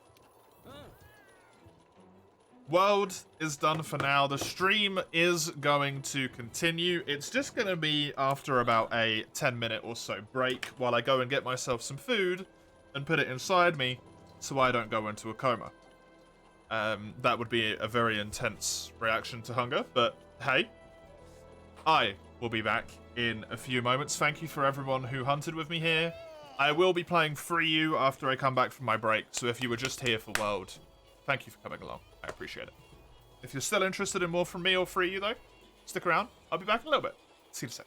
World is done for now. The stream is going to continue. It's just going to be after about a 10-minute or so break while I go and get myself some food and put it inside me so I don't go into a coma. That would be a very intense reaction to hunger, but hey, I will be back in a few moments. Thank you for everyone who hunted with me here. I will be playing Free You after I come back from my break, so if you were just here for World, thank you for coming along. I appreciate it. If you're still interested in more from me or Free You, though, stick around. I'll be back in a little bit. See you in a sec.